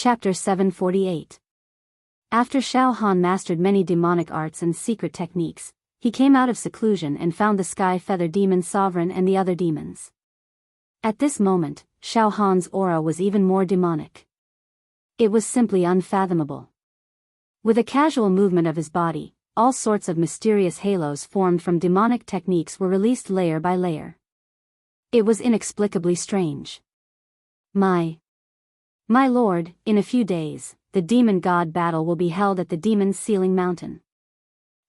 Chapter 748. After Xiao Han mastered many demonic arts and secret techniques, he came out of seclusion and found the Sky Feather Demon Sovereign and the other demons. At this moment, Xiao Han's aura was even more demonic. It was simply unfathomable. With a casual movement of his body, all sorts of mysterious halos formed from demonic techniques were released layer by layer. It was inexplicably strange. My lord, in a few days, the demon god battle will be held at the demon's sealing mountain.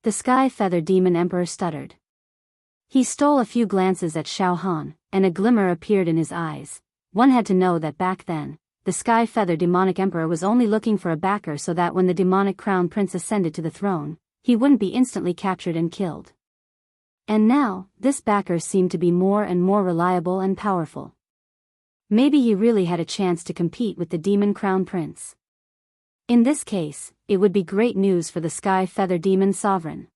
The Sky Feather Demon Emperor stuttered. He stole a few glances at Xiao Han, and a glimmer appeared in his eyes. One had to know that back then, the Sky Feather Demonic Emperor was only looking for a backer so that when the demonic crown prince ascended to the throne, he wouldn't be instantly captured and killed. And now, this backer seemed to be more and more reliable and powerful. Maybe he really had a chance to compete with the demon crown prince. In this case, it would be great news for the Sky Feather Demon Sovereign.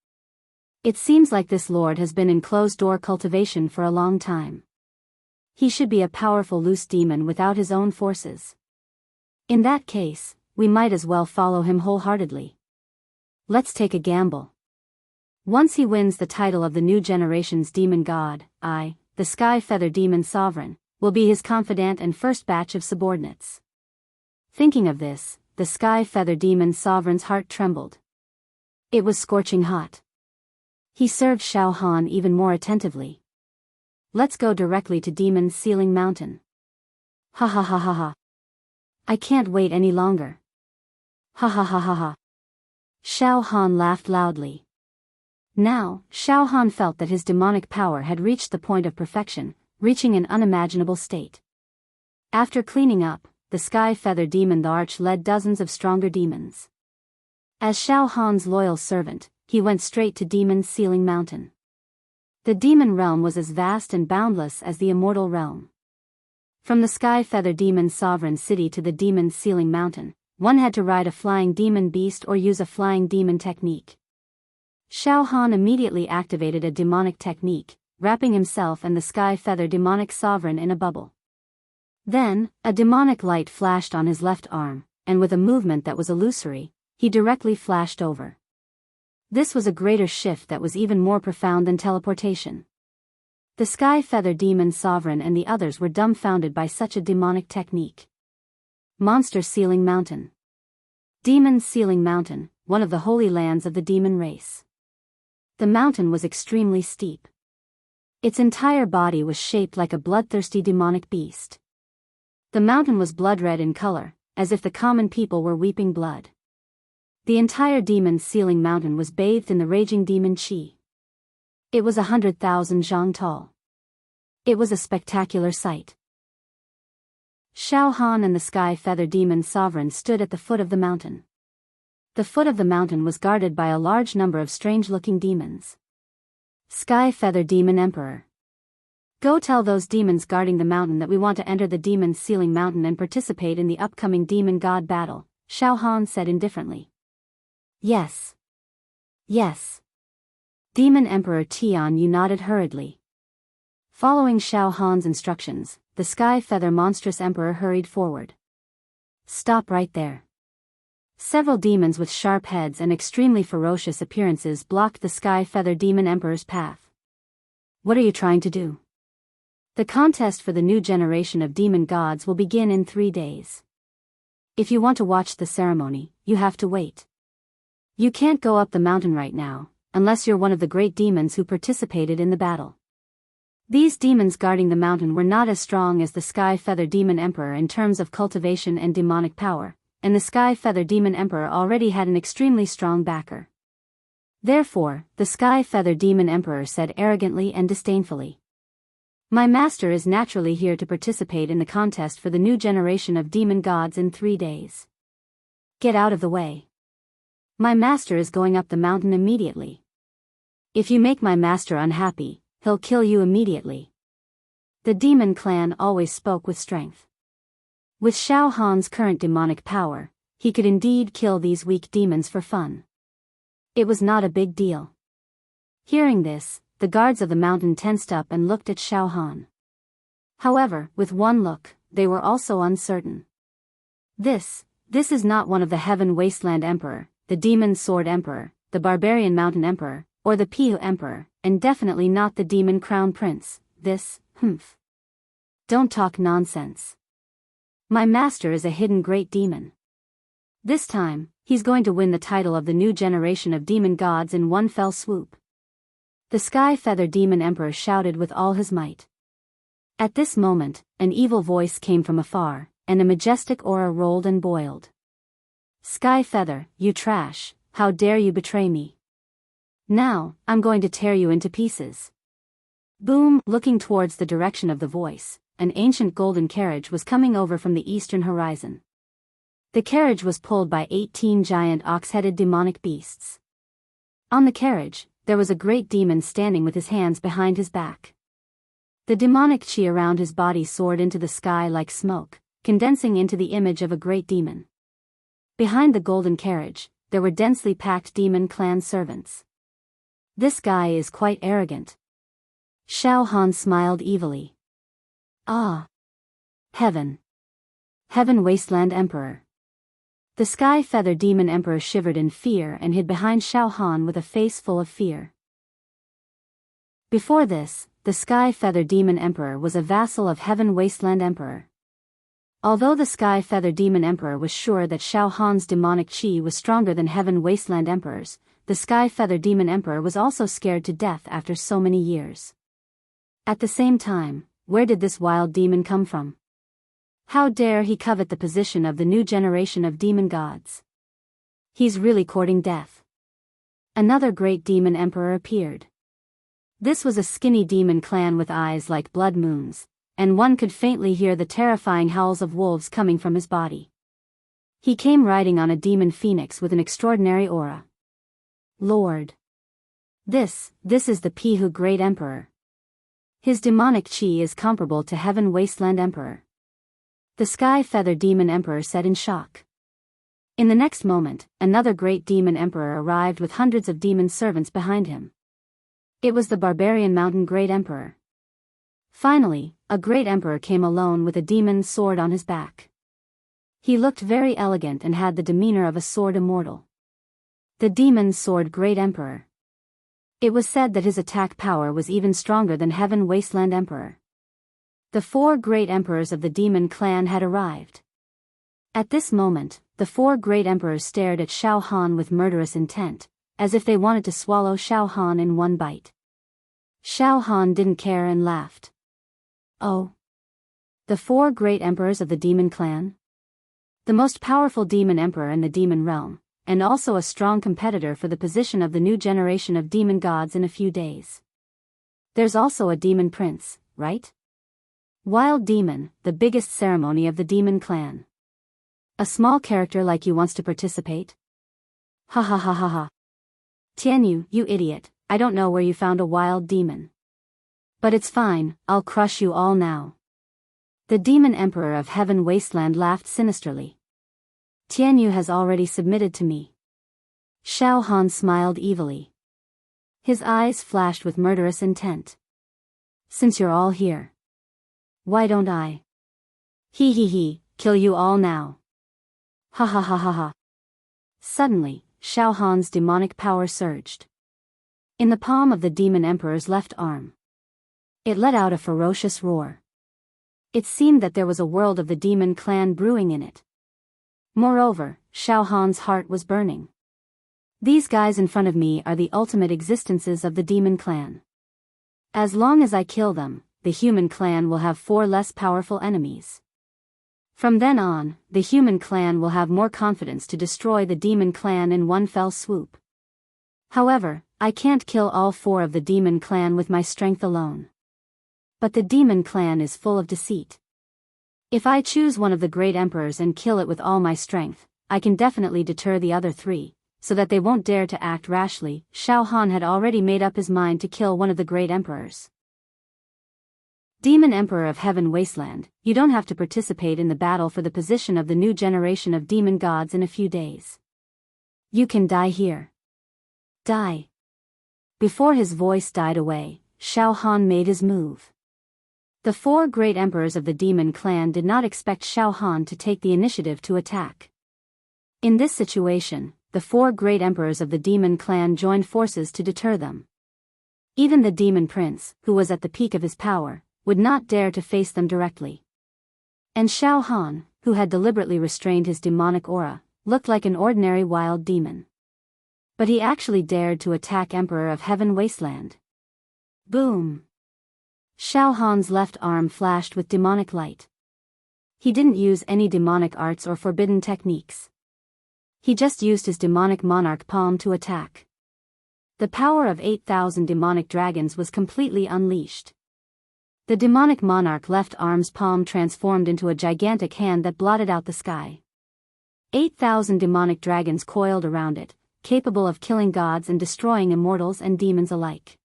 It seems like this lord has been in closed-door cultivation for a long time. He should be a powerful loose demon without his own forces. In that case, we might as well follow him wholeheartedly. Let's take a gamble. Once he wins the title of the new generation's demon god, the Sky Feather Demon Sovereign, will be his confidant and first batch of subordinates. Thinking of this, the Sky Feather Demon Sovereign's heart trembled. It was scorching hot. He served Xiao Han even more attentively. Let's go directly to Demon's Sealing Mountain. Ha ha ha ha ha. I can't wait any longer. Ha ha ha ha ha. Xiao Han laughed loudly. Now, Xiao Han felt that his demonic power had reached the point of perfection, reaching an unimaginable state. After cleaning up, the Sky Feather Demon the Arch led dozens of stronger demons. As Xiao Han's loyal servant, he went straight to Demon's Sealing Mountain. The demon realm was as vast and boundless as the immortal realm. From the Sky Feather Demon Sovereign City to the Demon's Sealing Mountain, one had to ride a flying demon beast or use a flying demon technique. Xiao Han immediately activated a demonic technique, wrapping himself and the Sky Feather Demonic Sovereign in a bubble. Then, a demonic light flashed on his left arm, and with a movement that was illusory, he directly flashed over. This was a greater shift that was even more profound than teleportation. The Sky Feather Demon Sovereign and the others were dumbfounded by such a demonic technique. Monster Sealing Mountain. Demon's Sealing Mountain, one of the holy lands of the demon race. The mountain was extremely steep. Its entire body was shaped like a bloodthirsty demonic beast. The mountain was blood-red in color, as if the common people were weeping blood. The entire Demon's Sealing Mountain was bathed in the raging demon qi. It was 100,000 zhang tall. It was a spectacular sight. Xiao Han and the Sky Feather Demon Sovereign stood at the foot of the mountain. The foot of the mountain was guarded by a large number of strange-looking demons. Sky Feather Demon Emperor. Go tell those demons guarding the mountain that we want to enter the Demon's Sealing Mountain and participate in the upcoming demon god battle, Xiao Han said indifferently. Yes. Yes. Demon Emperor Tian Yu nodded hurriedly. Following Xiao Han's instructions, the Sky Feather Monstrous Emperor hurried forward. Stop right there. Several demons with sharp heads and extremely ferocious appearances blocked the Sky Feather Demon Emperor's path. What are you trying to do? The contest for the new generation of demon gods will begin in 3 days. If you want to watch the ceremony, you have to wait. You can't go up the mountain right now, unless you're one of the great demons who participated in the battle. These demons guarding the mountain were not as strong as the Sky Feather Demon Emperor in terms of cultivation and demonic power, and the Sky Feather Demon Emperor already had an extremely strong backer. Therefore, the Sky Feather Demon Emperor said arrogantly and disdainfully. My master is naturally here to participate in the contest for the new generation of demon gods in 3 days. Get out of the way. My master is going up the mountain immediately. If you make my master unhappy, he'll kill you immediately. The demon clan always spoke with strength. With Xiao Han's current demonic power, he could indeed kill these weak demons for fun. It was not a big deal. Hearing this, the guards of the mountain tensed up and looked at Xiao Han. However, with one look, they were also uncertain. This This is not one of the Heaven Wasteland Emperor, the Demon Sword Emperor, the Barbarian Mountain Emperor, or the Pihu Emperor, and definitely not the Demon Crown Prince. This, Don't talk nonsense. My master is a hidden great demon. This time, he's going to win the title of the new generation of demon gods in one fell swoop. The Sky Feather Demon Emperor shouted with all his might. At this moment, an evil voice came from afar, and a majestic aura rolled and boiled. Sky Feather, you trash, how dare you betray me? Now, I'm going to tear you into pieces. Boom! Looking towards the direction of the voice, an ancient golden carriage was coming over from the eastern horizon. The carriage was pulled by 18 giant ox-headed demonic beasts. On the carriage, there was a great demon standing with his hands behind his back. The demonic chi around his body soared into the sky like smoke, condensing into the image of a great demon. Behind the golden carriage, there were densely packed demon clan servants. This guy is quite arrogant. Xiao Han smiled evilly. Ah! Heaven! Heaven Wasteland Emperor! The Sky Feather Demon Emperor shivered in fear and hid behind Xiao Han with a face full of fear. Before this, the Sky Feather Demon Emperor was a vassal of Heaven Wasteland Emperor. Although the Sky Feather Demon Emperor was sure that Xiao Han's demonic chi was stronger than Heaven Wasteland Emperor's, the Sky Feather Demon Emperor was also scared to death after so many years. At the same time, where did this wild demon come from? How dare he covet the position of the new generation of demon gods? He's really courting death. Another great demon emperor appeared. This was a skinny demon clan with eyes like blood moons, and one could faintly hear the terrifying howls of wolves coming from his body. He came riding on a demon phoenix with an extraordinary aura. Lord! This is the Pihu Great Emperor. His demonic chi is comparable to Heaven Wasteland Emperor. The Sky Feather Demon Emperor said in shock. In the next moment, another great demon emperor arrived with hundreds of demon servants behind him. It was the Barbarian Mountain Great Emperor. Finally, a great emperor came alone with a demon sword on his back. He looked very elegant and had the demeanor of a sword immortal. The Demon Sword Great Emperor. It was said that his attack power was even stronger than Heaven Wasteland Emperor. The 4 great emperors of the demon clan had arrived. At this moment, the 4 great emperors stared at Xiao Han with murderous intent, as if they wanted to swallow Xiao Han in one bite. Xiao Han didn't care and laughed. Oh! The 4 great emperors of the demon clan? The most powerful demon emperor in the demon realm, and also a strong competitor for the position of the new generation of demon gods in a few days. There's also a demon prince, right? Wild demon, the biggest ceremony of the demon clan. A small character like you wants to participate? Ha ha ha ha ha. Tianyu, you idiot, I don't know where you found a wild demon. But it's fine, I'll crush you all now. The demon emperor of Heaven Wasteland laughed sinisterly. Tianyu has already submitted to me. Xiao Han smiled evilly. His eyes flashed with murderous intent. Since you're all here, why don't I? He, kill you all now. Ha ha ha ha ha. Suddenly, Xiao Han's demonic power surged. In the palm of the demon emperor's left arm, it let out a ferocious roar. It seemed that there was a world of the demon clan brewing in it. Moreover, Xiao Han's heart was burning. These guys in front of me are the ultimate existences of the demon clan. As long as I kill them, the human clan will have 4 less powerful enemies. From then on, the human clan will have more confidence to destroy the demon clan in one fell swoop. However, I can't kill all 4 of the demon clan with my strength alone. But the demon clan is full of deceit. If I choose one of the great emperors and kill it with all my strength, I can definitely deter the other 3, so that they won't dare to act rashly. Xiao Han had already made up his mind to kill one of the great emperors. Demon Emperor of Heaven Wasteland, you don't have to participate in the battle for the position of the new generation of demon gods in a few days. You can die here. Die. Before his voice died away, Xiao Han made his move. The 4 great emperors of the demon clan did not expect Xiao Han to take the initiative to attack. In this situation, the four great emperors of the demon clan joined forces to deter them. Even the demon prince, who was at the peak of his power, would not dare to face them directly. And Xiao Han, who had deliberately restrained his demonic aura, looked like an ordinary wild demon. But he actually dared to attack Emperor of Heaven Wasteland. Boom! Xiao Han's left arm flashed with demonic light. He didn't use any demonic arts or forbidden techniques. He just used his demonic monarch palm to attack. The power of 8,000 demonic dragons was completely unleashed. The demonic monarch left arm's palm transformed into a gigantic hand that blotted out the sky. 8,000 demonic dragons coiled around it, capable of killing gods and destroying immortals and demons alike.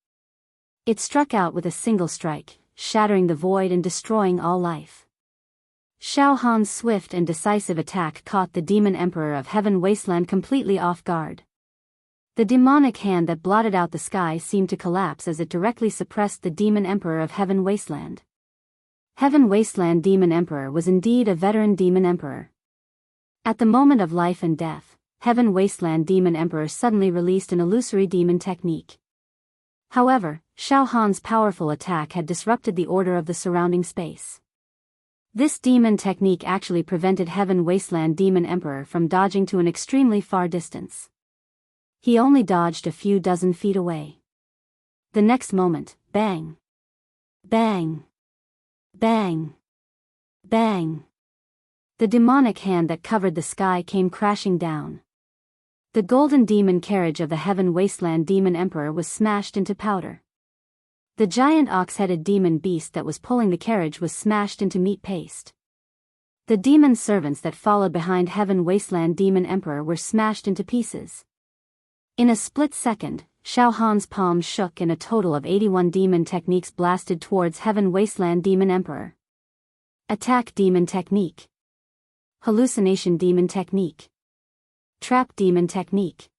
It struck out with a single strike, shattering the void and destroying all life. Xiao Han's swift and decisive attack caught the demon emperor of Heaven Wasteland completely off guard. The demonic hand that blotted out the sky seemed to collapse as it directly suppressed the demon emperor of Heaven Wasteland. Heaven Wasteland Demon Emperor was indeed a veteran demon emperor. At the moment of life and death, Heaven Wasteland Demon Emperor suddenly released an illusory demon technique. However, Xiao Han's powerful attack had disrupted the order of the surrounding space. This demon technique actually prevented Heaven Wasteland Demon Emperor from dodging to an extremely far distance. He only dodged a few dozen feet away. The next moment, bang! Bang! Bang! Bang! The demonic hand that covered the sky came crashing down. The golden demon carriage of the Heaven Wasteland Demon Emperor was smashed into powder. The giant ox-headed demon beast that was pulling the carriage was smashed into meat paste. The demon servants that followed behind Heaven Wasteland Demon Emperor were smashed into pieces. In a split second, Xiao Han's palm shook and a total of 81 demon techniques blasted towards Heaven Wasteland Demon Emperor. Attack Demon Technique. Hallucination Demon Technique. Trap Demon Technique.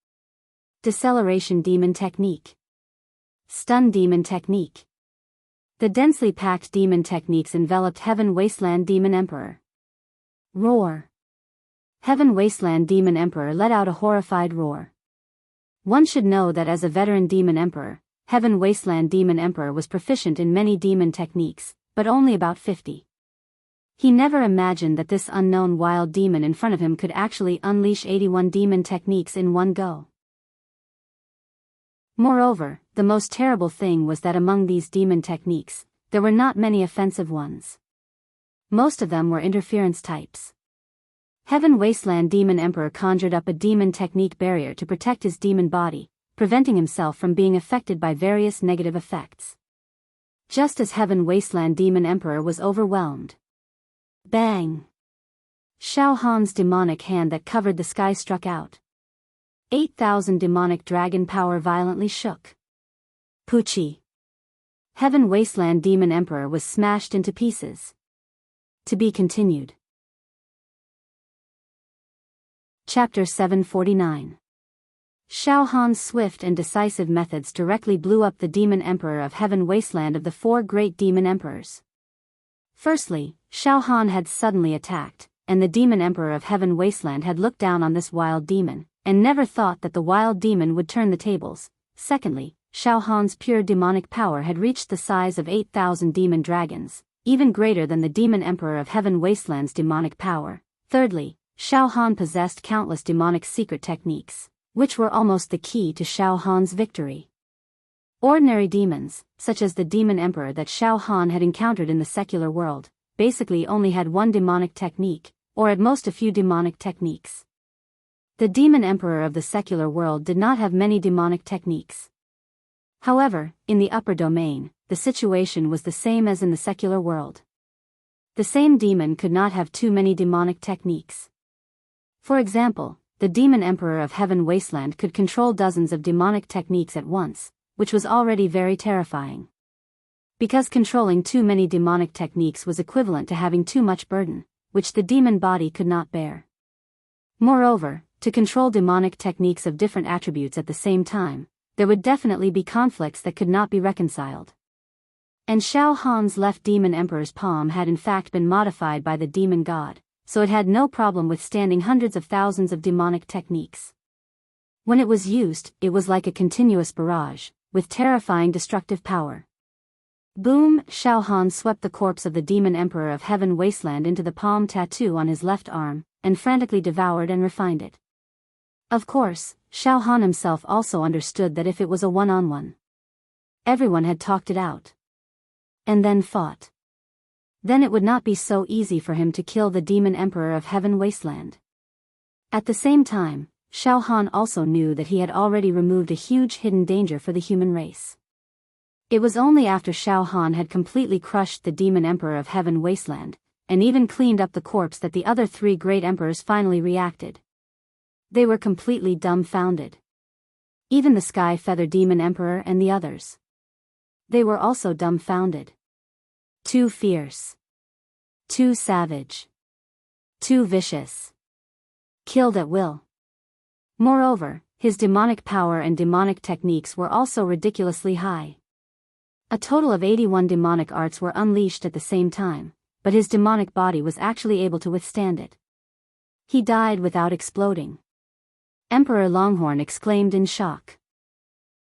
Deceleration Demon Technique. Stun Demon Technique. The densely packed demon techniques enveloped Heaven Wasteland Demon Emperor. Roar! Heaven Wasteland Demon Emperor let out a horrified roar. One should know that as a veteran demon emperor, Heaven Wasteland Demon Emperor was proficient in many demon techniques, but only about 50. He never imagined that this unknown wild demon in front of him could actually unleash 81 demon techniques in one go. Moreover, the most terrible thing was that among these demon techniques, there were not many offensive ones. Most of them were interference types. Heaven Wasteland Demon Emperor conjured up a demon technique barrier to protect his demon body, preventing himself from being affected by various negative effects. Just as Heaven Wasteland Demon Emperor was overwhelmed. Bang! Xiao Han's demonic hand that covered the sky struck out. 8,000 demonic dragon power violently shook. Poochie! Heaven Wasteland Demon Emperor was smashed into pieces. To be continued. Chapter 749. Xiao Han's swift and decisive methods directly blew up the Demon Emperor of Heaven Wasteland of the four great demon emperors. Firstly, Xiao Han had suddenly attacked, and the Demon Emperor of Heaven Wasteland had looked down on this wild demon, and never thought that the wild demon would turn the tables. Secondly, Xiao Han's pure demonic power had reached the size of 8,000 demon dragons, even greater than the Demon Emperor of Heaven Wasteland's demonic power. Thirdly, Xiao Han possessed countless demonic secret techniques, which were almost the key to Xiao Han's victory. Ordinary demons, such as the Demon Emperor that Xiao Han had encountered in the secular world, basically only had one demonic technique, or at most a few demonic techniques. The Demon Emperor of the secular world did not have many demonic techniques. However, in the upper domain, the situation was the same as in the secular world. The same demon could not have too many demonic techniques. For example, the Demon Emperor of Heaven Wasteland could control dozens of demonic techniques at once, which was already very terrifying. Because controlling too many demonic techniques was equivalent to having too much burden, which the demon body could not bear. Moreover, to control demonic techniques of different attributes at the same time, there would definitely be conflicts that could not be reconciled. And Xiao Han's left Demon Emperor's palm had in fact been modified by the demon god, so it had no problem withstanding hundreds of thousands of demonic techniques. When it was used, it was like a continuous barrage, with terrifying destructive power. Boom! Shao Han swept the corpse of the demon emperor of Heaven Wasteland into the palm tattoo on his left arm, and frantically devoured and refined it. Of course, Shao Han himself also understood that if it was a one-on-one, everyone had talked it out. And then fought. Then it would not be so easy for him to kill the demon emperor of Heaven Wasteland. At the same time, Shao Han also knew that he had already removed a huge hidden danger for the human race. It was only after Shao Han had completely crushed the demon emperor of Heaven Wasteland, and even cleaned up the corpse, that the other three great emperors finally reacted. They were completely dumbfounded. Even the Sky Feather Demon Emperor and the others. They were also dumbfounded. Too fierce. Too savage. Too vicious. Killed at will. Moreover, his demonic power and demonic techniques were also ridiculously high. A total of 81 demonic arts were unleashed at the same time, but his demonic body was actually able to withstand it. He died without exploding. Emperor Longhorn exclaimed in shock.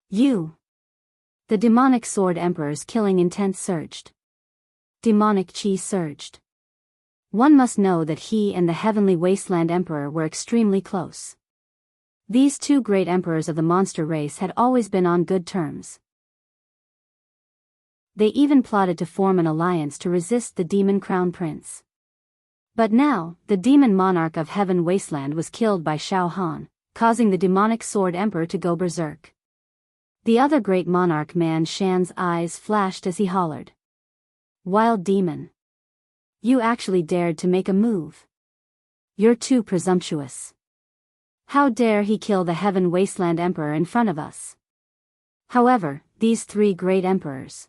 You! The demonic sword emperor's killing intent surged. Demonic chi surged. One must know that he and the Heavenly Wasteland Emperor were extremely close. These two great emperors of the monster race had always been on good terms. They even plotted to form an alliance to resist the demon crown prince. But now, the demon monarch of Heaven Wasteland was killed by Shao Han, causing the demonic sword emperor to go berserk. The other great monarch Man Shan's eyes flashed as he hollered. Wild demon! You actually dared to make a move. You're too presumptuous. How dare he kill the Heaven Wasteland Emperor in front of us? However, these three great emperors.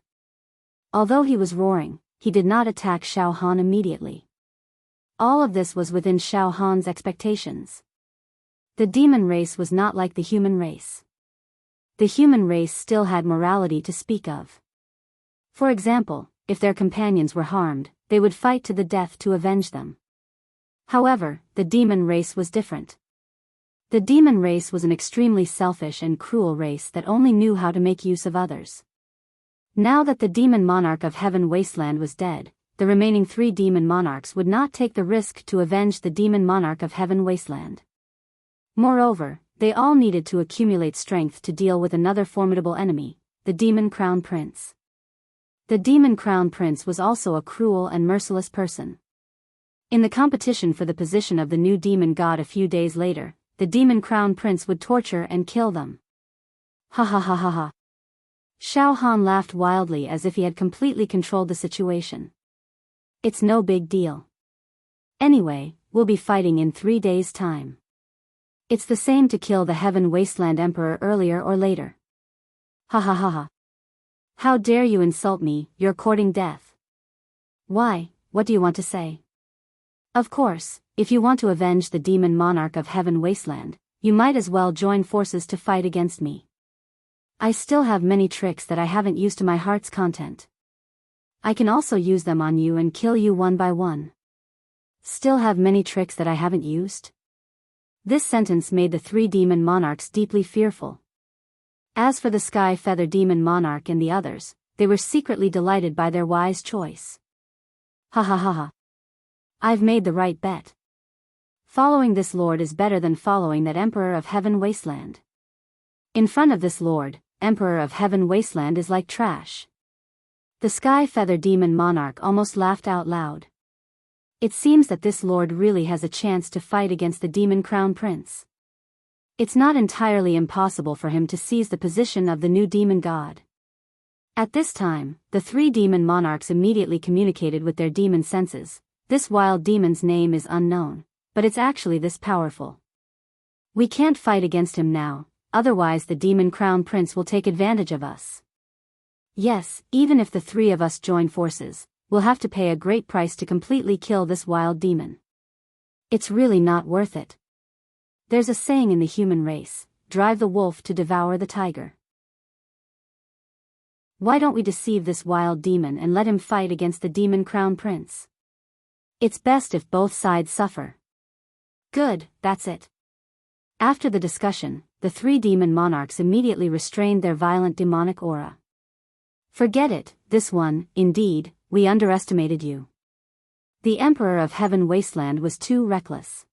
Although he was roaring, he did not attack Shao Han immediately. All of this was within Shao Han's expectations. The demon race was not like the human race. The human race still had morality to speak of. For example, if their companions were harmed, they would fight to the death to avenge them. However, the demon race was different. The demon race was an extremely selfish and cruel race that only knew how to make use of others. Now that the demon monarch of Heaven Wasteland was dead, the remaining three demon monarchs would not take the risk to avenge the demon monarch of Heaven Wasteland. Moreover, they all needed to accumulate strength to deal with another formidable enemy, the demon crown prince. The demon crown prince was also a cruel and merciless person. In the competition for the position of the new demon god a few days later, the demon crown prince would torture and kill them. Ha ha ha ha ha. Shao Han laughed wildly as if he had completely controlled the situation. It's no big deal. Anyway, we'll be fighting in 3 days' time. It's the same to kill the Heaven Wasteland Emperor earlier or later. Ha ha ha ha. How dare you insult me, you're courting death. Why, what do you want to say? Of course, if you want to avenge the demon monarch of Heaven Wasteland, you might as well join forces to fight against me. I still have many tricks that I haven't used to my heart's content. I can also use them on you and kill you one by one. Still have many tricks that I haven't used? This sentence made the three demon monarchs deeply fearful. As for the Sky Feather Demon Monarch and the others, they were secretly delighted by their wise choice. Ha ha ha ha. I've made the right bet. Following this lord is better than following that Emperor of Heaven Wasteland. In front of this lord, Emperor of Heaven Wasteland is like trash. The Sky Feather Demon Monarch almost laughed out loud. It seems that this lord really has a chance to fight against the Demon Crown Prince. It's not entirely impossible for him to seize the position of the new demon god. At this time, the three demon monarchs immediately communicated with their demon senses. This wild demon's name is unknown, but it's actually this powerful. We can't fight against him now, otherwise the Demon Crown Prince will take advantage of us. Yes, even if the three of us join forces, we'll have to pay a great price to completely kill this wild demon. It's really not worth it. There's a saying in the human race, drive the wolf to devour the tiger. Why don't we deceive this wild demon and let him fight against the Demon Crown Prince? It's best if both sides suffer. Good, that's it. After the discussion, the three demon monarchs immediately restrained their violent demonic aura. Forget it, this one, indeed, we underestimated you. The Emperor of Heaven Wasteland was too reckless.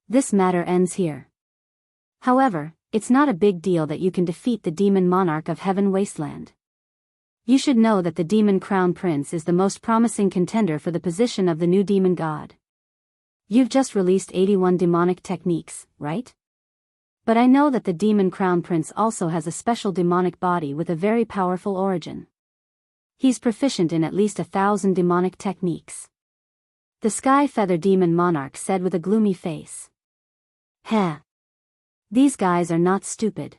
This matter ends here. However, it's not a big deal that you can defeat the demon monarch of Heaven Wasteland. You should know that the demon crown prince is the most promising contender for the position of the new demon god. You've just released 81 demonic techniques, right? But I know that the demon crown prince also has a special demonic body with a very powerful origin. He's proficient in at least 1,000 demonic techniques. The Sky Feather Demon Monarch said with a gloomy face. Heh. These guys are not stupid.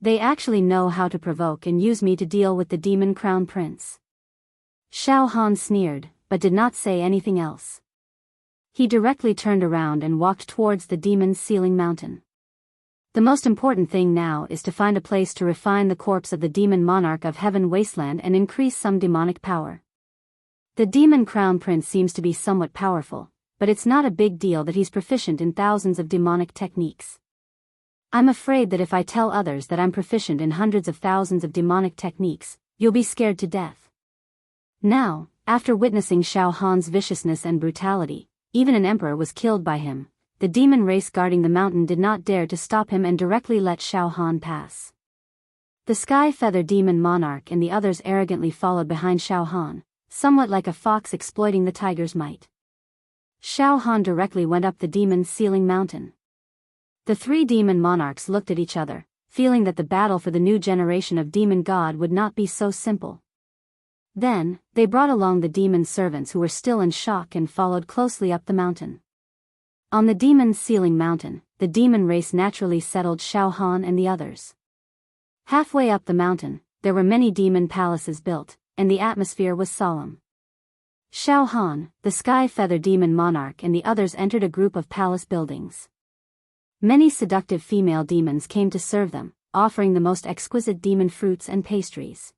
They actually know how to provoke and use me to deal with the demon crown prince. Xiao Han sneered, but did not say anything else. He directly turned around and walked towards the demon's ceiling mountain. The most important thing now is to find a place to refine the corpse of the demon monarch of Heaven Wasteland and increase some demonic power. The demon crown prince seems to be somewhat powerful, but it's not a big deal that he's proficient in thousands of demonic techniques. I'm afraid that if I tell others that I'm proficient in hundreds of thousands of demonic techniques, you'll be scared to death. Now, after witnessing Xiao Han's viciousness and brutality, even an emperor was killed by him. The demon race guarding the mountain did not dare to stop him and directly let Xiao Han pass. The Sky Feather Demon Monarch and the others arrogantly followed behind Xiao Han, somewhat like a fox exploiting the tiger's might. Xiao Han directly went up the demon's ceiling mountain. The three demon monarchs looked at each other, feeling that the battle for the new generation of demon god would not be so simple. Then, they brought along the demon servants who were still in shock and followed closely up the mountain. On the demon's ceiling mountain, the demon race naturally settled Xiao Han and the others. Halfway up the mountain, there were many demon palaces built, and the atmosphere was solemn. Xiao Han, the Sky Feather Demon Monarch and the others entered a group of palace buildings. Many seductive female demons came to serve them, offering the most exquisite demon fruits and pastries.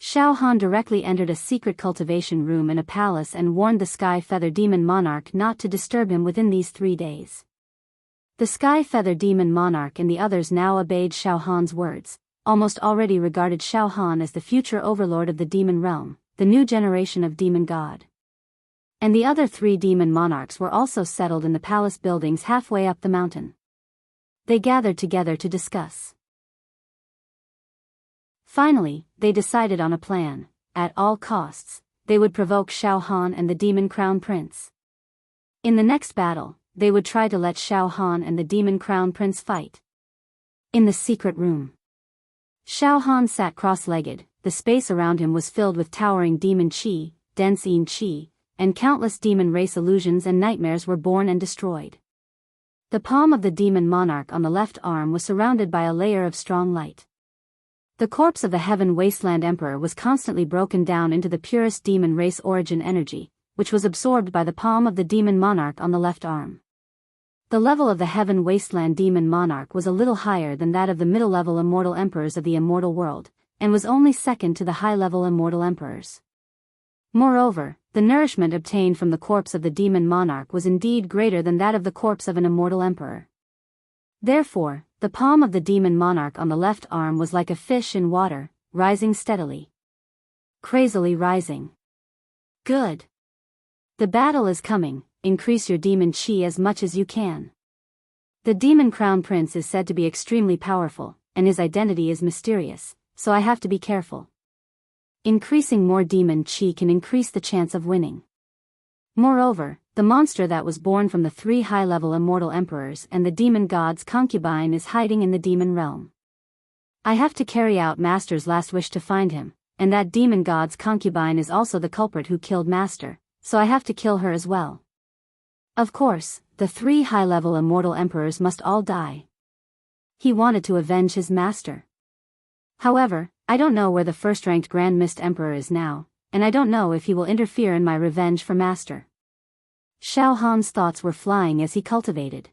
Xiao Han directly entered a secret cultivation room in a palace and warned the Sky Feather Demon Monarch not to disturb him within these 3 days. The Sky Feather Demon Monarch and the others now obeyed Xiao Han's words, almost already regarded Xiao Han as the future overlord of the demon realm, the new generation of demon god. And the other 3 demon monarchs were also settled in the palace buildings halfway up the mountain. They gathered together to discuss. Finally, they decided on a plan. At all costs, they would provoke Xiao Han and the demon crown prince. In the next battle, they would try to let Xiao Han and the demon crown prince fight. In the secret room, Xiao Han sat cross-legged. The space around him was filled with towering demon chi, dense chi, and countless demon race illusions and nightmares were born and destroyed. The palm of the demon monarch on the left arm was surrounded by a layer of strong light. The corpse of the Heaven Wasteland Emperor was constantly broken down into the purest demon race origin energy, which was absorbed by the palm of the demon monarch on the left arm. The level of the Heaven Wasteland Demon Monarch was a little higher than that of the middle-level immortal emperors of the immortal world, and was only second to the high-level immortal emperors. Moreover, the nourishment obtained from the corpse of the demon monarch was indeed greater than that of the corpse of an immortal emperor. Therefore, the palm of the demon monarch on the left arm was like a fish in water, rising steadily. Crazily rising. Good. The battle is coming, increase your demon chi as much as you can. The demon crown prince is said to be extremely powerful, and his identity is mysterious, so I have to be careful. Increasing more demon chi can increase the chance of winning. Moreover, the monster that was born from the 3 high-level immortal emperors and the demon god's concubine is hiding in the demon realm. I have to carry out Master's last wish to find him, and that demon god's concubine is also the culprit who killed Master, so I have to kill her as well. Of course, the 3 high-level immortal emperors must all die. He wanted to avenge his master. However, I don't know where the first-ranked Grand Mist Emperor is now, and I don't know if he will interfere in my revenge for Master. Xiao Han's thoughts were flying as he cultivated.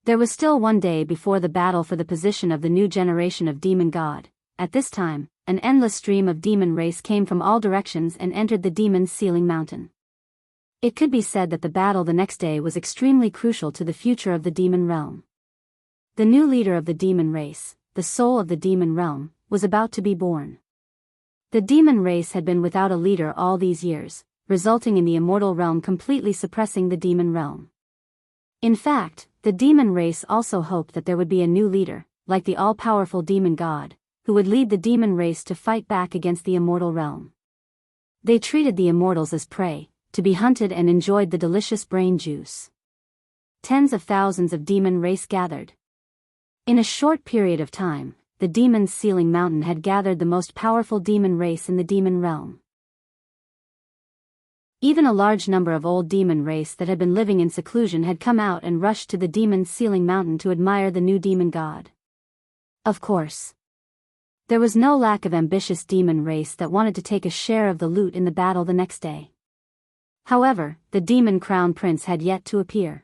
There was still 1 day before the battle for the position of the new generation of demon god. At this time, an endless stream of demon race came from all directions and entered the demon's ceiling mountain. It could be said that the battle the next day was extremely crucial to the future of the demon realm. The new leader of the demon race, the soul of the demon realm, was about to be born. The demon race had been without a leader all these years, resulting in the immortal realm completely suppressing the demon realm. In fact, the demon race also hoped that there would be a new leader, like the all-powerful demon god, who would lead the demon race to fight back against the immortal realm. They treated the immortals as prey, to be hunted, and enjoyed the delicious brain juice. Tens of thousands of demon race gathered. In a short period of time, the demon's sealing mountain had gathered the most powerful demon race in the demon realm. Even a large number of old demon race that had been living in seclusion had come out and rushed to the demon's sealing mountain to admire the new demon god. Of course, there was no lack of ambitious demon race that wanted to take a share of the loot in the battle the next day. However, the demon crown prince had yet to appear.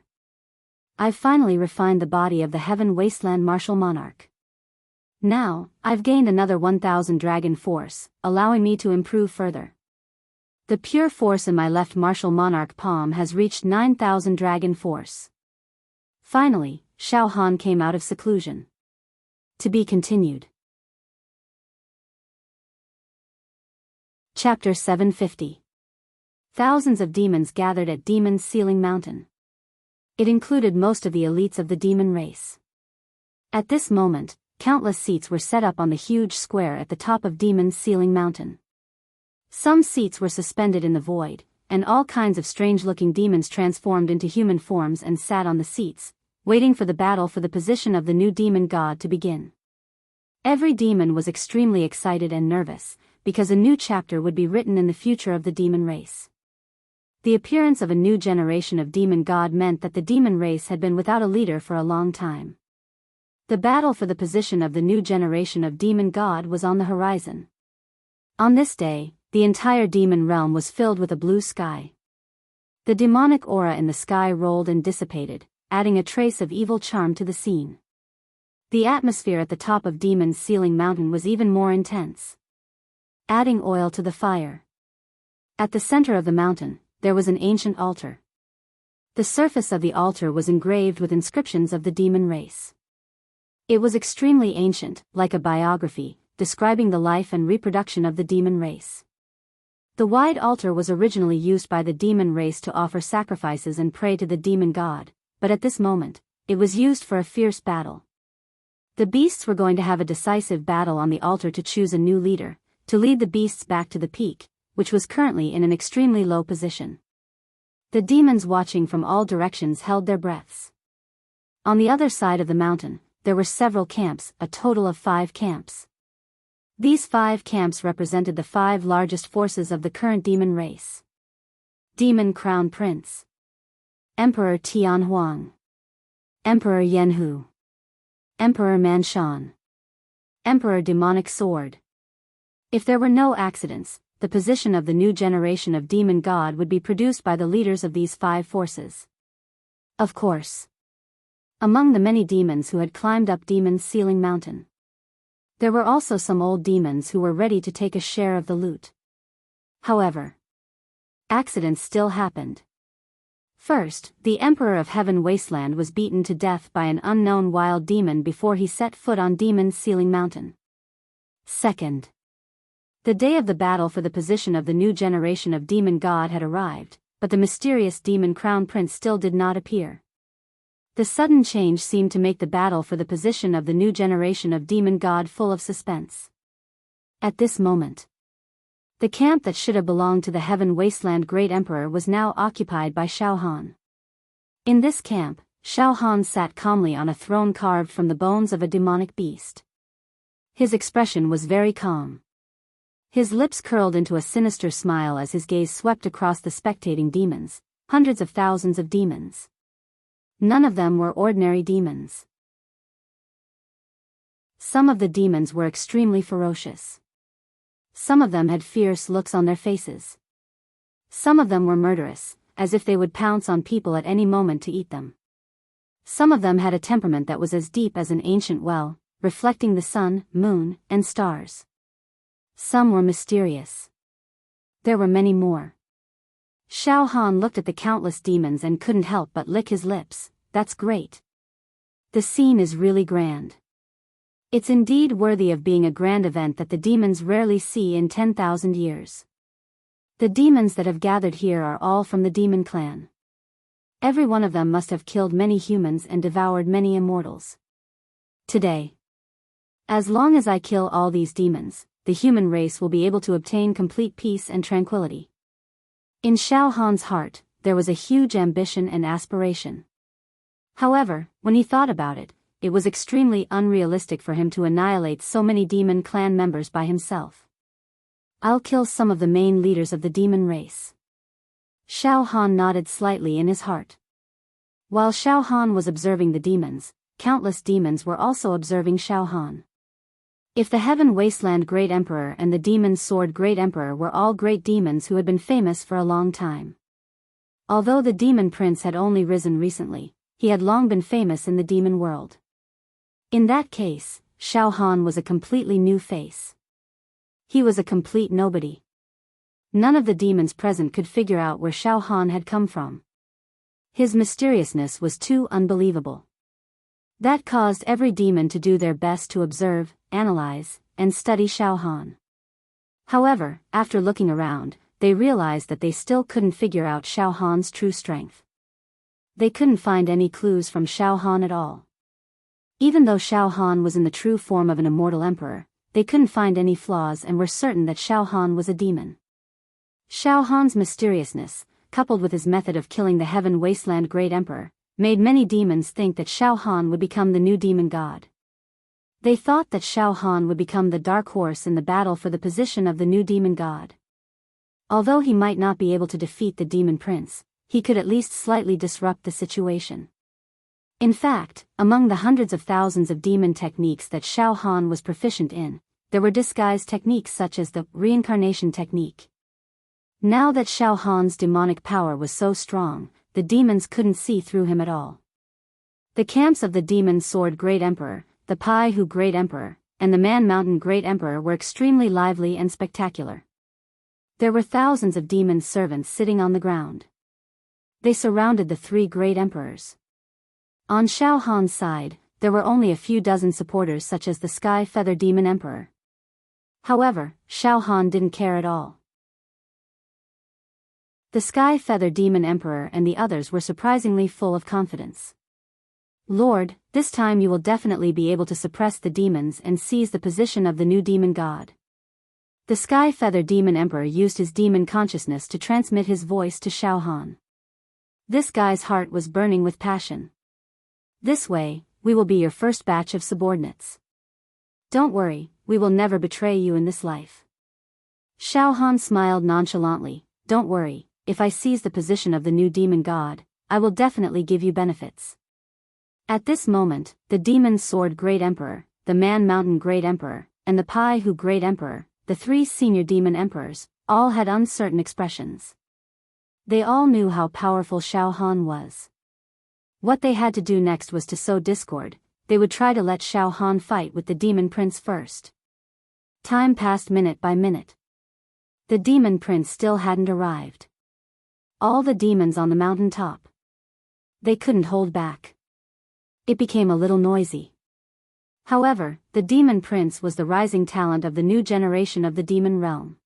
I've finally refined the body of the heaven wasteland martial monarch. Now, I've gained another 1,000 dragon force, allowing me to improve further. The pure force in my left martial monarch palm has reached 9,000 dragon force. Finally, Xiao Han came out of seclusion. To be continued. Chapter 750. Thousands of demons gathered at Demon's Sealing Mountain. It included most of the elites of the demon race. At this moment, countless seats were set up on the huge square at the top of Demon's Sealing Mountain. Some seats were suspended in the void, and all kinds of strange-looking demons transformed into human forms and sat on the seats, waiting for the battle for the position of the new demon god to begin. Every demon was extremely excited and nervous, because a new chapter would be written in the future of the demon race. The appearance of a new generation of demon god meant that the demon race had been without a leader for a long time. The battle for the position of the new generation of demon god was on the horizon. On this day, the entire demon realm was filled with a blue sky. The demonic aura in the sky rolled and dissipated, adding a trace of evil charm to the scene. The atmosphere at the top of Demon's Sealing Mountain was even more intense. Adding oil to the fire. At the center of the mountain, there was an ancient altar. The surface of the altar was engraved with inscriptions of the demon race. It was extremely ancient, like a biography, describing the life and reproduction of the demon race. The wide altar was originally used by the demon race to offer sacrifices and pray to the demon god, but at this moment, it was used for a fierce battle. The beasts were going to have a decisive battle on the altar to choose a new leader, to lead the beasts back to the peak, which was currently in an extremely low position. The demons watching from all directions held their breaths. On the other side of the mountain, there were several camps, a total of 5 camps. These 5 camps represented the 5 largest forces of the current demon race. Demon Crown Prince. Emperor Tianhuang. Emperor Yenhu. Emperor Manshan. Emperor Demonic Sword. If there were no accidents, the position of the new generation of demon god would be produced by the leaders of these 5 forces. Of course. Among the many demons who had climbed up Demon's Sealing Mountain, there were also some old demons who were ready to take a share of the loot. However, accidents still happened. First, the Emperor of Heaven Wasteland was beaten to death by an unknown wild demon before he set foot on Demon's Sealing Mountain. Second, the day of the battle for the position of the new generation of demon god had arrived, but the mysterious demon crown prince still did not appear. The sudden change seemed to make the battle for the position of the new generation of demon god full of suspense. At this moment, the camp that should have belonged to the Heaven Wasteland Great Emperor was now occupied by Xiao Han. In this camp, Xiao Han sat calmly on a throne carved from the bones of a demonic beast. His expression was very calm. His lips curled into a sinister smile as his gaze swept across the spectating demons, hundreds of thousands of demons. None of them were ordinary demons. Some of the demons were extremely ferocious. Some of them had fierce looks on their faces. Some of them were murderous, as if they would pounce on people at any moment to eat them. Some of them had a temperament that was as deep as an ancient well, reflecting the sun, moon, and stars. Some were mysterious. There were many more. Xiao Han looked at the countless demons and couldn't help but lick his lips. That's great. The scene is really grand. It's indeed worthy of being a grand event that the demons rarely see in 10,000 years. The demons that have gathered here are all from the demon clan. Every one of them must have killed many humans and devoured many immortals. Today, as long as I kill all these demons, the human race will be able to obtain complete peace and tranquility. In Xiao Han's heart, there was a huge ambition and aspiration. However, when he thought about it, it was extremely unrealistic for him to annihilate so many demon clan members by himself. I'll kill some of the main leaders of the demon race. Xiao Han nodded slightly in his heart. While Xiao Han was observing the demons, countless demons were also observing Xiao Han. If the Heaven Wasteland Great Emperor and the Demon Sword Great Emperor were all great demons who had been famous for a long time. Although the Demon Prince had only risen recently, he had long been famous in the demon world. In that case, Xiao Han was a completely new face. He was a complete nobody. None of the demons present could figure out where Xiao Han had come from. His mysteriousness was too unbelievable. That caused every demon to do their best to observe, analyze, and study Xiao Han. However, after looking around, they realized that they still couldn't figure out Xiao Han's true strength. They couldn't find any clues from Xiao Han at all. Even though Xiao Han was in the true form of an immortal emperor, they couldn't find any flaws and were certain that Xiao Han was a demon. Xiao Han's mysteriousness, coupled with his method of killing the Heaven Wasteland Great Emperor, made many demons think that Xiao Han would become the new demon god. They thought that Xiao Han would become the dark horse in the battle for the position of the new demon god. Although he might not be able to defeat the demon prince, he could at least slightly disrupt the situation. In fact, among the hundreds of thousands of demon techniques that Xiao Han was proficient in, there were disguise techniques such as the reincarnation technique. Now that Xiao Han's demonic power was so strong, the demons couldn't see through him at all. The camps of the Demon Sword Great Emperor, the Pai Hu Great Emperor, and the Man Mountain Great Emperor were extremely lively and spectacular. There were thousands of demon servants sitting on the ground. They surrounded the three great emperors. On Xiao Han's side, there were only a few dozen supporters such as the Sky Feather Demon Emperor. However, Xiao Han didn't care at all. The Sky Feather Demon Emperor and the others were surprisingly full of confidence. Lord, this time you will definitely be able to suppress the demons and seize the position of the new demon god. The Sky Feather Demon Emperor used his demon consciousness to transmit his voice to Xiao Han. This guy's heart was burning with passion. This way, we will be your first batch of subordinates. Don't worry, we will never betray you in this life. Xiao Han smiled nonchalantly. Don't worry, if I seize the position of the new demon god, I will definitely give you benefits. At this moment, the Demon Sword Great Emperor, the Man Mountain Great Emperor, and the Pai Hu Great Emperor, the three senior demon emperors, all had uncertain expressions. They all knew how powerful Xiao Han was. What they had to do next was to sow discord. They would try to let Xiao Han fight with the demon prince first. Time passed minute by minute. The demon prince still hadn't arrived. All the demons on the mountain top. They couldn't hold back. It became a little noisy. However, the demon prince was the rising talent of the new generation of the demon realm.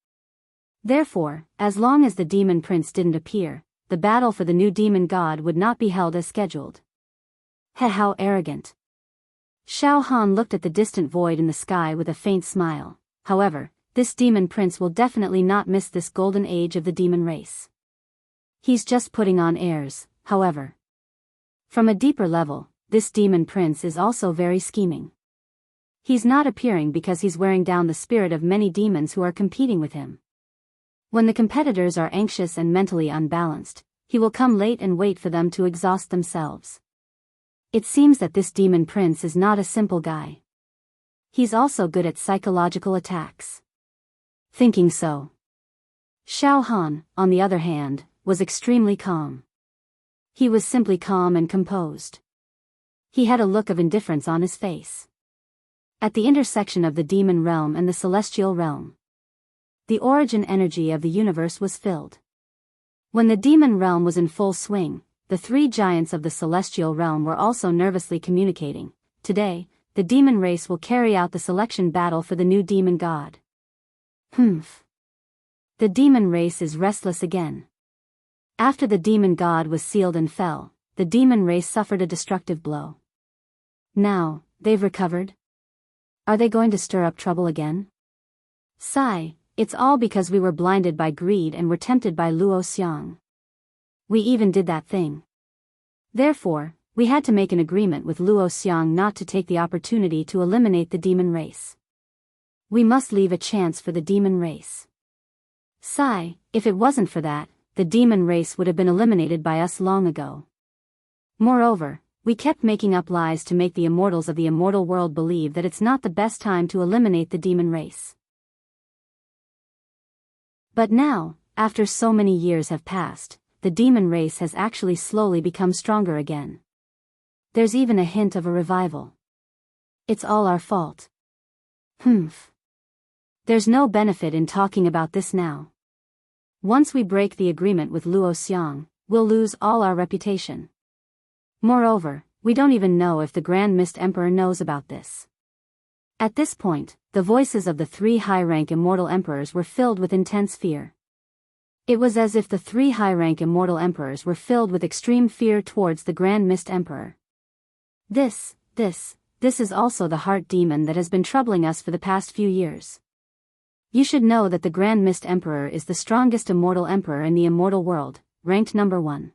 Therefore, as long as the demon prince didn't appear, the battle for the new demon god would not be held as scheduled. How arrogant. Xiao Han looked at the distant void in the sky with a faint smile. However, this demon prince will definitely not miss this golden age of the demon race. He's just putting on airs, however. From a deeper level, this demon prince is also very scheming. He's not appearing because he's wearing down the spirit of many demons who are competing with him. When the competitors are anxious and mentally unbalanced, he will come late and wait for them to exhaust themselves. It seems that this demon prince is not a simple guy. He's also good at psychological attacks. Thinking so. Xiao Han, on the other hand, was extremely calm. He was simply calm and composed. He had a look of indifference on his face. At the intersection of the demon realm and the celestial realm, the origin energy of the universe was filled. When the demon realm was in full swing, the three giants of the celestial realm were also nervously communicating. Today, the demon race will carry out the selection battle for the new demon god. Humph. The demon race is restless again. After the demon god was sealed and fell, the demon race suffered a destructive blow. Now, they've recovered? Are they going to stir up trouble again? Sigh, it's all because we were blinded by greed and were tempted by Luo Xiang. We even did that thing. Therefore, we had to make an agreement with Luo Xiang not to take the opportunity to eliminate the demon race. We must leave a chance for the demon race. Sigh, if it wasn't for that, the demon race would have been eliminated by us long ago. Moreover, we kept making up lies to make the immortals of the immortal world believe that it's not the best time to eliminate the demon race. But now, after so many years have passed, the demon race has actually slowly become stronger again. There's even a hint of a revival. It's all our fault. Humph. There's no benefit in talking about this now. Once we break the agreement with Luo Xiang, we'll lose all our reputation. Moreover, we don't even know if the Grand Mist Emperor knows about this. At this point, the voices of the three high-rank immortal emperors were filled with intense fear. It was as if the three high-rank immortal emperors were filled with extreme fear towards the Grand Mist Emperor. This is also the heart demon that has been troubling us for the past few years. You should know that the Grand Mist Emperor is the strongest immortal emperor in the immortal world, ranked number 1.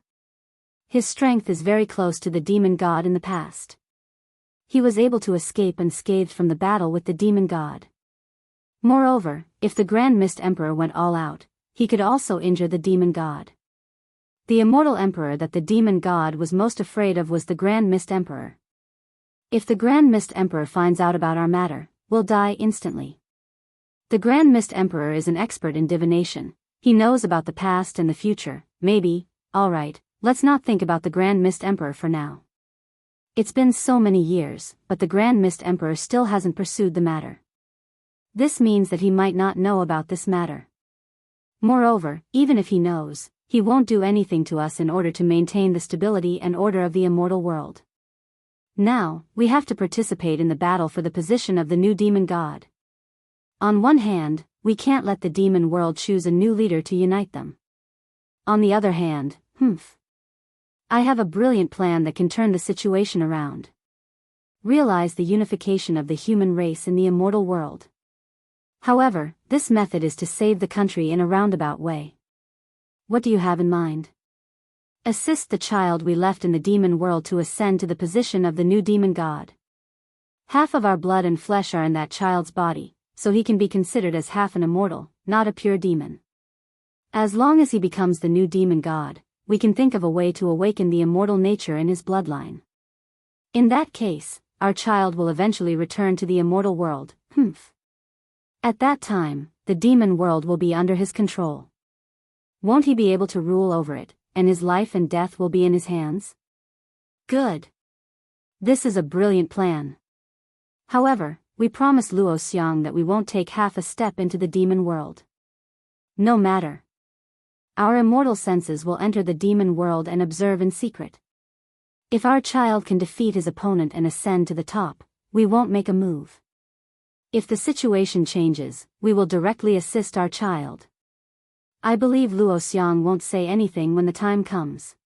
His strength is very close to the demon god in the past. He was able to escape unscathed from the battle with the demon god. Moreover, if the Grand Mist Emperor went all out, he could also injure the demon god. The immortal emperor that the demon god was most afraid of was the Grand Mist Emperor. If the Grand Mist Emperor finds out about our matter, we'll die instantly. The Grand Mist Emperor is an expert in divination. He knows about the past and the future. Maybe, alright, let's not think about the Grand Mist Emperor for now. It's been so many years, but the Grand Mist Emperor still hasn't pursued the matter. This means that he might not know about this matter. Moreover, even if he knows, he won't do anything to us in order to maintain the stability and order of the immortal world. Now, we have to participate in the battle for the position of the new demon god. On one hand, we can't let the demon world choose a new leader to unite them. On the other hand, I have a brilliant plan that can turn the situation around. Realize the unification of the human race in the immortal world. However, this method is to save the country in a roundabout way. What do you have in mind? Assist the child we left in the demon world to ascend to the position of the new demon god. Half of our blood and flesh are in that child's body, so he can be considered as half an immortal, not a pure demon. As long as he becomes the new demon god, we can think of a way to awaken the immortal nature in his bloodline. In that case, our child will eventually return to the immortal world. At that time, the demon world will be under his control. Won't he be able to rule over it, and his life and death will be in his hands? Good. This is a brilliant plan. However, we promise Luo Xiang that we won't take half a step into the demon world. No matter. Our immortal senses will enter the demon world and observe in secret. If our child can defeat his opponent and ascend to the top, we won't make a move. If the situation changes, we will directly assist our child. I believe Luo Xiang won't say anything when the time comes.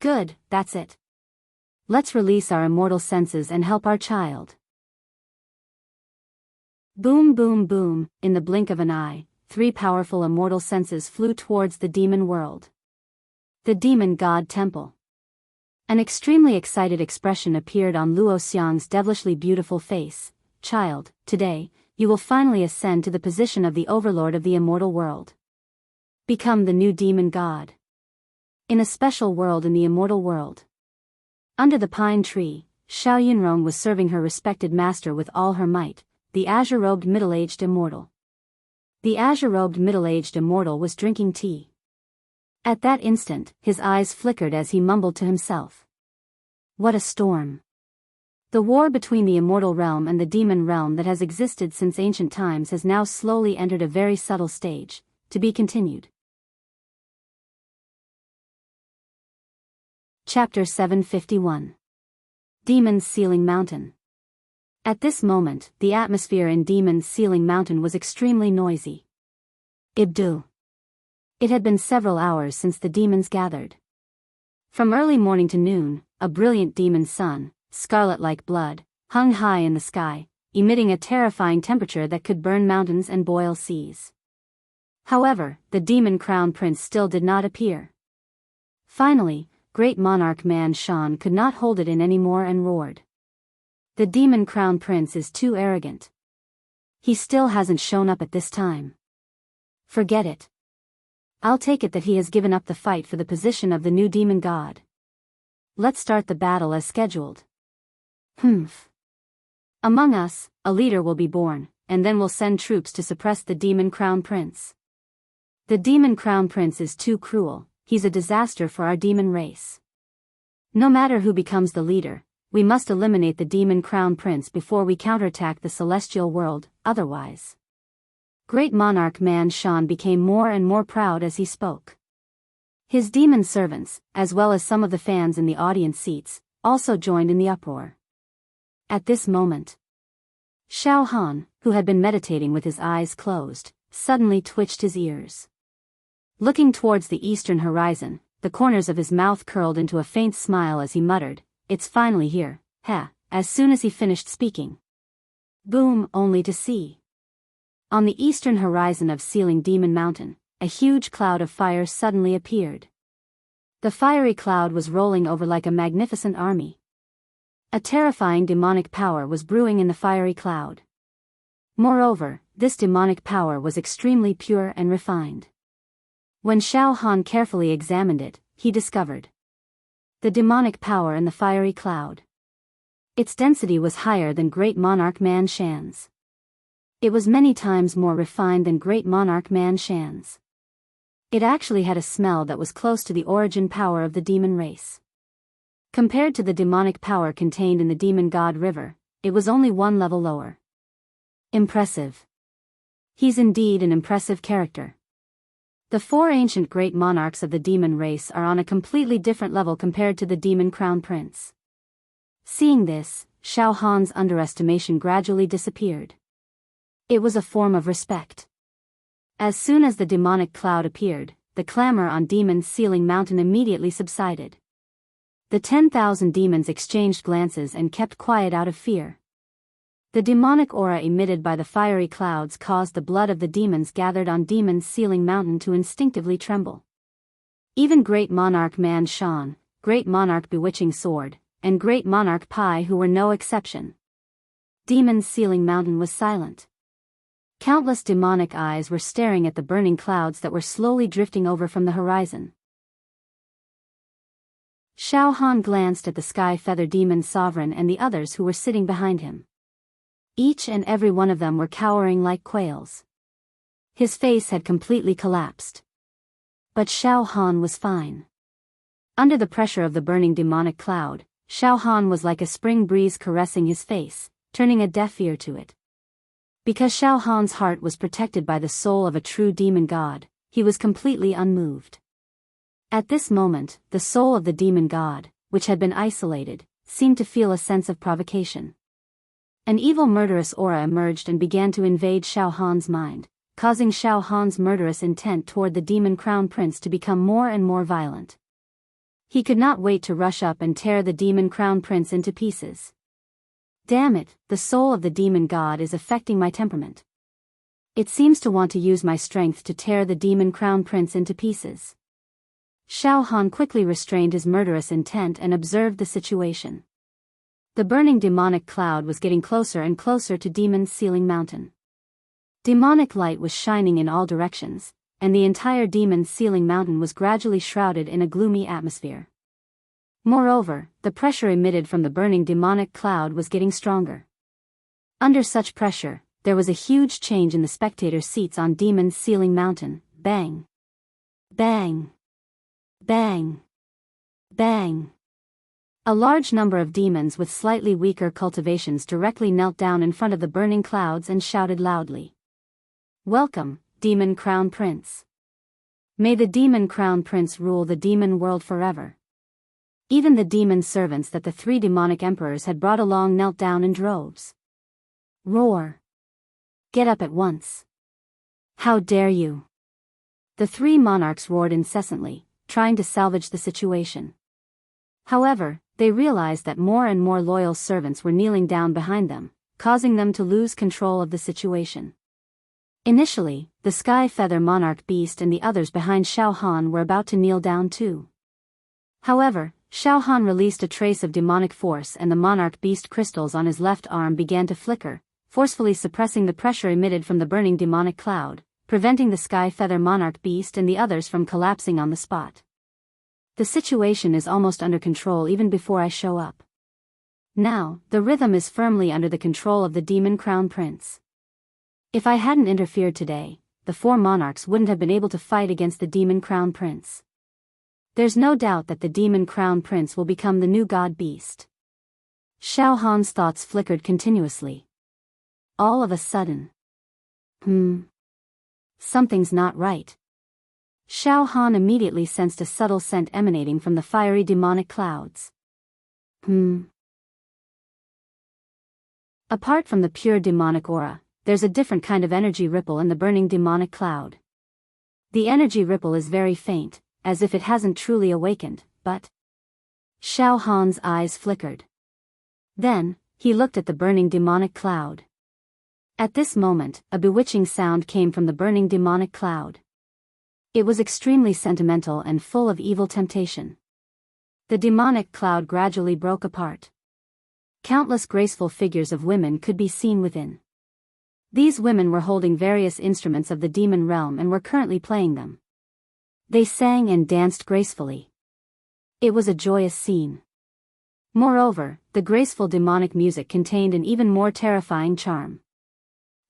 Good, that's it. Let's release our immortal senses and help our child. Boom boom boom, in the blink of an eye, 3 powerful immortal senses flew towards the demon world. The demon god temple. An extremely excited expression appeared on Luo Xiang's devilishly beautiful face. Child, today, you will finally ascend to the position of the overlord of the immortal world. Become the new demon god. In a special world in the immortal world. Under the pine tree, Xiao Yunrong was serving her respected master with all her might, the azure-robed middle-aged immortal. The azure-robed middle-aged immortal was drinking tea. At that instant, his eyes flickered as he mumbled to himself. What a storm! The war between the immortal realm and the demon realm that has existed since ancient times has now slowly entered a very subtle stage, to be continued. Chapter 751. Demon's Sealing Mountain. At this moment, the atmosphere in Demon's Sealing Mountain was extremely noisy. Ibdu. It had been several hours since the demons gathered. From early morning to noon, a brilliant demon sun, scarlet like blood, hung high in the sky, emitting a terrifying temperature that could burn mountains and boil seas. However, the demon crown prince still did not appear. Finally, great monarch Man Shan could not hold it in anymore and roared. The demon crown prince is too arrogant. He still hasn't shown up at this time. Forget it. I'll take it that he has given up the fight for the position of the new demon god. Let's start the battle as scheduled. Humph. Among us, a leader will be born, and then we'll send troops to suppress the demon crown prince. The demon crown prince is too cruel. He's a disaster for our demon race. No matter who becomes the leader, we must eliminate the demon crown prince before we counterattack the celestial world, otherwise. Great monarch Man Shan became more and more proud as he spoke. His demon servants, as well as some of the fans in the audience seats, also joined in the uproar. At this moment, Xiao Han, who had been meditating with his eyes closed, suddenly twitched his ears. Looking towards the eastern horizon, the corners of his mouth curled into a faint smile as he muttered, "It's finally here, ha," as soon as he finished speaking. Boom, only to see. On the eastern horizon of Sealing Demon Mountain, a huge cloud of fire suddenly appeared. The fiery cloud was rolling over like a magnificent army. A terrifying demonic power was brewing in the fiery cloud. Moreover, this demonic power was extremely pure and refined. When Xiao Han carefully examined it, he discovered the demonic power in the fiery cloud. Its density was higher than Great Monarch Man Shan's. It was many times more refined than Great Monarch Man Shan's. It actually had a smell that was close to the origin power of the demon race. Compared to the demonic power contained in the Demon God River, it was only one level lower. Impressive. He's indeed an impressive character. The four ancient great monarchs of the demon race are on a completely different level compared to the demon crown prince. Seeing this, Xiao Han's underestimation gradually disappeared. It was a form of respect. As soon as the demonic cloud appeared, the clamor on Demon's Sealing Mountain immediately subsided. The 10,000 demons exchanged glances and kept quiet out of fear. The demonic aura emitted by the fiery clouds caused the blood of the demons gathered on Demon's Sealing Mountain to instinctively tremble. Even Great Monarch Man Shan, Great Monarch Bewitching Sword, and Great Monarch Pai, who were no exception. Demon's Sealing Mountain was silent. Countless demonic eyes were staring at the burning clouds that were slowly drifting over from the horizon. Xiao Han glanced at the Sky Feather Demon Sovereign and the others who were sitting behind him. Each and every one of them were cowering like quails. His face had completely collapsed. But Xiao Han was fine. Under the pressure of the burning demonic cloud, Xiao Han was like a spring breeze caressing his face, turning a deaf ear to it. Because Xiao Han's heart was protected by the soul of a true demon god, he was completely unmoved. At this moment, the soul of the demon god, which had been isolated, seemed to feel a sense of provocation. An evil murderous aura emerged and began to invade Xiao Han's mind, causing Xiao Han's murderous intent toward the demon crown prince to become more and more violent. He could not wait to rush up and tear the demon crown prince into pieces. Damn it, the soul of the demon god is affecting my temperament. It seems to want to use my strength to tear the demon crown prince into pieces. Xiao Han quickly restrained his murderous intent and observed the situation. The burning demonic cloud was getting closer and closer to Demon's Sealing Mountain. Demonic light was shining in all directions, and the entire Demon's Sealing Mountain was gradually shrouded in a gloomy atmosphere. Moreover, the pressure emitted from the burning demonic cloud was getting stronger. Under such pressure, there was a huge change in the spectator seats on Demon's Sealing Mountain. Bang! Bang! Bang! Bang! A large number of demons with slightly weaker cultivations directly knelt down in front of the burning clouds and shouted loudly. "Welcome, Demon Crown Prince. May the Demon Crown Prince rule the demon world forever." Even the demon servants that the 3 demonic emperors had brought along knelt down in droves. Roar! Get up at once! How dare you! The 3 monarchs roared incessantly, trying to salvage the situation. However, they realized that more and more loyal servants were kneeling down behind them, causing them to lose control of the situation. Initially, the Sky Feather Monarch Beast and the others behind Xiao Han were about to kneel down too. However, Xiao Han released a trace of demonic force and the Monarch Beast crystals on his left arm began to flicker, forcefully suppressing the pressure emitted from the burning demonic cloud, preventing the Sky Feather Monarch Beast and the others from collapsing on the spot. The situation is almost under control even before I show up. Now, the rhythm is firmly under the control of the Demon Crown Prince. If I hadn't interfered today, the 4 monarchs wouldn't have been able to fight against the Demon Crown Prince. There's no doubt that the Demon Crown Prince will become the new God Beast. Xiao Han's thoughts flickered continuously. All of a sudden. Something's not right. Xiao Han immediately sensed a subtle scent emanating from the fiery demonic clouds. Apart from the pure demonic aura, there's a different kind of energy ripple in the burning demonic cloud. The energy ripple is very faint, as if it hasn't truly awakened, but... Xiao Han's eyes flickered. Then, he looked at the burning demonic cloud. At this moment, a bewitching sound came from the burning demonic cloud. It was extremely sentimental and full of evil temptation. The demonic cloud gradually broke apart. Countless graceful figures of women could be seen within. These women were holding various instruments of the demon realm and were currently playing them. They sang and danced gracefully. It was a joyous scene. Moreover, the graceful demonic music contained an even more terrifying charm.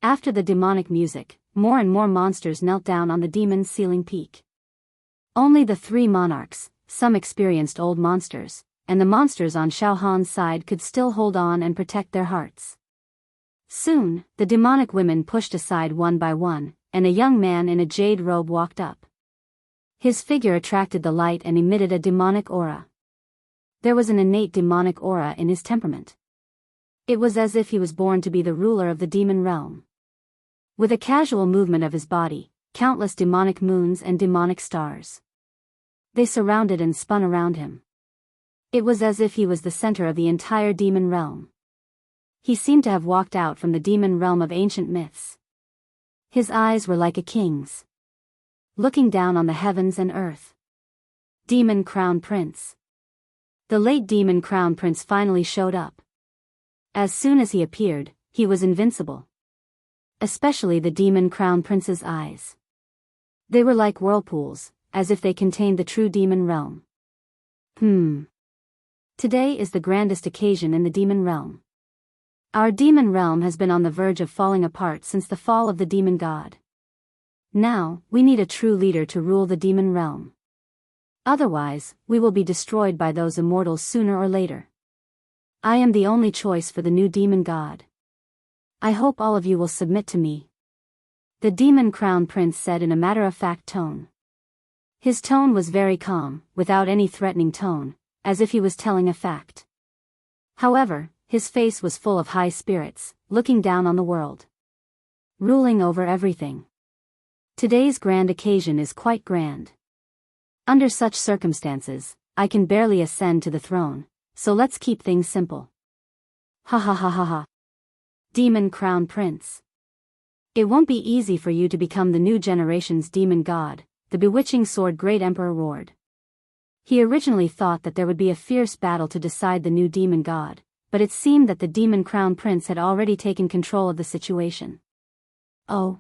After the demonic music, more and more monsters knelt down on the demon's ceiling peak. Only the 3 monarchs, some experienced old monsters, and the monsters on Xiao Han's side could still hold on and protect their hearts. Soon, the demonic women pushed aside one by one, and a young man in a jade robe walked up. His figure attracted the light and emitted a demonic aura. There was an innate demonic aura in his temperament. It was as if he was born to be the ruler of the demon realm. With a casual movement of his body, countless demonic moons and demonic stars. They surrounded and spun around him. It was as if he was the center of the entire demon realm. He seemed to have walked out from the demon realm of ancient myths. His eyes were like a king's, looking down on the heavens and earth. Demon Crown Prince. The late Demon Crown Prince finally showed up. As soon as he appeared, he was invincible. Especially the Demon Crown Prince's eyes. They were like whirlpools, as if they contained the true demon realm. Today is the grandest occasion in the demon realm. Our demon realm has been on the verge of falling apart since the fall of the demon god. Now, we need a true leader to rule the demon realm. Otherwise, we will be destroyed by those immortals sooner or later. I am the only choice for the new demon god. I hope all of you will submit to me. The Demon Crown Prince said in a matter-of-fact tone. His tone was very calm, without any threatening tone, as if he was telling a fact. However, his face was full of high spirits, looking down on the world. Ruling over everything. Today's grand occasion is quite grand. Under such circumstances, I can barely ascend to the throne, so let's keep things simple. Ha ha ha ha ha. Demon Crown Prince. It won't be easy for you to become the new generation's demon god, the bewitching sword great emperor roared. He originally thought that there would be a fierce battle to decide the new demon god, but it seemed that the Demon Crown Prince had already taken control of the situation. Oh.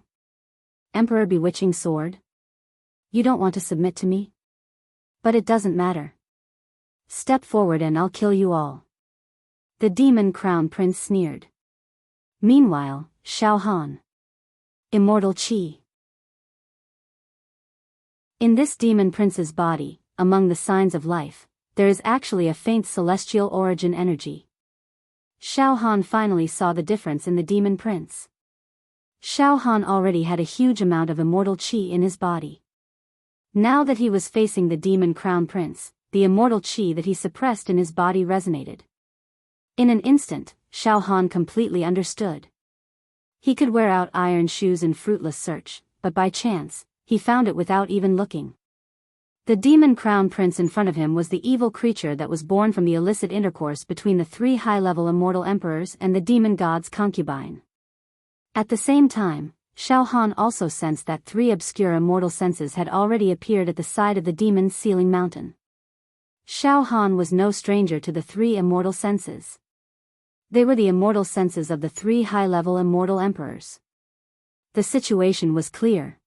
Emperor Bewitching Sword? You don't want to submit to me? But it doesn't matter. Step forward and I'll kill you all. The Demon Crown Prince sneered. Meanwhile, Xiao Han. Immortal Qi. In this demon prince's body, among the signs of life, there is actually a faint celestial origin energy. Xiao Han finally saw the difference in the demon prince. Xiao Han already had a huge amount of immortal qi in his body. Now that he was facing the demon crown prince, the immortal chi that he suppressed in his body resonated. In an instant, Xiao Han completely understood. He could wear out iron shoes in fruitless search, but by chance, he found it without even looking. The demon crown prince in front of him was the evil creature that was born from the illicit intercourse between the 3 high-level immortal emperors and the demon god's concubine. At the same time, Xiao Han also sensed that 3 obscure immortal senses had already appeared at the side of the demon's sealing mountain. Xiao Han was no stranger to the 3 immortal senses. They were the immortal senses of the 3 high-level immortal emperors. The situation was clear.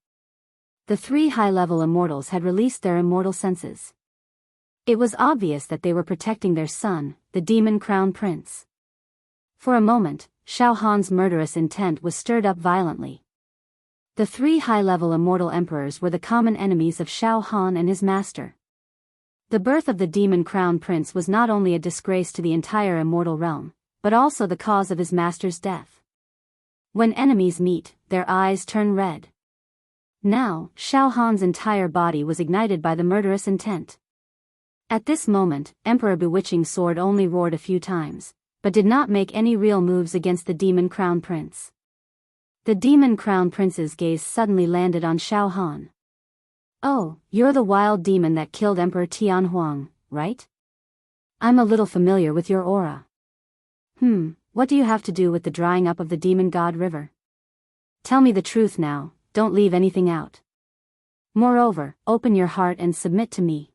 The 3 high-level immortals had released their immortal senses. It was obvious that they were protecting their son, the demon crown prince. For a moment, Xiao Han's murderous intent was stirred up violently. The 3 high-level immortal emperors were the common enemies of Xiao Han and his master. The birth of the demon crown prince was not only a disgrace to the entire immortal realm, but also the cause of his master's death. When enemies meet, their eyes turn red. Now, Xiao Han's entire body was ignited by the murderous intent. At this moment, Emperor Bewitching Sword only roared a few times, but did not make any real moves against the demon crown prince. The demon crown prince's gaze suddenly landed on Xiao Han. "Oh, you're the wild demon that killed Emperor Tianhuang, right? I'm a little familiar with your aura. What do you have to do with the drying up of the demon god river? Tell me the truth now. Don't leave anything out. Moreover, open your heart and submit to me.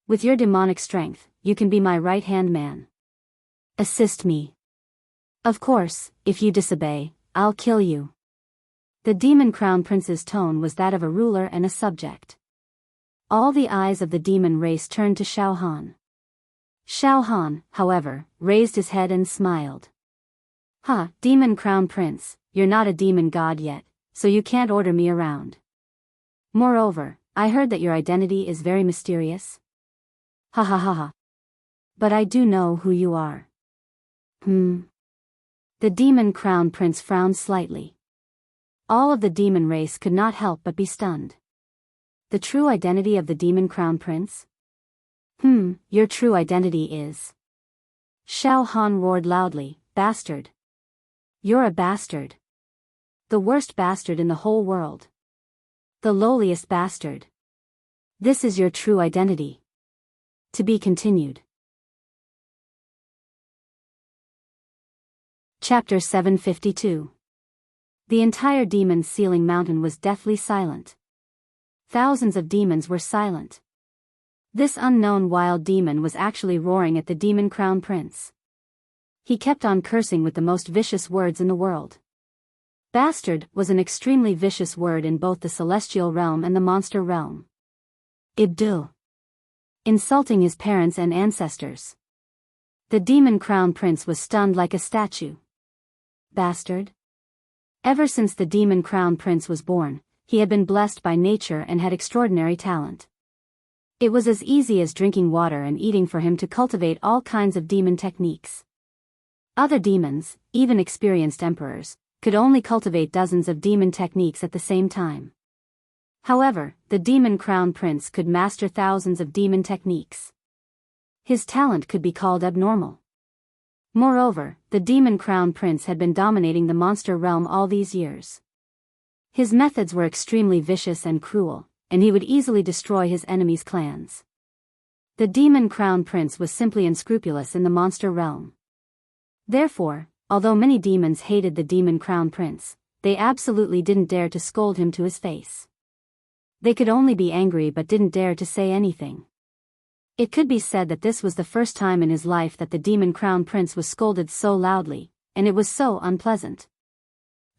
With your demonic strength, you can be my right-hand man. Assist me. Of course, if you disobey, I'll kill you." The demon crown prince's tone was that of a ruler and a subject. All the eyes of the demon race turned to Xiao Han. Xiao Han, however, raised his head and smiled. Demon crown prince, you're not a demon god yet, so you can't order me around. Moreover, I heard that your identity is very mysterious. Ha ha ha ha. But I do know who you are. The demon crown prince frowned slightly. All of the demon race could not help but be stunned. The true identity of the demon crown prince? Your true identity is... Xiao Han roared loudly, "Bastard. You're a bastard. The worst bastard in the whole world. The lowliest bastard. This is your true identity." To be continued. Chapter 752. The entire demon's sealing mountain was deathly silent. Thousands of demons were silent. This unknown wild demon was actually roaring at the demon crown prince. He kept on cursing with the most vicious words in the world. Bastard was an extremely vicious word in both the celestial realm and the monster realm. Ibdul. Insulting his parents and ancestors. The demon crown prince was stunned like a statue. Bastard? Ever since the demon crown prince was born, he had been blessed by nature and had extraordinary talent. It was as easy as drinking water and eating for him to cultivate all kinds of demon techniques. Other demons, even experienced emperors, could only cultivate dozens of demon techniques at the same time. However, the demon crown prince could master thousands of demon techniques. His talent could be called abnormal. Moreover, the demon crown prince had been dominating the monster realm all these years. His methods were extremely vicious and cruel, and he would easily destroy his enemies' clans. The demon crown prince was simply unscrupulous in the monster realm. Therefore, although many demons hated the demon crown prince, they absolutely didn't dare to scold him to his face. They could only be angry but didn't dare to say anything. It could be said that this was the first time in his life that the demon crown prince was scolded so loudly, and it was so unpleasant.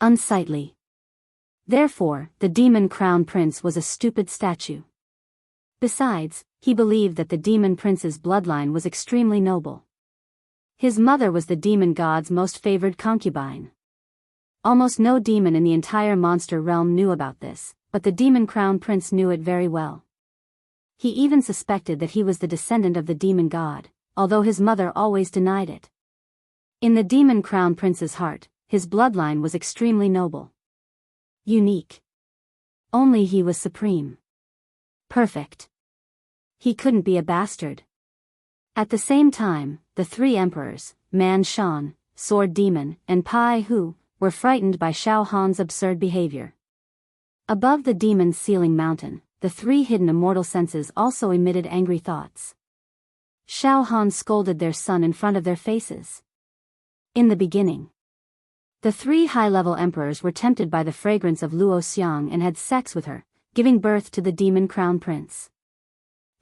Unsightly. Therefore, the demon crown prince was a stupid statue. Besides, he believed that the demon prince's bloodline was extremely noble. His mother was the demon god's most favored concubine. Almost no demon in the entire monster realm knew about this, but the demon crown prince knew it very well. He even suspected that he was the descendant of the demon god, although his mother always denied it. In the demon crown prince's heart, his bloodline was extremely noble. Unique. Only he was supreme. Perfect. He couldn't be a bastard. At the same time, the three emperors, Man Shan, Sword Demon, and Pai Hu, were frightened by Shao Han's absurd behavior. Above the demon's sealing mountain, the three hidden immortal senses also emitted angry thoughts. Shao Han scolded their son in front of their faces. In the beginning, the three high-level emperors were tempted by the fragrance of Luo Xiang and had sex with her, giving birth to the demon crown prince.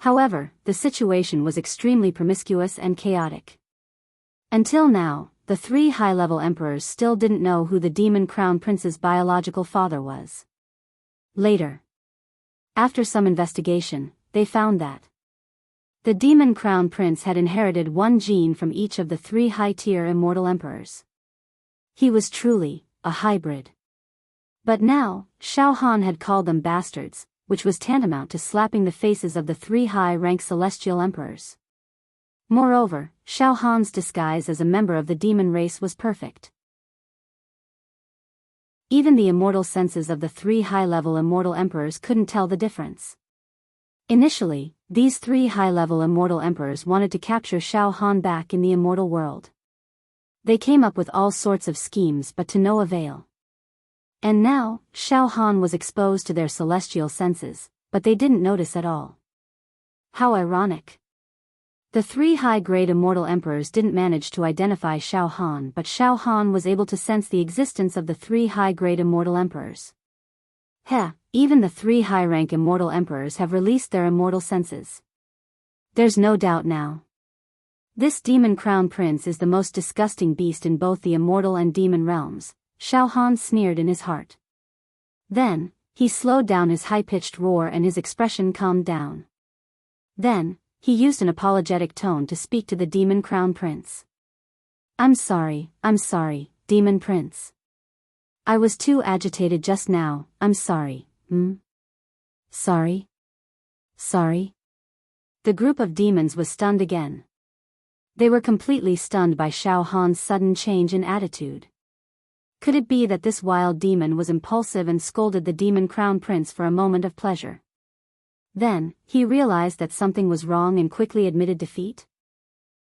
However, the situation was extremely promiscuous and chaotic. Until now, the three high-level emperors still didn't know who the demon crown prince's biological father was. Later, after some investigation, they found that the demon crown prince had inherited one gene from each of the three high-tier immortal emperors. He was truly a hybrid. But now, Shao Han had called them bastards, which was tantamount to slapping the faces of the three high-rank celestial emperors. Moreover, Shao Han's disguise as a member of the demon race was perfect. Even the immortal senses of the three high-level immortal emperors couldn't tell the difference. Initially, these three high-level immortal emperors wanted to capture Shao Han back in the immortal world. They came up with all sorts of schemes but to no avail. And now, Shao Han was exposed to their celestial senses, but they didn't notice at all. How ironic. The three high-grade immortal emperors didn't manage to identify Shao Han, but Shao Han was able to sense the existence of the three high-grade immortal emperors. Even the three high-rank immortal emperors have released their immortal senses. There's no doubt now. This demon crown prince is the most disgusting beast in both the immortal and demon realms, Shao Han sneered in his heart. Then, he slowed down his high-pitched roar and his expression calmed down. Then, he used an apologetic tone to speak to the demon crown prince. I'm sorry, demon prince. I was too agitated just now, I'm sorry, Sorry? The group of demons was stunned again. They were completely stunned by Shao Han's sudden change in attitude. Could it be that this wild demon was impulsive and scolded the demon crown prince for a moment of pleasure? Then, he realized that something was wrong and quickly admitted defeat?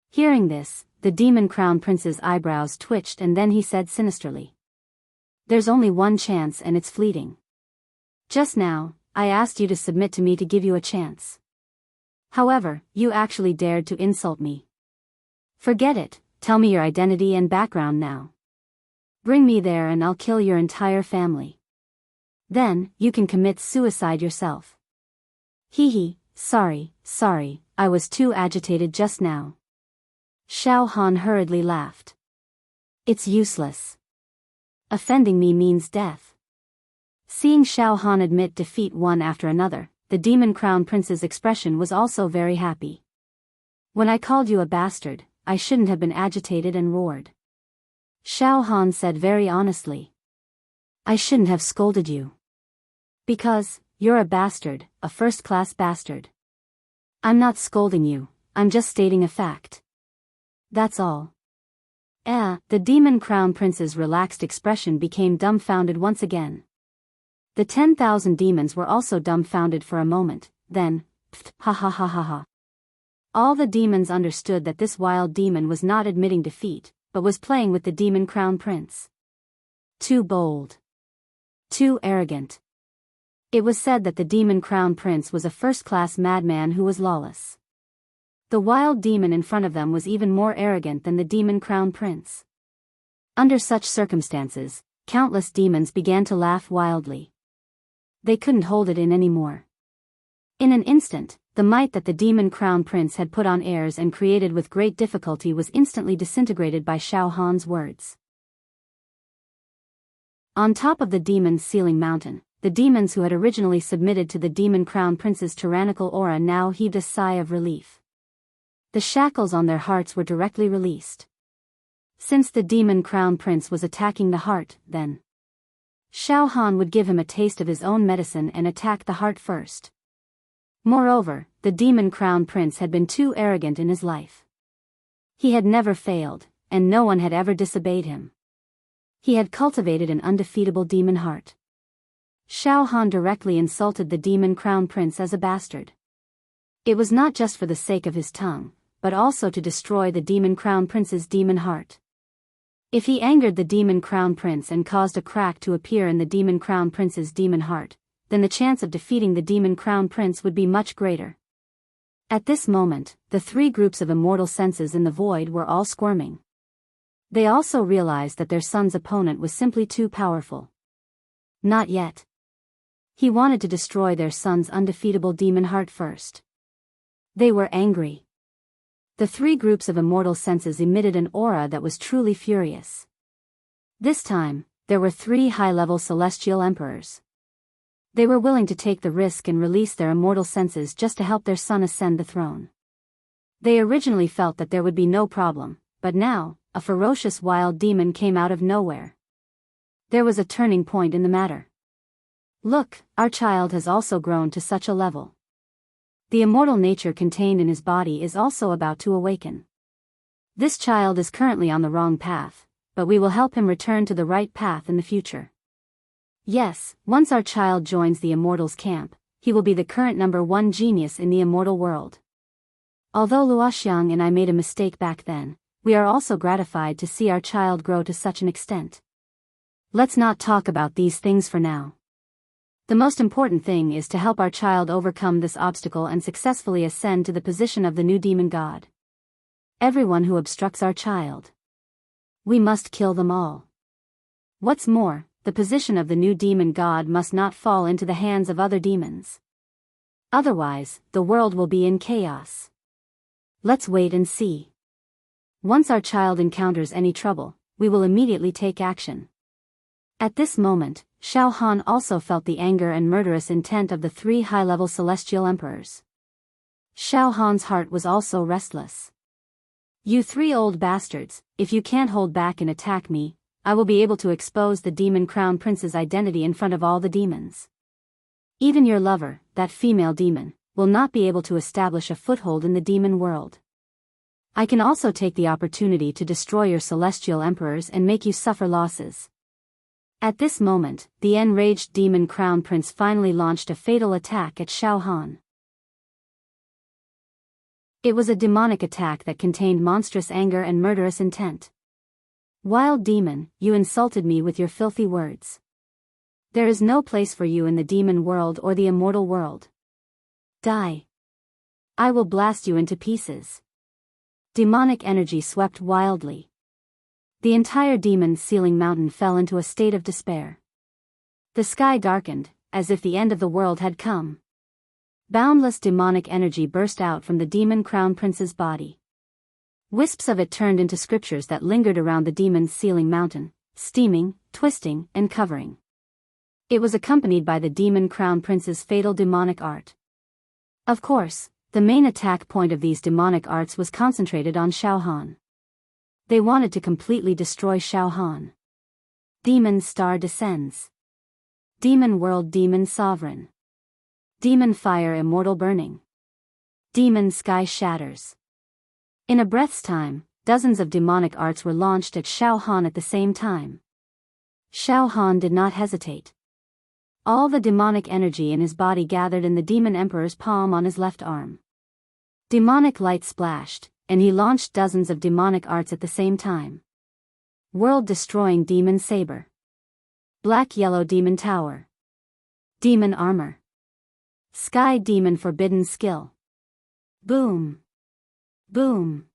Hearing this, the demon crown prince's eyebrows twitched and then he said sinisterly. There's only one chance and it's fleeting. Just now, I asked you to submit to me to give you a chance. However, you actually dared to insult me. Forget it, tell me your identity and background now. Bring me there and I'll kill your entire family. Then, you can commit suicide yourself. Sorry, I was too agitated just now. Shao Han hurriedly laughed. It's useless. Offending me means death. Seeing Shao Han admit defeat one after another, the demon crown prince's expression was also very happy. When I called you a bastard, I shouldn't have been agitated and roared. Shao Han said very honestly. I shouldn't have scolded you. Because, you're a bastard, a first-class bastard. I'm not scolding you, I'm just stating a fact. That's all. The demon crown prince's relaxed expression became dumbfounded once again. The 10,000 demons were also dumbfounded for a moment, then, ha. All the demons understood that this wild demon was not admitting defeat, but was playing with the demon crown prince. Too bold. Too arrogant. It was said that the demon crown prince was a first-class madman who was lawless. The wild demon in front of them was even more arrogant than the demon crown prince. Under such circumstances, countless demons began to laugh wildly. They couldn't hold it in anymore. In an instant, the might that the demon crown prince had put on airs and created with great difficulty was instantly disintegrated by Shao Han's words. On top of the demon's sealing mountain, the demons who had originally submitted to the demon crown prince's tyrannical aura now heaved a sigh of relief. The shackles on their hearts were directly released. Since the demon crown prince was attacking the heart, then Shao Han would give him a taste of his own medicine and attack the heart first. Moreover, the demon crown prince had been too arrogant in his life. He had never failed, and no one had ever disobeyed him. He had cultivated an undefeatable demon heart. Shao Han directly insulted the demon crown prince as a bastard. It was not just for the sake of his tongue, but also to destroy the demon crown prince's demon heart. If he angered the demon crown prince and caused a crack to appear in the demon crown prince's demon heart, then the chance of defeating the demon crown prince would be much greater. At this moment, the three groups of immortal senses in the void were all squirming. They also realized that their son's opponent was simply too powerful. Not yet. He wanted to destroy their son's undefeatable demon heart first. They were angry. The three groups of immortal senses emitted an aura that was truly furious. This time, there were 3 high-level celestial emperors. They were willing to take the risk and release their immortal senses just to help their son ascend the throne. They originally felt that there would be no problem, but now, a ferocious wild demon came out of nowhere. There was a turning point in the matter. Look, our child has also grown to such a level. The immortal nature contained in his body is also about to awaken. This child is currently on the wrong path, but we will help him return to the right path in the future. Yes, once our child joins the immortals camp, he will be the current #1 genius in the immortal world. Although Luoxiang and I made a mistake back then, we are also gratified to see our child grow to such an extent. Let's not talk about these things for now. The most important thing is to help our child overcome this obstacle and successfully ascend to the position of the new demon god. Everyone who obstructs our child, we must kill them all. What's more, the position of the new demon god must not fall into the hands of other demons. Otherwise, the world will be in chaos. Let's wait and see. Once our child encounters any trouble, we will immediately take action. At this moment, Xiao Han also felt the anger and murderous intent of the 3 high-level celestial emperors. Xiao Han's heart was also restless. You 3 old bastards, if you can't hold back and attack me, I will be able to expose the demon crown prince's identity in front of all the demons. Even your lover, that female demon, will not be able to establish a foothold in the demon world. I can also take the opportunity to destroy your celestial emperors and make you suffer losses. At this moment, the enraged demon crown prince finally launched a fatal attack at Xiao Han. It was a demonic attack that contained monstrous anger and murderous intent. Wild demon, you insulted me with your filthy words. There is no place for you in the demon world or the immortal world. Die. I will blast you into pieces. Demonic energy swept wildly. The entire demon's ceiling mountain fell into a state of despair. The sky darkened, as if the end of the world had come. Boundless demonic energy burst out from the demon crown prince's body. Wisps of it turned into scriptures that lingered around the demon's ceiling mountain, steaming, twisting, and covering. It was accompanied by the demon crown prince's fatal demonic art. Of course, the main attack point of these demonic arts was concentrated on Xiao Han. They wanted to completely destroy Xiao Han. Demon star descends. Demon world demon sovereign. Demon fire immortal burning. Demon sky shatters. In a breath's time, dozens of demonic arts were launched at Xiao Han at the same time. Xiao Han did not hesitate. All the demonic energy in his body gathered in the demon emperor's palm on his left arm. Demonic light splashed, and he launched dozens of demonic arts at the same time. World-destroying demon saber. Black-yellow demon tower. Demon armor. Sky demon forbidden skill. Boom. Boom.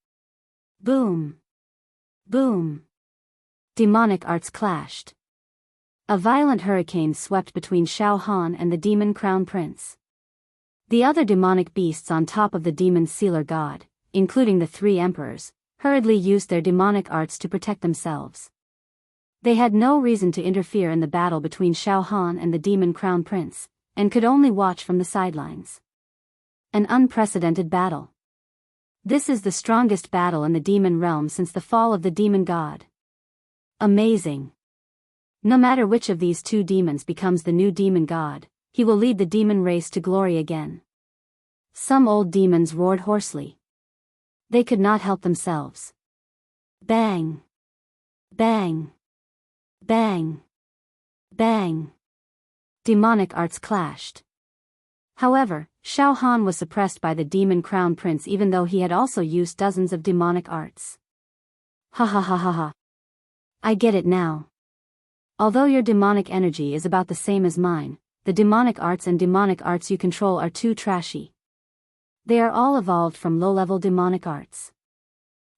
Boom. Boom. Demonic arts clashed. A violent hurricane swept between Xiao Han and the demon crown prince. The other demonic beasts on top of the demon sealer god, including the 3 emperors, hurriedly used their demonic arts to protect themselves. They had no reason to interfere in the battle between Xiao Han and the demon crown prince, and could only watch from the sidelines. An unprecedented battle. This is the strongest battle in the demon realm since the fall of the demon god. Amazing. No matter which of these 2 demons becomes the new demon god, he will lead the demon race to glory again. Some old demons roared hoarsely. They could not help themselves. Bang. Bang. Bang. Bang. Demonic arts clashed. However, Shao Han was suppressed by the demon crown prince even though he had also used dozens of demonic arts. Ha ha ha ha ha. I get it now. Although your demonic energy is about the same as mine, the demonic arts you control are too trashy. They are all evolved from low-level demonic arts.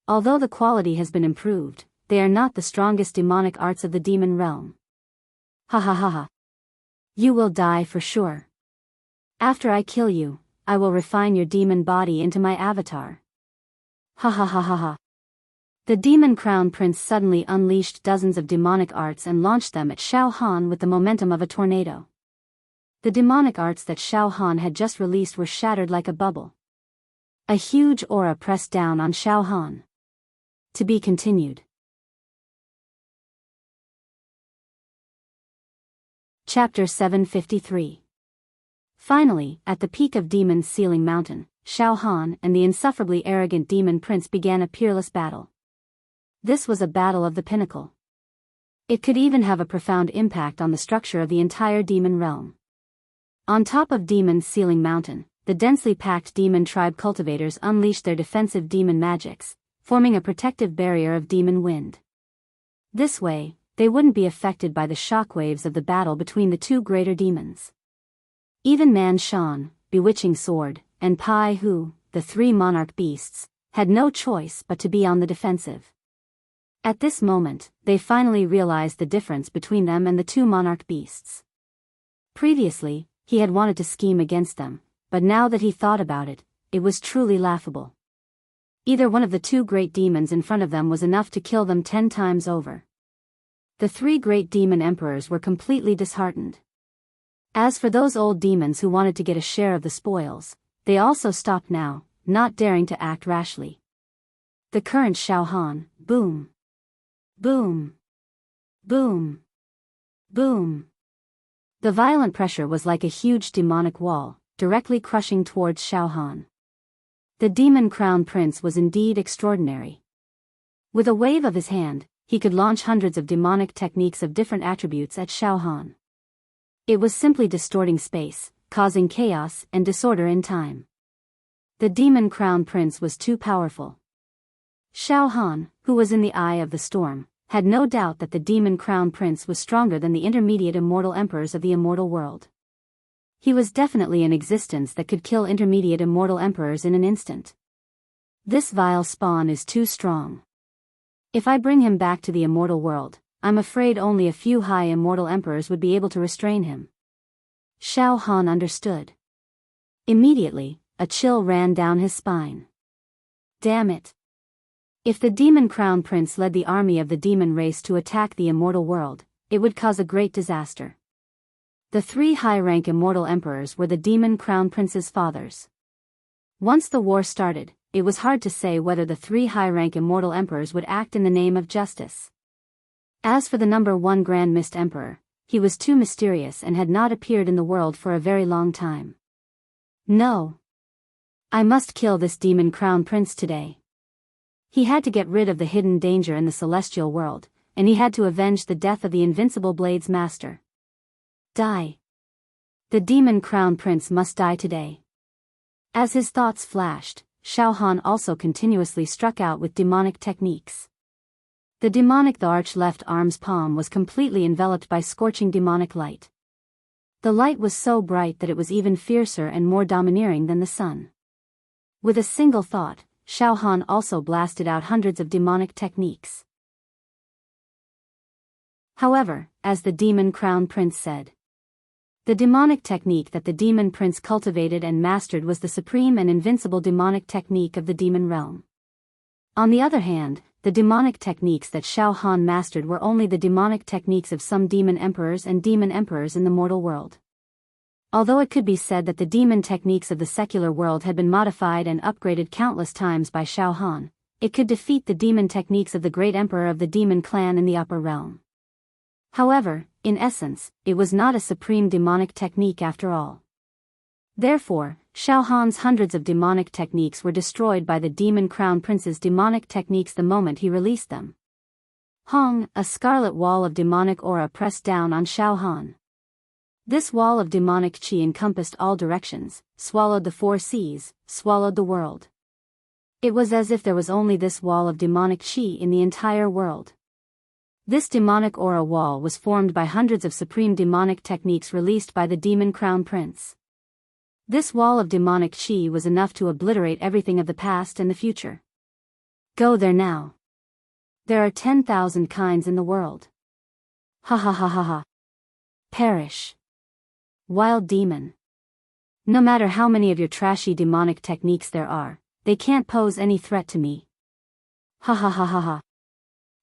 Although the quality has been improved, they are not the strongest demonic arts of the demon realm. Ha ha ha ha. You will die for sure. After I kill you, I will refine your demon body into my avatar. Ha ha ha ha ha. The demon crown prince suddenly unleashed dozens of demonic arts and launched them at Shao Han with the momentum of a tornado. The demonic arts that Shao Han had just released were shattered like a bubble. A huge aura pressed down on Shao Han. To be continued. Chapter 753. Finally, at the peak of Demon's Ceiling Mountain, Shao Han and the insufferably arrogant demon prince began a peerless battle. This was a battle of the pinnacle. It could even have a profound impact on the structure of the entire demon realm. On top of Demon's Ceiling Mountain, the densely packed demon tribe cultivators unleashed their defensive demon magics, forming a protective barrier of demon wind. This way, they wouldn't be affected by the shockwaves of the battle between the two greater demons. Even Man Shan, Bewitching Sword, and Pai Hu, the three monarch beasts, had no choice but to be on the defensive. At this moment, they finally realized the difference between them and the two monarch beasts. Previously, he had wanted to scheme against them, but now that he thought about it, it was truly laughable. Either one of the two great demons in front of them was enough to kill them 10 times over. The three great demon emperors were completely disheartened. As for those old demons who wanted to get a share of the spoils, they also stopped now, not daring to act rashly. The current Shao Han, boom. Boom. Boom. Boom. The violent pressure was like a huge demonic wall, directly crushing towards Shao Han. The demon crown prince was indeed extraordinary. With a wave of his hand, he could launch hundreds of demonic techniques of different attributes at Shao Han. It was simply distorting space, causing chaos and disorder in time. The demon crown prince was too powerful. Shao Han, who was in the eye of the storm, had no doubt that the demon crown prince was stronger than the intermediate immortal emperors of the immortal world. He was definitely an existence that could kill intermediate immortal emperors in an instant. This vile spawn is too strong. If I bring him back to the immortal world, I'm afraid only a few high immortal emperors would be able to restrain him. Shao Han understood. Immediately, a chill ran down his spine. Damn it. If the demon crown prince led the army of the demon race to attack the immortal world, it would cause a great disaster. The three high-rank immortal emperors were the demon crown prince's fathers. Once the war started, it was hard to say whether the three high-rank immortal emperors would act in the name of justice. As for the number 1 Grand Mist Emperor, he was too mysterious and had not appeared in the world for a very long time. No. I must kill this demon crown prince today. He had to get rid of the hidden danger in the celestial world, and he had to avenge the death of the invincible Blade's master. Die. The demon crown prince must die today. As his thoughts flashed, Shao Han also continuously struck out with demonic techniques. The arch left arm's palm was completely enveloped by scorching demonic light. The light was so bright that it was even fiercer and more domineering than the sun. With a single thought, Shao Han also blasted out hundreds of demonic techniques. However, as the demon crown prince said, the demonic technique that the demon prince cultivated and mastered was the supreme and invincible demonic technique of the demon realm. On the other hand, the demonic techniques that Shao Han mastered were only the demonic techniques of some demon emperors and demon emperors in the mortal world. Although it could be said that the demon techniques of the secular world had been modified and upgraded countless times by Shao Han, it could defeat the demon techniques of the great emperor of the demon clan in the upper realm. However, in essence, it was not a supreme demonic technique after all. Therefore, Shao Han's hundreds of demonic techniques were destroyed by the demon crown prince's demonic techniques the moment he released them. Hong, a scarlet wall of demonic aura pressed down on Shao Han. This wall of demonic chi encompassed all directions, swallowed the 4 seas, swallowed the world. It was as if there was only this wall of demonic chi in the entire world. This demonic aura wall was formed by hundreds of supreme demonic techniques released by the Demon Crown Prince. This wall of demonic chi was enough to obliterate everything of the past and the future. Go there now. There are 10,000 kinds in the world. Ha ha ha ha ha. Perish. Wild demon. No matter how many of your trashy demonic techniques there are, they can't pose any threat to me. Ha ha ha ha ha.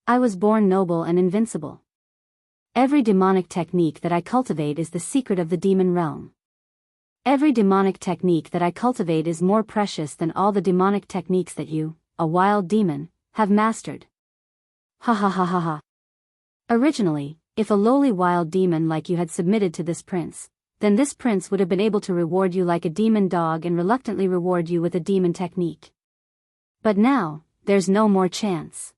I was born noble and invincible. Every demonic technique that I cultivate is the secret of the demon realm. Every demonic technique that I cultivate is more precious than all the demonic techniques that you, a wild demon, have mastered. Ha ha ha ha ha. Originally, if a lowly wild demon like you had submitted to this prince, then this prince would have been able to reward you like a demon dog and reluctantly reward you with a demon technique. But now, there's no more chance.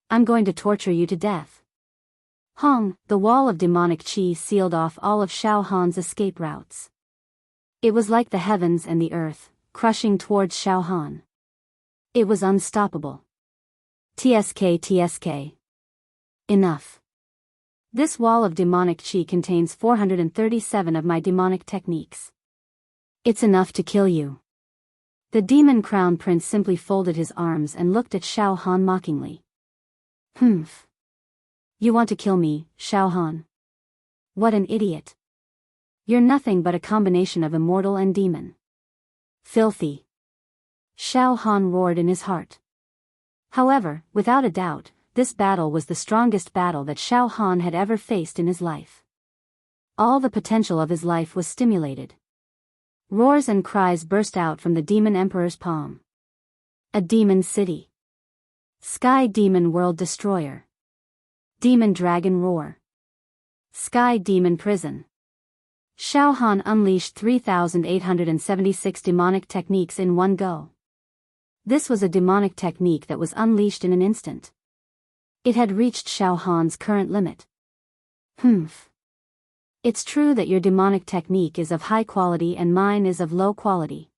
I'm going to torture you to death. Hong, the wall of demonic chi sealed off all of Xiao Han's escape routes. It was like the heavens and the earth, crushing towards Xiao Han. It was unstoppable. TSK. Enough. This wall of demonic chi contains 437 of my demonic techniques. It's enough to kill you. The Demon Crown Prince simply folded his arms and looked at Xiao Han mockingly. Humph. You want to kill me, Xiao Han? What an idiot. You're nothing but a combination of immortal and demon. Filthy. Xiao Han roared in his heart. However, without a doubt, this battle was the strongest battle that Xiao Han had ever faced in his life. All the potential of his life was stimulated. Roars and cries burst out from the Demon Emperor's palm. A demon city. Sky Demon World Destroyer. Demon Dragon Roar. Sky Demon Prison. Xiao Han unleashed 3,876 demonic techniques in one go. This was a demonic technique that was unleashed in an instant. It had reached Xiao Han's current limit. Humph. It's true that your demonic technique is of high quality and mine is of low quality.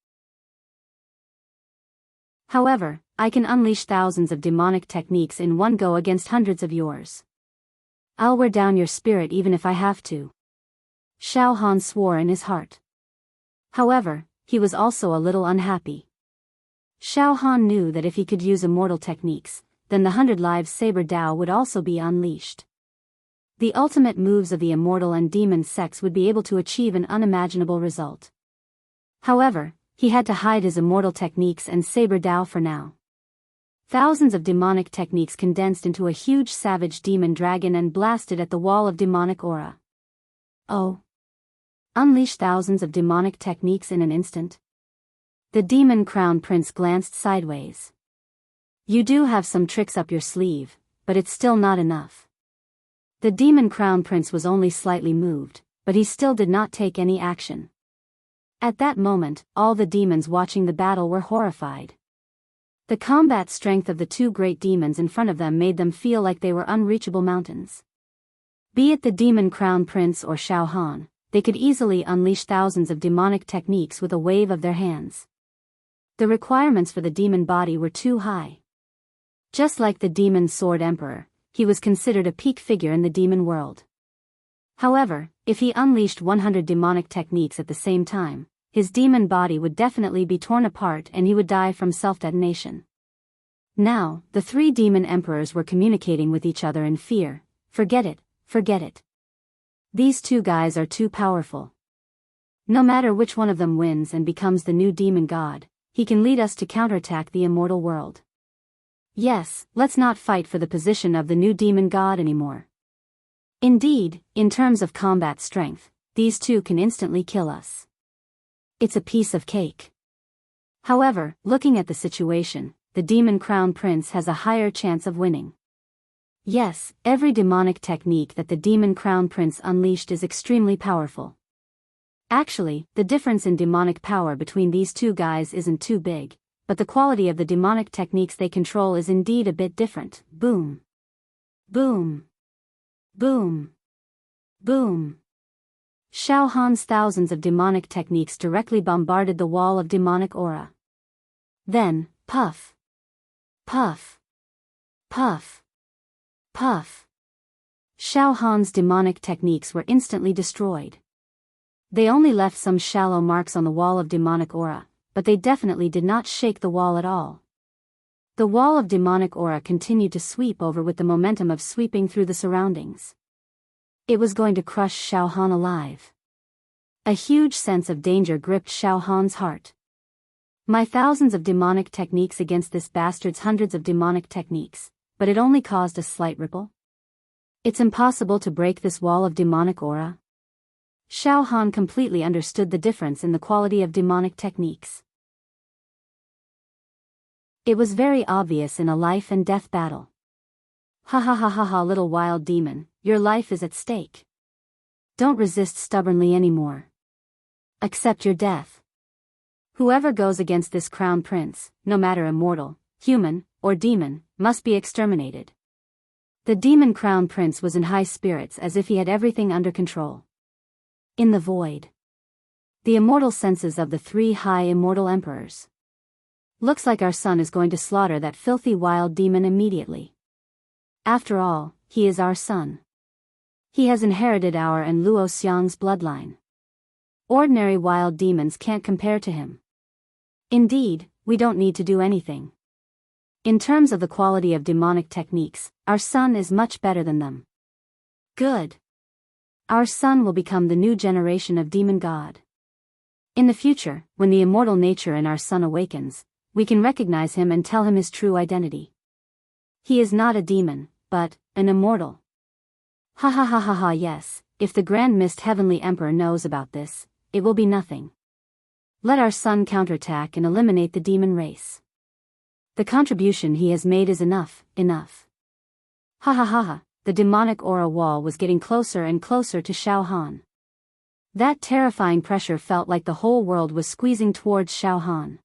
However, I can unleash thousands of demonic techniques in one go against hundreds of yours. I'll wear down your spirit even if I have to. Xiao Han swore in his heart. However, he was also a little unhappy. Xiao Han knew that if he could use immortal techniques, then the 100 Lives Saber Dao would also be unleashed. The ultimate moves of the immortal and demon sects would be able to achieve an unimaginable result. However, he had to hide his immortal techniques and Saber Dao for now. Thousands of demonic techniques condensed into a huge savage demon dragon and blasted at the wall of demonic aura. Oh. Unleash thousands of demonic techniques in an instant? The Demon Crown Prince glanced sideways. You do have some tricks up your sleeve, but it's still not enough. The Demon Crown Prince was only slightly moved, but he still did not take any action. At that moment, all the demons watching the battle were horrified. The combat strength of the two great demons in front of them made them feel like they were unreachable mountains. Be it the Demon Crown Prince or Xiao Han, they could easily unleash thousands of demonic techniques with a wave of their hands. The requirements for the demon body were too high. Just like the Demon Sword Emperor, he was considered a peak figure in the demon world. However, if he unleashed 100 demonic techniques at the same time, his demon body would definitely be torn apart and he would die from self-detonation. Now, the three demon emperors were communicating with each other in fear. Forget it, forget it. These two guys are too powerful. No matter which one of them wins and becomes the new demon god, he can lead us to counterattack the immortal world. Yes, let's not fight for the position of the new demon god anymore. Indeed, in terms of combat strength, these two can instantly kill us. It's a piece of cake. However, looking at the situation, the Demon Crown Prince has a higher chance of winning. Yes, every demonic technique that the Demon Crown Prince unleashed is extremely powerful. Actually, the difference in demonic power between these two guys isn't too big, but the quality of the demonic techniques they control is indeed a bit different. Boom. Boom. Boom. Boom. Shao Han's thousands of demonic techniques directly bombarded the wall of demonic aura. Then, puff. Puff. Puff. Puff. Shao Han's demonic techniques were instantly destroyed. They only left some shallow marks on the wall of demonic aura, but they definitely did not shake the wall at all. The wall of demonic aura continued to sweep over with the momentum of sweeping through the surroundings. It was going to crush Shao Han alive. A huge sense of danger gripped Shao Han's heart. My thousands of demonic techniques against this bastard's hundreds of demonic techniques, but it only caused a slight ripple. It's impossible to break this wall of demonic aura. Shao Han completely understood the difference in the quality of demonic techniques. It was very obvious in a life and death battle. Ha ha ha ha ha, little wild demon, your life is at stake. Don't resist stubbornly anymore. Accept your death. Whoever goes against this crown prince, no matter immortal, human, or demon, must be exterminated. The demon crown prince was in high spirits as if he had everything under control. In the void. The immortal senses of the three high immortal emperors. Looks like our son is going to slaughter that filthy wild demon immediately. After all, he is our son. He has inherited our and Luo Xiang's bloodline. Ordinary wild demons can't compare to him. Indeed, we don't need to do anything. In terms of the quality of demonic techniques, our son is much better than them. Good. Our son will become the new generation of demon god. In the future, when the immortal nature in our son awakens, we can recognize him and tell him his true identity. He is not a demon, but an immortal. Ha ha ha ha ha, yes, if the Grand Mist Heavenly Emperor knows about this, it will be nothing. Let our son counterattack and eliminate the demon race. The contribution he has made is enough. Ha ha ha ha, the demonic aura wall was getting closer and closer to Shao Han. That terrifying pressure felt like the whole world was squeezing towards Shao Han.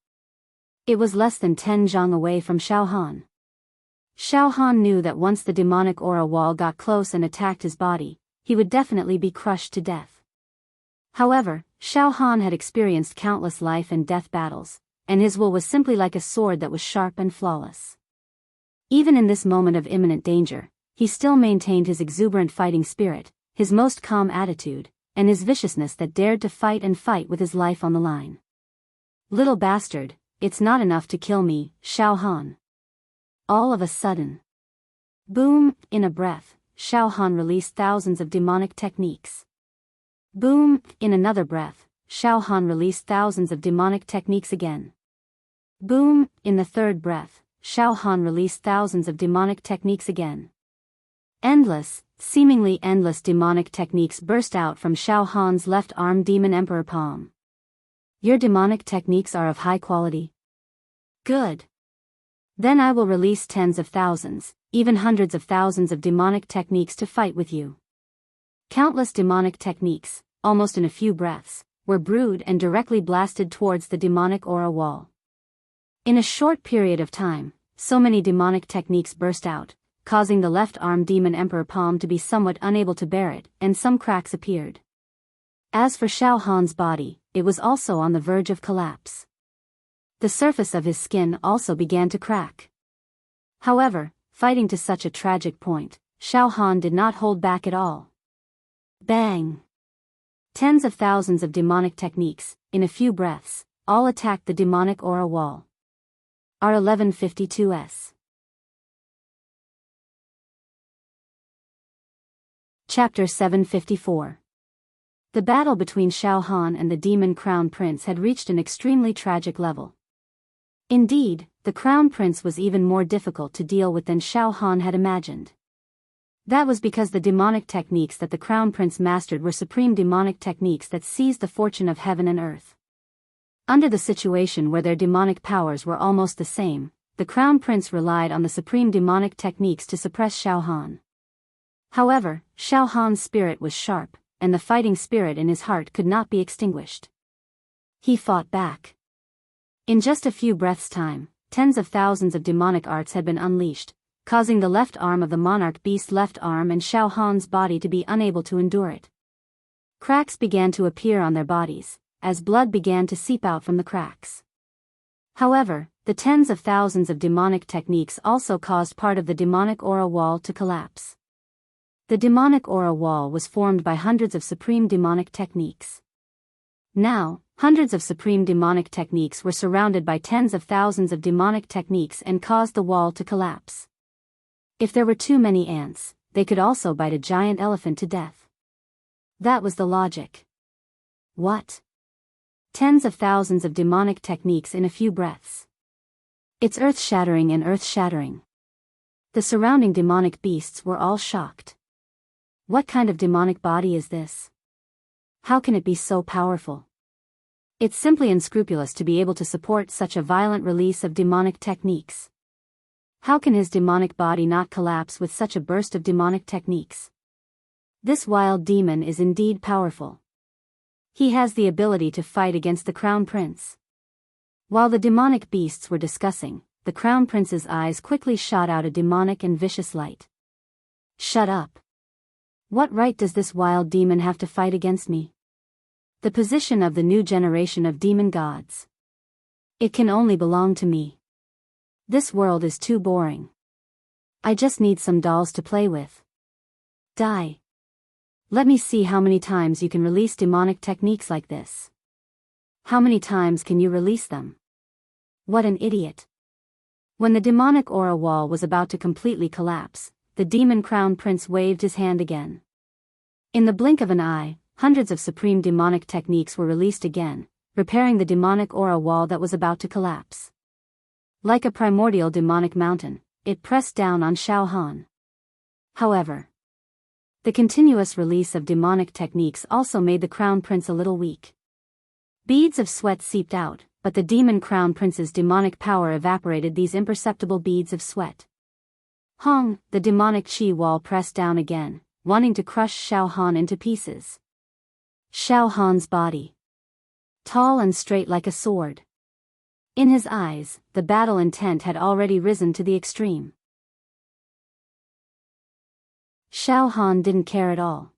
It was less than 10 zhang away from Shao Han. Shao Han knew that once the demonic aura wall got close and attacked his body, he would definitely be crushed to death. However, Shao Han had experienced countless life and death battles, and his will was simply like a sword that was sharp and flawless. Even in this moment of imminent danger, he still maintained his exuberant fighting spirit, his most calm attitude, and his viciousness that dared to fight and fight with his life on the line. Little bastard, it's not enough to kill me, Shao Han. All of a sudden. Boom, in a breath, Shao Han released thousands of demonic techniques. Boom, in another breath, Shao Han released thousands of demonic techniques again. Boom, in the third breath, Shao Han released thousands of demonic techniques again. Endless, seemingly endless demonic techniques burst out from Shao Han's left arm demon emperor palm. Your demonic techniques are of high quality. Good. Then I will release tens of thousands, even hundreds of thousands of demonic techniques to fight with you. Countless demonic techniques, almost in a few breaths, were brewed and directly blasted towards the demonic aura wall. In a short period of time, so many demonic techniques burst out, causing the left arm demon emperor palm to be somewhat unable to bear it, and some cracks appeared. As for Shao Han's body, it was also on the verge of collapse. The surface of his skin also began to crack. However, fighting to such a tragic point, Shao Han did not hold back at all. Bang! Tens of thousands of demonic techniques, in a few breaths, all attacked the demonic aura wall. R1152S. Chapter 754. The battle between Shao Han and the demon crown prince had reached an extremely tragic level. Indeed, the crown prince was even more difficult to deal with than Shao Han had imagined. That was because the demonic techniques that the crown prince mastered were supreme demonic techniques that seized the fortune of heaven and earth. Under the situation where their demonic powers were almost the same, the crown prince relied on the supreme demonic techniques to suppress Shao Han. However, Shao Han's spirit was sharp, and the fighting spirit in his heart could not be extinguished. He fought back. In just a few breaths' time, tens of thousands of demonic arts had been unleashed, causing the left arm of the monarch beast's left arm and Shao Han's body to be unable to endure it. Cracks began to appear on their bodies, as blood began to seep out from the cracks. However, the tens of thousands of demonic techniques also caused part of the demonic aura wall to collapse. The demonic aura wall was formed by hundreds of supreme demonic techniques. Now, hundreds of supreme demonic techniques were surrounded by tens of thousands of demonic techniques and caused the wall to collapse. If there were too many ants, they could also bite a giant elephant to death. That was the logic. What? Tens of thousands of demonic techniques in a few breaths. It's earth-shattering and earth-shattering. The surrounding demonic beasts were all shocked. What kind of demonic body is this? How can it be so powerful? It's simply unscrupulous to be able to support such a violent release of demonic techniques. How can his demonic body not collapse with such a burst of demonic techniques? This wild demon is indeed powerful. He has the ability to fight against the Crown Prince. While the demonic beasts were discussing, the Crown Prince's eyes quickly shot out a demonic and vicious light. Shut up. What right does this wild demon have to fight against me? The position of the new generation of demon gods. It can only belong to me. This world is too boring. I just need some dolls to play with. Die. Let me see how many times you can release demonic techniques like this. How many times can you release them? What an idiot. When the demonic aura wall was about to completely collapse, the demon crown prince waved his hand again. In the blink of an eye, hundreds of supreme demonic techniques were released again, repairing the demonic aura wall that was about to collapse. Like a primordial demonic mountain, it pressed down on Xiao Han. However, the continuous release of demonic techniques also made the crown prince a little weak. Beads of sweat seeped out, but the demon crown prince's demonic power evaporated these imperceptible beads of sweat. Hong, the demonic chi wall pressed down again, wanting to crush Xiao Han into pieces. Xiao Han's body. Tall and straight like a sword. In his eyes, the battle intent had already risen to the extreme. Xiao Han didn't care at all.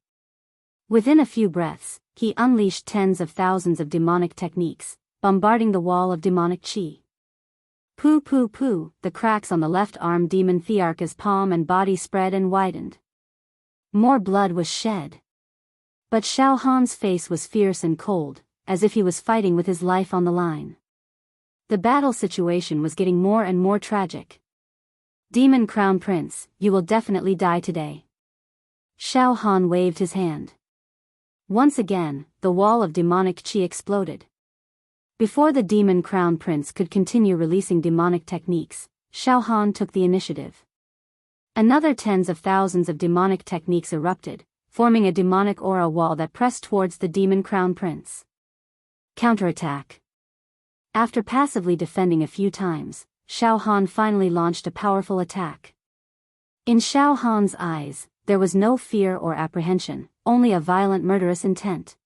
Within a few breaths, he unleashed tens of thousands of demonic techniques, bombarding the wall of demonic chi. Poo poo poo, the cracks on the left arm demon Thearka's palm and body spread and widened. More blood was shed. But Xiao Han's face was fierce and cold, as if he was fighting with his life on the line. The battle situation was getting more and more tragic. Demon Crown Prince, you will definitely die today. Xiao Han waved his hand. Once again, the wall of demonic chi exploded. Before the Demon Crown Prince could continue releasing demonic techniques, Xiao Han took the initiative. Another tens of thousands of demonic techniques erupted, forming a demonic aura wall that pressed towards the Demon Crown Prince. Counterattack. After passively defending a few times, Xiao Han finally launched a powerful attack. In Xiao Han's eyes, there was no fear or apprehension, only a violent murderous intent.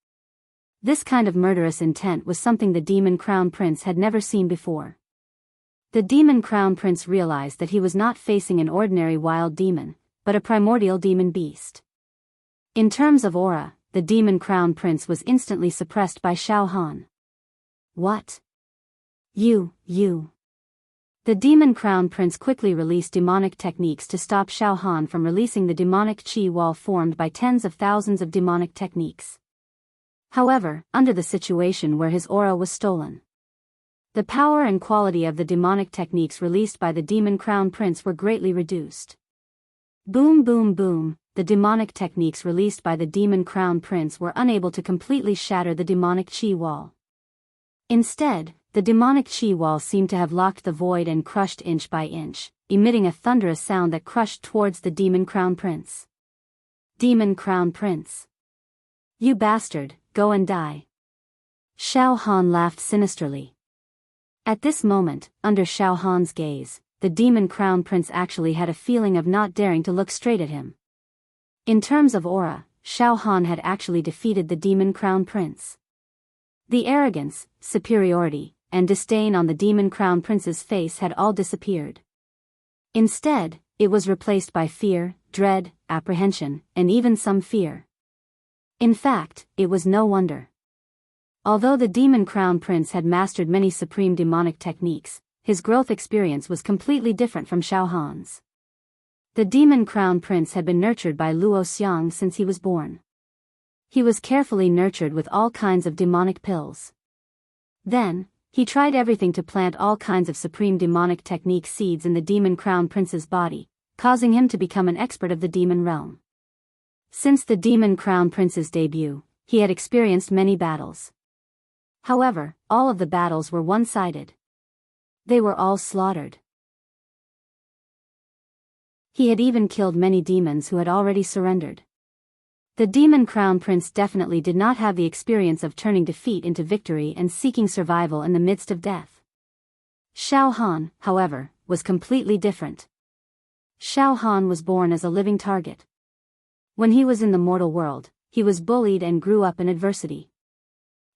This kind of murderous intent was something the Demon Crown Prince had never seen before. The Demon Crown Prince realized that he was not facing an ordinary wild demon, but a primordial demon beast. In terms of aura, the Demon Crown Prince was instantly suppressed by Xiao Han. What? You. The Demon Crown Prince quickly released demonic techniques to stop Xiao Han from releasing the demonic chi wall formed by tens of thousands of demonic techniques. However, under the situation where his aura was stolen, the power and quality of the demonic techniques released by the Demon Crown Prince were greatly reduced. Boom boom boom, the demonic techniques released by the Demon Crown Prince were unable to completely shatter the demonic chi wall. Instead, the demonic chi wall seemed to have locked the void and crushed inch by inch, emitting a thunderous sound that crushed towards the Demon Crown Prince. Demon Crown Prince. You bastard, go and die. Xiao Han laughed sinisterly. At this moment, under Xiao Han's gaze, the Demon Crown Prince actually had a feeling of not daring to look straight at him. In terms of aura, Xiao Han had actually defeated the Demon Crown Prince. The arrogance, superiority, and disdain on the Demon Crown Prince's face had all disappeared. Instead, it was replaced by fear, dread, apprehension, and even some fear. In fact, it was no wonder. Although the demon crown prince had mastered many supreme demonic techniques, his growth experience was completely different from Xiao Han's. The demon crown prince had been nurtured by Luo Xiang since he was born. He was carefully nurtured with all kinds of demonic pills. Then, he tried everything to plant all kinds of supreme demonic technique seeds in the demon crown prince's body, causing him to become an expert of the demon realm. Since the demon crown prince's debut, he had experienced many battles. However, all of the battles were one-sided. They were all slaughtered. He had even killed many demons who had already surrendered. The demon crown prince definitely did not have the experience of turning defeat into victory and seeking survival in the midst of death. Xiao Han, however, was completely different. Xiao Han was born as a living target. When he was in the mortal world, he was bullied and grew up in adversity.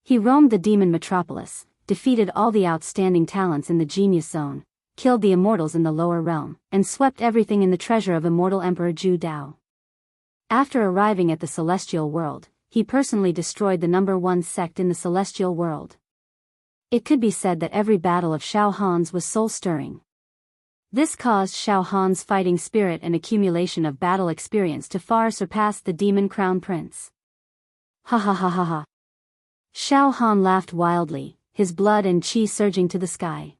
He roamed the demon metropolis, defeated all the outstanding talents in the genius zone, killed the immortals in the lower realm, and swept everything in the treasure of immortal Emperor Zhu Dao. After arriving at the celestial world, he personally destroyed the #1 sect in the celestial world. It could be said that every battle of Xiao Han's was soul-stirring. This caused Xiao Han's fighting spirit and accumulation of battle experience to far surpass the demon crown prince. Ha ha ha ha ha. Xiao Han laughed wildly, his blood and qi surging to the sky.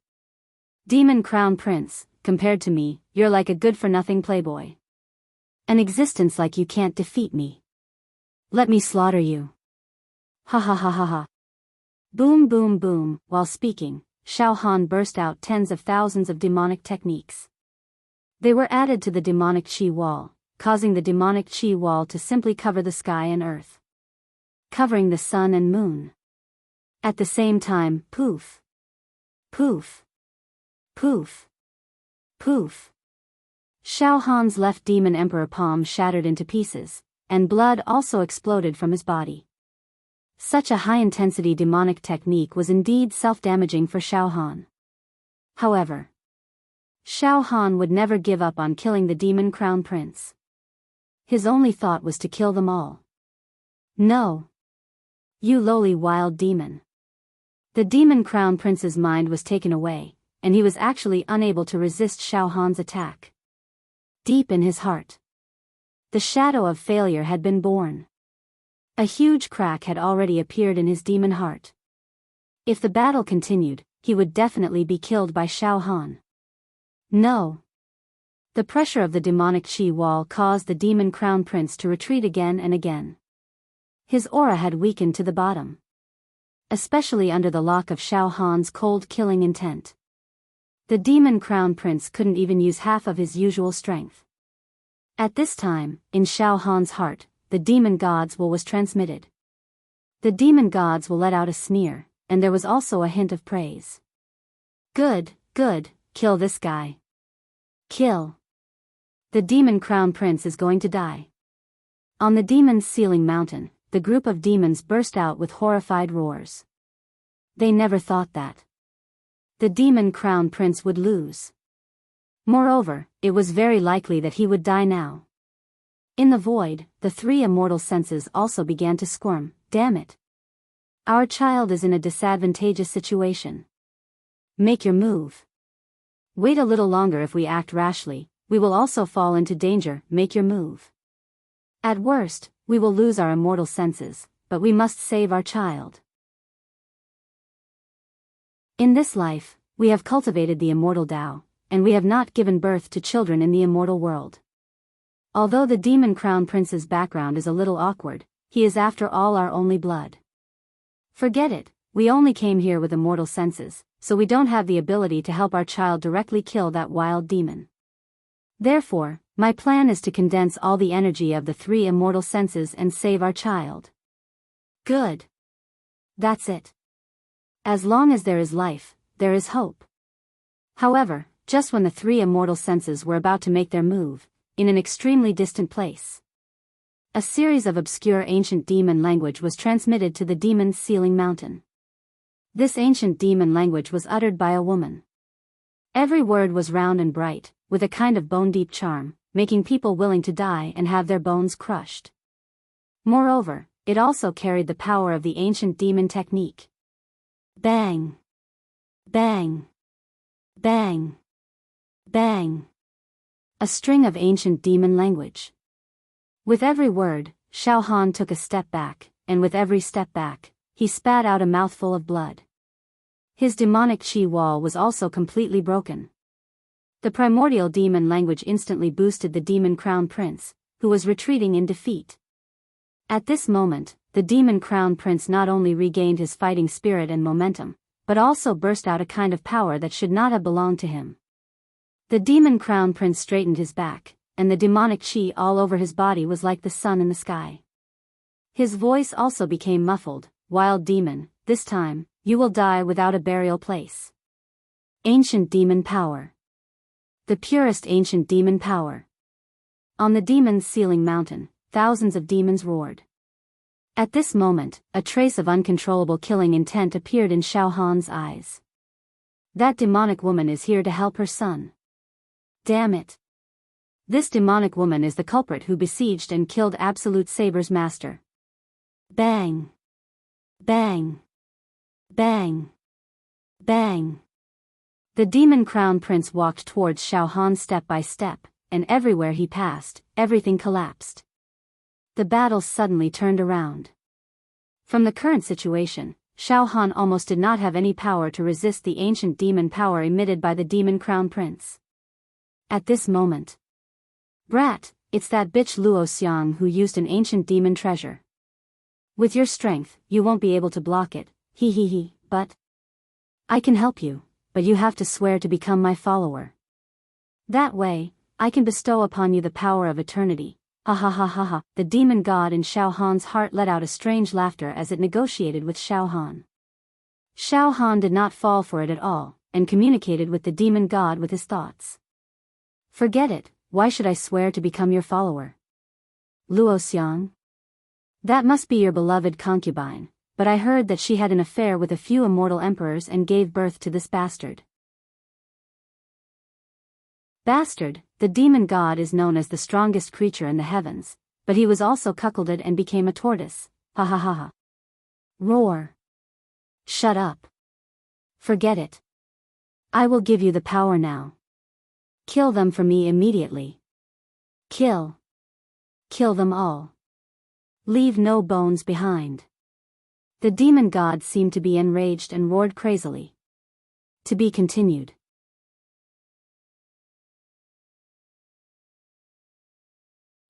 Demon crown prince, compared to me, you're like a good-for-nothing playboy. An existence like you can't defeat me. Let me slaughter you. Ha ha ha ha ha. Boom boom boom. While speaking, Xiao Han burst out tens of thousands of demonic techniques. They were added to the demonic qi wall, causing the demonic qi wall to simply cover the sky and earth, covering the sun and moon. At the same time, poof, poof, poof, poof. Xiao Han's left demon emperor palm shattered into pieces, and blood also exploded from his body. Such a high-intensity demonic technique was indeed self-damaging for Xiao Han. However, Xiao Han would never give up on killing the demon crown prince. His only thought was to kill them all. No. You lowly wild demon. The demon crown prince's mind was taken away, and he was actually unable to resist Xiao Han's attack. Deep in his heart, the shadow of failure had been born. A huge crack had already appeared in his demon heart. If the battle continued, he would definitely be killed by Xiao Han. No. The pressure of the demonic qi wall caused the demon crown prince to retreat again and again. His aura had weakened to the bottom, especially under the lock of Xiao Han's cold-killing intent. The demon crown prince couldn't even use half of his usual strength. At this time, in Xiao Han's heart, the demon god's will was transmitted. The demon god's will let out a sneer, and there was also a hint of praise. Good, good, kill this guy. Kill. The demon crown prince is going to die. On the demon's ceiling mountain, the group of demons burst out with horrified roars. They never thought that the demon crown prince would lose. Moreover, it was very likely that he would die now. In the void, the three immortal senses also began to squirm. Damn it. Our child is in a disadvantageous situation. Make your move. Wait a little longer. If we act rashly, we will also fall into danger. Make your move. At worst, we will lose our immortal senses, but we must save our child. In this life, we have cultivated the immortal Tao, and we have not given birth to children in the immortal world. Although the demon crown prince's background is a little awkward, he is after all our only blood. Forget it, we only came here with immortal senses, so we don't have the ability to help our child directly kill that wild demon. Therefore, my plan is to condense all the energy of the three immortal senses and save our child. Good. That's it. As long as there is life, there is hope. However, just when the three immortal senses were about to make their move, in an extremely distant place, a series of obscure ancient demon language was transmitted to the demon's ceiling mountain. This ancient demon language was uttered by a woman. Every word was round and bright, with a kind of bone-deep charm, making people willing to die and have their bones crushed. Moreover, it also carried the power of the ancient demon technique. Bang! Bang! Bang! Bang! A string of ancient demon language. With every word, Xiao Han took a step back, and with every step back, he spat out a mouthful of blood. His demonic chi wall was also completely broken. The primordial demon language instantly boosted the demon crown prince, who was retreating in defeat. At this moment, the demon crown prince not only regained his fighting spirit and momentum, but also burst out a kind of power that should not have belonged to him. The demon crown prince straightened his back, and the demonic chi all over his body was like the sun in the sky. His voice also became muffled. Wild demon, this time, you will die without a burial place. Ancient demon power. The purest ancient demon power. On the demon's sealing mountain, thousands of demons roared. At this moment, a trace of uncontrollable killing intent appeared in Xiao Han's eyes. That demonic woman is here to help her son. Damn it. This demonic woman is the culprit who besieged and killed Absolute Saber's master. Bang! Bang! Bang! Bang! The demon crown prince walked towards Xiao Han step by step, and everywhere he passed, everything collapsed. The battle suddenly turned around. From the current situation, Xiao Han almost did not have any power to resist the ancient demon power emitted by the demon crown prince. At this moment, brat, it's that bitch Luo Xiang who used an ancient demon treasure. With your strength, you won't be able to block it, but I can help you, but you have to swear to become my follower. That way, I can bestow upon you the power of eternity. Ha ha ha ha ha. The demon god in Xiao Han's heart let out a strange laughter as it negotiated with Xiao Han. Xiao Han did not fall for it at all, and communicated with the demon god with his thoughts. Forget it, why should I swear to become your follower? Luo Xiang? That must be your beloved concubine, but I heard that she had an affair with a few immortal emperors and gave birth to this bastard. Bastard, the demon god is known as the strongest creature in the heavens, but he was also cuckolded and became a tortoise. Ha ha ha ha. Roar. Shut up. Forget it. I will give you the power now. Kill them for me immediately. Kill. Kill them all. Leave no bones behind. The demon god seemed to be enraged and roared crazily. To be continued.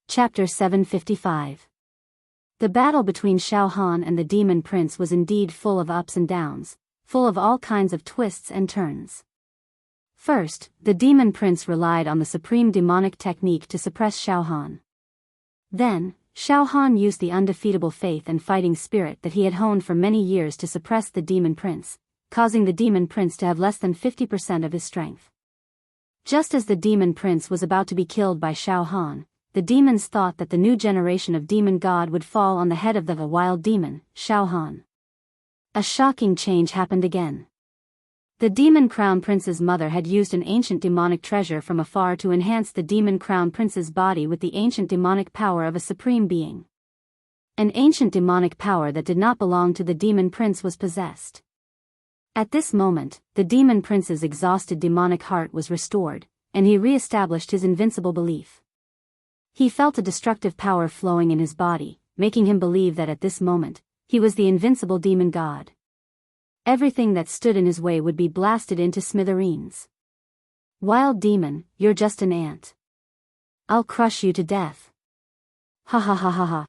Chapter 755. The battle between Xiao Han and the demon prince was indeed full of ups and downs, full of all kinds of twists and turns. First, the demon prince relied on the supreme demonic technique to suppress Xiao Han. Then, Xiao Han used the undefeatable faith and fighting spirit that he had honed for many years to suppress the demon prince, causing the demon prince to have less than 50% of his strength. Just as the demon prince was about to be killed by Xiao Han, the demons thought that the new generation of demon god would fall on the head of the wild demon, Xiao Han. A shocking change happened again. The demon crown prince's mother had used an ancient demonic treasure from afar to enhance the demon crown prince's body with the ancient demonic power of a supreme being. An ancient demonic power that did not belong to the demon prince was possessed. At this moment, the demon prince's exhausted demonic heart was restored, and he re-established his invincible belief. He felt a destructive power flowing in his body, making him believe that at this moment, he was the invincible demon god. Everything that stood in his way would be blasted into smithereens. Wild demon, you're just an ant. I'll crush you to death. Ha ha ha ha ha.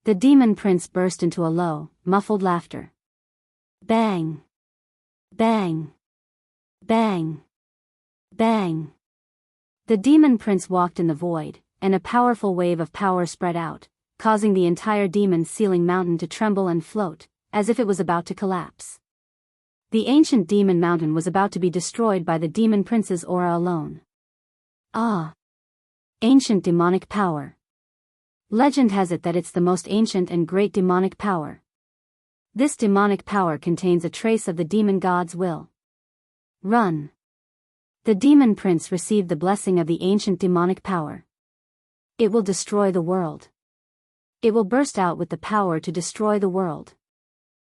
The demon prince burst into a low, muffled laughter. Bang! Bang! Bang! Bang! The demon prince walked in the void, and a powerful wave of power spread out, causing the entire demon sealing mountain to tremble and float, as if it was about to collapse. The ancient demon mountain was about to be destroyed by the demon prince's aura alone. Ah! Ancient demonic power. Legend has it that it's the most ancient and great demonic power. This demonic power contains a trace of the demon god's will. Run! The demon prince received the blessing of the ancient demonic power. It will destroy the world. It will burst out with the power to destroy the world.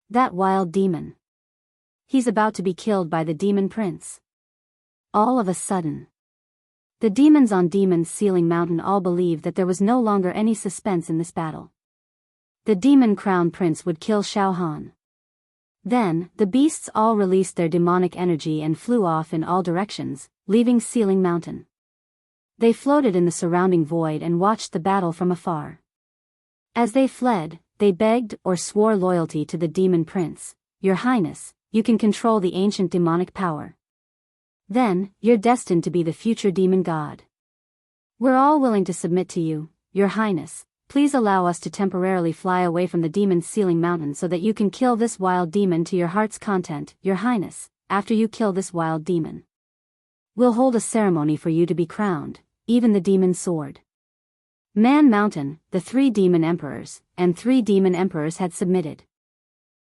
That wild demon. He's about to be killed by the demon prince. All of a sudden, the demons on Demon's Ceiling Mountain all believed that there was no longer any suspense in this battle. The demon crown prince would kill Shao Han. Then, the beasts all released their demonic energy and flew off in all directions, leaving Ceiling Mountain. They floated in the surrounding void and watched the battle from afar. As they fled, they begged or swore loyalty to the demon prince. "Your Highness, you can control the ancient demonic power. Then, you're destined to be the future demon god. We're all willing to submit to you, Your Highness. Please allow us to temporarily fly away from the Demon's Ceiling Mountain so that you can kill this wild demon to your heart's content, Your Highness. After you kill this wild demon, we'll hold a ceremony for you to be crowned, even the demon sword." Man Mountain, the 3 demon emperors, and 3 demon emperors had submitted.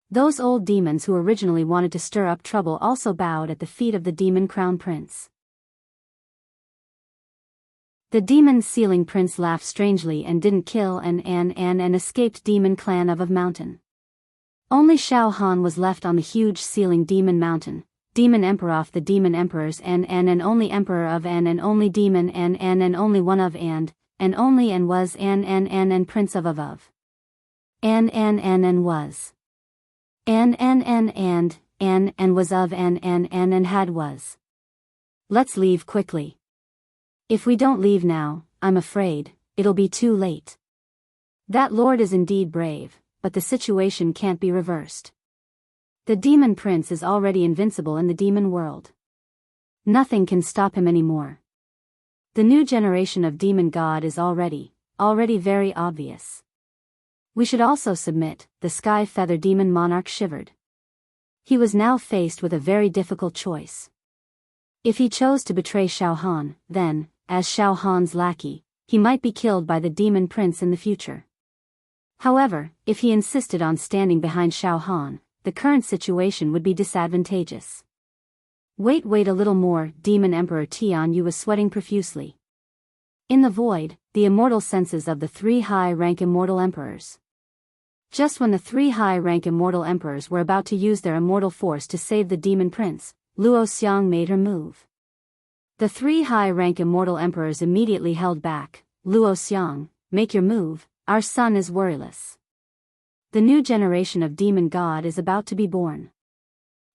Those old demons who originally wanted to stir up trouble also bowed at the feet of the demon crown prince. The demon ceiling prince laughed strangely and didn't kill an escaped demon clan of Mountain. Only Shao Han was left on the huge ceiling demon mountain, demon emperor of the demon emperors and only emperor of and only demon and only one of and only and was and prince of and was. And was of and had was. Let's leave quickly. If we don't leave now, I'm afraid, it'll be too late. That lord is indeed brave, but the situation can't be reversed. The demon prince is already invincible in the demon world. Nothing can stop him anymore. The new generation of demon god is already very obvious. We should also submit. The sky feather demon monarch shivered. He was now faced with a very difficult choice. If he chose to betray Shao Han, then, as Shao Han's lackey, he might be killed by the demon prince in the future. However, if he insisted on standing behind Shao Han, the current situation would be disadvantageous. Wait a little more, Demon Emperor Tian Yu was sweating profusely. In the void, the immortal senses of the 3 high-rank immortal emperors. Just when the 3 high-rank immortal emperors were about to use their immortal force to save the demon prince, Luo Xiang made her move. The 3 high-rank immortal emperors immediately held back. "Luo Xiang, make your move, our son is worryless. The new generation of demon god is about to be born.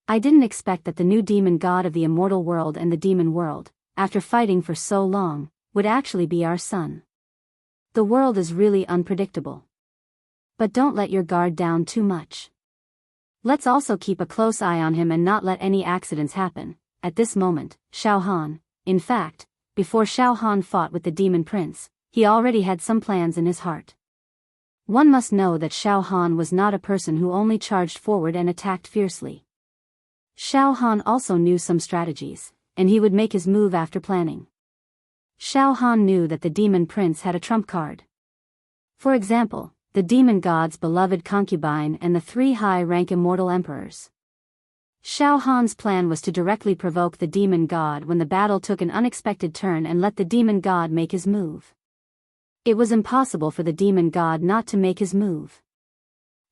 I didn't expect that the new demon god of the immortal world and the demon world, after fighting for so long, would actually be our son. The world is really unpredictable. But don't let your guard down too much. Let's also keep a close eye on him and not let any accidents happen." At this moment, Shao Han, in fact, before Shao Han fought with the demon prince, he already had some plans in his heart. One must know that Shao Han was not a person who only charged forward and attacked fiercely. Shao Han also knew some strategies, and he would make his move after planning. Shao Han knew that the demon prince had a trump card. For example, the demon god's beloved concubine and the 3 high-rank immortal emperors. Shao Han's plan was to directly provoke the demon god when the battle took an unexpected turn and let the demon god make his move. It was impossible for the demon god not to make his move.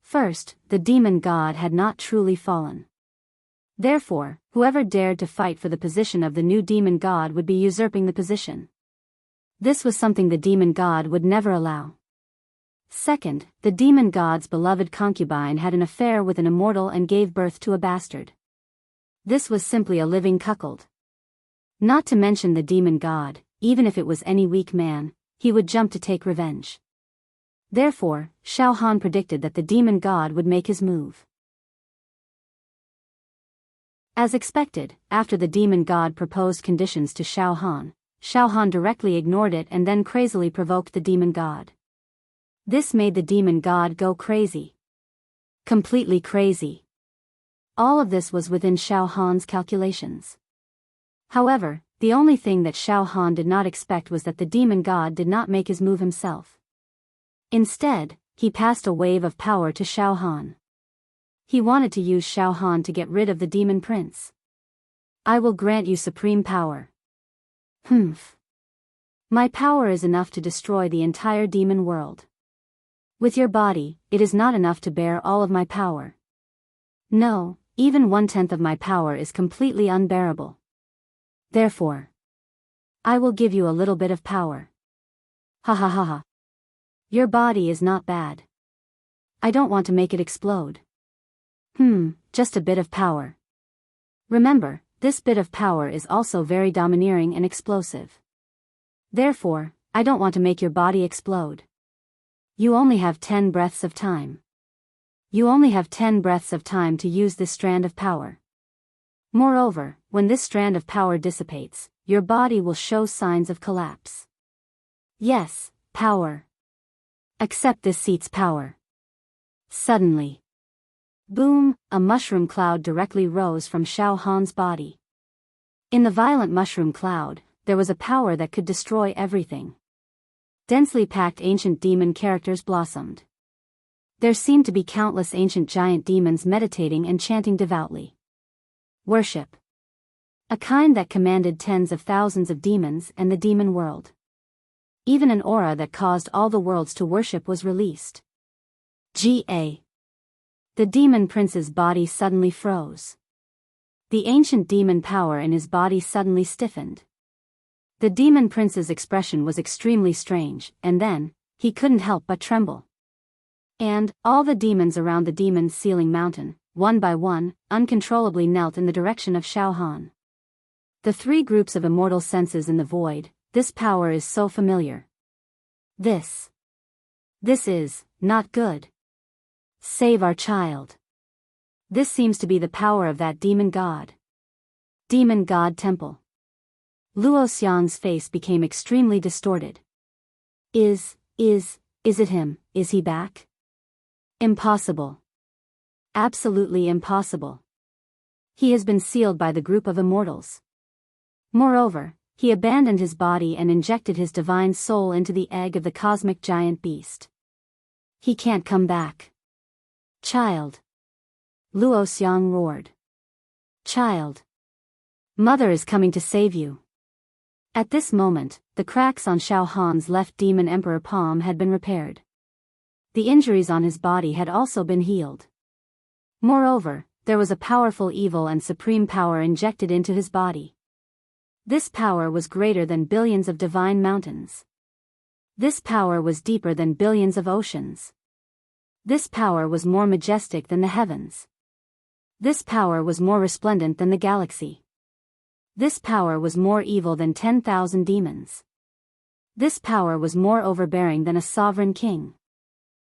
First, the demon god had not truly fallen. Therefore, whoever dared to fight for the position of the new demon god would be usurping the position. This was something the demon god would never allow. Second, the demon god's beloved concubine had an affair with an immortal and gave birth to a bastard. This was simply a living cuckold. Not to mention the demon god, even if it was any weak man, he would jump to take revenge. Therefore, Shao Han predicted that the demon god would make his move. As expected, after the demon god proposed conditions to Shao Han directly ignored it and then crazily provoked the demon god. This made the demon god go crazy. Completely crazy. All of this was within Shao Han's calculations. However, the only thing that Shao Han did not expect was that the demon god did not make his move himself. Instead, he passed a wave of power to Shao Han. He wanted to use Shao Han to get rid of the demon prince. "I will grant you supreme power." "Humph. My power is enough to destroy the entire demon world." With your body, it is not enough to bear all of my power. No, even 1/10 of my power is completely unbearable. Therefore, I will give you a little bit of power. Ha ha ha ha. Your body is not bad. I don't want to make it explode. Just a bit of power. Remember, this bit of power is also very domineering and explosive. Therefore, I don't want to make your body explode. You only have 10 breaths of time. You only have 10 breaths of time to use this strand of power. Moreover, when this strand of power dissipates, your body will show signs of collapse. Yes, power. Accept this seat's power. Suddenly, boom, a mushroom cloud directly rose from Xiao Han's body. In the violent mushroom cloud, there was a power that could destroy everything. Densely packed ancient demon characters blossomed. There seemed to be countless ancient giant demons meditating and chanting devoutly. Worship. A kind that commanded tens of thousands of demons and the demon world. Even an aura that caused all the worlds to worship was released. G.A. The demon prince's body suddenly froze. The ancient demon power in his body suddenly stiffened. The demon prince's expression was extremely strange, and then, he couldn't help but tremble. And, all the demons around the demon's sealing mountain, one by one, uncontrollably knelt in the direction of Xiao Han. The 3 groups of immortal senses in the void, this power is so familiar. This is, not good. Save our child. This seems to be the power of that demon god. Demon god temple. Luo Xiang's face became extremely distorted. Is it him? Is he back? Impossible. Absolutely impossible. He has been sealed by the group of immortals. Moreover, he abandoned his body and injected his divine soul into the egg of the cosmic giant beast. He can't come back. Child. Luo Xiang roared. Child. Mother is coming to save you. At this moment, the cracks on Xiao Han's left demon emperor palm had been repaired. The injuries on his body had also been healed. Moreover, there was a powerful evil and supreme power injected into his body. This power was greater than billions of divine mountains. This power was deeper than billions of oceans. This power was more majestic than the heavens. This power was more resplendent than the galaxy. This power was more evil than 10,000 demons. This power was more overbearing than a sovereign king.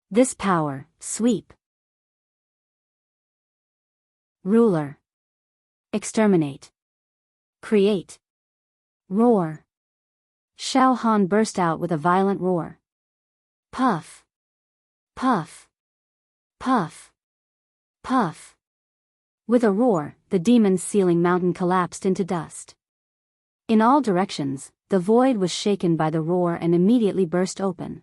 This power, sweep. Ruler. Exterminate. Create. Roar. Xiao Han burst out with a violent roar. Puff. Puff. Puff. Puff. With a roar, the demon's sealing mountain collapsed into dust. In all directions, the void was shaken by the roar and immediately burst open.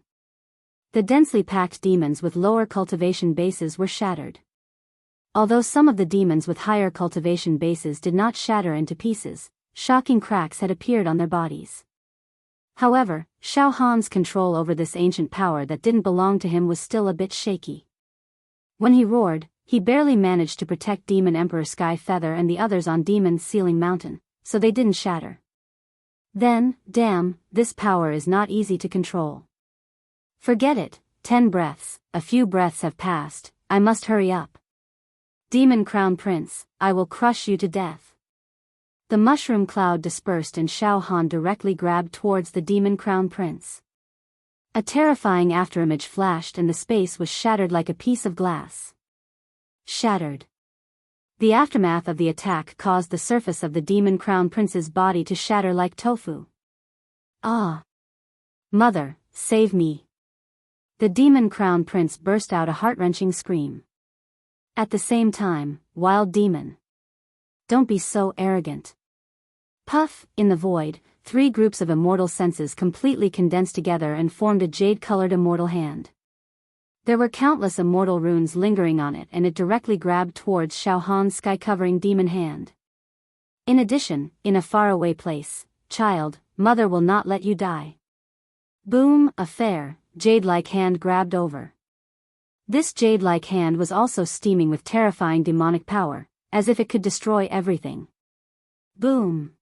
The densely packed demons with lower cultivation bases were shattered. Although some of the demons with higher cultivation bases did not shatter into pieces, shocking cracks had appeared on their bodies. However, Xiao Han's control over this ancient power that didn't belong to him was still a bit shaky. When he roared, he barely managed to protect Demon Emperor Sky Feather and the others on Demon's Sealing Mountain, so they didn't shatter. Then, damn, this power is not easy to control. Forget it, 10 breaths, a few breaths have passed, I must hurry up. Demon Crown Prince, I will crush you to death. The mushroom cloud dispersed and Xiao Han directly grabbed towards the Demon Crown Prince. A terrifying afterimage flashed and the space was shattered like a piece of glass. Shattered. The aftermath of the attack caused the surface of the Demon Crown Prince's body to shatter like tofu. Ah! Mother, save me! The Demon Crown Prince burst out a heart-wrenching scream. At the same time, Wild Demon. Don't be so arrogant. Puff, in the void, 3 groups of immortal senses completely condensed together and formed a jade-colored immortal hand. There were countless immortal runes lingering on it and it directly grabbed towards Xiao Han's sky-covering demon hand. In addition, in a faraway place, child, mother will not let you die. Boom, a fair, jade-like hand grabbed over. This jade-like hand was also steaming with terrifying demonic power, as if it could destroy everything. Boom!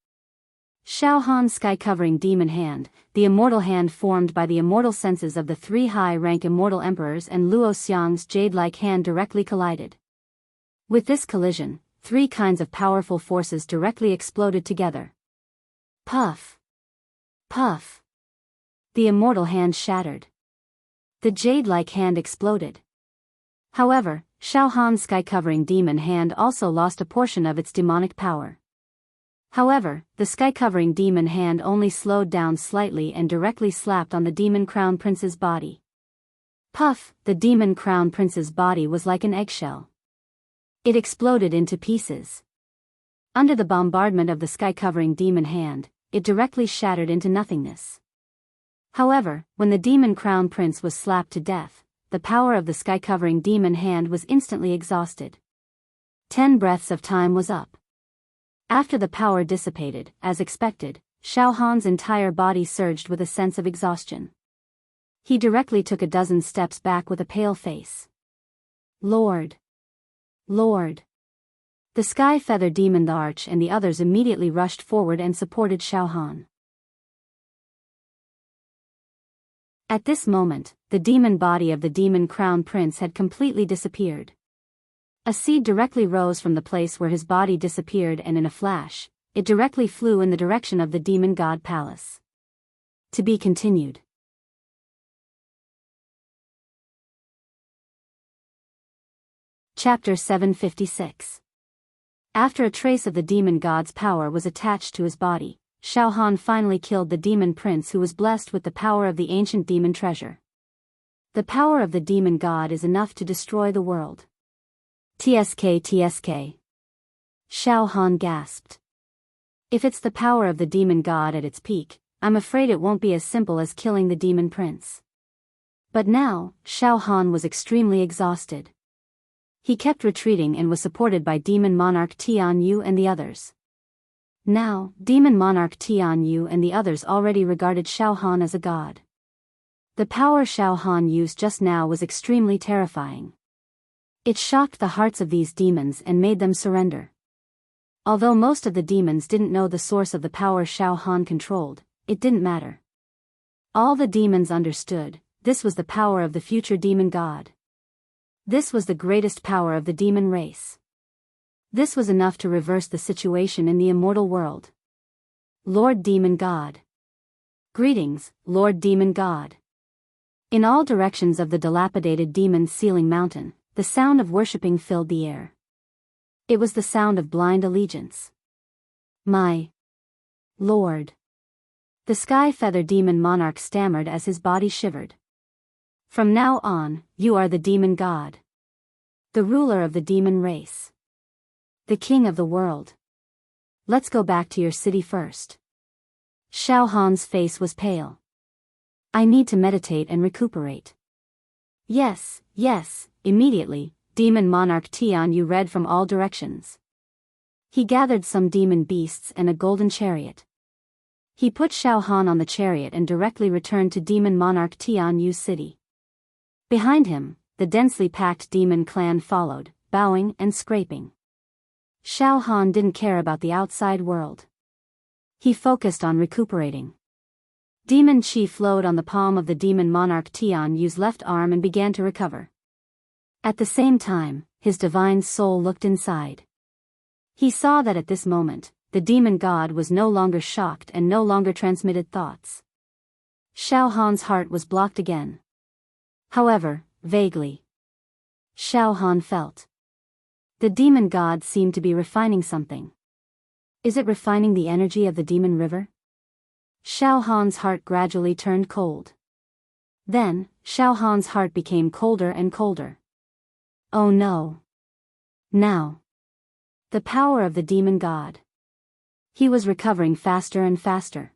Shao Han's sky-covering demon hand, the immortal hand formed by the immortal senses of the three high-rank immortal emperors, and Luo Xiang's jade-like hand directly collided. With this collision, three kinds of powerful forces directly exploded together. Puff! Puff! The immortal hand shattered. The jade-like hand exploded. However, Shao Han's sky-covering demon hand also lost a portion of its demonic power. However, the sky-covering demon hand only slowed down slightly and directly slapped on the demon crown prince's body. Puff! The demon crown prince's body was like an eggshell. It exploded into pieces. Under the bombardment of the sky-covering demon hand, it directly shattered into nothingness. However, when the demon crown prince was slapped to death, the power of the sky-covering demon hand was instantly exhausted. 10 breaths of time was up. After the power dissipated, as expected, Shao Han's entire body surged with a sense of exhaustion. He directly took a dozen steps back with a pale face. Lord! Lord! The Sky Feather Demon, the Arch, and the others immediately rushed forward and supported Shao Han. At this moment, the demon body of the demon crown prince had completely disappeared. A seed directly rose from the place where his body disappeared, and in a flash, it directly flew in the direction of the demon god palace. To be continued. Chapter 756. After a trace of the demon god's power was attached to his body, Shao Han finally killed the demon prince, who was blessed with the power of the ancient demon treasure. The power of the demon god is enough to destroy the world. TSK. Shao Han gasped. If it's the power of the demon god at its peak, I'm afraid it won't be as simple as killing the demon prince. But now, Shao Han was extremely exhausted. He kept retreating and was supported by Demon Monarch Tian Yu and the others. Now, Demon Monarch Tian Yu and the others already regarded Shao Han as a god. The power Shao Han used just now was extremely terrifying. It shocked the hearts of these demons and made them surrender. Although most of the demons didn't know the source of the power Shao Han controlled, it didn't matter. All the demons understood, this was the power of the future demon god. This was the greatest power of the demon race. This was enough to reverse the situation in the immortal world. Lord Demon God. Greetings, Lord Demon God. In all directions of the dilapidated demon's ceiling mountain, the sound of worshipping filled the air. It was the sound of blind allegiance. My Lord. The Sky Feather Demon Monarch stammered as his body shivered. From now on, you are the demon god. The ruler of the demon race. The king of the world. Let's go back to your city first. Shao Han's face was pale. I need to meditate and recuperate. Yes, immediately, Demon Monarch Tian Yu read from all directions. He gathered some demon beasts and a golden chariot. He put Shao Han on the chariot and directly returned to Demon Monarch Tian Yu's city. Behind him, the densely packed demon clan followed, bowing and scraping. Shao Han didn't care about the outside world. He focused on recuperating. Demon Chi flowed on the palm of the Demon Monarch Tian Yu's left arm and began to recover. At the same time, his divine soul looked inside. He saw that at this moment, the demon god was no longer shocked and no longer transmitted thoughts. Shao Han's heart was blocked again. However, vaguely, Shao Han felt. The demon god seemed to be refining something. Is it refining the energy of the demon river? Shao Han's heart gradually turned cold. Then, Shao Han's heart became colder and colder. Oh no. Now. The power of the demon god. He was recovering faster and faster.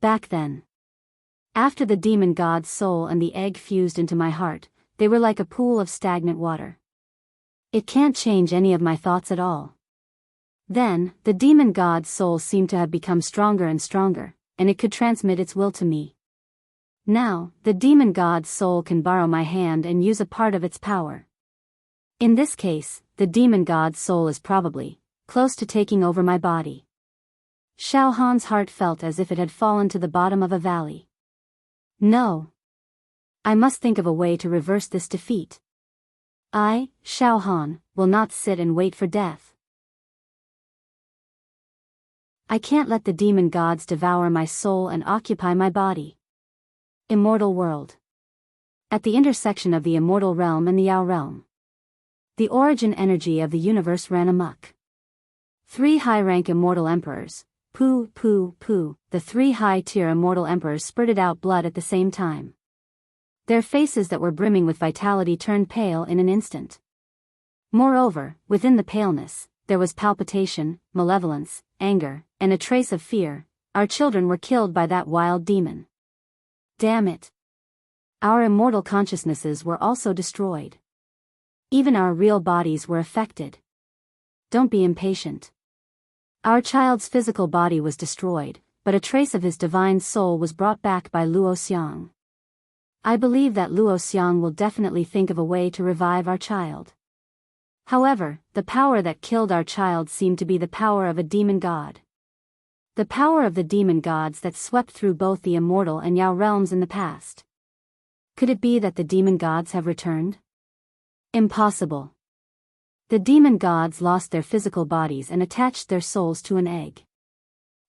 Back then. After the demon god's soul and the egg fused into my heart, they were like a pool of stagnant water. It can't change any of my thoughts at all. Then, the demon god's soul seemed to have become stronger and stronger, and it could transmit its will to me. Now, the demon god's soul can borrow my hand and use a part of its power. In this case, the demon god's soul is probably close to taking over my body. Xiao Han's heart felt as if it had fallen to the bottom of a valley. No. I must think of a way to reverse this defeat. I, Xiao Han, will not sit and wait for death. I can't let the demon gods devour my soul and occupy my body. Immortal world. At the intersection of the immortal realm and the Yao realm, the origin energy of the universe ran amok. 3 high-rank immortal emperors, the 3 high-tier immortal emperors spurted out blood at the same time. Their faces that were brimming with vitality turned pale in an instant. Moreover, within the paleness, there was palpitation, malevolence, anger, and a trace of fear. Our children were killed by that wild demon. Damn it. Our immortal consciousnesses were also destroyed. Even our real bodies were affected. Don't be impatient. Our child's physical body was destroyed, but a trace of his divine soul was brought back by Luo Xiang. I believe that Luo Xiang will definitely think of a way to revive our child. However, the power that killed our child seemed to be the power of a demon god. The power of the demon gods that swept through both the immortal and Yao realms in the past. Could it be that the demon gods have returned? Impossible. The demon gods lost their physical bodies and attached their souls to an egg.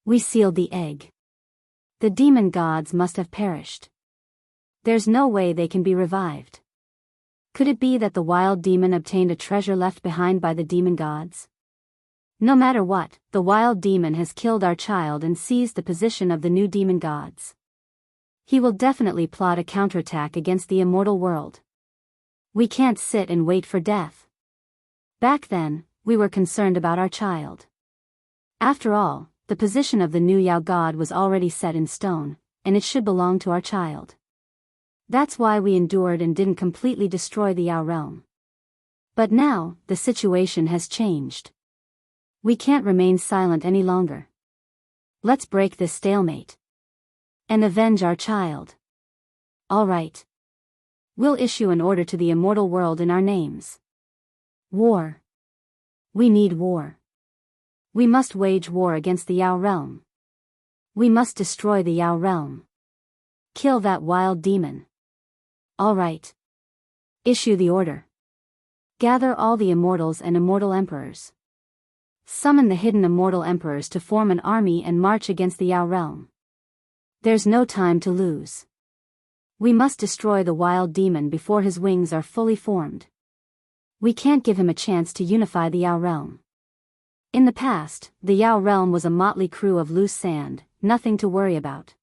We sealed the egg. The demon gods must have perished. There's no way they can be revived. Could it be that the wild demon obtained a treasure left behind by the demon gods? No matter what, the wild demon has killed our child and seized the position of the new demon gods. He will definitely plot a counterattack against the immortal world. We can't sit and wait for death. Back then, we were concerned about our child. After all, the position of the new Yao god was already set in stone, and it should belong to our child. That's why we endured and didn't completely destroy the Yao realm. But now, the situation has changed. We can't remain silent any longer. Let's break this stalemate. And avenge our child. All right. We'll issue an order to the immortal world in our names. War. We need war. We must wage war against the Yao realm. We must destroy the Yao realm. Kill that wild demon. All right. Issue the order. Gather all the immortals and immortal emperors. Summon the hidden immortal emperors to form an army and march against the Yao realm. There's no time to lose. We must destroy the wild demon before his wings are fully formed. We can't give him a chance to unify the Yao realm. In the past, the Yao realm was a motley crew of loose sand, nothing to worry about.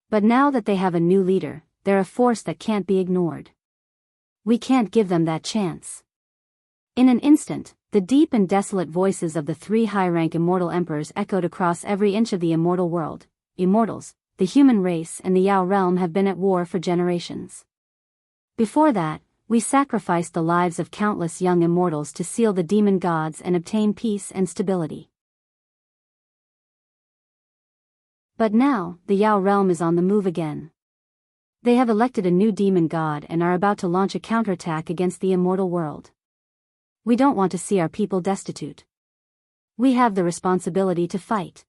But now that they have a new leader, they're a force that can't be ignored. We can't give them that chance. In an instant, the deep and desolate voices of the 3 high-rank immortal emperors echoed across every inch of the immortal world. Immortals, the human race and the Yao realm have been at war for generations. Before that, we sacrificed the lives of countless young immortals to seal the demon gods and obtain peace and stability. But now, the Yao realm is on the move again. They have elected a new demon god and are about to launch a counterattack against the immortal world. We don't want to see our people destitute. We have the responsibility to fight.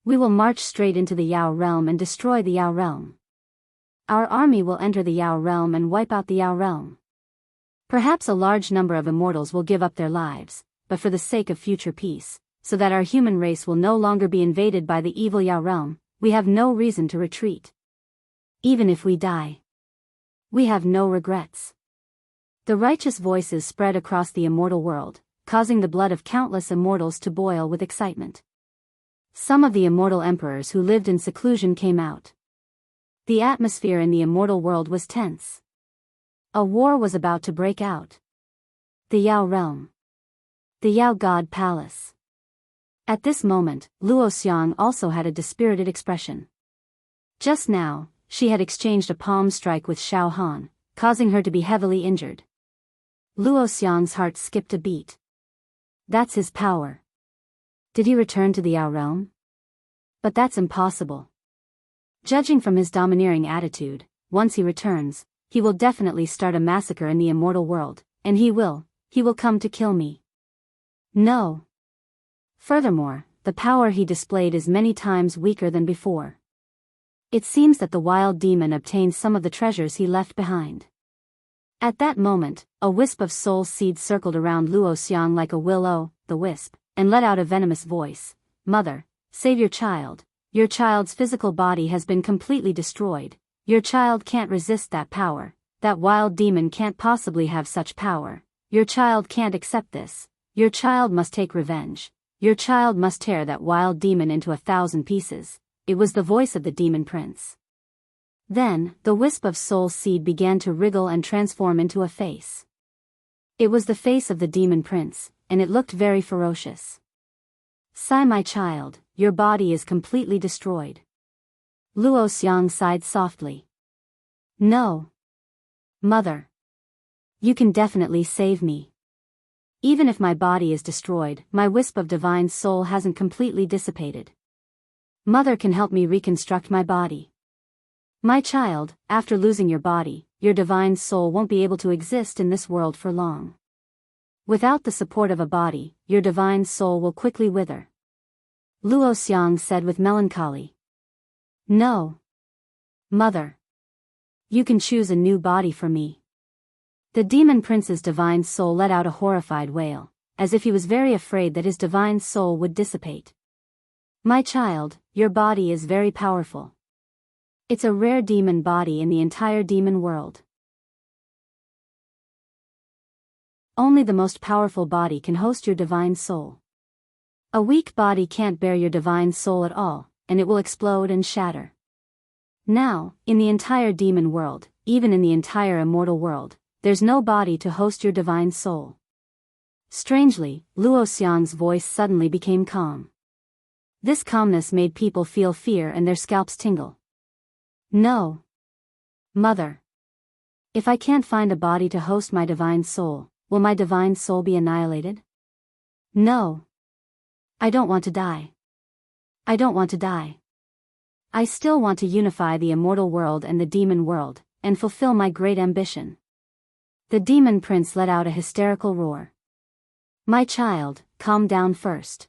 We will march straight into the Yao realm and destroy the Yao realm. Our army will enter the Yao realm and wipe out the Yao realm. Perhaps a large number of immortals will give up their lives, but for the sake of future peace, so that our human race will no longer be invaded by the evil Yao realm, we have no reason to retreat. Even if we die, we have no regrets. The righteous voices spread across the immortal world, causing the blood of countless immortals to boil with excitement. Some of the immortal emperors who lived in seclusion came out. The atmosphere in the immortal world was tense. A war was about to break out. The Yao realm. The Yao God Palace. At this moment, Luo Xiang also had a dispirited expression. Just now, she had exchanged a palm strike with Xiao Han, causing her to be heavily injured. Luo Xiang's heart skipped a beat. That's his power. Did he return to the Yao realm? But that's impossible. Judging from his domineering attitude, once he returns, he will definitely start a massacre in the immortal world, and he will come to kill me. No. Furthermore, the power he displayed is many times weaker than before. It seems that the wild demon obtained some of the treasures he left behind. At that moment, a wisp of soul seed circled around Luo Xiang like a will-o'-the-wisp, and let out a venomous voice. Mother, save your child. Your child's physical body has been completely destroyed. Your child can't resist that power. That wild demon can't possibly have such power. Your child can't accept this. Your child must take revenge. Your child must tear that wild demon into 1,000 pieces. It was the voice of the demon prince. Then, the wisp of soul seed began to wriggle and transform into a face. It was the face of the demon prince, and it looked very ferocious. Sigh, my child, your body is completely destroyed. Luo Xiang sighed softly. No. Mother. You can definitely save me. Even if my body is destroyed, my wisp of divine soul hasn't completely dissipated. Mother can help me reconstruct my body. My child, after losing your body, your divine soul won't be able to exist in this world for long. Without the support of a body, your divine soul will quickly wither. Luo Xiang said with melancholy. No. Mother. You can choose a new body for me. The demon prince's divine soul let out a horrified wail, as if he was very afraid that his divine soul would dissipate. My child, your body is very powerful. It's a rare demon body in the entire demon world. Only the most powerful body can host your divine soul. A weak body can't bear your divine soul at all, and it will explode and shatter. Now, in the entire demon world, even in the entire immortal world, there's no body to host your divine soul. Strangely, Luo Xiang's voice suddenly became calm. This calmness made people feel fear and their scalps tingle. No. Mother. If I can't find a body to host my divine soul, will my divine soul be annihilated? No. I don't want to die. I don't want to die. I still want to unify the immortal world and the demon world, and fulfill my great ambition. The demon prince let out a hysterical roar. My child, calm down first.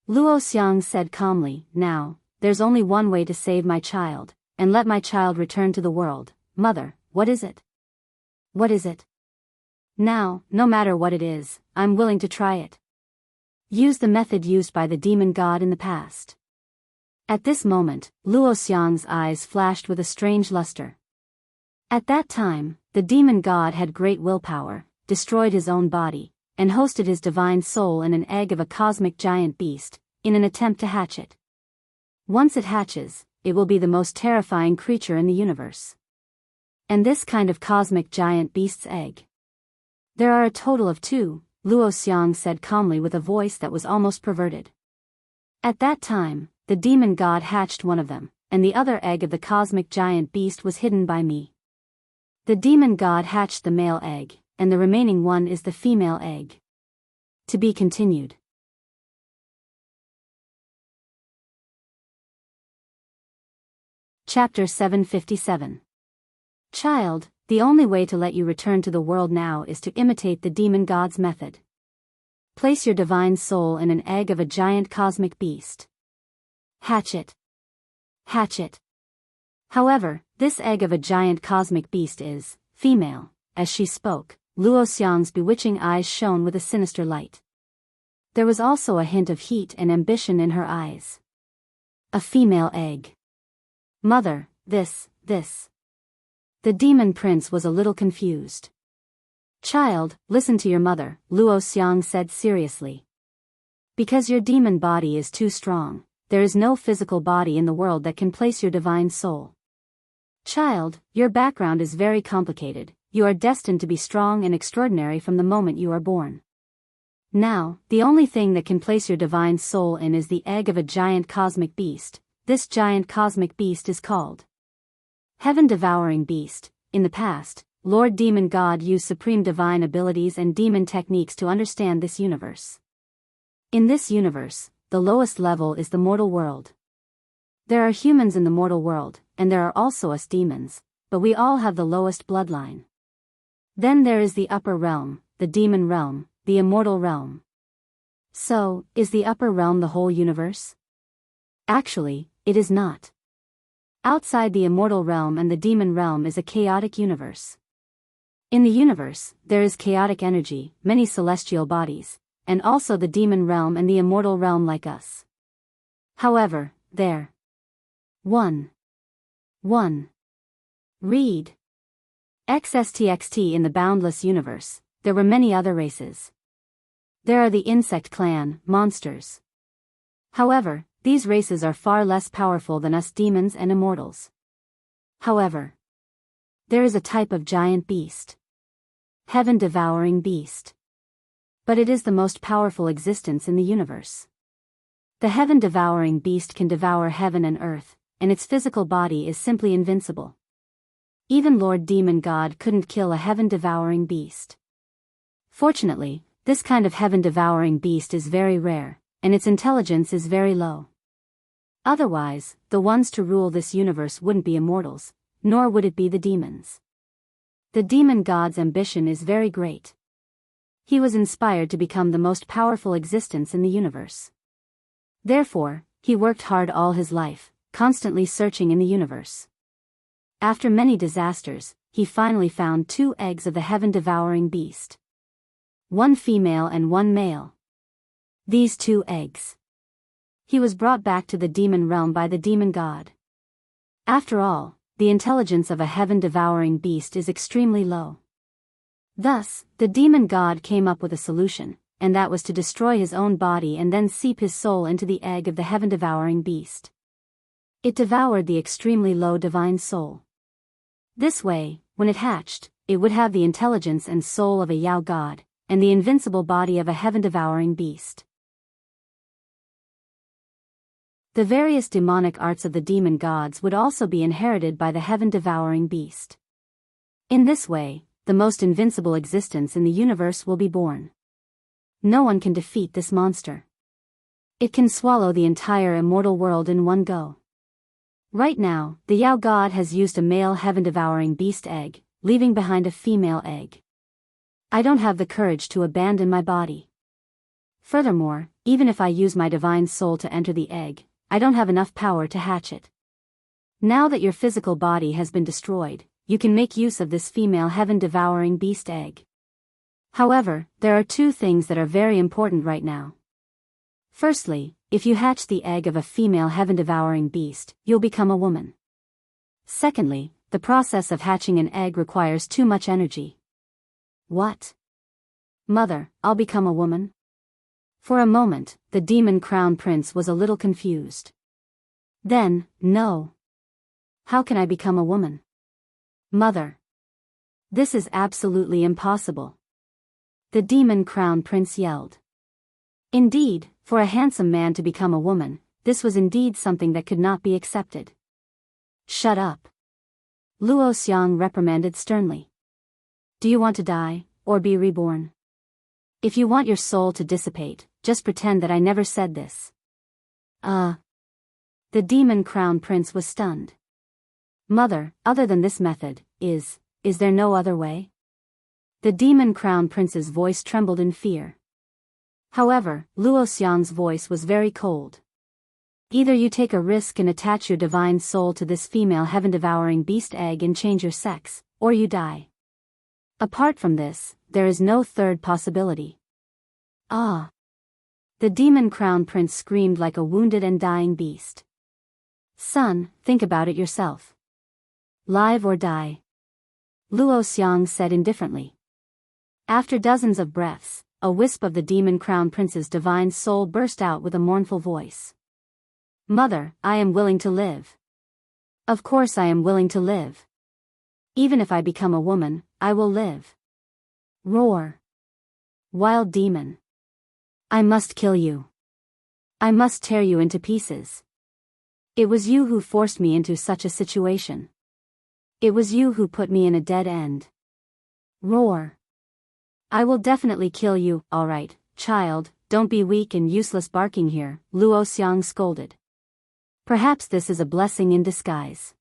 Luo Xiang said calmly, now, there's only one way to save my child, and let my child return to the world. Mother, what is it? What is it? Now, no matter what it is, I'm willing to try it. Use the method used by the demon god in the past. At this moment, Luo Xiang's eyes flashed with a strange luster. At that time, the demon god had great willpower, destroyed his own body, and hosted his divine soul in an egg of a cosmic giant beast, in an attempt to hatch it. Once it hatches, it will be the most terrifying creature in the universe. And this kind of cosmic giant beast's egg. There are a total of 2, Luo Xiang said calmly with a voice that was almost perverted. At that time, the demon god hatched one of them, and the other egg of the cosmic giant beast was hidden by me. The demon god hatched the male egg, and the remaining one is the female egg. To be continued. Chapter 757. Child, the only way to let you return to the world now is to imitate the demon god's method. Place your divine soul in an egg of a giant cosmic beast. Hatch it. Hatch it. However, this egg of a giant cosmic beast is female. As she spoke, Luo Xiang's bewitching eyes shone with a sinister light. There was also a hint of heat and ambition in her eyes. A female egg. Mother, this. The demon prince was a little confused. Child, listen to your mother, Luo Xiang said seriously. Because your demon body is too strong, there is no physical body in the world that can place your divine soul. Child, your background is very complicated, you are destined to be strong and extraordinary from the moment you are born. Now, the only thing that can place your divine soul in is the egg of a giant cosmic beast. This giant cosmic beast is called Heaven-devouring beast. In the past, Lord Demon God used supreme divine abilities and demon techniques to understand this universe. In this universe, the lowest level is the mortal world. There are humans in the mortal world, and there are also us demons, but we all have the lowest bloodline. Then there is the upper realm, the demon realm, the immortal realm. So, is the upper realm the whole universe? Actually, it is not. Outside the immortal realm and the demon realm is a chaotic universe. In the universe, there is chaotic energy, many celestial bodies, and also the demon realm and the immortal realm like us. However, there. 1. Read. XSTXT. In the boundless universe, there were many other races. There are the insect clan, monsters. However, these races are far less powerful than us demons and immortals. However, there is a type of giant beast. Heaven-devouring beast. But it is the most powerful existence in the universe. The heaven-devouring beast can devour heaven and earth, and its physical body is simply invincible. Even Lord Demon God couldn't kill a heaven-devouring beast. Fortunately, this kind of heaven-devouring beast is very rare, and its intelligence is very low. Otherwise, the ones to rule this universe wouldn't be immortals, nor would it be the demons. The demon god's ambition is very great. He was inspired to become the most powerful existence in the universe. Therefore, he worked hard all his life, constantly searching in the universe. After many disasters, he finally found 2 eggs of the heaven-devouring beast. 1 female and 1 male. These 2 eggs. He was brought back to the demon realm by the demon god. After all, the intelligence of a heaven-devouring beast is extremely low. Thus, the demon god came up with a solution, and that was to destroy his own body and then seep his soul into the egg of the heaven-devouring beast. It devoured the extremely low divine soul. This way, when it hatched, it would have the intelligence and soul of a Yao god, and the invincible body of a heaven-devouring beast. The various demonic arts of the demon gods would also be inherited by the heaven-devouring beast. In this way, the most invincible existence in the universe will be born. No one can defeat this monster. It can swallow the entire immortal world in one go. Right now, the Yao god has used a male heaven-devouring beast egg, leaving behind a female egg. I don't have the courage to abandon my body. Furthermore, even if I use my divine soul to enter the egg, I don't have enough power to hatch it. Now that your physical body has been destroyed, you can make use of this female heaven-devouring beast egg. However, there are 2 things that are very important right now. Firstly, if you hatch the egg of a female heaven-devouring beast, you'll become a woman. Secondly, the process of hatching an egg requires too much energy. What? Mother, I'll become a woman? For a moment, the demon crown prince was a little confused. Then, no. How can I become a woman? Mother. This is absolutely impossible. The demon crown prince yelled. Indeed, for a handsome man to become a woman, this was indeed something that could not be accepted. Shut up. Luo Xiang reprimanded sternly. Do you want to die, or be reborn? If you want your soul to dissipate, just pretend that I never said this. The demon crown prince was stunned. Mother, other than this method, is there no other way? The demon crown prince's voice trembled in fear. However, Luo Xiang's voice was very cold. Either you take a risk and attach your divine soul to this female heaven-devouring beast egg and change your sex, or you die. Apart from this, there is no third possibility. Ah! The demon crown prince screamed like a wounded and dying beast. Son, think about it yourself. Live or die? Luo Xiang said indifferently. After dozens of breaths, a wisp of the demon crown prince's divine soul burst out with a mournful voice. Mother, I am willing to live. Of course I am willing to live. Even if I become a woman, I will live. Roar. Wild demon. I must kill you. I must tear you into pieces. It was you who forced me into such a situation. It was you who put me in a dead end. Roar. I will definitely kill you. Alright, child, don't be weak and useless barking here, Luo Xiang scolded. Perhaps this is a blessing in disguise.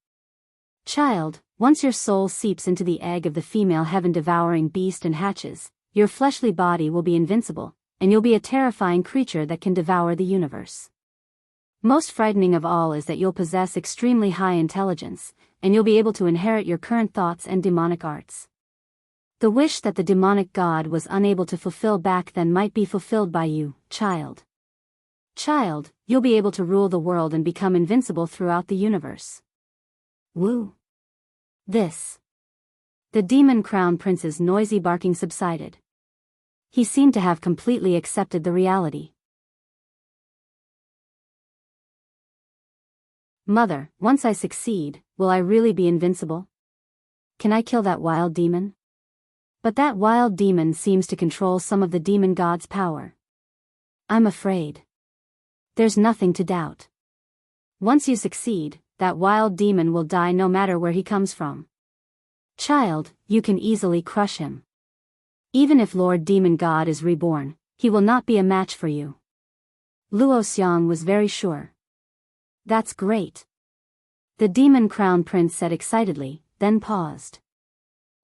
Child, once your soul seeps into the egg of the female heaven-devouring beast and hatches, your fleshly body will be invincible, and you'll be a terrifying creature that can devour the universe. Most frightening of all is that you'll possess extremely high intelligence, and you'll be able to inherit your current thoughts and demonic arts. The wish that the demonic god was unable to fulfill back then might be fulfilled by you, child. Child, you'll be able to rule the world and become invincible throughout the universe. Woo! This. The demon crown prince's noisy barking subsided. He seemed to have completely accepted the reality. Mother, once I succeed, will I really be invincible? Can I kill that wild demon? But that wild demon seems to control some of the demon god's power. I'm afraid. There's nothing to doubt. Once you succeed, that wild demon will die no matter where he comes from. Child, you can easily crush him. Even if Lord Demon God is reborn, he will not be a match for you. Luo Xiang was very sure. That's great. The demon crown prince said excitedly, then paused.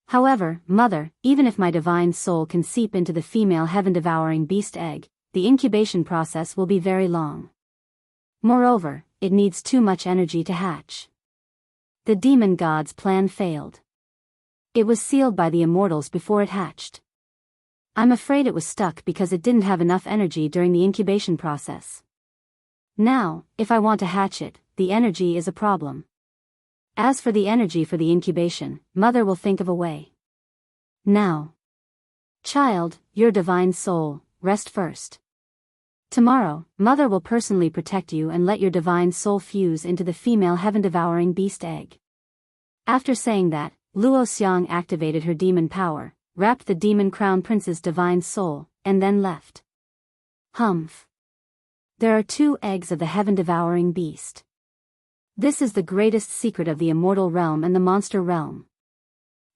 However, mother, even if my divine soul can seep into the female heaven-devouring beast egg, the incubation process will be very long. Moreover, it needs too much energy to hatch. The demon god's plan failed. It was sealed by the immortals before it hatched. I'm afraid it was stuck because it didn't have enough energy during the incubation process. Now, if I want to hatch it, the energy is a problem. As for the energy for the incubation, mother will think of a way. Now. Child, your divine soul, rest first. Tomorrow, mother will personally protect you and let your divine soul fuse into the female heaven-devouring beast egg. After saying that, Luo Xiang activated her demon power, wrapped the demon crown prince's divine soul, and then left. Humph. There are 2 eggs of the heaven-devouring beast. This is the greatest secret of the immortal realm and the monster realm.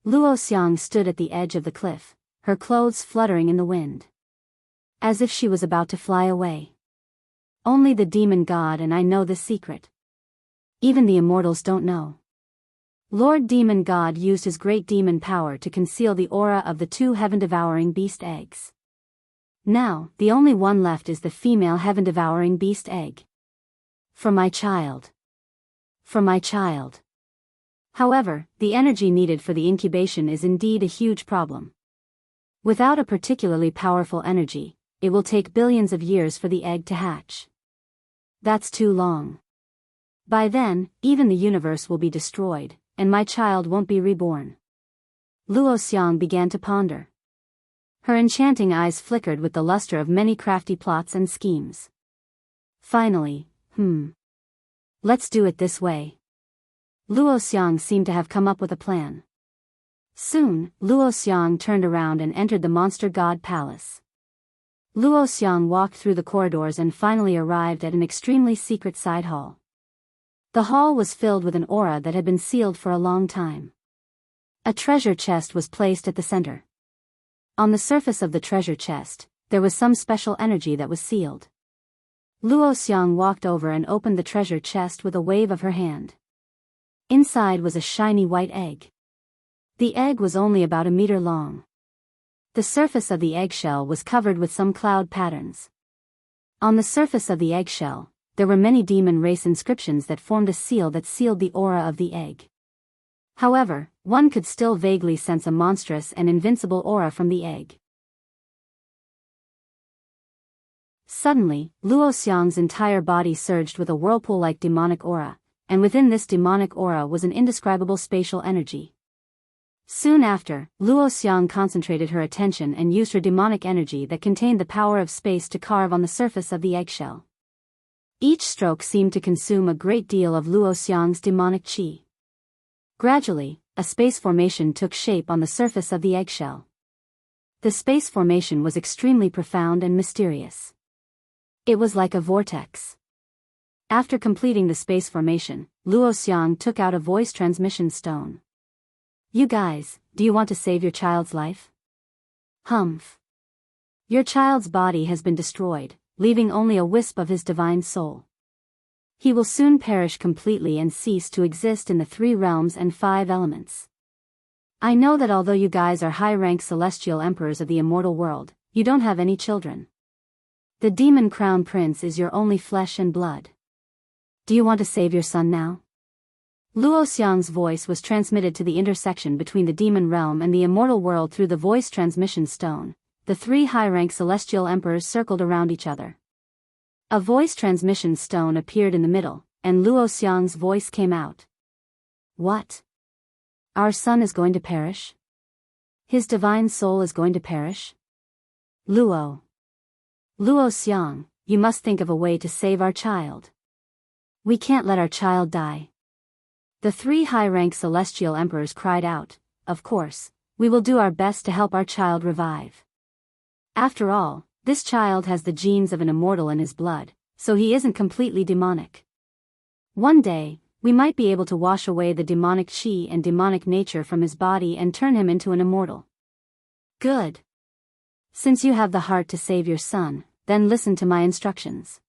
Luo Xiang stood at the edge of the cliff, her clothes fluttering in the wind. As if she was about to fly away. Only the demon god and I know the secret. Even the immortals don't know. Lord Demon God used his great demon power to conceal the aura of the 2 heaven-devouring beast eggs. Now, the only one left is the female heaven-devouring beast egg. For my child. For my child. However, the energy needed for the incubation is indeed a huge problem. Without a particularly powerful energy, it will take billions of years for the egg to hatch. That's too long. By then, even the universe will be destroyed, and my child won't be reborn. Luo Xiang began to ponder. Her enchanting eyes flickered with the luster of many crafty plots and schemes. Finally, let's do it this way. Luo Xiang seemed to have come up with a plan. Soon, Luo Xiang turned around and entered the monster god palace. Luo Xiang walked through the corridors and finally arrived at an extremely secret side hall. The hall was filled with an aura that had been sealed for a long time. A treasure chest was placed at the center. On the surface of the treasure chest, there was some special energy that was sealed. Luo Xiang walked over and opened the treasure chest with a wave of her hand. Inside was a shiny white egg. The egg was only about a meter long. The surface of the eggshell was covered with some cloud patterns. On the surface of the eggshell, there were many demon race inscriptions that formed a seal that sealed the aura of the egg. However, one could still vaguely sense a monstrous and invincible aura from the egg. Suddenly, Luo Xiang's entire body surged with a whirlpool-like demonic aura, and within this demonic aura was an indescribable spatial energy. Soon after, Luo Xiang concentrated her attention and used her demonic energy that contained the power of space to carve on the surface of the eggshell. Each stroke seemed to consume a great deal of Luo Xiang's demonic qi. Gradually, a space formation took shape on the surface of the eggshell. The space formation was extremely profound and mysterious. It was like a vortex. After completing the space formation, Luo Xiang took out a voice transmission stone. You guys, do you want to save your child's life? Humph. Your child's body has been destroyed, leaving only a wisp of his divine soul. He will soon perish completely and cease to exist in the 3 realms and 5 elements. I know that although you guys are high-rank celestial emperors of the immortal world, you don't have any children. The demon crown prince is your only flesh and blood. Do you want to save your son now? Luo Xiang's voice was transmitted to the intersection between the demon realm and the immortal world through the voice transmission stone. The 3 high-rank celestial emperors circled around each other. A voice transmission stone appeared in the middle, and Luo Xiang's voice came out. What? Our son is going to perish? His divine soul is going to perish? Luo Xiang, you must think of a way to save our child. We can't let our child die. The 3 high-rank celestial emperors cried out, of course, we will do our best to help our child revive. After all, this child has the genes of an immortal in his blood, so he isn't completely demonic. One day, we might be able to wash away the demonic chi and demonic nature from his body and turn him into an immortal. Good. Since you have the heart to save your son, then listen to my instructions.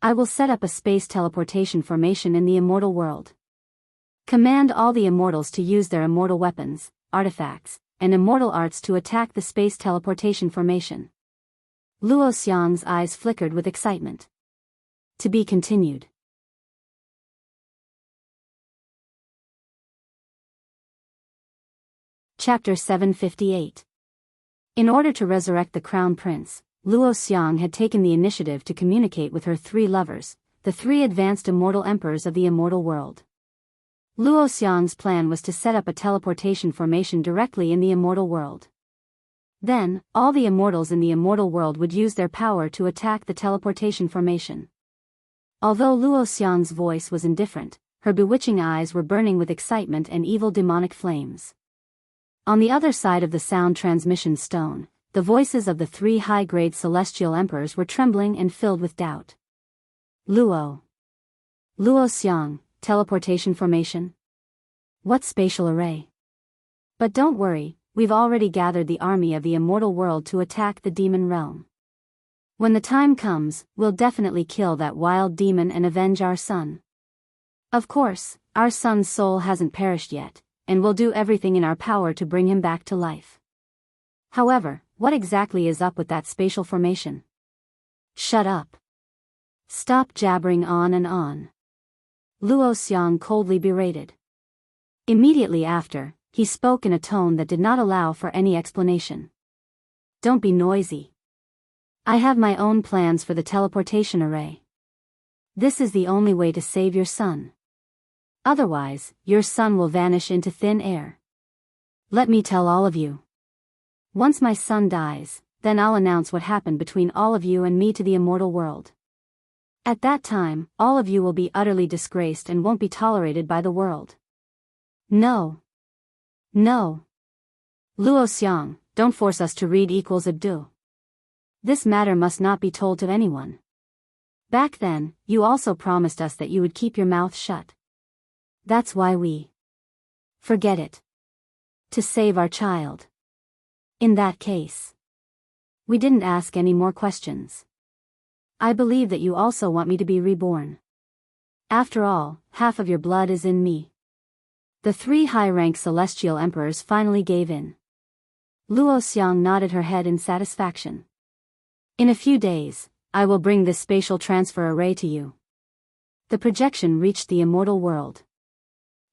I will set up a space teleportation formation in the immortal world. Command all the immortals to use their immortal weapons, artifacts, and immortal arts to attack the space teleportation formation. Luo Xiang's eyes flickered with excitement. To be continued. Chapter 758. In order to resurrect the Crown Prince, Luo Xiang had taken the initiative to communicate with her 3 lovers, the 3 advanced immortal emperors of the immortal world. Luo Xiang's plan was to set up a teleportation formation directly in the immortal world. Then, all the immortals in the immortal world would use their power to attack the teleportation formation. Although Luo Xiang's voice was indifferent, her bewitching eyes were burning with excitement and evil demonic flames. On the other side of the sound transmission stone, the voices of the 3 high-grade celestial emperors were trembling and filled with doubt. Luo Xiang, teleportation formation? What spatial array? But don't worry, we've already gathered the army of the immortal world to attack the demon realm. When the time comes, we'll definitely kill that wild demon and avenge our son. Of course, our son's soul hasn't perished yet, and we'll do everything in our power to bring him back to life. However, what exactly is up with that spatial formation? Shut up. Stop jabbering on and on. Luo Xiang coldly berated. Immediately after, he spoke in a tone that did not allow for any explanation. Don't be noisy. I have my own plans for the teleportation array. This is the only way to save your son. Otherwise, your son will vanish into thin air. Let me tell all of you. Once my son dies, then I'll announce what happened between all of you and me to the immortal world. At that time, all of you will be utterly disgraced and won't be tolerated by the world. No. Luo Xiang, don't force us to read equals Abdu. This matter must not be told to anyone. Back then, you also promised us that you would keep your mouth shut. That's why we forget it. To save our child. In that case, we didn't ask any more questions. I believe that you also want me to be reborn. After all, half of your blood is in me. The 3 high-rank celestial emperors finally gave in. Luo Xiang nodded her head in satisfaction. In a few days, I will bring this spatial transfer array to you. The projection reached the immortal world.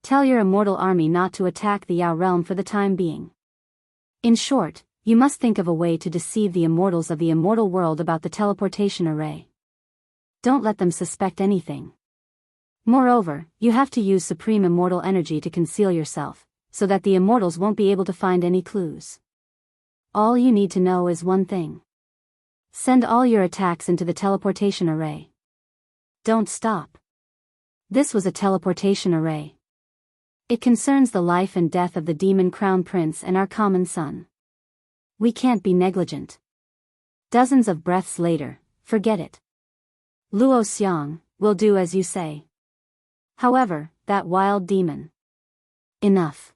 Tell your immortal army not to attack the Yao realm for the time being. In short, you must think of a way to deceive the immortals of the immortal world about the teleportation array. Don't let them suspect anything. Moreover, you have to use supreme immortal energy to conceal yourself, so that the immortals won't be able to find any clues. All you need to know is one thing. Send all your attacks into the teleportation array. Don't stop. This was a teleportation array. It concerns the life and death of the demon crown prince and our common son. We can't be negligent. Dozens of breaths later, forget it. Luo Xiang, will do as you say. However, that wild demon. Enough.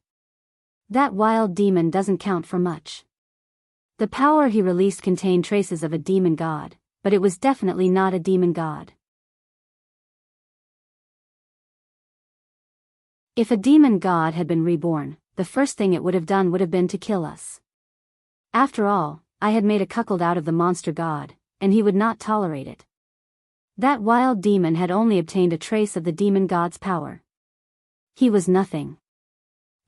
That wild demon doesn't count for much. The power he released contained traces of a demon god, but it was definitely not a demon god. If a demon god had been reborn, the first thing it would have done would have been to kill us. After all, I had made a cuckold out of the monster god, and he would not tolerate it. That wild demon had only obtained a trace of the demon god's power. He was nothing.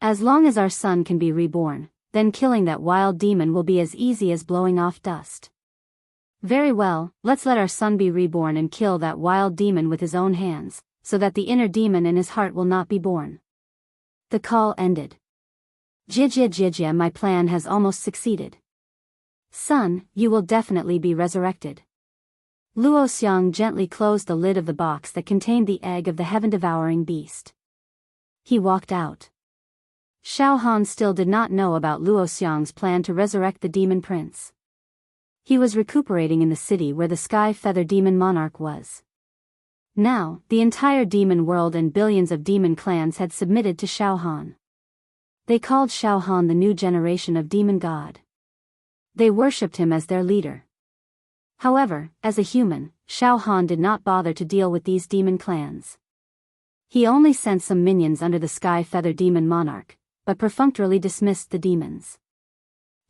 As long as our son can be reborn, then killing that wild demon will be as easy as blowing off dust. Very well, let's let our son be reborn and kill that wild demon with his own hands, so that the inner demon in his heart will not be born. The call ended. Jijia, my plan has almost succeeded. Son, you will definitely be resurrected. Luo Xiang gently closed the lid of the box that contained the egg of the heaven-devouring beast. He walked out. Xiao Han still did not know about Luo Xiang's plan to resurrect the demon prince. He was recuperating in the city where the Sky Feather Demon Monarch was. Now, the entire demon world and billions of demon clans had submitted to Xiao Han. They called Xiao Han the new generation of demon god. They worshipped him as their leader. However, as a human, Xiao Han did not bother to deal with these demon clans. He only sent some minions under the Sky Feather Demon Monarch, but perfunctorily dismissed the demons.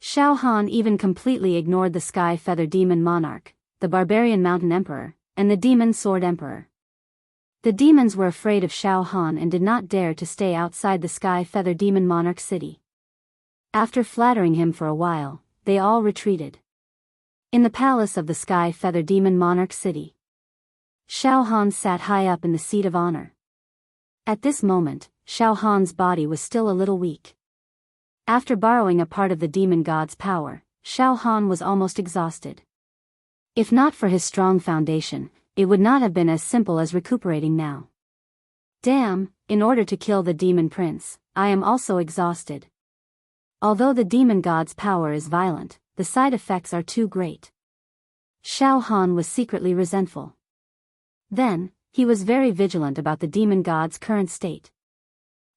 Xiao Han even completely ignored the Sky Feather Demon Monarch, the Barbarian Mountain Emperor, and the Demon Sword Emperor. The demons were afraid of Xiao Han and did not dare to stay outside the Sky Feather Demon Monarch city. After flattering him for a while, they all retreated. In the palace of the Sky Feather Demon Monarch city, Xiao Han sat high up in the seat of honor. At this moment, Xiao Han's body was still a little weak. After borrowing a part of the demon god's power, Xiao Han was almost exhausted. If not for his strong foundation, it would not have been as simple as recuperating now. Damn, in order to kill the demon prince, I am also exhausted. Although the demon god's power is violent, the side effects are too great. Xiao Han was secretly resentful. Then, he was very vigilant about the demon god's current state.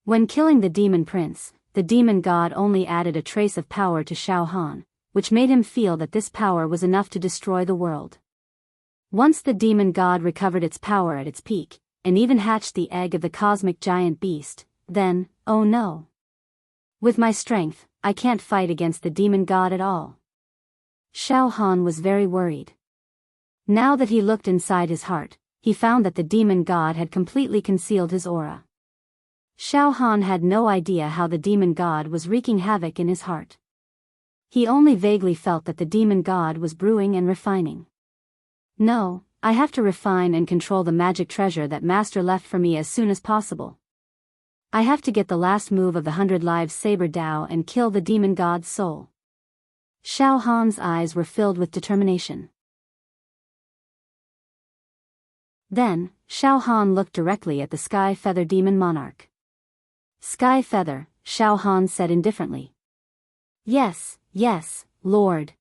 When killing the demon prince, the demon god only added a trace of power to Xiao Han, which made him feel that this power was enough to destroy the world. Once the demon god recovered its power at its peak, and even hatched the egg of the cosmic giant beast, then, oh no. With my strength, I can't fight against the demon god at all. Xiao Han was very worried. Now that he looked inside his heart, he found that the demon god had completely concealed his aura. Xiao Han had no idea how the demon god was wreaking havoc in his heart. He only vaguely felt that the demon god was brewing and refining. No, I have to refine and control the magic treasure that Master left for me as soon as possible. I have to get the last move of the 100 Lives Saber Dao and kill the demon god's soul. Xiao Han's eyes were filled with determination. Then, Xiao Han looked directly at the Sky Feather Demon Monarch. Sky Feather, Xiao Han said indifferently. Yes, Lord.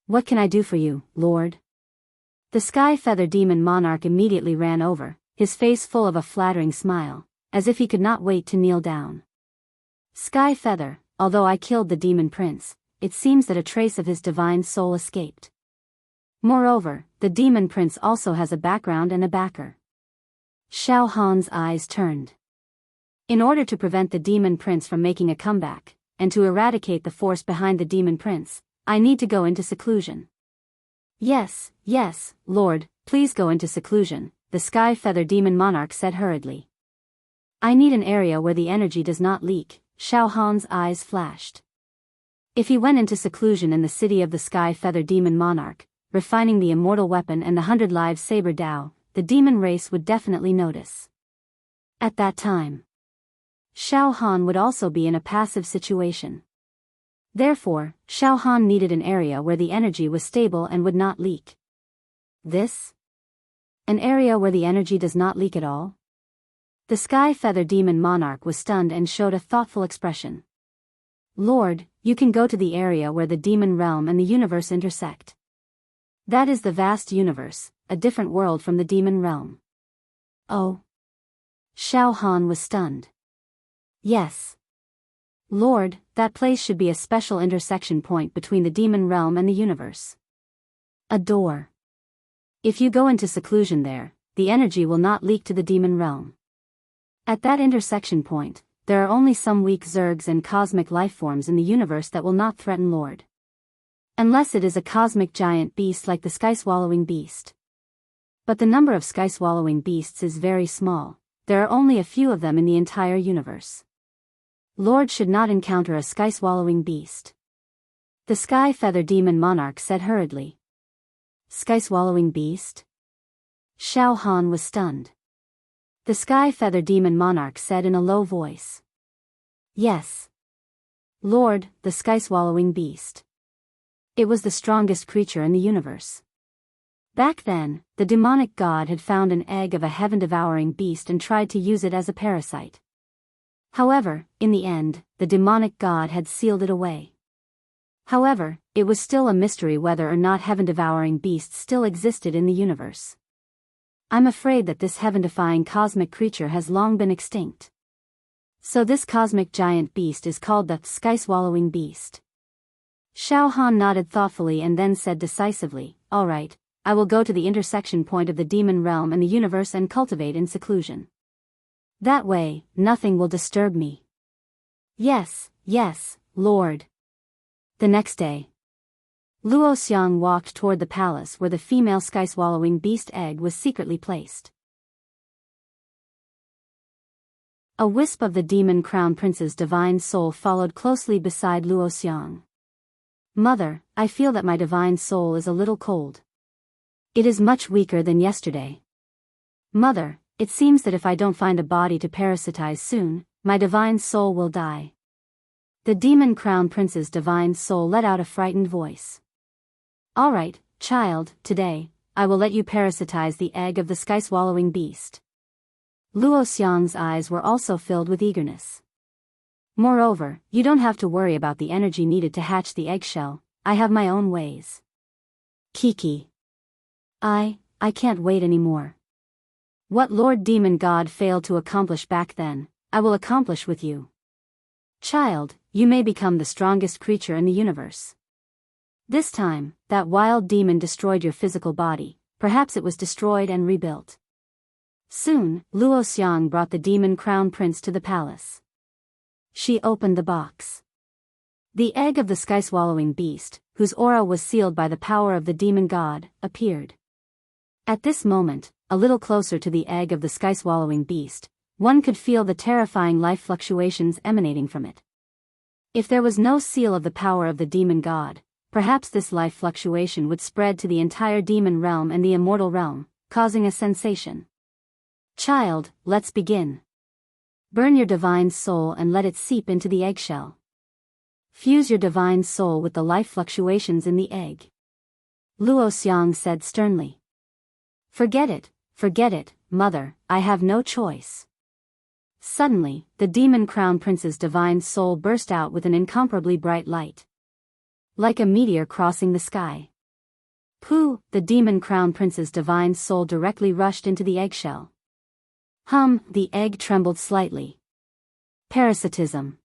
What can I do for you, Lord? The Sky Feather Demon Monarch immediately ran over, his face full of a flattering smile, as if he could not wait to kneel down. Sky Feather, although I killed the demon prince, it seems that a trace of his divine soul escaped. Moreover, the demon prince also has a background and a backer. Xiao Han's eyes turned. In order to prevent the demon prince from making a comeback, and to eradicate the force behind the demon prince, I need to go into seclusion. Yes, Lord, please go into seclusion, the Sky Feather Demon Monarch said hurriedly. I need an area where the energy does not leak, Xiao Han's eyes flashed. If he went into seclusion in the city of the Sky Feather Demon Monarch, refining the immortal weapon and the 100 Lives Saber Dao, the demon race would definitely notice. At that time, Xiao Han would also be in a passive situation. Therefore, Xiao Han needed an area where the energy was stable and would not leak. This? An area where the energy does not leak at all? The Sky Feather Demon Monarch was stunned and showed a thoughtful expression. Lord, you can go to the area where the demon realm and the universe intersect. That is the vast universe, a different world from the demon realm. Oh. Xiao Han was stunned. Yes. Lord, that place should be a special intersection point between the demon realm and the universe. A door. If you go into seclusion there, the energy will not leak to the demon realm. At that intersection point, there are only some weak zergs and cosmic lifeforms in the universe that will not threaten Lord. Unless it is a cosmic giant beast like the sky-swallowing beast. But the number of sky-swallowing beasts is very small, there are only a few of them in the entire universe. Lord should not encounter a sky-swallowing beast. The Sky Feather Demon Monarch said hurriedly. Sky-swallowing beast? Xiao Han was stunned. The Sky Feather Demon Monarch said in a low voice. Yes. Lord, the sky-swallowing beast. It was the strongest creature in the universe. Back then, the demonic god had found an egg of a heaven-devouring beast and tried to use it as a parasite. However, in the end, the demonic god had sealed it away. However, it was still a mystery whether or not heaven-devouring beasts still existed in the universe. I'm afraid that this heaven-defying cosmic creature has long been extinct. So this cosmic giant beast is called the sky-swallowing beast. Xiao Han nodded thoughtfully and then said decisively, all right, I will go to the intersection point of the demon realm and the universe and cultivate in seclusion. That way, nothing will disturb me. Yes, Lord. The next day, Luo Xiang walked toward the palace where the female sky-swallowing beast egg was secretly placed. A wisp of the demon crown prince's divine soul followed closely beside Luo Xiang. Mother, I feel that my divine soul is a little cold. It is much weaker than yesterday. Mother, it seems that if I don't find a body to parasitize soon, my divine soul will die. The demon crown prince's divine soul let out a frightened voice. All right, child, today, I will let you parasitize the egg of the sky-swallowing beast. Luo Xiang's eyes were also filled with eagerness. Moreover, you don't have to worry about the energy needed to hatch the eggshell, I have my own ways. Kiki. I can't wait anymore. What Lord Demon God failed to accomplish back then, I will accomplish with you. Child, you may become the strongest creature in the universe. This time, that wild demon destroyed your physical body, perhaps it was destroyed and rebuilt. Soon, Luo Xiang brought the demon crown prince to the palace. She opened the box. The egg of the sky-swallowing beast, whose aura was sealed by the power of the demon god, appeared. At this moment, a little closer to the egg of the sky-swallowing beast, one could feel the terrifying life fluctuations emanating from it. If there was no seal of the power of the demon god, perhaps this life fluctuation would spread to the entire demon realm and the immortal realm, causing a sensation. Child, let's begin. Burn your divine soul and let it seep into the eggshell. Fuse your divine soul with the life fluctuations in the egg. Luo Xiang said sternly. Forget it, mother, I have no choice. Suddenly, the demon crown prince's divine soul burst out with an incomparably bright light. Like a meteor crossing the sky. Pooh, the demon crown prince's divine soul directly rushed into the eggshell. The egg trembled slightly. Parasitism.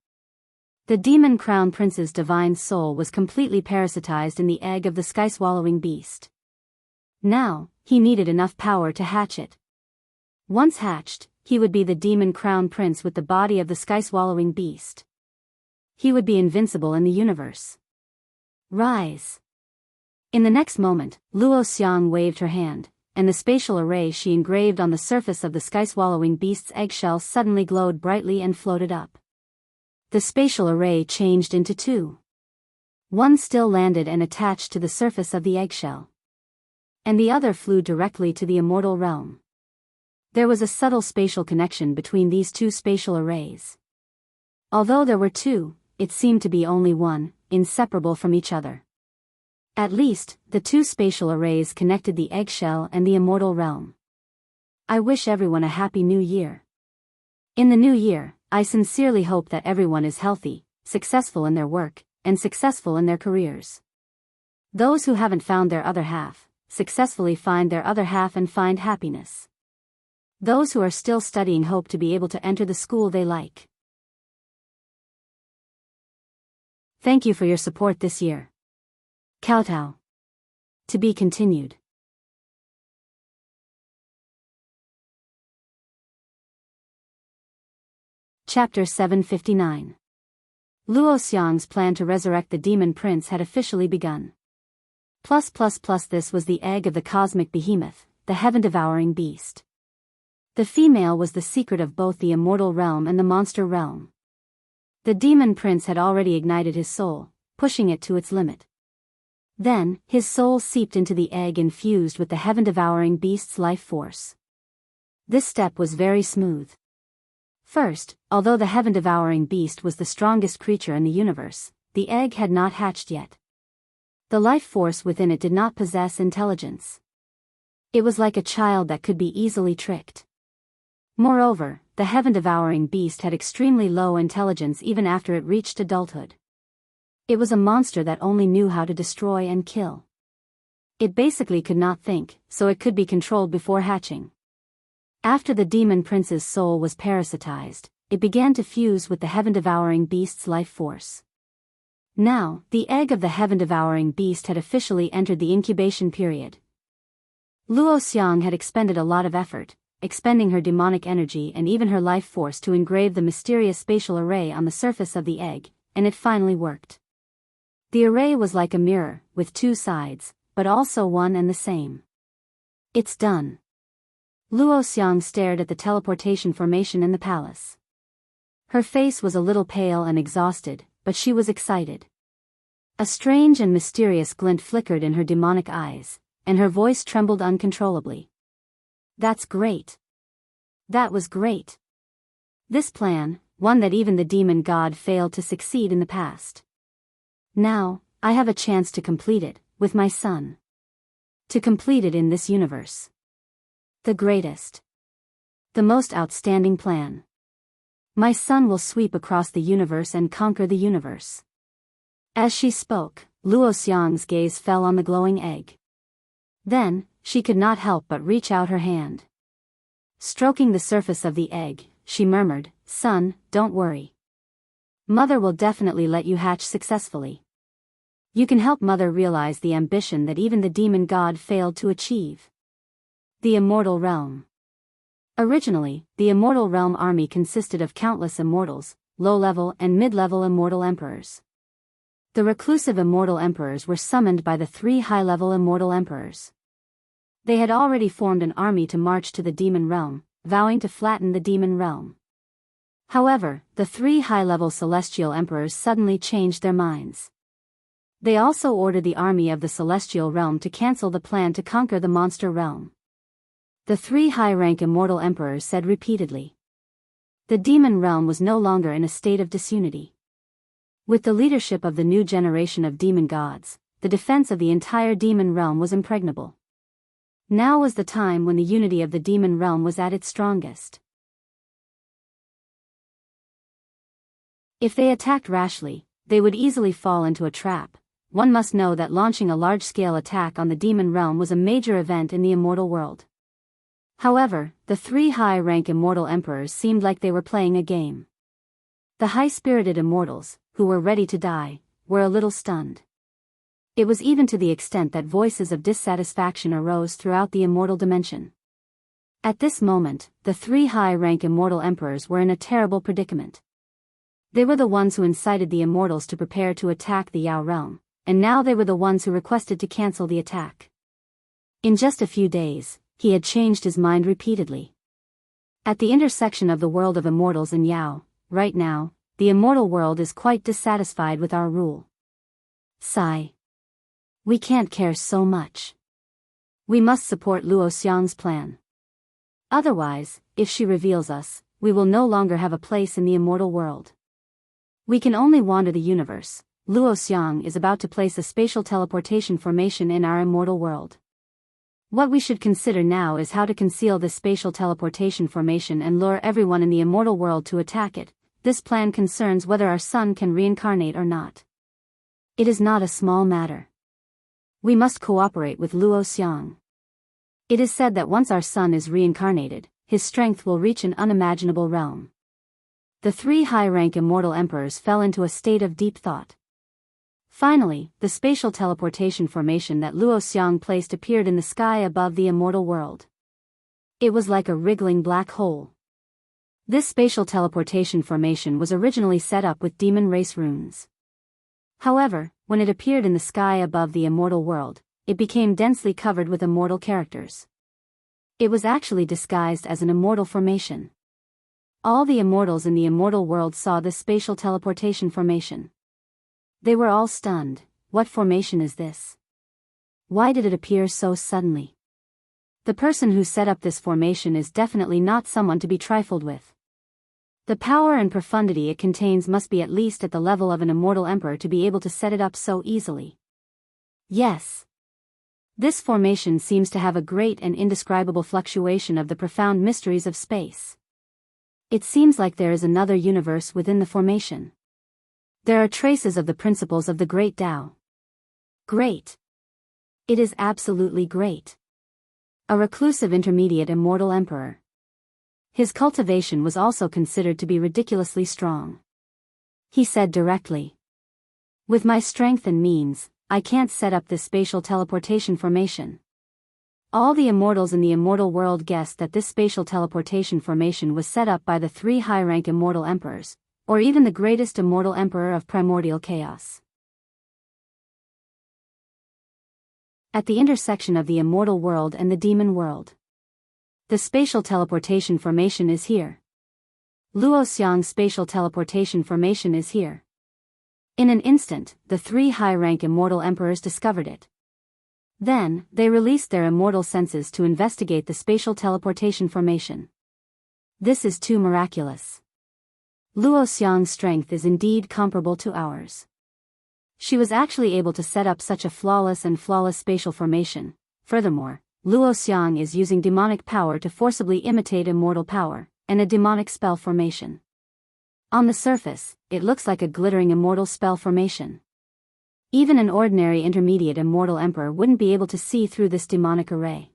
The demon crown prince's divine soul was completely parasitized in the egg of the sky-swallowing beast. Now, he needed enough power to hatch it. Once hatched, he would be the demon crown prince with the body of the sky-swallowing beast. He would be invincible in the universe. Rise. In the next moment, Luo Xiang waved her hand, and the spatial array she engraved on the surface of the sky-swallowing beast's eggshell suddenly glowed brightly and floated up. The spatial array changed into two. One still landed and attached to the surface of the eggshell. And the other flew directly to the immortal realm. There was a subtle spatial connection between these two spatial arrays. Although there were two, it seemed to be only one, inseparable from each other. At least, the two spatial arrays connected the eggshell and the immortal realm. I wish everyone a happy new year. In the new year, I sincerely hope that everyone is healthy, successful in their work, and successful in their careers. Those who haven't found their other half, successfully find their other half and find happiness. Those who are still studying hope to be able to enter the school they like. Thank you for your support this year. Kowtow. To be continued. Chapter 759. Luo Xiang's plan to resurrect the demon prince had officially begun. This was the egg of the cosmic behemoth, the heaven-devouring beast. The female was the secret of both the immortal realm and the monster realm. The demon prince had already ignited his soul, pushing it to its limit. Then, his soul seeped into the egg infused with the heaven-devouring beast's life force. This step was very smooth. First, although the heaven-devouring beast was the strongest creature in the universe, the egg had not hatched yet. The life force within it did not possess intelligence. It was like a child that could be easily tricked. Moreover, the heaven-devouring beast had extremely low intelligence even after it reached adulthood. It was a monster that only knew how to destroy and kill. It basically could not think, so it could be controlled before hatching. After the demon prince's soul was parasitized, it began to fuse with the heaven-devouring beast's life force. Now, the egg of the heaven-devouring beast had officially entered the incubation period. Luo Xiang had expended a lot of effort, expending her demonic energy and even her life force to engrave the mysterious spatial array on the surface of the egg, and it finally worked. The array was like a mirror, with two sides, but also one and the same. It's done. Luo Xiang stared at the teleportation formation in the palace. Her face was a little pale and exhausted, but she was excited. A strange and mysterious glint flickered in her demonic eyes, and her voice trembled uncontrollably. That's great. That was great. This plan, one that even the demon god failed to succeed in the past. Now, I have a chance to complete it, with my son. To complete it in this universe. The greatest. The most outstanding plan. My son will sweep across the universe and conquer the universe. As she spoke, Luo Xiang's gaze fell on the glowing egg. Then, she could not help but reach out her hand. Stroking the surface of the egg, she murmured, "Son, don't worry. Mother will definitely let you hatch successfully. You can help Mother realize the ambition that even the demon god failed to achieve." The Immortal Realm. Originally, the Immortal Realm army consisted of countless immortals, low-level and mid-level immortal emperors. The reclusive immortal emperors were summoned by the three high-level immortal emperors. They had already formed an army to march to the demon realm, vowing to flatten the demon realm. However, the three high-level celestial emperors suddenly changed their minds. They also ordered the army of the celestial realm to cancel the plan to conquer the monster realm. The three high-rank immortal emperors said repeatedly. The demon realm was no longer in a state of disunity. With the leadership of the new generation of demon gods, the defense of the entire demon realm was impregnable. Now was the time when the unity of the demon realm was at its strongest. If they attacked rashly, they would easily fall into a trap. One must know that launching a large-scale attack on the demon realm was a major event in the immortal world. However, the three high-rank immortal emperors seemed like they were playing a game. The high-spirited immortals, who were ready to die, were a little stunned. It was even to the extent that voices of dissatisfaction arose throughout the immortal dimension. At this moment, the three high-rank immortal emperors were in a terrible predicament. They were the ones who incited the immortals to prepare to attack the Yao realm, and now they were the ones who requested to cancel the attack. In just a few days, he had changed his mind repeatedly. At the intersection of the world of immortals and Yao, right now, the immortal world is quite dissatisfied with our rule. Sigh. We can't care so much. We must support Luo Xiang's plan. Otherwise, if she reveals us, we will no longer have a place in the immortal world. We can only wander the universe. Luo Xiang is about to place a spatial teleportation formation in our immortal world. What we should consider now is how to conceal this spatial teleportation formation and lure everyone in the immortal world to attack it. This plan concerns whether our son can reincarnate or not. It is not a small matter. We must cooperate with Luo Xiang. It is said that once our son is reincarnated, his strength will reach an unimaginable realm. The three high-rank immortal emperors fell into a state of deep thought. Finally, the spatial teleportation formation that Luo Xiang placed appeared in the sky above the immortal world. It was like a wriggling black hole. This spatial teleportation formation was originally set up with demon race runes. However, when it appeared in the sky above the immortal world, it became densely covered with immortal characters. It was actually disguised as an immortal formation. All the immortals in the immortal world saw this spatial teleportation formation. They were all stunned. What formation is this? Why did it appear so suddenly? The person who set up this formation is definitely not someone to be trifled with. The power and profundity it contains must be at least at the level of an immortal emperor to be able to set it up so easily. Yes. This formation seems to have a great and indescribable fluctuation of the profound mysteries of space. It seems like there is another universe within the formation. There are traces of the principles of the great Tao. Great. It is absolutely great. A reclusive intermediate immortal emperor. His cultivation was also considered to be ridiculously strong. He said directly, "With my strength and means, I can't set up this spatial teleportation formation." All the immortals in the immortal world guessed that this spatial teleportation formation was set up by the 3 high-rank immortal emperors, or even the greatest immortal emperor of primordial chaos. At the intersection of the immortal world and the demon world. The spatial teleportation formation is here. Luoxiang's spatial teleportation formation is here. In an instant, the 3 high-rank immortal emperors discovered it. Then, they released their immortal senses to investigate the spatial teleportation formation. This is too miraculous. Luoxiang's strength is indeed comparable to ours. She was actually able to set up such a flawless spatial formation. Furthermore, Luoxiang is using demonic power to forcibly imitate immortal power, and a demonic spell formation. On the surface, it looks like a glittering immortal spell formation. Even an ordinary intermediate immortal emperor wouldn't be able to see through this demonic array.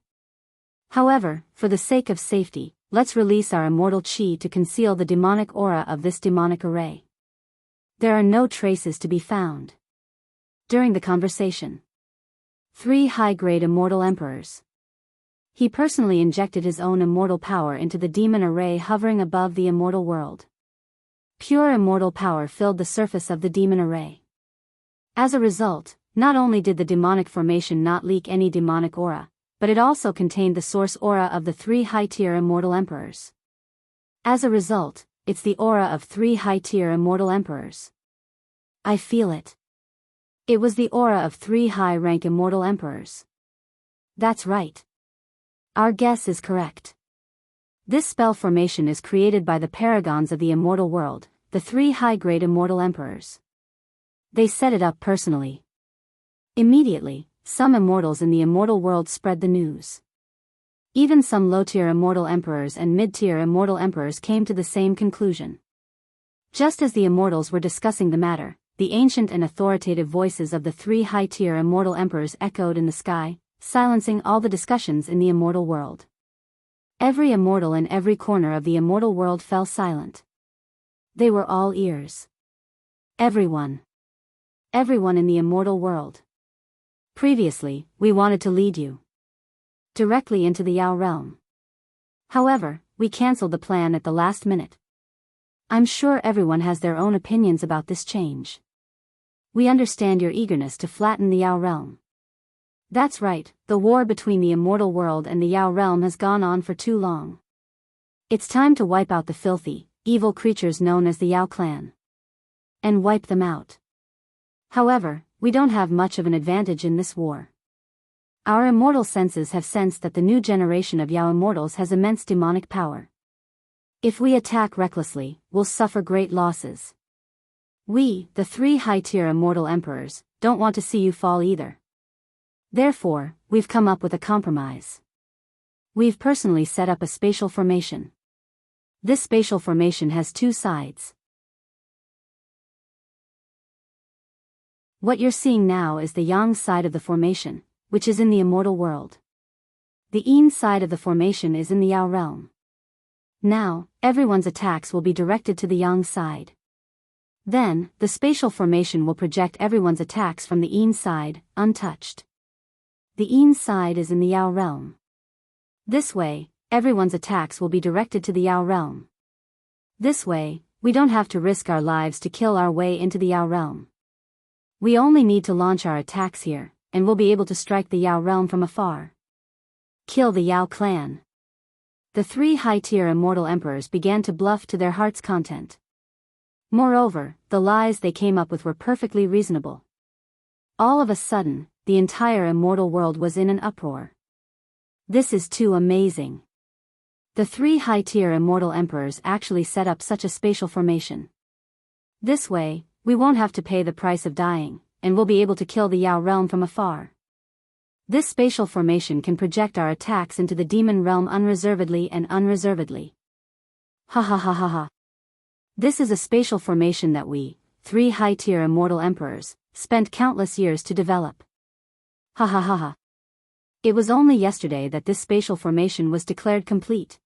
However, for the sake of safety, let's release our immortal chi to conceal the demonic aura of this demonic array. There are no traces to be found. During the conversation, 3 high-grade immortal emperors. He personally injected his own immortal power into the demon array hovering above the immortal world. Pure immortal power filled the surface of the demon array. As a result, not only did the demonic formation not leak any demonic aura, but it also contained the source aura of the 3 high-tier immortal emperors. As a result, it's the aura of 3 high-tier immortal emperors. I feel it. It was the aura of 3 high-rank immortal emperors. That's right. Our guess is correct. This spell formation is created by the paragons of the immortal world, the 3 high-grade immortal emperors. They set it up personally. Immediately, some immortals in the immortal world spread the news. Even some low-tier immortal emperors and mid-tier immortal emperors came to the same conclusion. Just as the immortals were discussing the matter, the ancient and authoritative voices of the 3 high-tier immortal emperors echoed in the sky, silencing all the discussions in the immortal world. Every immortal in every corner of the immortal world fell silent. They were all ears. Everyone. Everyone in the immortal world. Previously, we wanted to lead you directly into the Yao realm. However, we cancelled the plan at the last minute. I'm sure everyone has their own opinions about this change. We understand your eagerness to flatten the Yao realm. That's right, the war between the immortal world and the Yao realm has gone on for too long. It's time to wipe out the filthy, evil creatures known as the Yao clan. And wipe them out. However, we don't have much of an advantage in this war. Our immortal senses have sensed that the new generation of Yao immortals has immense demonic power. If we attack recklessly, we'll suffer great losses. We, the 3 high-tier immortal emperors, don't want to see you fall either. Therefore, we've come up with a compromise. We've personally set up a spatial formation. This spatial formation has 2 sides. What you're seeing now is the yang side of the formation, which is in the immortal world. The yin side of the formation is in the Yao realm. Now, everyone's attacks will be directed to the yang side. Then, the spatial formation will project everyone's attacks from the yin side, untouched. The yin side is in the Yao realm. This way, everyone's attacks will be directed to the Yao realm. This way, we don't have to risk our lives to kill our way into the Yao realm. We only need to launch our attacks here, and we'll be able to strike the Yao realm from afar. Kill the Yao clan. The 3 high-tier immortal emperors began to bluff to their heart's content. Moreover, the lies they came up with were perfectly reasonable. All of a sudden, the entire immortal world was in an uproar. This is too amazing. The 3 high-tier immortal emperors actually set up such a spatial formation. This way, we won't have to pay the price of dying, and we'll be able to kill the Yao realm from afar. This spatial formation can project our attacks into the demon realm unreservedly and unreservedly. Ha ha ha ha ha. This is a spatial formation that we, 3 high-tier immortal emperors, spent countless years to develop. Ha ha ha ha. It was only yesterday that this spatial formation was declared complete.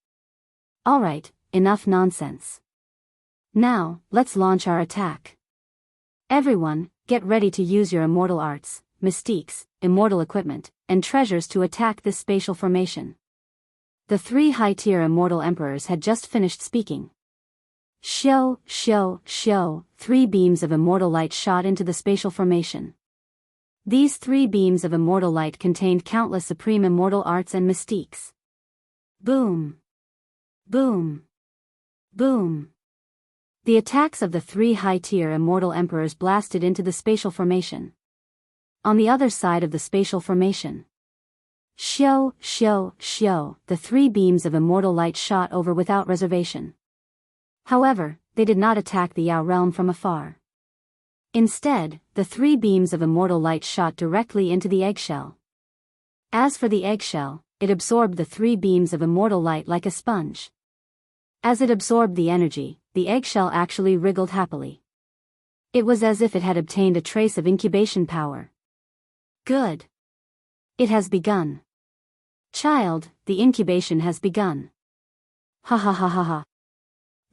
Alright, enough nonsense. Now, let's launch our attack. Everyone, get ready to use your immortal arts, mystiques, immortal equipment, and treasures to attack this spatial formation. The 3 high-tier immortal emperors had just finished speaking. Show, 3 beams of immortal light shot into the spatial formation. These 3 beams of immortal light contained countless supreme immortal arts and mystiques. Boom! Boom! Boom! The attacks of the 3 high-tier immortal emperors blasted into the spatial formation. On the other side of the spatial formation. Show, the 3 beams of immortal light shot over without reservation. However, they did not attack the Yao realm from afar. Instead, the 3 beams of immortal light shot directly into the eggshell. As for the eggshell, it absorbed the 3 beams of immortal light like a sponge. As it absorbed the energy, the eggshell actually wriggled happily. It was as if it had obtained a trace of incubation power. Good. It has begun. Child, the incubation has begun. Ha ha ha ha ha.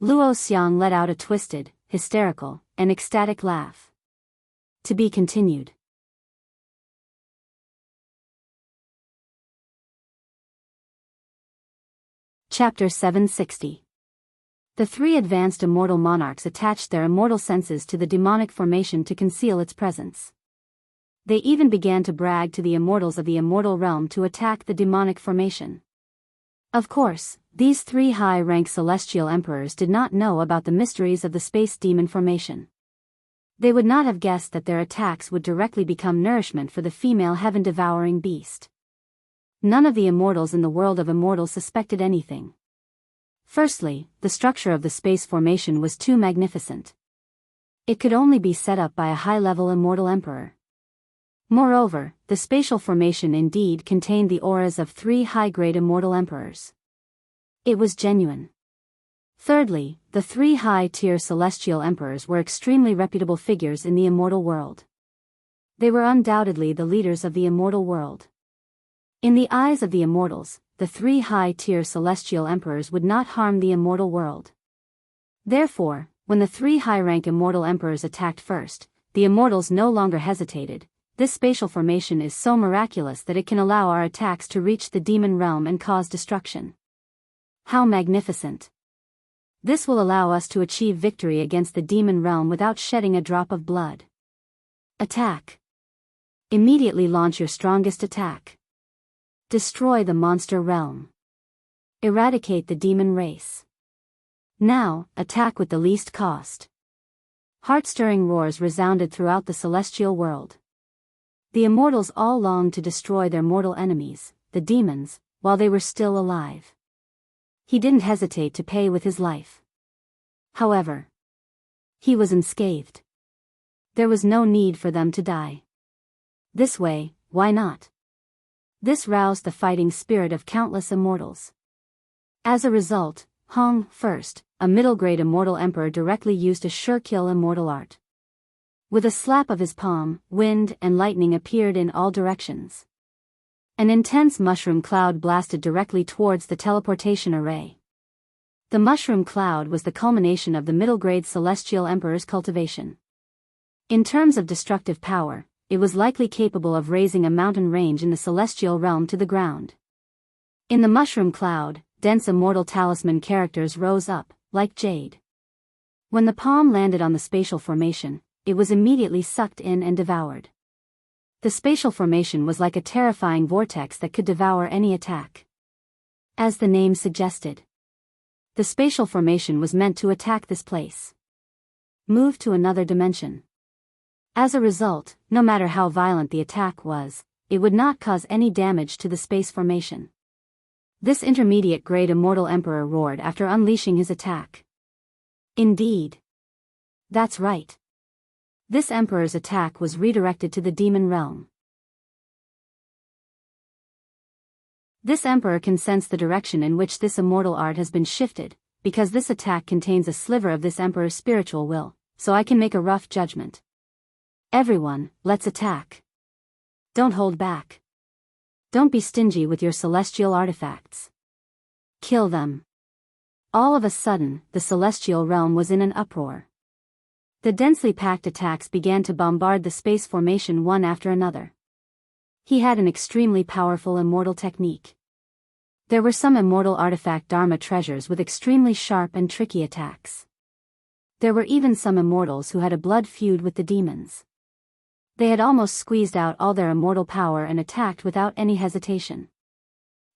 Luo Xiang let out a twisted, hysterical, and ecstatic laugh. To be continued. Chapter 760. The 3 advanced immortal monarchs attached their immortal senses to the demonic formation to conceal its presence. They even began to brag to the immortals of the immortal realm to attack the demonic formation. Of course, these 3 high-rank celestial emperors did not know about the mysteries of the space demon formation. They would not have guessed that their attacks would directly become nourishment for the female heaven-devouring beast. None of the immortals in the world of immortals suspected anything. Firstly, the structure of the space formation was too magnificent. It could only be set up by a high-level immortal emperor. Moreover, the spatial formation indeed contained the auras of 3 high-grade immortal emperors. It was genuine. Thirdly, the 3 high-tier celestial emperors were extremely reputable figures in the immortal world. They were undoubtedly the leaders of the immortal world. In the eyes of the immortals, the 3 high-tier celestial emperors would not harm the immortal world. Therefore, when the 3 high-rank immortal emperors attacked first, the immortals no longer hesitated. This spatial formation is so miraculous that it can allow our attacks to reach the demon realm and cause destruction. How magnificent! This will allow us to achieve victory against the demon realm without shedding a drop of blood. Attack! Immediately launch your strongest attack. Destroy the monster realm. Eradicate the demon race. Now, attack with the least cost. Heart-stirring roars resounded throughout the celestial world. The immortals all longed to destroy their mortal enemies, the demons, while they were still alive. He didn't hesitate to pay with his life. However, he was unscathed. There was no need for them to die. This way, why not? This roused the fighting spirit of countless immortals. As a result, Hong, first, a middle-grade immortal emperor directly used a sure-kill immortal art. With a slap of his palm, wind and lightning appeared in all directions. An intense mushroom cloud blasted directly towards the teleportation array. The mushroom cloud was the culmination of the middle-grade celestial emperor's cultivation. In terms of destructive power, it was likely capable of razing a mountain range in the celestial realm to the ground. In the mushroom cloud, dense immortal talisman characters rose up, like jade. When the palm landed on the spatial formation, it was immediately sucked in and devoured. The spatial formation was like a terrifying vortex that could devour any attack. As the name suggested, the spatial formation was meant to attack this place. Move to another dimension. As a result, no matter how violent the attack was, it would not cause any damage to the space formation. This intermediate-grade immortal emperor roared after unleashing his attack. Indeed. That's right. This emperor's attack was redirected to the demon realm. This emperor can sense the direction in which this immortal art has been shifted, because this attack contains a sliver of this emperor's spiritual will, so I can make a rough judgment. Everyone, let's attack. Don't hold back. Don't be stingy with your celestial artifacts. Kill them. All of a sudden, the celestial realm was in an uproar. The densely packed attacks began to bombard the space formation one after another. He had an extremely powerful immortal technique. There were some immortal artifact Dharma treasures with extremely sharp and tricky attacks. There were even some immortals who had a blood feud with the demons. They had almost squeezed out all their immortal power and attacked without any hesitation.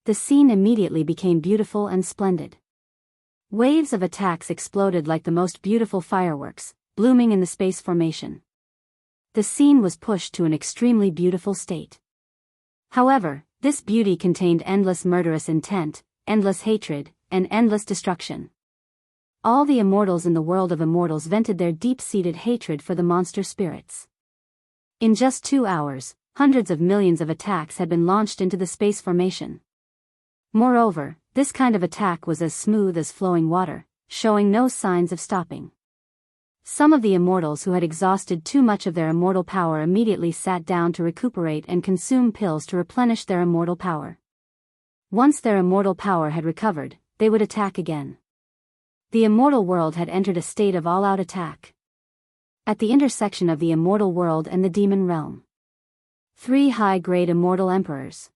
The scene immediately became beautiful and splendid. Waves of attacks exploded like the most beautiful fireworks, blooming in the space formation. The scene was pushed to an extremely beautiful state. However, this beauty contained endless murderous intent, endless hatred, and endless destruction. All the immortals in the world of immortals vented their deep-seated hatred for the monster spirits. In just 2 hours, hundreds of millions of attacks had been launched into the space formation. Moreover, this kind of attack was as smooth as flowing water, showing no signs of stopping. Some of the immortals who had exhausted too much of their immortal power immediately sat down to recuperate and consume pills to replenish their immortal power. Once their immortal power had recovered, they would attack again. The immortal world had entered a state of all-out attack. At the intersection of the immortal world and the demon realm, 3 high-grade immortal emperors.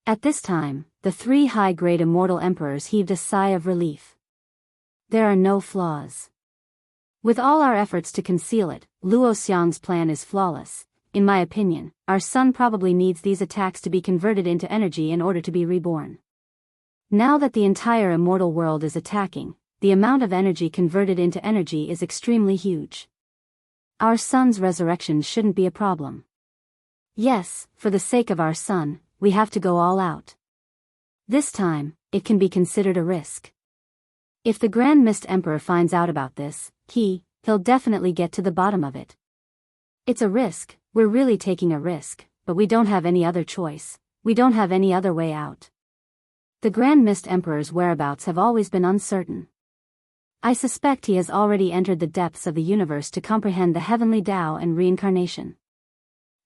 At this time, the 3 high-grade immortal emperors heaved a sigh of relief. There are no flaws. With all our efforts to conceal it, Luo Xiang's plan is flawless. In my opinion, our son probably needs these attacks to be converted into energy in order to be reborn. Now that the entire immortal world is attacking, the amount of energy converted into energy is extremely huge. Our son's resurrection shouldn't be a problem. Yes, for the sake of our son, we have to go all out. This time, it can be considered a risk. If the Grand Mist Emperor finds out about this, he'll definitely get to the bottom of it. It's a risk, we're really taking a risk, but we don't have any other choice, we don't have any other way out. The Grand Mist Emperor's whereabouts have always been uncertain. I suspect he has already entered the depths of the universe to comprehend the heavenly Tao and reincarnation.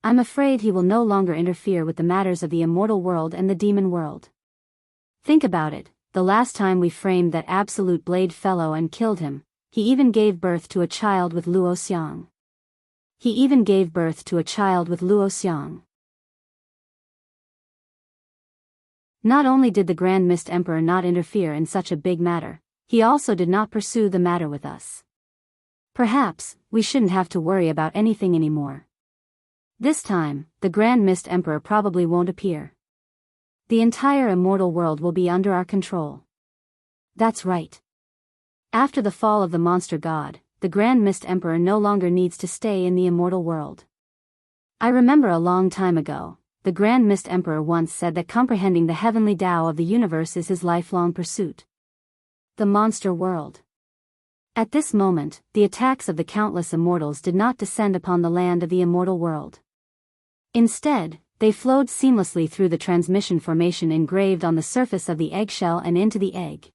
I'm afraid he will no longer interfere with the matters of the immortal world and the demon world. Think about it, the last time we framed that absolute blade fellow and killed him, he even gave birth to a child with Luo Xiang. Not only did the Grand Mist Emperor not interfere in such a big matter, he also did not pursue the matter with us. Perhaps, we shouldn't have to worry about anything anymore. This time, the Grand Mist Emperor probably won't appear. The entire immortal world will be under our control. That's right. After the fall of the monster god, the Grand Mist Emperor no longer needs to stay in the immortal world. I remember a long time ago, the Grand Mist Emperor once said that comprehending the heavenly Tao of the universe is his lifelong pursuit. The monster world. At this moment, the attacks of the countless immortals did not descend upon the land of the immortal world. Instead, they flowed seamlessly through the transmission formation engraved on the surface of the eggshell and into the egg.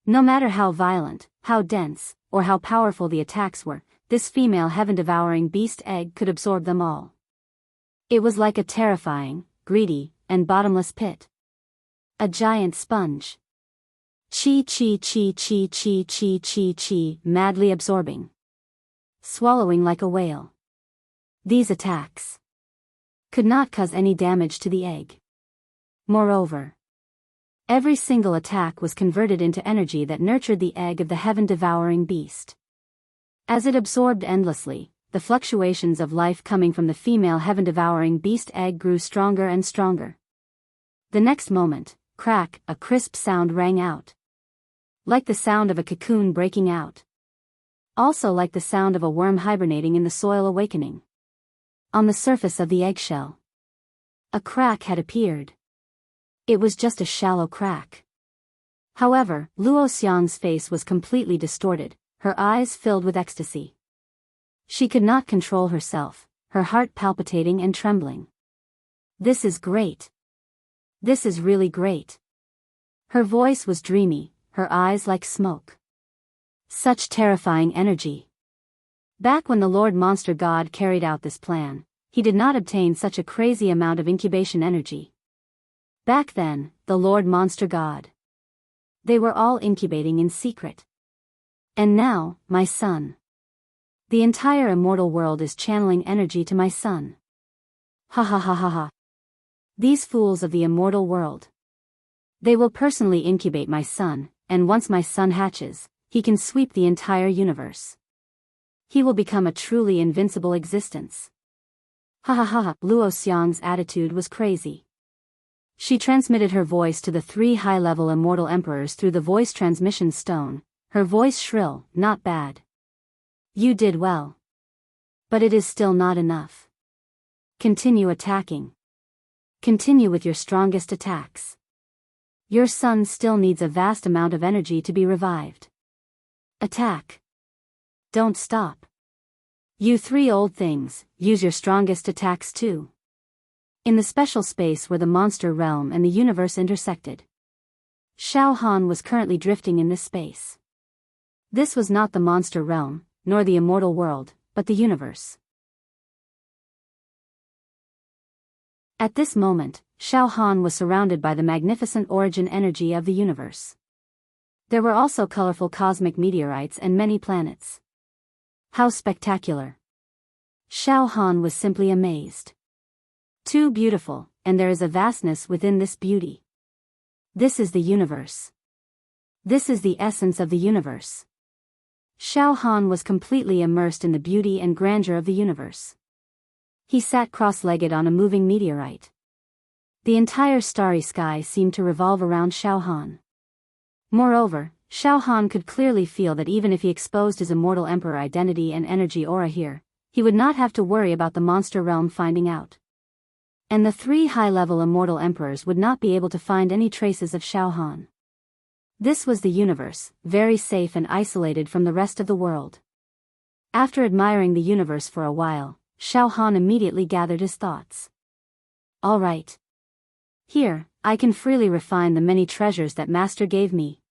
No matter how violent, how dense, or how powerful the attacks were, this female heaven-devouring beast egg could absorb them all. It was like a terrifying, greedy, and bottomless pit. A giant sponge. Chi, madly absorbing. Swallowing like a whale. These attacks could not cause any damage to the egg. Moreover, every single attack was converted into energy that nurtured the egg of the heaven-devouring beast. As it absorbed endlessly, the fluctuations of life coming from the female heaven-devouring beast egg grew stronger and stronger. The next moment, crack, a crisp sound rang out. Like the sound of a cocoon breaking out. Also like the sound of a worm hibernating in the soil awakening. On the surface of the eggshell, a crack had appeared. It was just a shallow crack. However, Luo Xiang's face was completely distorted, her eyes filled with ecstasy. She could not control herself, her heart palpitating and trembling. This is great. This is really great. Her voice was dreamy, her eyes like smoke. Such terrifying energy. Back when the Lord Monster God carried out this plan, he did not obtain such a crazy amount of incubation energy. Back then, the Lord Monster God. They were all incubating in secret. And now, my son. The entire immortal world is channeling energy to my son. Ha ha ha ha ha. These fools of the immortal world. They will personally incubate my son, and once my son hatches, he can sweep the entire universe. He will become a truly invincible existence. Ha ha ha ha. Luo Xiang's attitude was crazy. She transmitted her voice to the 3 high-level immortal emperors through the voice transmission stone, her voice shrill, not bad. You did well. But it is still not enough. Continue attacking. Continue with your strongest attacks. Your son still needs a vast amount of energy to be revived. Attack. Don't stop. You 3 old things, use your strongest attacks too. In the special space where the monster realm and the universe intersected, Xiao Han was currently drifting in this space. This was not the monster realm, nor the immortal world, but the universe. At this moment, Xiao Han was surrounded by the magnificent origin energy of the universe. There were also colorful cosmic meteorites and many planets. How spectacular! Xiao Han was simply amazed. Too beautiful, and there is a vastness within this beauty. This is the universe. This is the essence of the universe. Xiao Han was completely immersed in the beauty and grandeur of the universe. He sat cross-legged on a moving meteorite. The entire starry sky seemed to revolve around Xiao Han. Moreover, Xiao Han could clearly feel that even if he exposed his immortal emperor identity and energy aura here, he would not have to worry about the monster realm finding out. And the 3 high-level immortal emperors would not be able to find any traces of Xiao Han. This was the universe, very safe and isolated from the rest of the world. After admiring the universe for a while, Xiao Han immediately gathered his thoughts. All right. Here, I can freely refine the many treasures that Master gave me.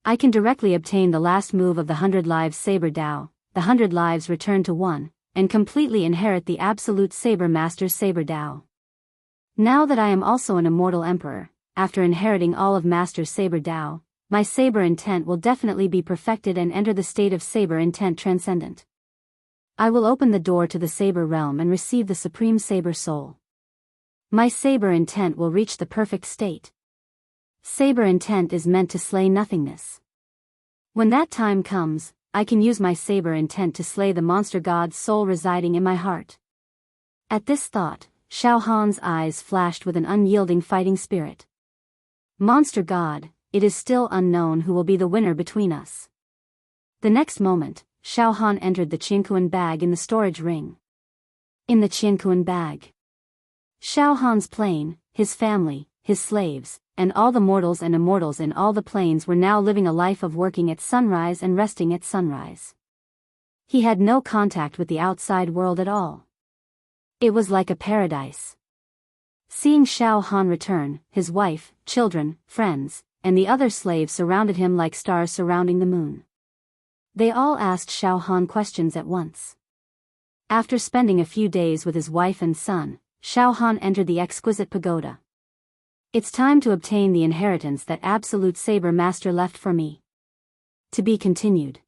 I can directly obtain the last move of the 100 Lives Saber Dao, the 100 Lives return to 1, and completely inherit the Absolute Saber Master's Saber Dao. Now that I am also an immortal emperor, after inheriting all of Master's Saber Dao, my saber intent will definitely be perfected and enter the state of saber intent transcendent. I will open the door to the saber realm and receive the supreme saber soul. My saber intent will reach the perfect state. Saber intent is meant to slay nothingness. When that time comes, I can use my saber intent to slay the monster god's soul residing in my heart. At this thought, Xiao Han's eyes flashed with an unyielding fighting spirit. Monster god, it is still unknown who will be the winner between us. The next moment, Xiao Han entered the Qianquan bag in the storage ring. In the Qianquan bag, Xiao Han's plane, his family, his slaves, and all the mortals and immortals in all the planes were now living a life of working at sunrise and resting at sunrise. He had no contact with the outside world at all. It was like a paradise. Seeing Xiao Han return, his wife, children, friends, and the other slaves surrounded him like stars surrounding the moon. They all asked Xiao Han questions at once. After spending a few days with his wife and son, Xiao Han entered the exquisite pagoda. It's time to obtain the inheritance that Absolute Saber Master left for me. To be continued.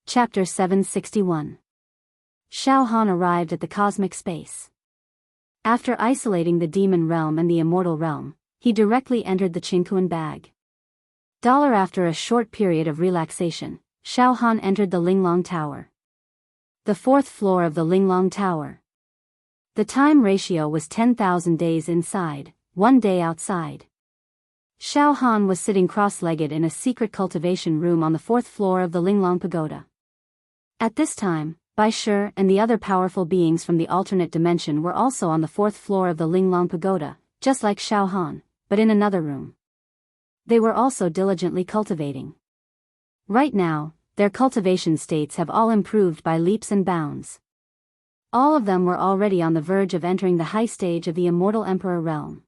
Chapter 761. Xiao Han arrived at the cosmic space. After isolating the demon realm and the immortal realm, he directly entered the Qingquan bag. After a short period of relaxation, Xiao Han entered the Linglong Tower. The fourth floor of the Linglong Tower. The time ratio was 10,000 days inside, 1 day outside. Xiao Han was sitting cross-legged in a secret cultivation room on the fourth floor of the Linglong Pagoda. At this time, Bai Shi and the other powerful beings from the alternate dimension were also on the fourth floor of the Linglong Pagoda, just like Xiao Han, but in another room. They were also diligently cultivating. Right now, their cultivation states have all improved by leaps and bounds. All of them were already on the verge of entering the high stage of the Immortal Emperor realm.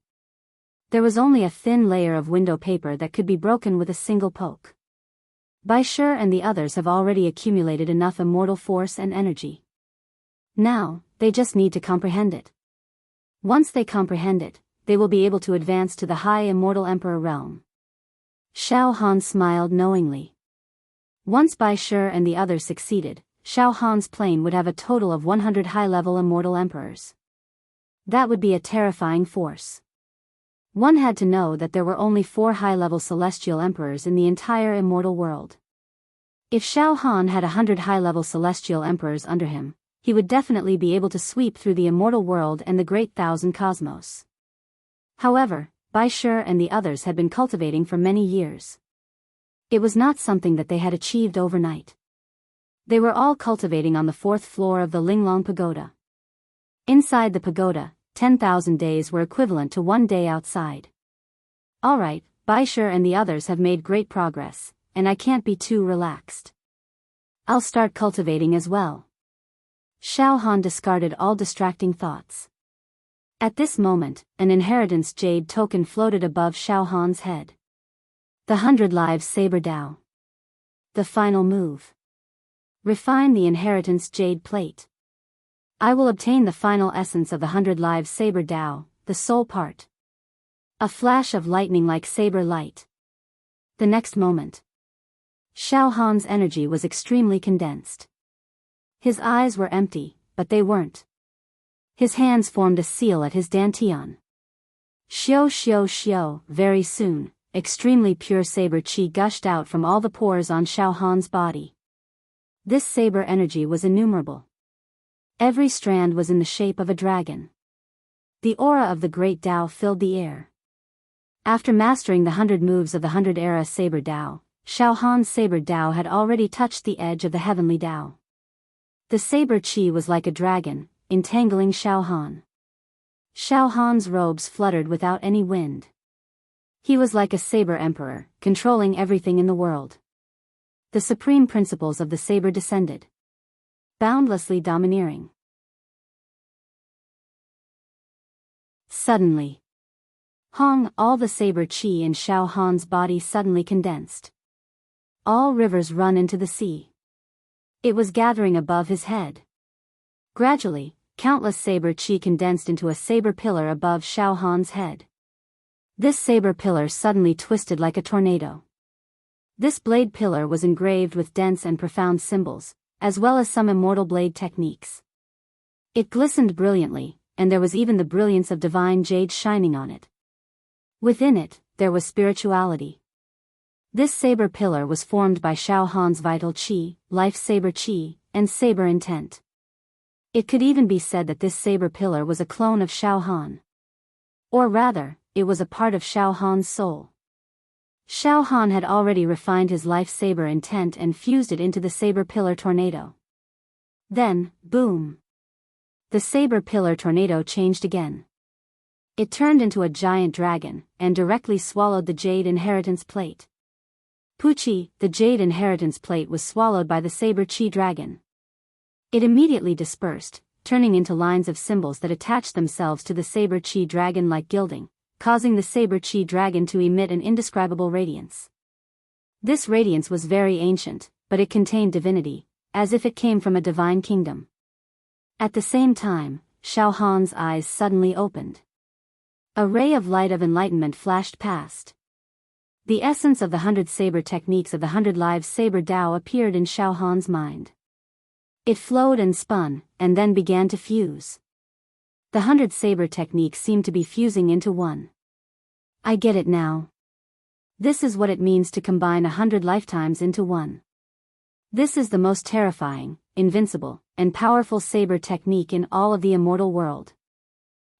There was only a thin layer of window paper that could be broken with a single poke. Bai Shi and the others have already accumulated enough immortal force and energy. Now, they just need to comprehend it. Once they comprehend it, they will be able to advance to the high Immortal Emperor realm. Xiao Han smiled knowingly. Once Bai Shi and the others succeeded, Xiao Han's plane would have a total of 100 high-level Immortal Emperors. That would be a terrifying force. One had to know that there were only 4 high-level Celestial Emperors in the entire immortal world. If Xiao Han had 100 high-level Celestial Emperors under him, he would definitely be able to sweep through the immortal world and the great thousand cosmos. However, Bai Shi and the others had been cultivating for many years. It was not something that they had achieved overnight. They were all cultivating on the fourth floor of the Linglong Pagoda. Inside the pagoda, 10,000 days were equivalent to 1 day outside. Alright, Bai Shi and the others have made great progress, and I can't be too relaxed. I'll start cultivating as well. Xiao Han discarded all distracting thoughts. At this moment, an inheritance jade token floated above Xiao Han's head. The 100 Lives Saber Dao. The final move. Refine the inheritance jade plate. I will obtain the final essence of the 100 Lives Saber Dao, the soul part. A flash of lightning like saber light. The next moment, Xiao Han's energy was extremely condensed. His eyes were empty, but they weren't. His hands formed a seal at his dantian. Xiao. Very soon, extremely pure saber qi gushed out from all the pores on Xiao Han's body. This saber energy was innumerable. Every strand was in the shape of a dragon. The aura of the great Tao filled the air. After mastering the 100 moves of the 100 era saber Tao, Xiao Han's saber Tao had already touched the edge of the heavenly Tao. The saber qi was like a dragon, entangling Xiao Han. Xiao Han's robes fluttered without any wind. He was like a saber emperor, controlling everything in the world. The supreme principles of the saber descended. Boundlessly domineering. Suddenly, all the saber qi in Xiao Han's body suddenly condensed. All rivers run into the sea. It was gathering above his head. Gradually, countless saber qi condensed into a saber pillar above Xiao Han's head. This saber pillar suddenly twisted like a tornado. This blade pillar was engraved with dense and profound symbols, as well as some immortal blade techniques. It glistened brilliantly, and there was even the brilliance of divine jade shining on it. Within it, there was spirituality. This saber pillar was formed by Xiao Han's vital qi, life saber qi, and saber intent. It could even be said that this saber pillar was a clone of Xiao Han. Or rather, it was a part of Xiao Han's soul. Xiao Han had already refined his life saber intent and fused it into the saber pillar tornado. Then, boom! The saber pillar tornado changed again. It turned into a giant dragon, and directly swallowed the jade inheritance plate. Puchi, the jade inheritance plate was swallowed by the saber qi dragon. It immediately dispersed, turning into lines of symbols that attached themselves to the saber qi dragon like gilding, causing the saber qi dragon to emit an indescribable radiance. This radiance was very ancient, but it contained divinity, as if it came from a divine kingdom. At the same time, Xiao Han's eyes suddenly opened. A ray of light of enlightenment flashed past. The essence of the 100 saber techniques of the 100 Lives Saber Dao appeared in Xiao Han's mind. It flowed and spun, and then began to fuse. The 100 saber techniques seemed to be fusing into one. I get it now. This is what it means to combine 100 lifetimes into one. This is the most terrifying, invincible, and powerful saber technique in all of the immortal world.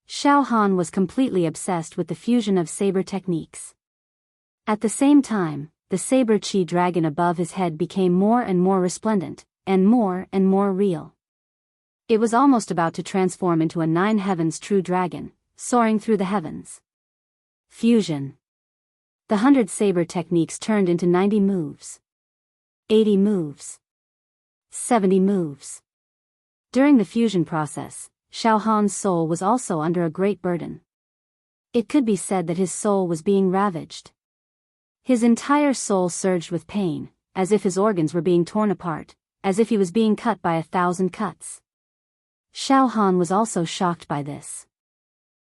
Xiao Han was completely obsessed with the fusion of saber techniques. At the same time, the saber chi dragon above his head became more and more resplendent, and more real. It was almost about to transform into a 9 heavens true dragon, soaring through the heavens. Fusion. The 100 saber techniques turned into 90 moves. 80 moves. 70 moves. During the fusion process, Xiao Han's soul was also under a great burden. It could be said that his soul was being ravaged. His entire soul surged with pain, as if his organs were being torn apart, as if he was being cut by 1,000 cuts. Xiao Han was also shocked by this.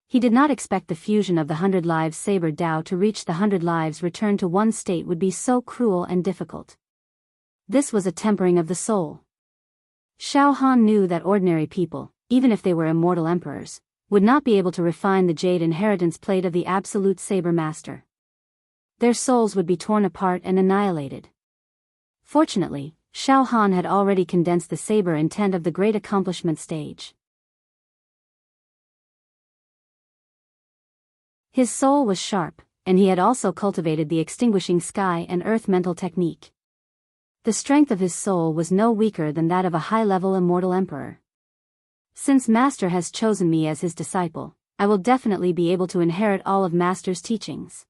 He did not expect the fusion of the 100 lives saber Dao to reach the 100 lives return to one state would be so cruel and difficult. This was a tempering of the soul. Xiao Han knew that ordinary people, even if they were immortal emperors, would not be able to refine the jade inheritance plate of the absolute saber master. Their souls would be torn apart and annihilated. Fortunately, Xiao Han had already condensed the saber intent of the great accomplishment stage. His soul was sharp, and he had also cultivated the extinguishing sky and earth mental technique. The strength of his soul was no weaker than that of a high-level immortal emperor. Since Master has chosen me as his disciple, I will definitely be able to inherit all of Master's teachings.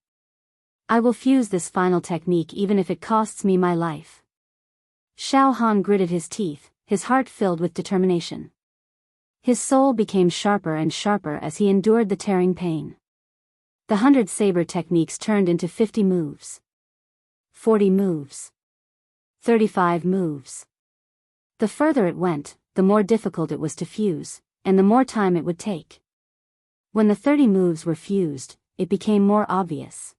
I will fuse this final technique even if it costs me my life. Xiao Han gritted his teeth, his heart filled with determination. His soul became sharper and sharper as he endured the tearing pain. The 100 saber techniques turned into 50 moves. 40 moves. 35 moves. The further it went, the more difficult it was to fuse, and the more time it would take. When the 30 moves were fused, it became more obvious.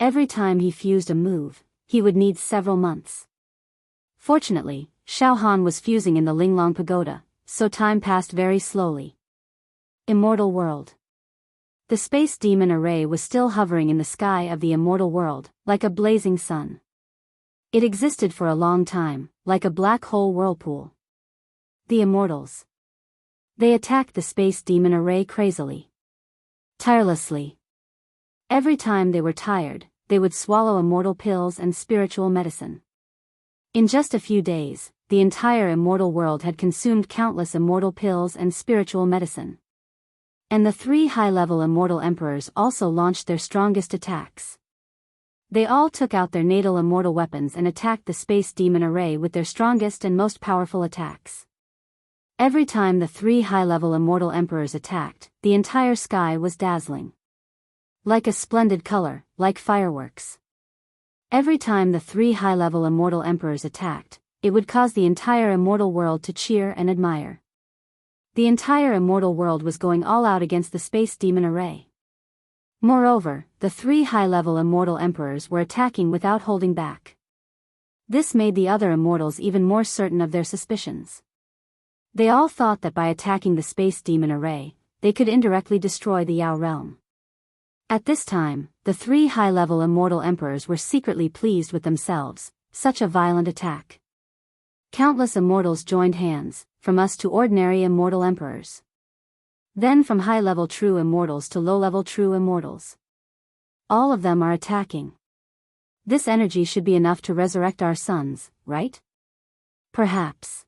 Every time he fused a move, he would need several months. Fortunately, Xiao Han was fusing in the Linglong Pagoda, so time passed very slowly. Immortal World. The space demon array was still hovering in the sky of the immortal world, like a blazing sun. It existed for a long time, like a black hole whirlpool. The immortals. They attacked the space demon array crazily. Tirelessly. Every time they were tired, they would swallow immortal pills and spiritual medicine. In just a few days, the entire immortal world had consumed countless immortal pills and spiritual medicine. And the 3 high-level immortal emperors also launched their strongest attacks. They all took out their natal immortal weapons and attacked the space demon array with their strongest and most powerful attacks. Every time the 3 high-level immortal emperors attacked, the entire sky was dazzling. Like a splendid color, like fireworks. Every time the 3 high-level immortal emperors attacked, it would cause the entire immortal world to cheer and admire. The entire immortal world was going all out against the space demon array. Moreover, the 3 high-level immortal emperors were attacking without holding back. This made the other immortals even more certain of their suspicions. They all thought that by attacking the space demon array, they could indirectly destroy the Yao realm. At this time, the 3 high-level immortal emperors were secretly pleased with themselves, such a violent attack. Countless immortals joined hands, from us to ordinary immortal emperors. Then from high-level true immortals to low-level true immortals. All of them are attacking. This energy should be enough to resurrect our sons, right? Perhaps.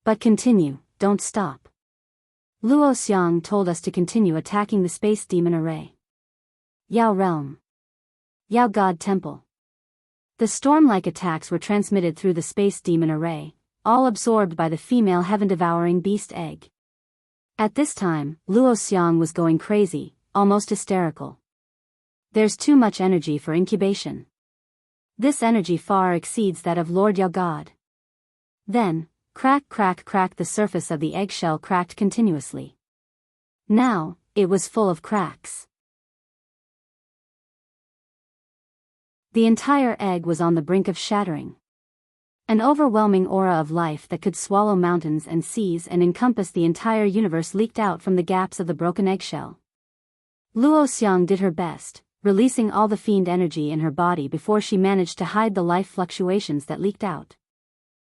But continue, don't stop. Luo Xiang told us to continue attacking the space demon array. Yao Realm. Yao God Temple. The storm-like attacks were transmitted through the space demon array, all absorbed by the female heaven-devouring beast egg. At this time, Luo Xiang was going crazy, almost hysterical. There's too much energy for incubation. This energy far exceeds that of Lord Yao God. Then, crack crack crack, the surface of the eggshell cracked continuously. Now, it was full of cracks. The entire egg was on the brink of shattering. An overwhelming aura of life that could swallow mountains and seas and encompass the entire universe leaked out from the gaps of the broken eggshell. Luo Xiang did her best, releasing all the fiend energy in her body before she managed to hide the life fluctuations that leaked out.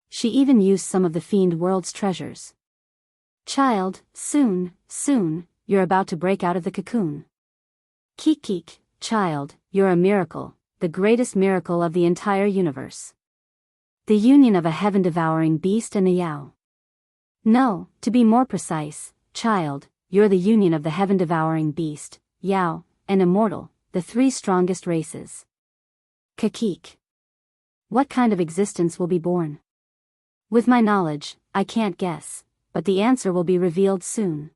She even used some of the fiend world's treasures. Child, soon, you're about to break out of the cocoon. Keek, child, you're a miracle, the greatest miracle of the entire universe. The union of a heaven-devouring beast and a Yao. No, to be more precise, child, you're the union of the heaven-devouring beast, Yao, and immortal, the three strongest races. Keek. What kind of existence will be born? With my knowledge, I can't guess, but the answer will be revealed soon.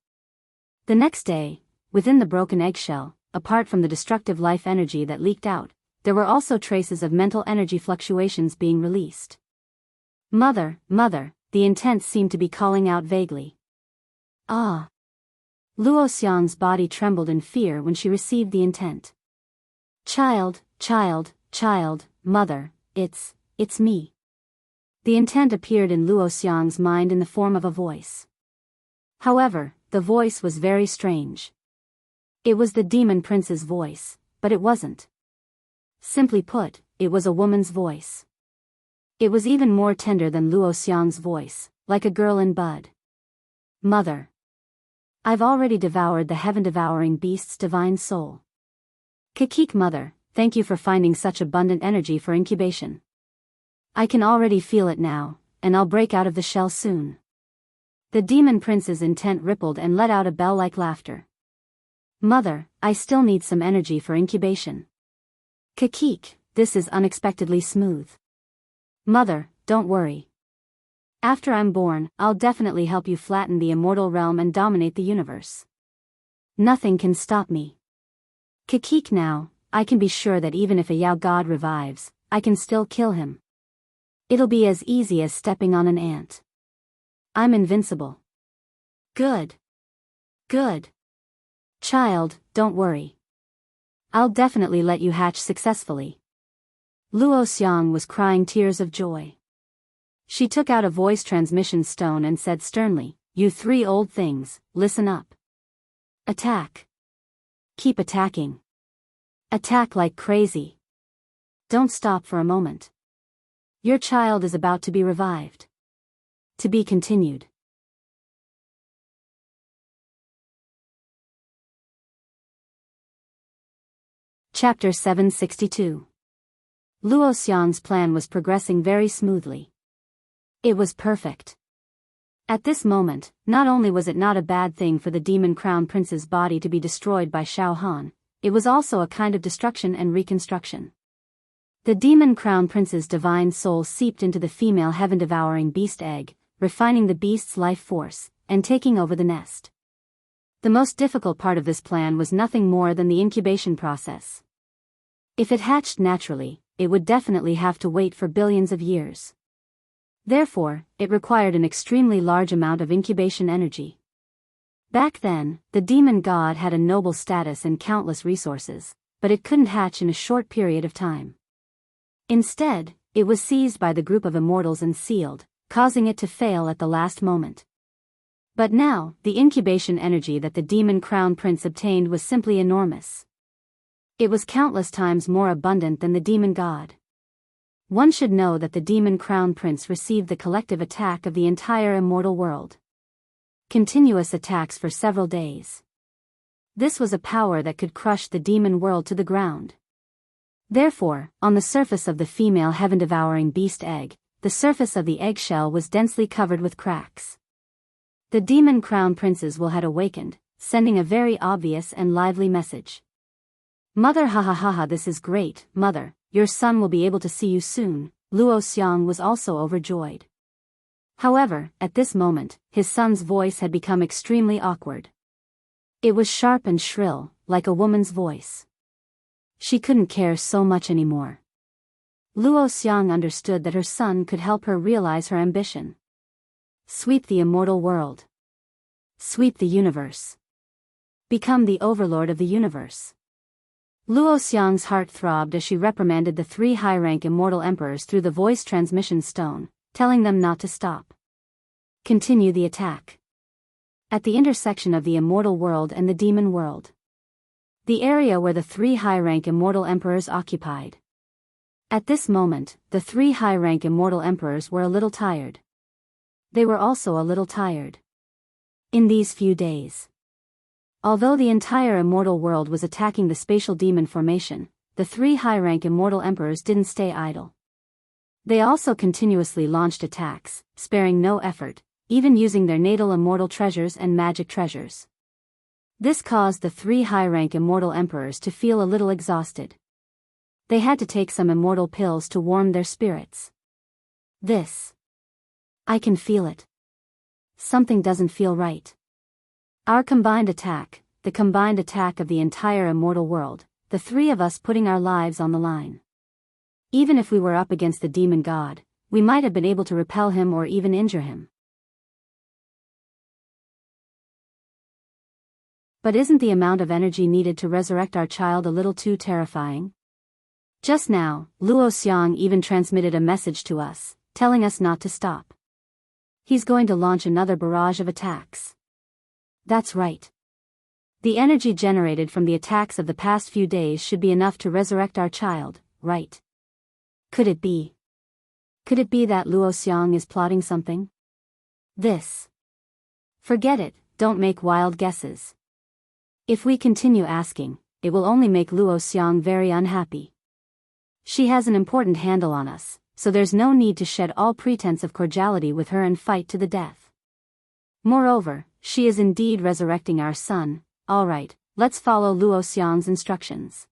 The next day, within the broken eggshell, apart from the destructive life energy that leaked out, there were also traces of mental energy fluctuations being released. Mother, the intent seemed to be calling out vaguely. Ah! Luo Xiang's body trembled in fear when she received the intent. Child, mother, it's me. The intent appeared in Luo Xiang's mind in the form of a voice. However, the voice was very strange. It was the demon prince's voice, but it wasn't. Simply put, it was a woman's voice. It was even more tender than Luo Xiang's voice, like a girl in bud. Mother. I've already devoured the heaven-devouring beast's divine soul. Keek mother, thank you for finding such abundant energy for incubation. I can already feel it now, and I'll break out of the shell soon. The demon prince's intent rippled and let out a bell-like laughter. Mother, I still need some energy for incubation. Keek, this is unexpectedly smooth. Mother, don't worry. After I'm born, I'll definitely help you flatten the immortal realm and dominate the universe. Nothing can stop me. Keek now, I can be sure that even if a Yao god revives, I can still kill him. It'll be as easy as stepping on an ant. I'm invincible. Good. Child, don't worry. I'll definitely let you hatch successfully. Luo Xiang was crying tears of joy. She took out a voice transmission stone and said sternly, "You three old things, listen up. Attack. Keep attacking. Attack like crazy. Don't stop for a moment. Your child is about to be revived." To be continued. Chapter 762. Luo Xiang's plan was progressing very smoothly. It was perfect. At this moment, not only was it not a bad thing for the demon crown prince's body to be destroyed by Xiao Han, it was also a kind of destruction and reconstruction. The demon crown prince's divine soul seeped into the female heaven-devouring beast egg, refining the beast's life force, and taking over the nest. The most difficult part of this plan was nothing more than the incubation process. If it hatched naturally, it would definitely have to wait for billions of years. Therefore, it required an extremely large amount of incubation energy. Back then, the demon god had a noble status and countless resources, but it couldn't hatch in a short period of time. Instead, it was seized by the group of immortals and sealed, causing it to fail at the last moment. But now, the incubation energy that the demon crown prince obtained was simply enormous. It was countless times more abundant than the demon god. One should know that the demon crown prince received the collective attack of the entire immortal world. Continuous attacks for several days. This was a power that could crush the demon world to the ground. Therefore, on the surface of the female heaven-devouring beast egg, the surface of the eggshell was densely covered with cracks. The demon crown prince's will had awakened, sending a very obvious and lively message. Mother, ha, this is great, mother, your son will be able to see you soon. Luo Xiang was also overjoyed. However, at this moment, his son's voice had become extremely awkward. It was sharp and shrill, like a woman's voice. She couldn't care so much anymore. Luo Xiang understood that her son could help her realize her ambition. Sweep the immortal world. Sweep the universe. Become the overlord of the universe. Luo Xiang's heart throbbed as she reprimanded the three high-rank immortal emperors through the voice transmission stone, telling them not to stop. Continue the attack. At the intersection of the immortal world and the demon world. the area where the three high-rank immortal emperors occupied. At this moment, the three high-rank immortal emperors were a little tired. They were also a little tired. In these few days, although the entire immortal world was attacking the spatial demon formation, the three high-rank immortal emperors didn't stay idle. They also continuously launched attacks, sparing no effort, even using their natal immortal treasures and magic treasures. This caused the three high-rank immortal emperors to feel a little exhausted. They had to take some immortal pills to warm their spirits. I can feel it. Something doesn't feel right. Our combined attack, the combined attack of the entire immortal world, the three of us putting our lives on the line. Even if we were up against the demon god, we might have been able to repel him or even injure him. But isn't the amount of energy needed to resurrect our child a little too terrifying? Just now, Luo Xiang even transmitted a message to us, telling us not to stop. He's going to launch another barrage of attacks. That's right. The energy generated from the attacks of the past few days should be enough to resurrect our child, right? Could it be? Could it be that Luo Xiang is plotting something? Forget it, don't make wild guesses. If we continue asking, it will only make Luo Xiang very unhappy. She has an important handle on us, so there's no need to shed all pretense of cordiality with her and fight to the death. Moreover, she is indeed resurrecting our son. All right, let's follow Luo Xiang's instructions.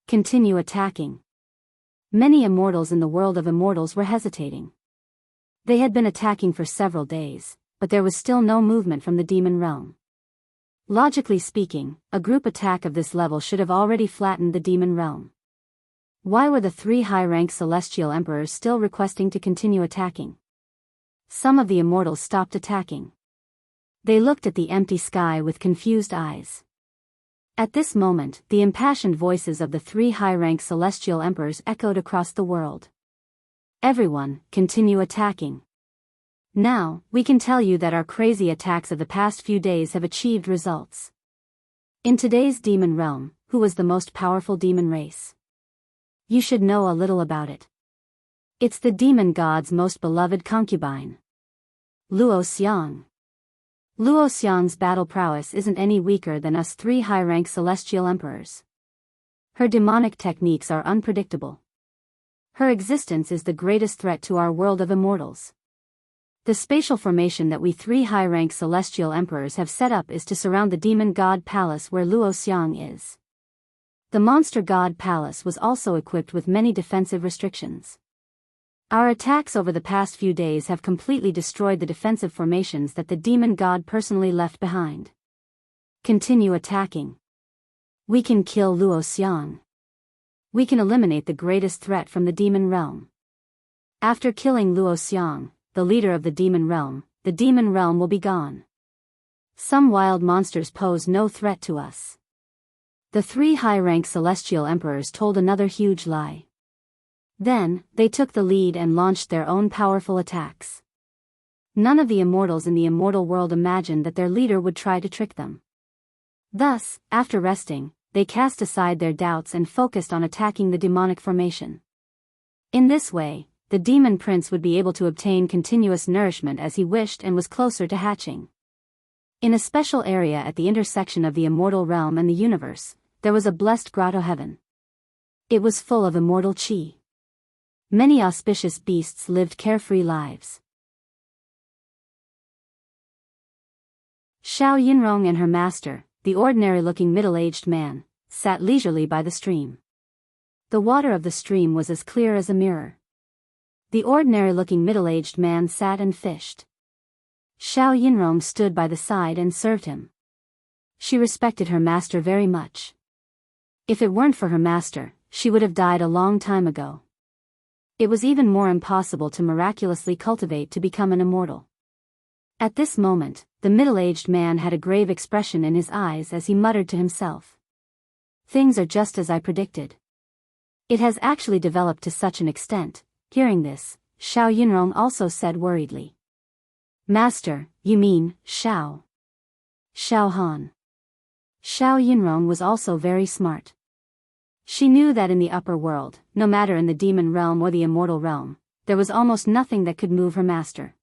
Continue attacking. Many immortals in the world of immortals were hesitating. They had been attacking for several days, but there was still no movement from the demon realm. Logically speaking, a group attack of this level should have already flattened the demon realm. Why were the three high-rank celestial emperors still requesting to continue attacking? Some of the immortals stopped attacking. They looked at the empty sky with confused eyes. At this moment, the impassioned voices of the three high-rank celestial emperors echoed across the world. Everyone, continue attacking. Now, we can tell you that our crazy attacks of the past few days have achieved results. In today's demon realm, who was the most powerful demon race? You should know a little about it. It's the demon god's most beloved concubine, Luo Xiang. Luo Xiang's battle prowess isn't any weaker than us three high-rank celestial emperors. Her demonic techniques are unpredictable. Her existence is the greatest threat to our world of immortals. The spatial formation that we three high-rank celestial emperors have set up is to surround the demon god palace where Luo Xiang is. The monster god palace was also equipped with many defensive restrictions. Our attacks over the past few days have completely destroyed the defensive formations that the demon god personally left behind. Continue attacking. We can kill Luo Xiang. We can eliminate the greatest threat from the demon realm. After killing Luo Xiang, the leader of the demon realm will be gone. Some wild monsters pose no threat to us. The three high-rank celestial emperors told another huge lie. Then, they took the lead and launched their own powerful attacks. None of the immortals in the immortal world imagined that their leader would try to trick them. Thus, after resting, they cast aside their doubts and focused on attacking the demonic formation. In this way, the demon prince would be able to obtain continuous nourishment as he wished and was closer to hatching. In a special area at the intersection of the immortal realm and the universe, there was a blessed grotto heaven. It was full of immortal chi. Many auspicious beasts lived carefree lives. Xiao Yinrong and her master, the ordinary-looking middle-aged man, sat leisurely by the stream. The water of the stream was as clear as a mirror. The ordinary-looking middle-aged man sat and fished. Xiao Yinrong stood by the side and served him. She respected her master very much. If it weren't for her master, she would have died a long time ago. It was even more impossible to miraculously cultivate to become an immortal. At this moment, the middle-aged man had a grave expression in his eyes as he muttered to himself. Things are just as I predicted. It has actually developed to such an extent. Hearing this, Xiao Yinrong also said worriedly. Master, you mean, Xiao Han. Xiao Yinrong was also very smart. She knew that in the upper world, no matter in the demon realm or the immortal realm, there was almost nothing that could move her master.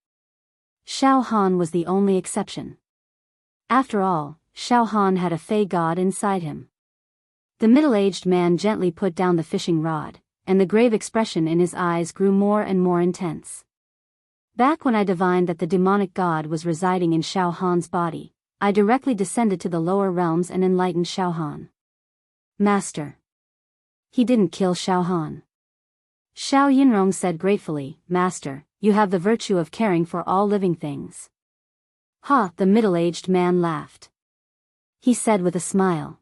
Xiao Han was the only exception. After all, Xiao Han had a fey god inside him. The middle-aged man gently put down the fishing rod, and the grave expression in his eyes grew more and more intense. Back when I divined that the demonic god was residing in Xiao Han's body, I directly descended to the lower realms and enlightened Xiao Han. Master. He didn't kill Xiao Han. Xiao Yinrong said gratefully, Master, you have the virtue of caring for all living things. Ha! The middle-aged man laughed. He said with a smile.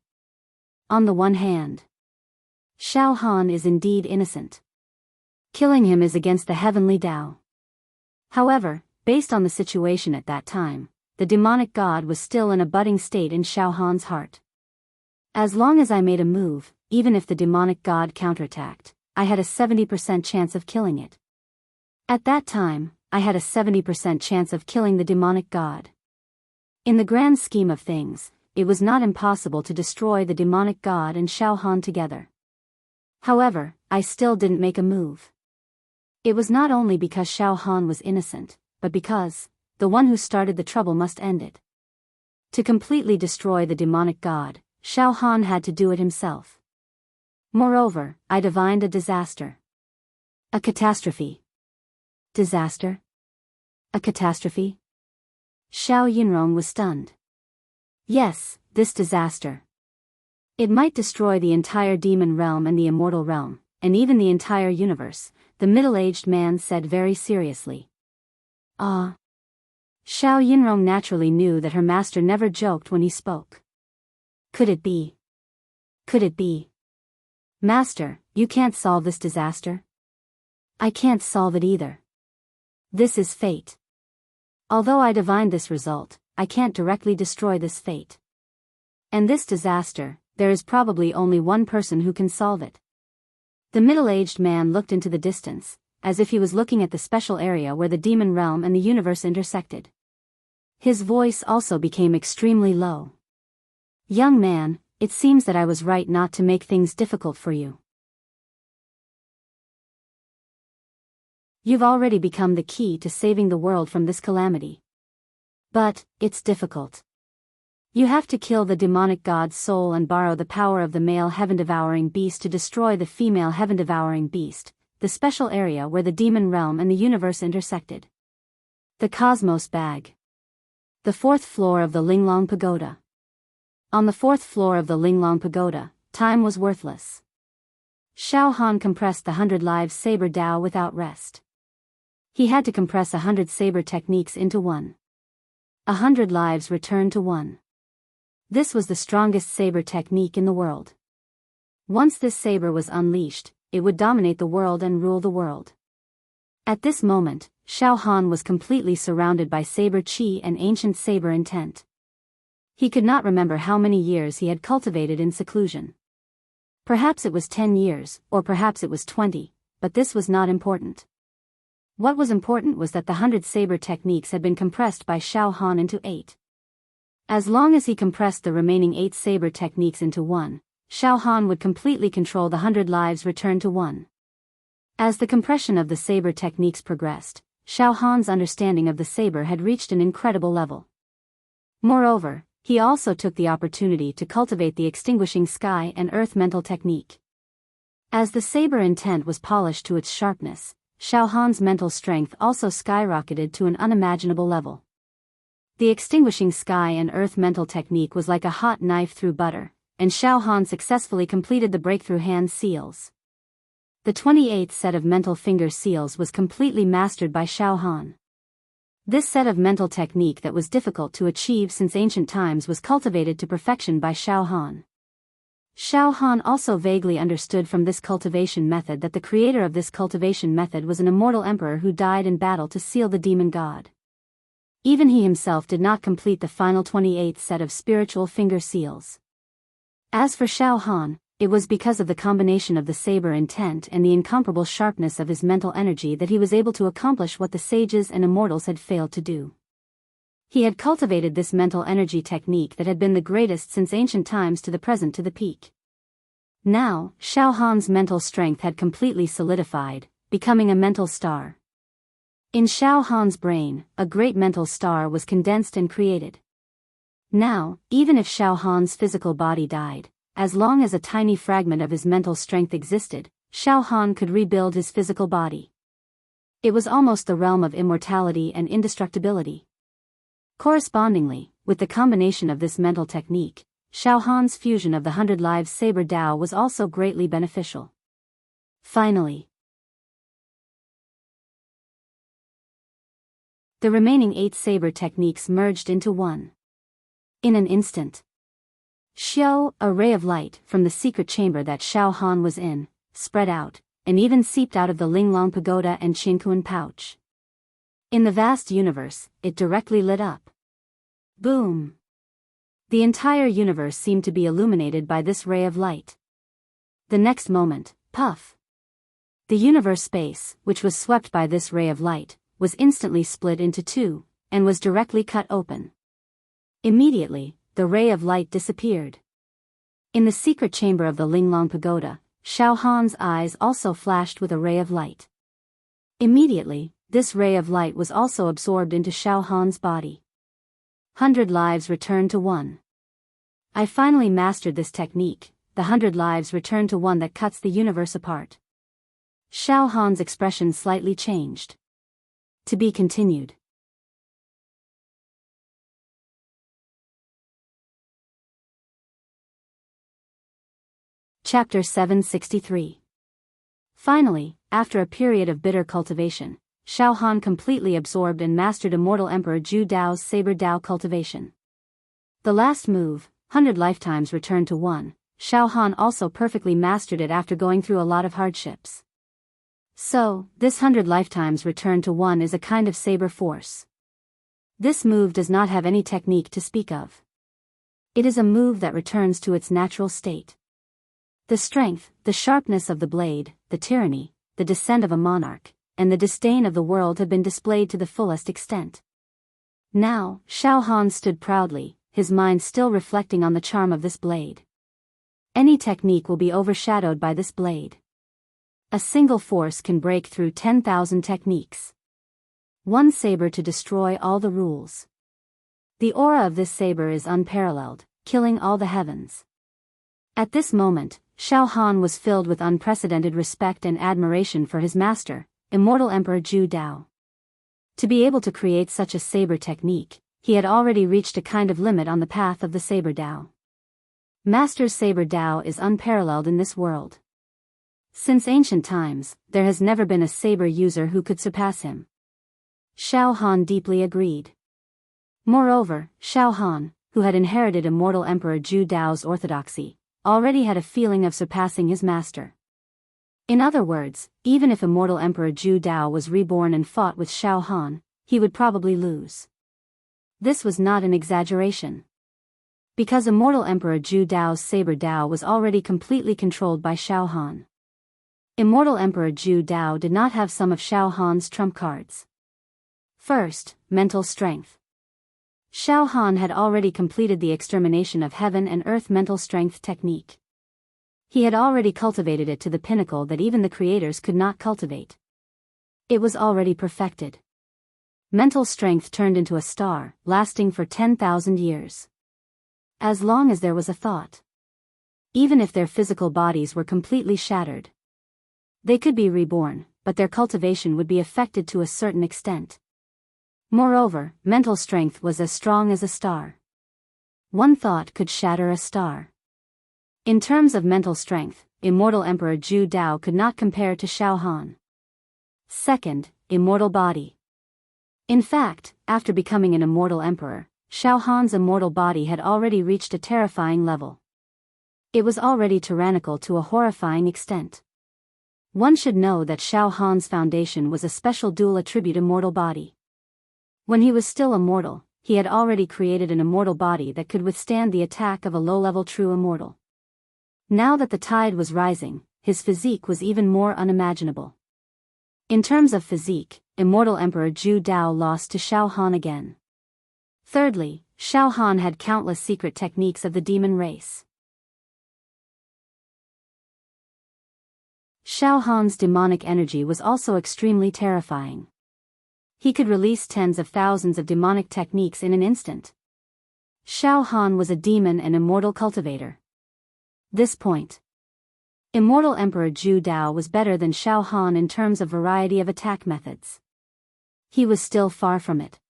On the one hand, Xiao Han is indeed innocent. Killing him is against the heavenly Tao. However, based on the situation at that time, the demonic god was still in a budding state in Xiao Han's heart. As long as I made a move, even if the demonic god counterattacked, I had a 70% chance of killing it. At that time, I had a 70% chance of killing the demonic god. In the grand scheme of things, it was not impossible to destroy the demonic god and Xiao Han together. However, I still didn't make a move. It was not only because Xiao Han was innocent, but because the one who started the trouble must end it. To completely destroy the demonic god, Xiao Han had to do it himself. Moreover, I divined a disaster. A catastrophe. Disaster? A catastrophe? Xiao Yinrong was stunned. Yes, this disaster. It might destroy the entire demon realm and the immortal realm, and even the entire universe, the middle-aged man said very seriously. Ah. Xiao Yinrong naturally knew that her master never joked when he spoke. Could it be? Could it be? Master, you can't solve this disaster? I can't solve it either. This is fate. Although I divined this result, I can't directly destroy this fate. And this disaster, there is probably only one person who can solve it. The middle-aged man looked into the distance, as if he was looking at the special area where the demon realm and the universe intersected. His voice also became extremely low. Young man, it seems that I was right not to make things difficult for you. You've already become the key to saving the world from this calamity. But, it's difficult. You have to kill the demonic god's soul and borrow the power of the male heaven-devouring beast to destroy the female heaven-devouring beast, the special area where the demon realm and the universe intersected. The Cosmos Bag. The 4th floor of the Linglong Pagoda. On the 4th floor of the Linglong Pagoda, time was worthless. Xiao Han compressed the 100 lives saber Dao without rest. He had to compress 100 saber techniques into one. 100 lives returned to one. This was the strongest saber technique in the world. Once this saber was unleashed, it would dominate the world and rule the world. At this moment, Xiao Han was completely surrounded by saber chi and ancient saber intent. He could not remember how many years he had cultivated in seclusion. Perhaps it was 10 years, or perhaps it was 20, but this was not important. What was important was that the 100 saber techniques had been compressed by Xiao Han into 8. As long as he compressed the remaining 8 saber techniques into one, Xiao Han would completely control the 100 lives returned to one. As the compression of the saber techniques progressed, Xiao Han's understanding of the saber had reached an incredible level. Moreover, he also took the opportunity to cultivate the extinguishing sky and earth mental technique. As the saber intent was polished to its sharpness, Xiao Han's mental strength also skyrocketed to an unimaginable level. The extinguishing sky and earth mental technique was like a hot knife through butter, and Xiao Han successfully completed the breakthrough hand seals. The 28th set of mental finger seals was completely mastered by Xiao Han. This set of mental technique that was difficult to achieve since ancient times was cultivated to perfection by Xiao Han. Xiao Han also vaguely understood from this cultivation method that the creator of this cultivation method was an immortal emperor who died in battle to seal the demon god. Even he himself did not complete the final 28th set of spiritual finger seals. As for Xiao Han, it was because of the combination of the saber intent and the incomparable sharpness of his mental energy that he was able to accomplish what the sages and immortals had failed to do. He had cultivated this mental energy technique that had been the greatest since ancient times to the present to the peak. Now, Xiao Han's mental strength had completely solidified, becoming a mental star. In Xiao Han's brain, a great mental star was condensed and created. Now, even if Xiao Han's physical body died, as long as a tiny fragment of his mental strength existed, Xiao Han could rebuild his physical body. It was almost the realm of immortality and indestructibility. Correspondingly, with the combination of this mental technique, Xiao Han's fusion of the 100 Lives Saber Tao was also greatly beneficial. Finally, the remaining 8 saber techniques merged into one. In an instant, Xiao, a ray of light from the secret chamber that Xiao Han was in, spread out, and even seeped out of the Linglong Pagoda and Qingkuan pouch. In the vast universe, it directly lit up. Boom! The entire universe seemed to be illuminated by this ray of light. The next moment, puff! The universe space, which was swept by this ray of light, was instantly split into 2, and was directly cut open. Immediately, the ray of light disappeared. In the secret chamber of the Linglong Pagoda, Xiao Han's eyes also flashed with a ray of light. Immediately, this ray of light was also absorbed into Xiao Han's body. 100 lives returned to 1. I finally mastered this technique, the 100 lives returned to 1 that cuts the universe apart. Xiao Han's expression slightly changed. To be continued. Chapter 763. Finally, after a period of bitter cultivation, Xiao Han completely absorbed and mastered Immortal Emperor Zhu Dao's Saber Dao cultivation. The last move, 100 lifetimes returned to 1, Xiao Han also perfectly mastered it after going through a lot of hardships. So, this 100 lifetimes returned to 1 is a kind of saber force. This move does not have any technique to speak of. It is a move that returns to its natural state. The strength, the sharpness of the blade, the tyranny, the descent of a monarch, and the disdain of the world have been displayed to the fullest extent. Now, Xiao Han stood proudly, his mind still reflecting on the charm of this blade. Any technique will be overshadowed by this blade. A single force can break through 10,000 techniques. One saber to destroy all the rules. The aura of this saber is unparalleled, killing all the heavens. At this moment, Xiao Han was filled with unprecedented respect and admiration for his master, Immortal Emperor Zhu Dao. To be able to create such a saber technique, he had already reached a kind of limit on the path of the Saber Dao. Master's Saber Dao is unparalleled in this world. Since ancient times, there has never been a saber user who could surpass him. Xiao Han deeply agreed. Moreover, Xiao Han, who had inherited Immortal Emperor Zhu Dao's orthodoxy, already had a feeling of surpassing his master. In other words, even if Immortal Emperor Zhu Dao was reborn and fought with Xiao Han, he would probably lose. This was not an exaggeration. Because Immortal Emperor Zhu Dao's Saber Dao was already completely controlled by Xiao Han. Immortal Emperor Zhu Dao did not have some of Xiao Han's trump cards. First, mental strength. Xiao Han had already completed the extermination of heaven and earth mental strength technique. He had already cultivated it to the pinnacle that even the creators could not cultivate. It was already perfected. Mental strength turned into a star, lasting for 10,000 years. As long as there was a thought. Even if their physical bodies were completely shattered. They could be reborn, but their cultivation would be affected to a certain extent. Moreover, mental strength was as strong as a star. One thought could shatter a star. In terms of mental strength, Immortal Emperor Zhu Dao could not compare to Xiao Han. Second, immortal body. In fact, after becoming an immortal emperor, Xiao Han's immortal body had already reached a terrifying level. It was already tyrannical to a horrifying extent. One should know that Xiao Han's foundation was a special dual attribute immortal body. When he was still immortal, he had already created an immortal body that could withstand the attack of a low-level true immortal. Now that the tide was rising, his physique was even more unimaginable. In terms of physique, Immortal Emperor Zhu Dao lost to Xiao Han again. Thirdly, Shao Han had countless secret techniques of the demon race. Shao Han's demonic energy was also extremely terrifying. He could release tens of thousands of demonic techniques in an instant. Shao Han was a demon and immortal cultivator. This point. Immortal Emperor Zhu Dao was better than Shao Han in terms of variety of attack methods. He was still far from it.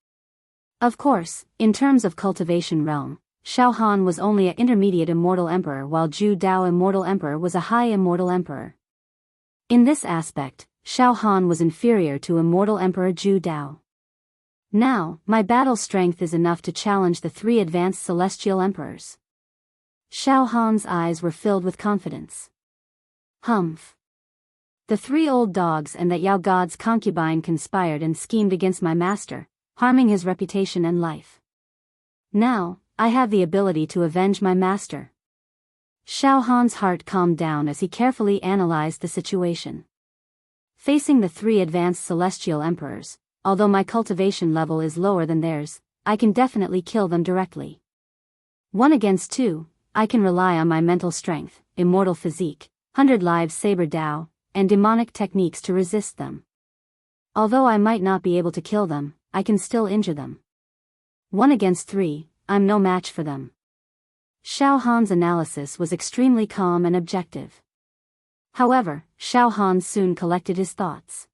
Of course, in terms of cultivation realm, Shao Han was only an intermediate immortal emperor while Zhu Dao immortal emperor was a high immortal emperor. In this aspect, Shao Han was inferior to immortal emperor Zhu Dao. Now, my battle strength is enough to challenge the three advanced celestial emperors. Shao Han's eyes were filled with confidence. Humph. The three old dogs and that Yao God's concubine conspired and schemed against my master, harming his reputation and life. Now, I have the ability to avenge my master. Shao Han's heart calmed down as he carefully analyzed the situation. Facing the three advanced celestial emperors, although my cultivation level is lower than theirs, I can definitely kill them directly. 1 against 2, I can rely on my mental strength, immortal physique, 100 lives saber Dao, and demonic techniques to resist them. Although I might not be able to kill them, I can still injure them. 1 against 3, I'm no match for them. Shao Han's analysis was extremely calm and objective. However, Shao Han soon collected his thoughts.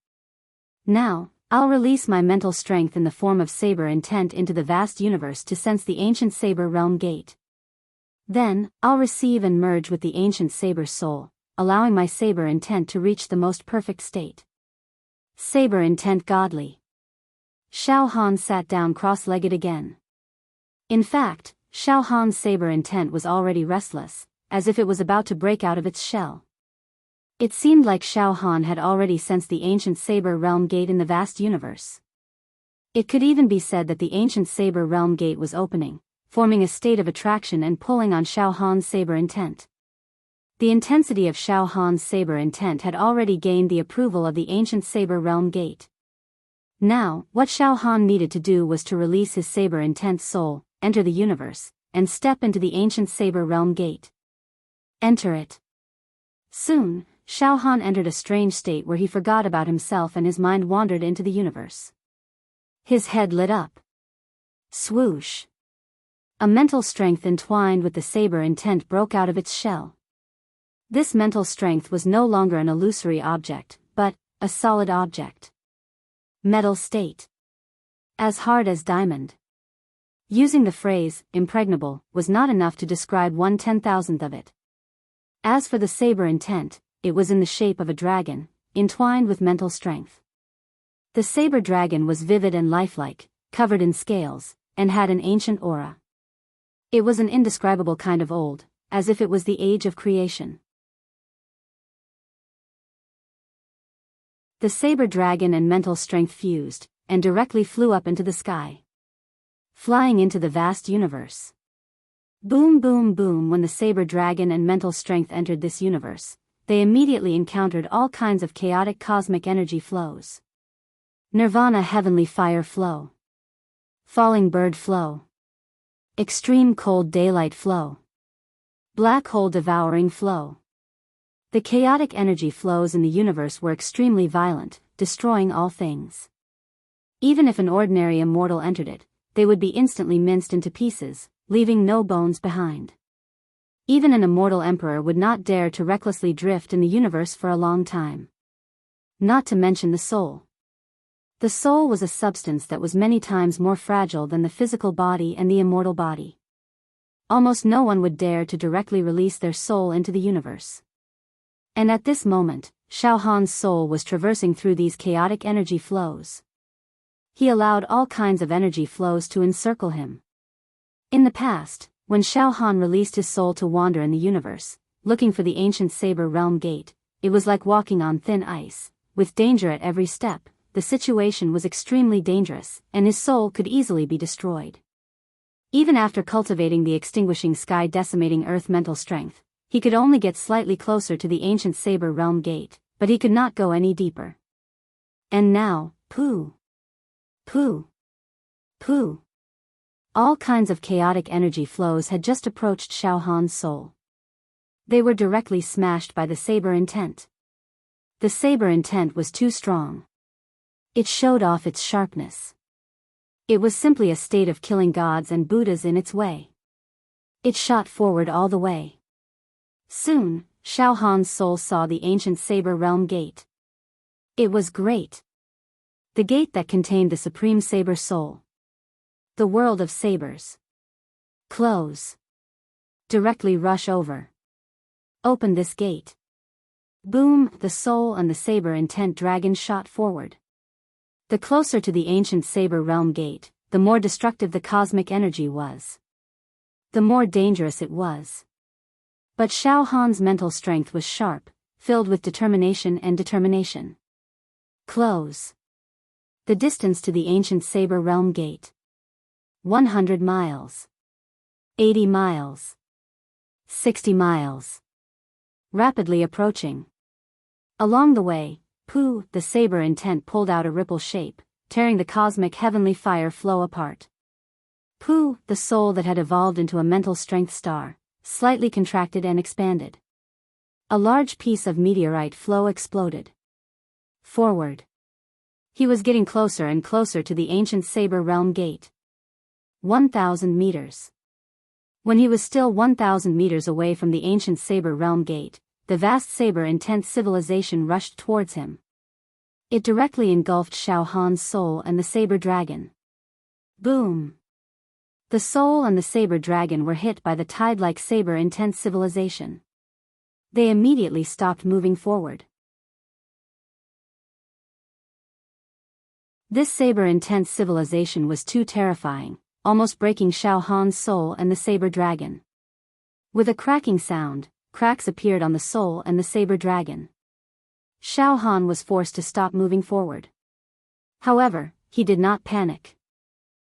Now, I'll release my mental strength in the form of saber intent into the vast universe to sense the ancient saber realm gate. Then, I'll receive and merge with the ancient saber soul, allowing my saber intent to reach the most perfect state. Saber intent godly. Shao Han sat down cross-legged again. In fact, Shao Han's saber intent was already restless, as if it was about to break out of its shell. It seemed like Shao Han had already sensed the ancient saber realm gate in the vast universe. It could even be said that the ancient saber realm gate was opening, forming a state of attraction and pulling on Shao Han's saber intent. The intensity of Shao Han's saber intent had already gained the approval of the ancient saber realm gate. Now, what Shao Han needed to do was to release his saber intent soul, enter the universe, and step into the ancient saber realm gate. Enter it. Soon, Shao Han entered a strange state where he forgot about himself and his mind wandered into the universe. His head lit up. Swoosh. A mental strength entwined with the saber intent broke out of its shell. This mental strength was no longer an illusory object, but a solid object. Metal state. As hard as diamond. Using the phrase, impregnable, was not enough to describe 1/10,000th of it. As for the saber intent, it was in the shape of a dragon, entwined with mental strength. The saber dragon was vivid and lifelike, covered in scales, and had an ancient aura. It was an indescribable kind of old, as if it was the age of creation. The saber dragon and mental strength fused, and directly flew up into the sky. Flying into the vast universe. Boom boom boom. When the saber dragon and mental strength entered this universe, they immediately encountered all kinds of chaotic cosmic energy flows. Nirvana heavenly fire flow. Falling bird flow. Extreme cold daylight flow. Black hole devouring flow. The chaotic energy flows in the universe were extremely violent, destroying all things. Even if an ordinary immortal entered it, they would be instantly minced into pieces, leaving no bones behind. Even an immortal emperor would not dare to recklessly drift in the universe for a long time. Not to mention the soul. The soul was a substance that was many times more fragile than the physical body and the immortal body. Almost no one would dare to directly release their soul into the universe. And at this moment, Shao Han's soul was traversing through these chaotic energy flows. He allowed all kinds of energy flows to encircle him. In the past, when Shao Han released his soul to wander in the universe, looking for the ancient saber realm gate, it was like walking on thin ice, with danger at every step. The situation was extremely dangerous, and his soul could easily be destroyed. Even after cultivating the extinguishing sky decimating earth mental strength, he could only get slightly closer to the ancient saber realm gate, but he could not go any deeper. And now, poo. Poo. Poo. All kinds of chaotic energy flows had just approached Xiao Han's soul. They were directly smashed by the saber intent. The saber intent was too strong. It showed off its sharpness. It was simply a state of killing gods and Buddhas in its way. It shot forward all the way. Soon, Xiao Han's soul saw the ancient saber realm gate. It was great. The gate that contained the supreme saber soul. The world of sabers. Close. Directly rush over. Open this gate. Boom, the soul and the saber intent dragon shot forward. The closer to the ancient saber realm gate, the more destructive the cosmic energy was. The more dangerous it was. But Xiao Han's mental strength was sharp, filled with determination and determination. Close. The distance to the ancient saber realm gate. 100 miles. 80 miles. 60 miles. Rapidly approaching. Along the way, Pu, the saber intent pulled out a ripple shape, tearing the cosmic heavenly fire flow apart. Pu, the soul that had evolved into a mental strength star, slightly contracted and expanded. A large piece of meteorite flow exploded. Forward. He was getting closer and closer to the ancient saber realm gate. 1,000 meters. When he was still 1,000 meters away from the ancient saber realm gate, the vast saber-intent civilization rushed towards him. It directly engulfed Xiao Han's soul and the saber dragon. Boom! The soul and the saber dragon were hit by the tide-like saber-intent civilization. They immediately stopped moving forward. This saber-intent civilization was too terrifying, almost breaking Xiao Han's soul and the saber dragon. With a cracking sound, cracks appeared on the soul and the saber dragon. Xiao Han was forced to stop moving forward. However, he did not panic.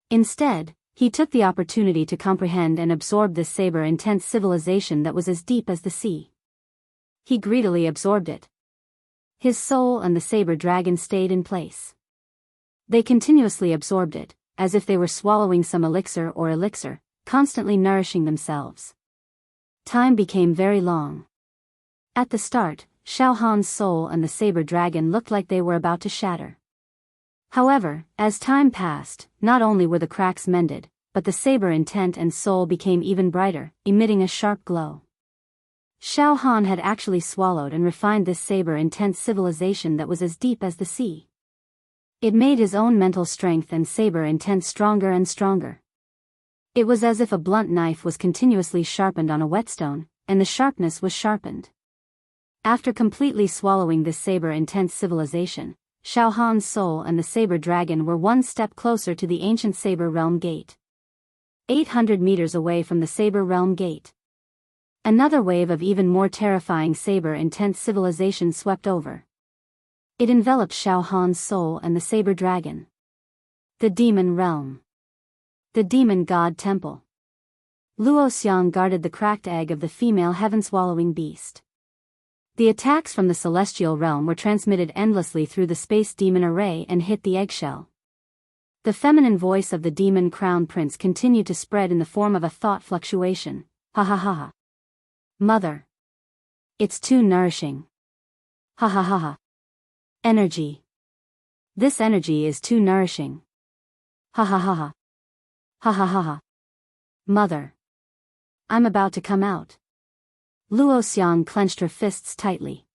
Instead, he took the opportunity to comprehend and absorb this saber-intent civilization that was as deep as the sea. He greedily absorbed it. His soul and the saber dragon stayed in place. They continuously absorbed it, as if they were swallowing some elixir, constantly nourishing themselves. Time became very long. At the start, Xiao Han's soul and the saber dragon looked like they were about to shatter. However, as time passed, not only were the cracks mended, but the saber intent and soul became even brighter, emitting a sharp glow. Xiao Han had actually swallowed and refined this saber intent civilization that was as deep as the sea. It made his own mental strength and saber intent stronger and stronger. It was as if a blunt knife was continuously sharpened on a whetstone, and the sharpness was sharpened. After completely swallowing this saber intent civilization, Xiao Han's soul and the saber dragon were one step closer to the ancient saber realm gate. 800 meters away from the saber realm gate. Another wave of even more terrifying saber intent civilization swept over. It enveloped Xiao Han's soul and the saber dragon. The demon realm. The demon god temple. Luo Xiang guarded the cracked egg of the female heaven-swallowing beast. The attacks from the celestial realm were transmitted endlessly through the space demon array and hit the eggshell. The feminine voice of the demon crown prince continued to spread in the form of a thought fluctuation. Ha ha ha ha. Mother. It's too nourishing. Ha ha ha ha. Energy. This energy is too nourishing. Ha ha ha ha. Ha ha ha ha. Mother. I'm about to come out. Luo Xiang clenched her fists tightly.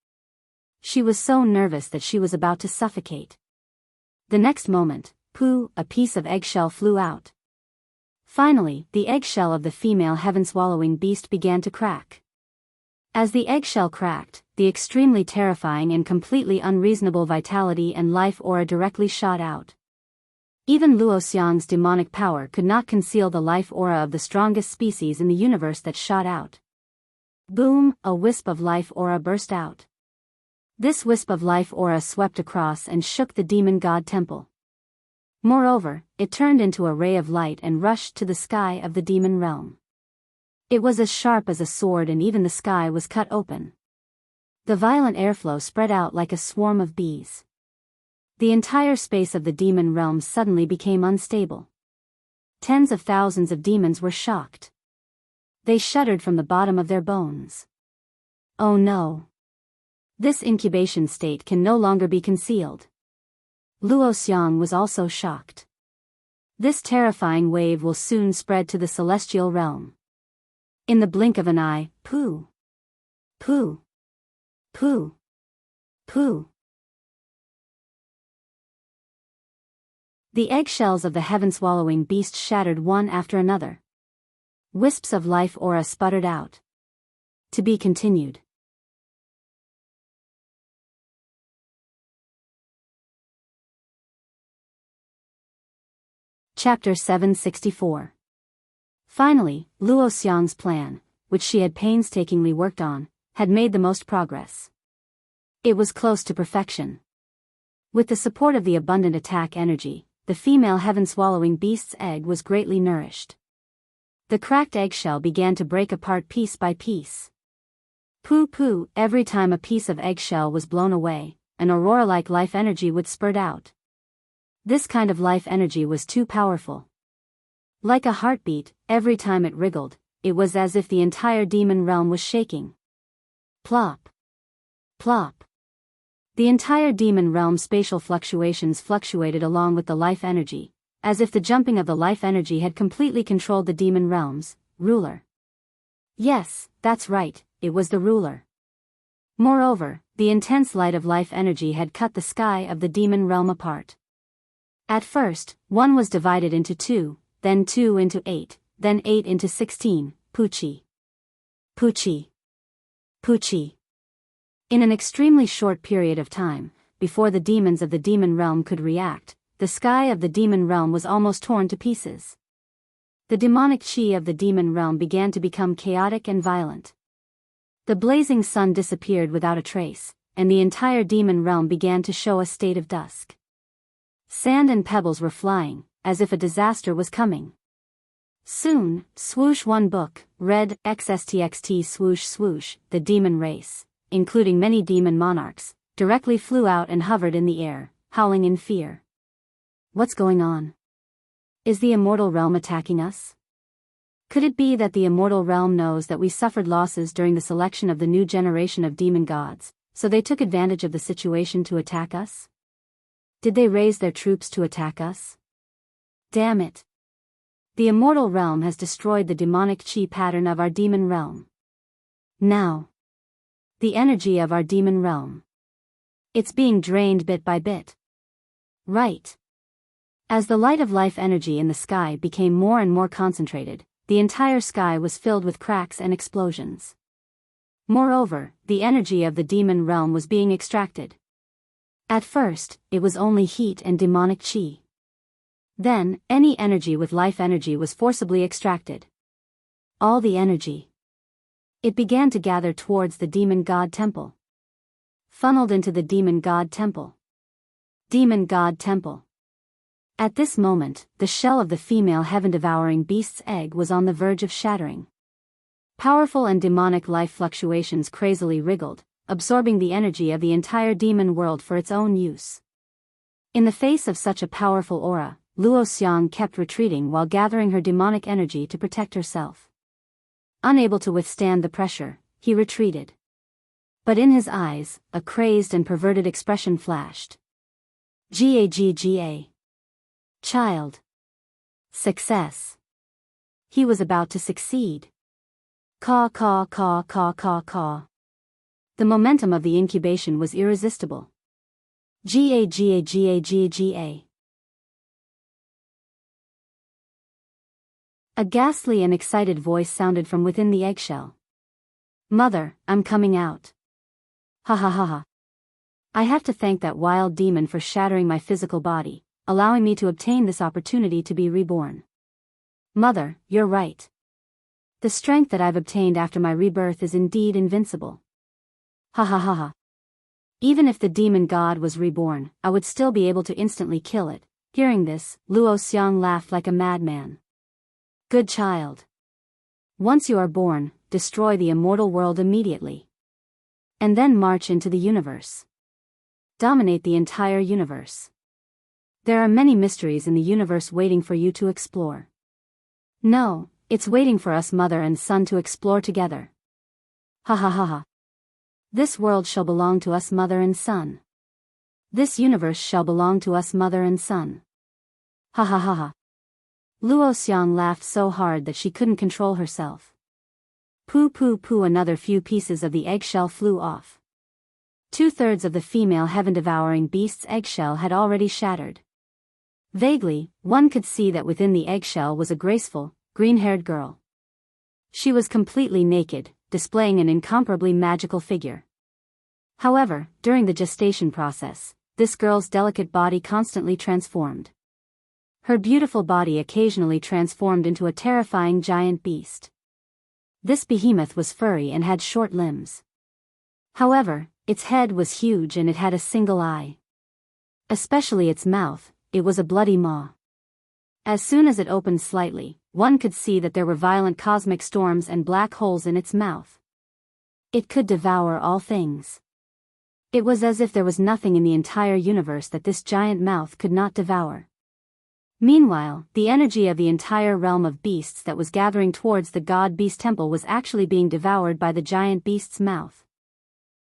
She was so nervous that she was about to suffocate. The next moment, Pu, a piece of eggshell flew out. Finally, the eggshell of the female heaven-swallowing beast began to crack. As the eggshell cracked, the extremely terrifying and completely unreasonable vitality and life aura directly shot out. Even Luo Xiang's demonic power could not conceal the life aura of the strongest species in the universe that shot out. Boom, a wisp of life aura burst out. This wisp of life aura swept across and shook the demon god temple. Moreover, it turned into a ray of light and rushed to the sky of the demon realm. It was as sharp as a sword and even the sky was cut open. The violent airflow spread out like a swarm of bees. The entire space of the demon realm suddenly became unstable. Tens of thousands of demons were shocked. They shuddered from the bottom of their bones. Oh no! This incubation state can no longer be concealed. Luo Xiang was also shocked. This terrifying wave will soon spread to the celestial realm. In the blink of an eye, pooh! Pooh! Pooh! Pooh! The eggshells of the heaven-swallowing beast shattered one after another. Wisps of life aura sputtered out. To be continued. Chapter 764. Finally, Luo Xiang's plan, which she had painstakingly worked on, had made the most progress. It was close to perfection. With the support of the abundant attack energy, the female heaven-swallowing beast's egg was greatly nourished. The cracked eggshell began to break apart piece by piece. Pooh! Every time a piece of eggshell was blown away, an aurora-like life energy would spurt out. This kind of life energy was too powerful. Like a heartbeat, every time it wriggled, it was as if the entire demon realm was shaking. Plop! Plop! The entire demon realm's spatial fluctuations fluctuated along with the life energy, as if the jumping of the life energy had completely controlled the demon realm's ruler. Yes, that's right, it was the ruler. Moreover, the intense light of life energy had cut the sky of the demon realm apart. At first, one was divided into 2, then 2 into 8, then 8 into 16, Puchi. Puchi. Puchi. In an extremely short period of time, before the demons of the demon realm could react, the sky of the demon realm was almost torn to pieces. The demonic chi of the demon realm began to become chaotic and violent. The blazing sun disappeared without a trace, and the entire demon realm began to show a state of dusk. Sand and pebbles were flying, as if a disaster was coming. Soon, swoosh one book, read, xstxt swoosh swoosh, the demon race, including many demon monarchs, directly flew out and hovered in the air, howling in fear. What's going on? Is the immortal realm attacking us? Could it be that the immortal realm knows that we suffered losses during the selection of the new generation of demon gods, so they took advantage of the situation to attack us? Did they raise their troops to attack us? Damn it! The immortal realm has destroyed the demonic chi pattern of our demon realm. Now, the energy of our demon realm. It's being drained bit by bit. Right. As the light of life energy in the sky became more and more concentrated, the entire sky was filled with cracks and explosions. Moreover, the energy of the demon realm was being extracted. At first, it was only heat and demonic chi. Then, any energy with life energy was forcibly extracted. All the energy. It began to gather towards the demon god temple. Funneled into the demon god temple. Demon god temple. At this moment, the shell of the female heaven-devouring beast's egg was on the verge of shattering. Powerful and demonic life fluctuations crazily wriggled, absorbing the energy of the entire demon world for its own use. In the face of such a powerful aura, Luo Xiang kept retreating while gathering her demonic energy to protect herself. Unable to withstand the pressure, he retreated. But in his eyes, a crazed and perverted expression flashed. Gagga. Child. Success. He was about to succeed. Caw caw caw caw caw caw. The momentum of the incubation was irresistible. Gagga. A ghastly and excited voice sounded from within the eggshell. Mother, I'm coming out. Ha ha ha ha. I have to thank that wild demon for shattering my physical body, allowing me to obtain this opportunity to be reborn. Mother, you're right. The strength that I've obtained after my rebirth is indeed invincible. Ha ha ha ha. Even if the demon god was reborn, I would still be able to instantly kill it. Hearing this, Luo Xiang laughed like a madman. Good child. Once you are born, destroy the immortal world immediately. And then march into the universe. Dominate the entire universe. There are many mysteries in the universe waiting for you to explore. No, it's waiting for us mother and son to explore together. Ha ha ha ha. This world shall belong to us mother and son. This universe shall belong to us mother and son. Ha ha ha ha. Luo Xiang laughed so hard that she couldn't control herself. Poo poo poo. Another few pieces of the eggshell flew off. 2/3 of the female heaven-devouring beast's eggshell had already shattered. Vaguely, one could see that within the eggshell was a graceful, green-haired girl. She was completely naked, displaying an incomparably magical figure. However, during the gestation process, this girl's delicate body constantly transformed. Her beautiful body occasionally transformed into a terrifying giant beast. This behemoth was furry and had short limbs. However, its head was huge and it had a single eye. Especially its mouth, it was a bloody maw. As soon as it opened slightly, one could see that there were violent cosmic storms and black holes in its mouth. It could devour all things. It was as if there was nothing in the entire universe that this giant mouth could not devour. Meanwhile, the energy of the entire realm of beasts that was gathering towards the god-beast temple was actually being devoured by the giant beast's mouth.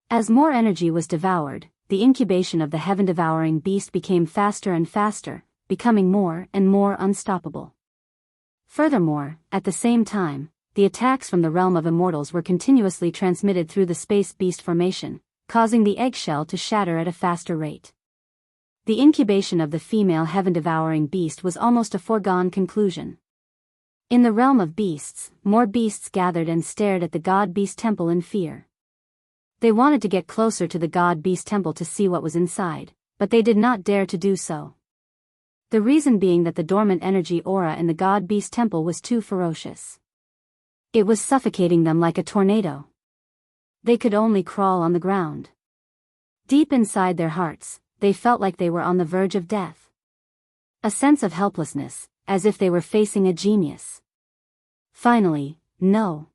As more energy was devoured, the incubation of the heaven-devouring beast became faster and faster, becoming more and more unstoppable. Furthermore, at the same time, the attacks from the realm of immortals were continuously transmitted through the space beast formation, causing the eggshell to shatter at a faster rate. The incubation of the female heaven-devouring beast was almost a foregone conclusion. In the realm of beasts, more beasts gathered and stared at the god-beast temple in fear. They wanted to get closer to the god-beast temple to see what was inside, but they did not dare to do so. The reason being that the dormant energy aura in the god-beast temple was too ferocious. It was suffocating them like a tornado. They could only crawl on the ground. Deep inside their hearts, they felt like they were on the verge of death. A sense of helplessness, as if they were facing a genius. Finally, no.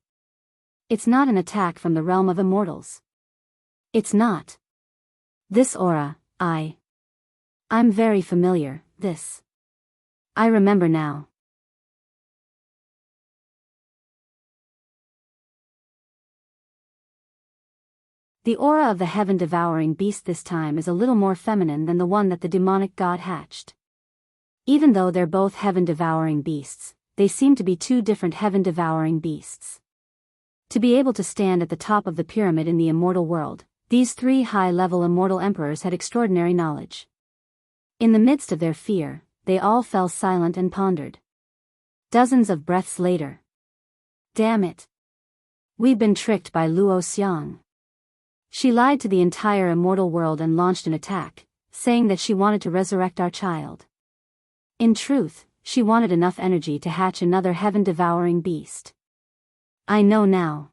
It's not an attack from the realm of immortals. It's not. This aura, I'm very familiar, this. I remember now. The aura of the heaven-devouring beast this time is a little more feminine than the one that the demonic god hatched. Even though they're both heaven-devouring beasts, they seem to be two different heaven-devouring beasts. To be able to stand at the top of the pyramid in the immortal world, these three high-level immortal emperors had extraordinary knowledge. In the midst of their fear, they all fell silent and pondered. Dozens of breaths later. Damn it. We've been tricked by Luo Xiang. She lied to the entire immortal world and launched an attack, saying that she wanted to resurrect our child. In truth, she wanted enough energy to hatch another heaven-devouring beast. I know now.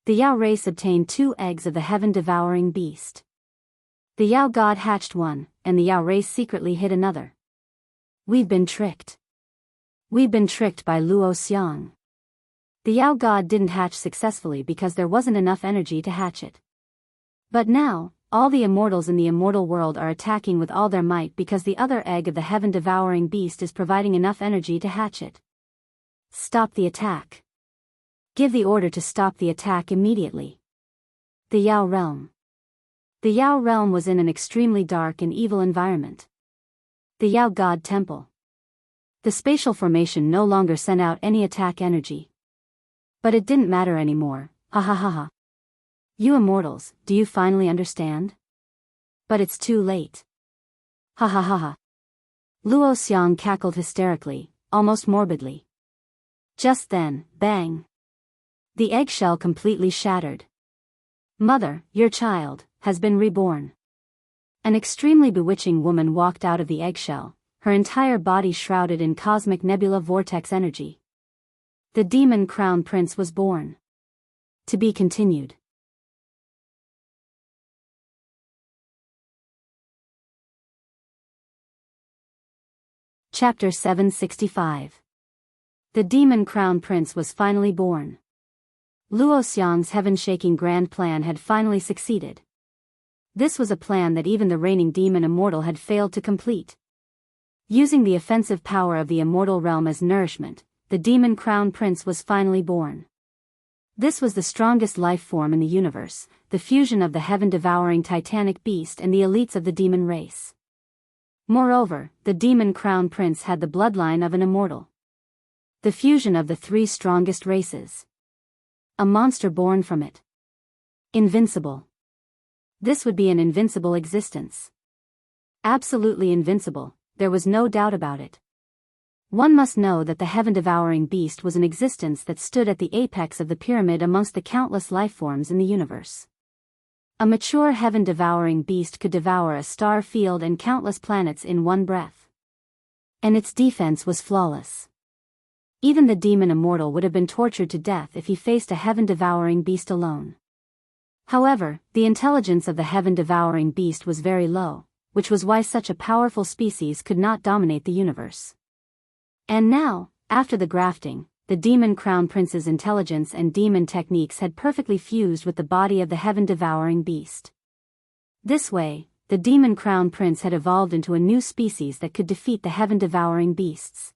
The Yao race obtained 2 eggs of the heaven-devouring beast. The Yao god hatched one, and the Yao race secretly hid another. We've been tricked. We've been tricked by Luo Xiang. The Yao god didn't hatch successfully because there wasn't enough energy to hatch it. But now, all the immortals in the immortal world are attacking with all their might because the other egg of the heaven-devouring beast is providing enough energy to hatch it. Stop the attack. Give the order to stop the attack immediately. The Yao realm. The Yao realm was in an extremely dark and evil environment. The Yao god temple. The spatial formation no longer sent out any attack energy. But it didn't matter anymore, ha ha ha ha. You immortals, do you finally understand? But it's too late. Ha ha ha ha. Luo Xiang cackled hysterically, almost morbidly. Just then, bang. The eggshell completely shattered. Mother, your child, has been reborn. An extremely bewitching woman walked out of the eggshell, her entire body shrouded in cosmic nebula vortex energy. The demon crown prince was born. To be continued. Chapter 765. The demon crown prince was finally born. Luo Xiang's heaven-shaking grand plan had finally succeeded. This was a plan that even the reigning demon immortal had failed to complete. Using the offensive power of the immortal realm as nourishment, the demon crown prince was finally born. This was the strongest life form in the universe, the fusion of the heaven-devouring titanic beast and the elites of the demon race. Moreover, the demon crown prince had the bloodline of an immortal. The fusion of the three strongest races. A monster born from it. Invincible. This would be an invincible existence. Absolutely invincible, there was no doubt about it. One must know that the heaven-devouring beast was an existence that stood at the apex of the pyramid amongst the countless lifeforms in the universe. A mature heaven-devouring beast could devour a star field and countless planets in one breath. And its defense was flawless. Even the demon immortal would have been tortured to death if he faced a heaven-devouring beast alone. However, the intelligence of the heaven-devouring beast was very low, which was why such a powerful species could not dominate the universe. And now, after the grafting, the demon crown prince's intelligence and demon techniques had perfectly fused with the body of the heaven-devouring beast. This way, the demon crown prince had evolved into a new species that could defeat the heaven-devouring beasts.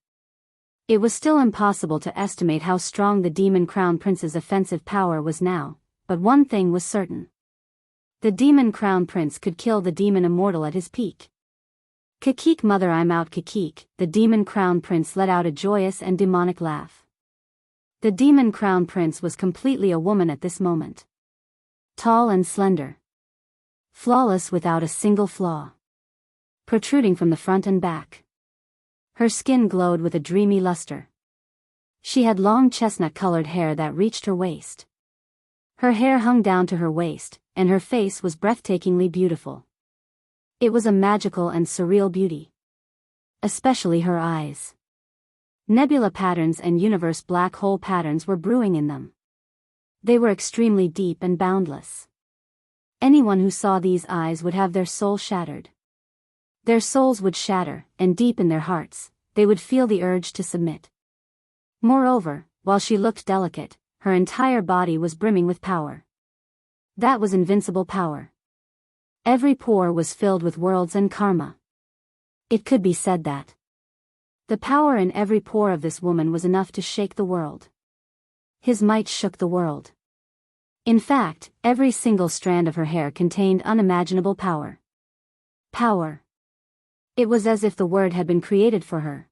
It was still impossible to estimate how strong the demon crown prince's offensive power was now, but one thing was certain. The demon crown prince could kill the demon immortal at his peak. Kikik mother, I'm out. Kikik, the demon crown prince let out a joyous and demonic laugh. The demon crown prince was completely a woman at this moment. Tall and slender. Flawless without a single flaw. Protruding from the front and back. Her skin glowed with a dreamy luster. She had long chestnut-colored hair that reached her waist. Her hair hung down to her waist, and her face was breathtakingly beautiful. It was a magical and surreal beauty. Especially her eyes. Nebula patterns and universe black hole patterns were brewing in them. They were extremely deep and boundless. Anyone who saw these eyes would have their soul shattered. Their souls would shatter, and deep in their hearts, they would feel the urge to submit. Moreover, while she looked delicate, her entire body was brimming with power. That was invincible power. Every pore was filled with worlds and karma. It could be said that the power in every pore of this woman was enough to shake the world. His might shook the world. In fact, every single strand of her hair contained unimaginable power. Power. It was as if the word had been created for her.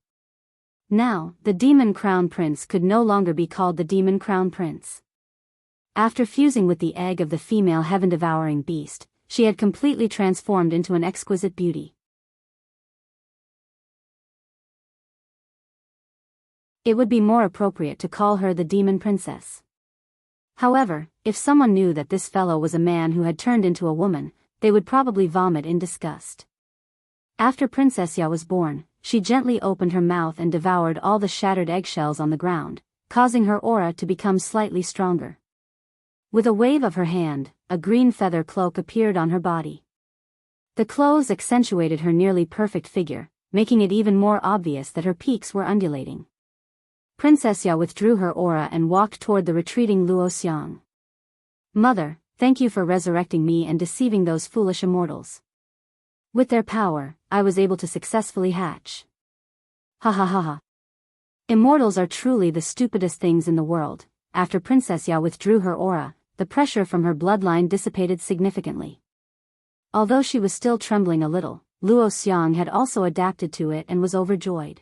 Now, the demon crown prince could no longer be called the demon crown prince. After fusing with the egg of the female heaven-devouring beast, she had completely transformed into an exquisite beauty. It would be more appropriate to call her the demon princess. However, if someone knew that this fellow was a man who had turned into a woman, they would probably vomit in disgust. After Princess Ya was born, she gently opened her mouth and devoured all the shattered eggshells on the ground, causing her aura to become slightly stronger. With a wave of her hand, a green feather cloak appeared on her body. The clothes accentuated her nearly perfect figure, making it even more obvious that her peaks were undulating. Princess Ya withdrew her aura and walked toward the retreating Luo Xiang. Mother, thank you for resurrecting me and deceiving those foolish immortals. With their power, I was able to successfully hatch. Ha ha ha ha. Immortals are truly the stupidest things in the world. After Princess Ya withdrew her aura, the pressure from her bloodline dissipated significantly. Although she was still trembling a little, Luo Xiang had also adapted to it and was overjoyed.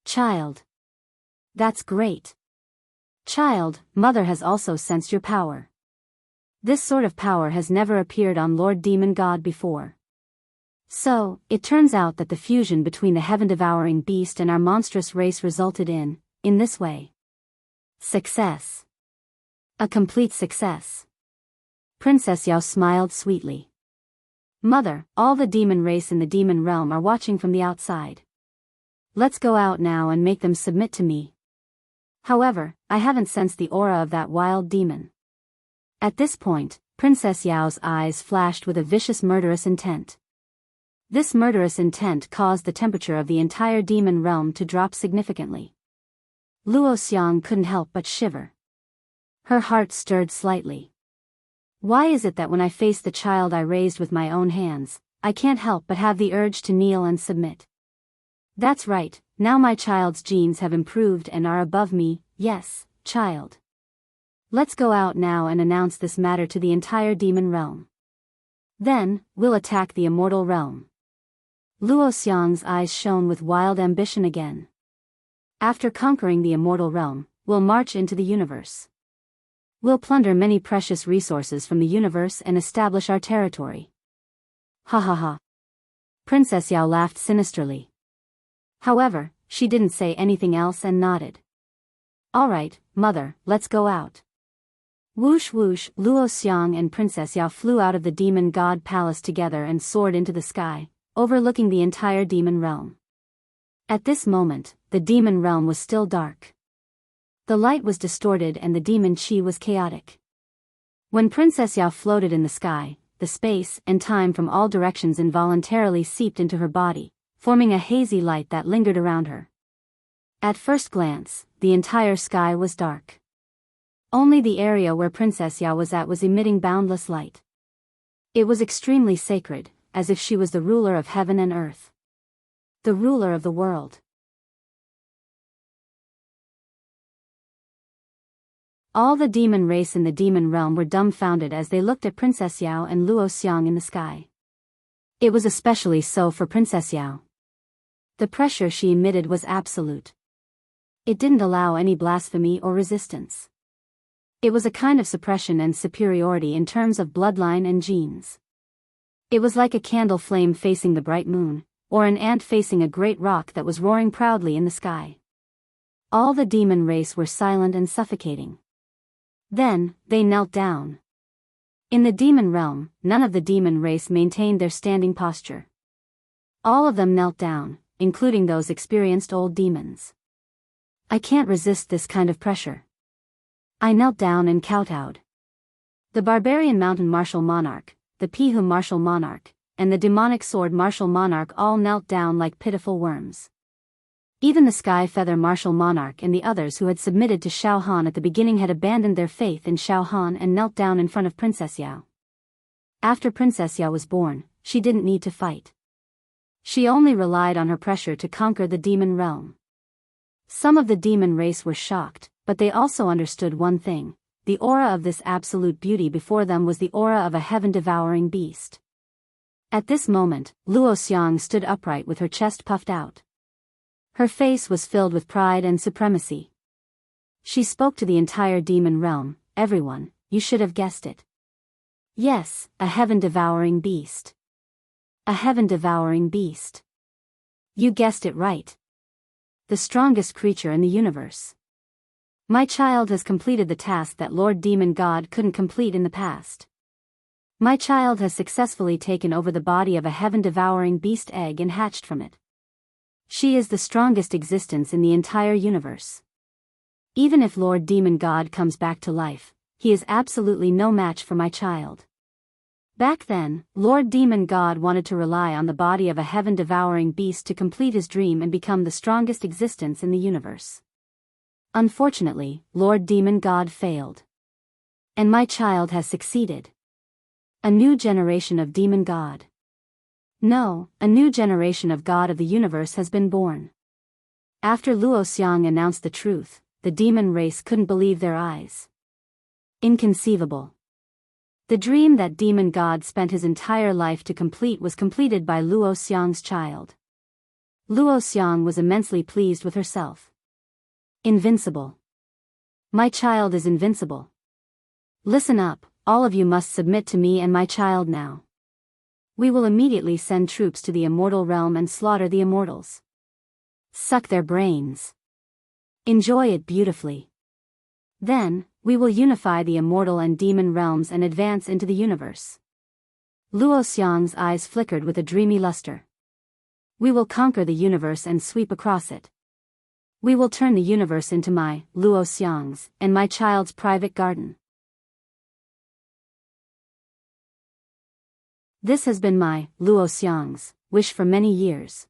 Child. That's great. Child, Mother has also sensed your power. This sort of power has never appeared on Lord Demon God before. So, it turns out that the fusion between the heaven-devouring beast and our monstrous race resulted in this way. Success. A complete success. Princess Yao smiled sweetly. Mother, all the demon race in the demon realm are watching from the outside. Let's go out now and make them submit to me. However, I haven't sensed the aura of that wild demon. At this point, Princess Yao's eyes flashed with a vicious murderous intent. This murderous intent caused the temperature of the entire demon realm to drop significantly. Luo Xiang couldn't help but shiver. Her heart stirred slightly. Why is it that when I face the child I raised with my own hands, I can't help but have the urge to kneel and submit? That's right, now my child's genes have improved and are above me, yes, child. Let's go out now and announce this matter to the entire demon realm. Then, we'll attack the immortal realm. Luo Xiang's eyes shone with wild ambition again. After conquering the immortal realm, we'll march into the universe. We'll plunder many precious resources from the universe and establish our territory. Ha ha ha. Princess Yao laughed sinisterly. However, she didn't say anything else and nodded. All right, mother, let's go out. Whoosh whoosh, Luo Xiang and Princess Yao flew out of the demon god palace together and soared into the sky, overlooking the entire demon realm. At this moment, the demon realm was still dark. The light was distorted and the demon chi was chaotic. When Princess Yao floated in the sky, the space and time from all directions involuntarily seeped into her body, forming a hazy light that lingered around her. At first glance, the entire sky was dark. Only the area where Princess Yao was at was emitting boundless light. It was extremely sacred, as if she was the ruler of heaven and earth. The ruler of the world. All the demon race in the demon realm were dumbfounded as they looked at Princess Yao and Luo Xiang in the sky. It was especially so for Princess Yao. The pressure she emitted was absolute. It didn't allow any blasphemy or resistance. It was a kind of suppression and superiority in terms of bloodline and genes. It was like a candle flame facing the bright moon, or an ant facing a great rock that was roaring proudly in the sky. All the demon race were silent and suffocating. Then, they knelt down. In the demon realm, none of the demon race maintained their standing posture. All of them knelt down, including those experienced old demons. I can't resist this kind of pressure. I knelt down and kowtowed. The barbarian mountain martial monarch, the Pihu martial monarch, and the demonic sword martial monarch all knelt down like pitiful worms. Even the sky feather martial monarch and the others who had submitted to Xiao Han at the beginning had abandoned their faith in Xiao Han and knelt down in front of Princess Yao. After Princess Yao was born, she didn't need to fight. She only relied on her pressure to conquer the demon realm. Some of the demon race were shocked, but they also understood one thing: the aura of this absolute beauty before them was the aura of a heaven-devouring beast. At this moment, Luo Xiang stood upright with her chest puffed out. Her face was filled with pride and supremacy. She spoke to the entire demon realm. Everyone, you should have guessed it. Yes, a heaven-devouring beast. A heaven-devouring beast. You guessed it right. The strongest creature in the universe. My child has completed the task that Lord Demon God couldn't complete in the past. My child has successfully taken over the body of a heaven-devouring beast egg and hatched from it. She is the strongest existence in the entire universe. Even if Lord Demon God comes back to life, he is absolutely no match for my child. Back then, Lord Demon God wanted to rely on the body of a heaven-devouring beast to complete his dream and become the strongest existence in the universe. Unfortunately, Lord Demon God failed. And my child has succeeded. A new generation of Demon God. No, a new generation of God of the universe has been born. After Luo Xiang announced the truth, the demon race couldn't believe their eyes. Inconceivable. The dream that Demon God spent his entire life to complete was completed by Luo Xiang's child. Luo Xiang was immensely pleased with herself. Invincible. My child is invincible. Listen up, all of you must submit to me and my child now. We will immediately send troops to the immortal realm and slaughter the immortals. Suck their brains. Enjoy it beautifully. Then, we will unify the immortal and demon realms and advance into the universe. Luo Xiang's eyes flickered with a dreamy luster. We will conquer the universe and sweep across it. We will turn the universe into my, Luo Xiang's, and my child's private garden. This has been my, Luo Xiang's, wish for many years.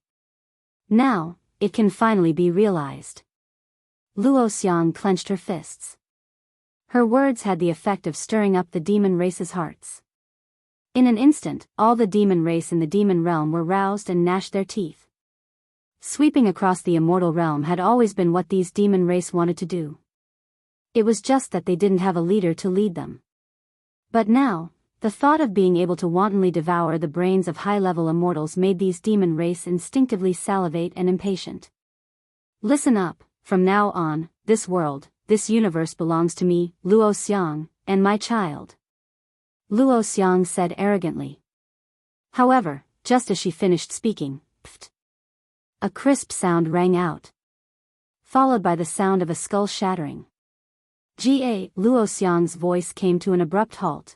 Now, it can finally be realized. Luo Xiang clenched her fists. Her words had the effect of stirring up the demon race's hearts. In an instant, all the demon race in the demon realm were roused and gnashed their teeth. Sweeping across the immortal realm had always been what these demon race wanted to do. It was just that they didn't have a leader to lead them. But now, the thought of being able to wantonly devour the brains of high-level immortals made these demon race instinctively salivate and impatient. Listen up, from now on, this world, this universe belongs to me, Luo Xiang, and my child. Luo Xiang said arrogantly. However, just as she finished speaking, pfft, a crisp sound rang out, followed by the sound of a skull shattering. Luo Xiang's voice came to an abrupt halt.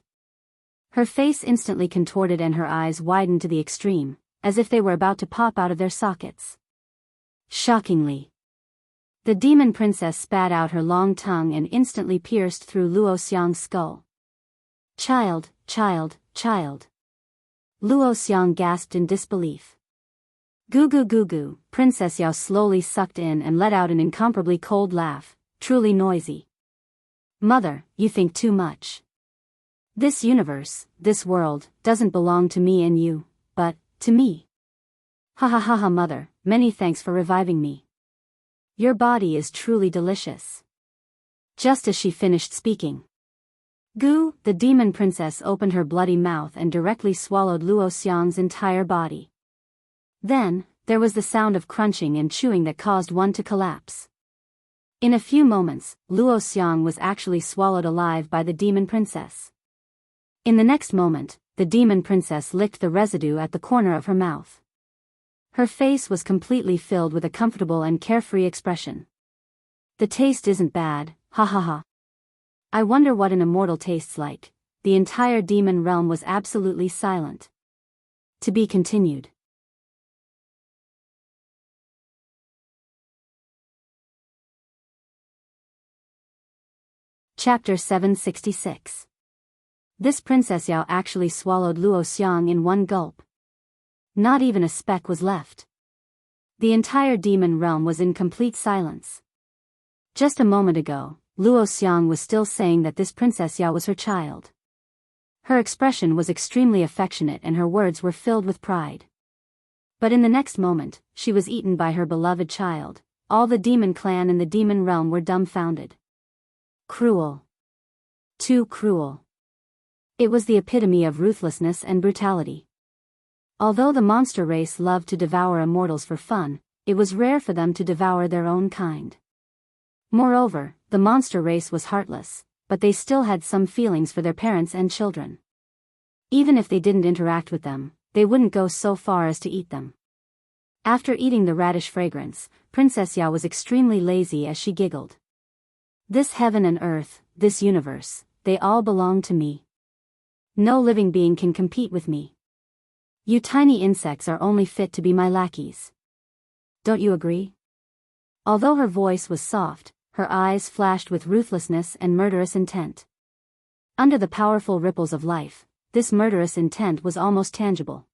Her face instantly contorted and her eyes widened to the extreme, as if they were about to pop out of their sockets. Shockingly, the demon princess spat out her long tongue and instantly pierced through Luo Xiang's skull. Child. Luo Xiang gasped in disbelief. Goo goo goo goo, Princess Yao slowly sucked in and let out an incomparably cold laugh, truly noisy. Mother, you think too much. This universe, this world, doesn't belong to me and you, but, to me. Ha ha ha ha mother, many thanks for reviving me. Your body is truly delicious. Just as she finished speaking, Goo, the demon princess opened her bloody mouth and directly swallowed Luo Xiang's entire body. Then, there was the sound of crunching and chewing that caused one to collapse. In a few moments, Luo Xiang was actually swallowed alive by the demon princess. In the next moment, the demon princess licked the residue at the corner of her mouth. Her face was completely filled with a comfortable and carefree expression. The taste isn't bad, ha ha ha. I wonder what an immortal tastes like. The entire demon realm was absolutely silent. To be continued. Chapter 766. This Princess Yao actually swallowed Luo Xiang in one gulp. Not even a speck was left. The entire demon realm was in complete silence. Just a moment ago, Luo Xiang was still saying that this Princess Yao was her child. Her expression was extremely affectionate and her words were filled with pride. But in the next moment, she was eaten by her beloved child. All the demon clan in the demon realm were dumbfounded. Cruel. Too cruel. It was the epitome of ruthlessness and brutality. Although the monster race loved to devour immortals for fun, it was rare for them to devour their own kind. Moreover, the monster race was heartless, but they still had some feelings for their parents and children. Even if they didn't interact with them, they wouldn't go so far as to eat them. After eating the radish fragrance, Princess Yao was extremely lazy as she giggled. This heaven and earth, this universe, they all belong to me. No living being can compete with me. You tiny insects are only fit to be my lackeys. Don't you agree? Although her voice was soft, her eyes flashed with ruthlessness and murderous intent. Under the powerful ripples of life, this murderous intent was almost tangible.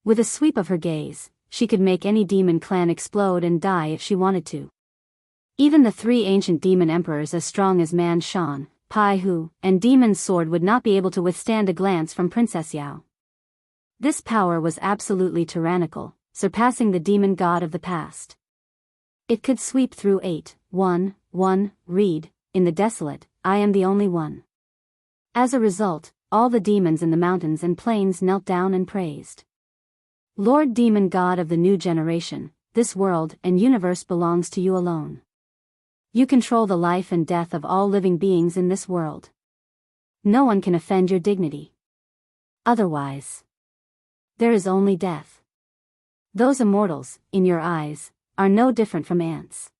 With a sweep of her gaze, she could make any demon clan explode and die if she wanted to. Even the three ancient demon emperors as strong as Man Shan, Pai Hu, and Demon's Sword would not be able to withstand a glance from Princess Yao. This power was absolutely tyrannical, surpassing the demon god of the past. It could sweep through 8-1-1, read, in the desolate, I am the only one. As a result, all the demons in the mountains and plains knelt down and praised. Lord Demon God of the new generation, this world and universe belongs to you alone. You control the life and death of all living beings in this world. No one can offend your dignity. Otherwise, there is only death. Those immortals, in your eyes, are no different from ants.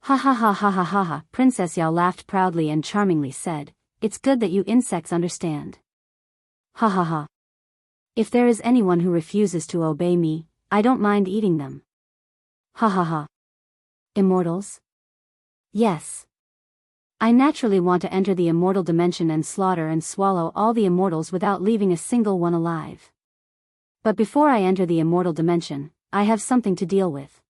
Ha ha ha ha ha ha ha, Princess Yao laughed proudly and charmingly said, it's good that you insects understand. Ha ha ha. If there is anyone who refuses to obey me, I don't mind eating them. Ha ha ha. Immortals? Yes. I naturally want to enter the immortal dimension and slaughter and swallow all the immortals without leaving a single one alive. But before I enter the immortal dimension, I have something to deal with.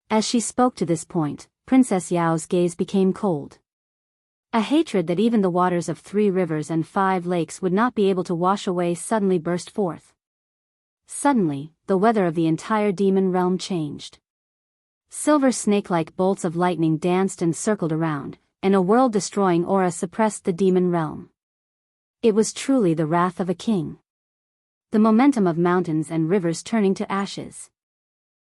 As she spoke to this point, Princess Yao's gaze became cold. A hatred that even the waters of 3 rivers and 5 lakes would not be able to wash away suddenly burst forth. Suddenly, the weather of the entire demon realm changed. Silver snake-like bolts of lightning danced and circled around, and a world-destroying aura suppressed the demon realm. It was truly the wrath of a king. The momentum of mountains and rivers turning to ashes.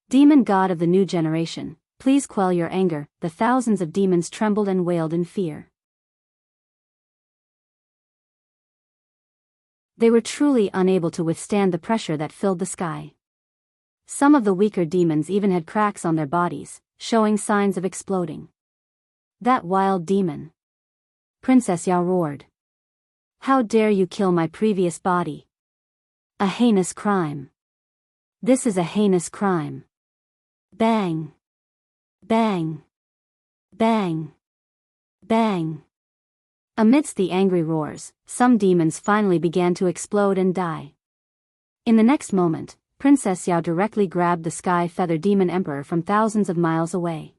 Demon god of the new generation, please quell your anger. The thousands of demons trembled and wailed in fear. They were truly unable to withstand the pressure that filled the sky. Some of the weaker demons even had cracks on their bodies, showing signs of exploding. That wild demon! Princess Yao roared. How dare you kill my previous body? A heinous crime. This is a heinous crime. Bang! Bang! Bang! Bang! Amidst the angry roars, some demons finally began to explode and die. In the next moment, Princess Yao directly grabbed the Sky Feather Demon Emperor from thousands of miles away.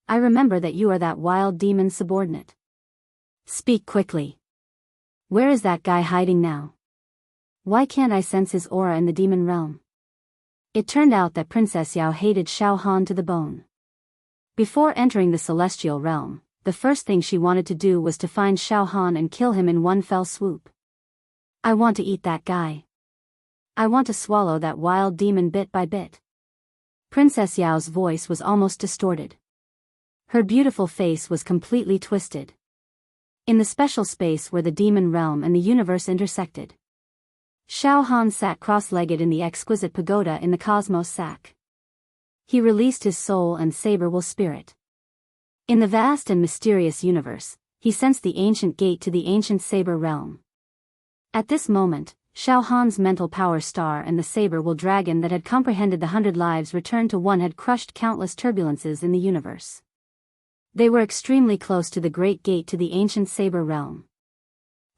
I remember that you are that wild demon subordinate. Speak quickly. Where is that guy hiding now? Why can't I sense his aura in the demon realm? It turned out that Princess Yao hated Xiao Han to the bone. Before entering the celestial realm, the first thing she wanted to do was to find Xiao Han and kill him in one fell swoop. I want to eat that guy. I want to swallow that wild demon bit by bit. Princess Yao's voice was almost distorted. Her beautiful face was completely twisted. In the special space where the demon realm and the universe intersected, Xiao Han sat cross-legged in the exquisite pagoda in the cosmos sack. He released his soul and saber-will spirit. In the vast and mysterious universe, he sensed the ancient gate to the ancient saber realm. At this moment, Xiao Han's mental power star and the saber-will dragon that had comprehended the 100 lives returned to one had crushed countless turbulences in the universe. They were extremely close to the great gate to the ancient saber realm.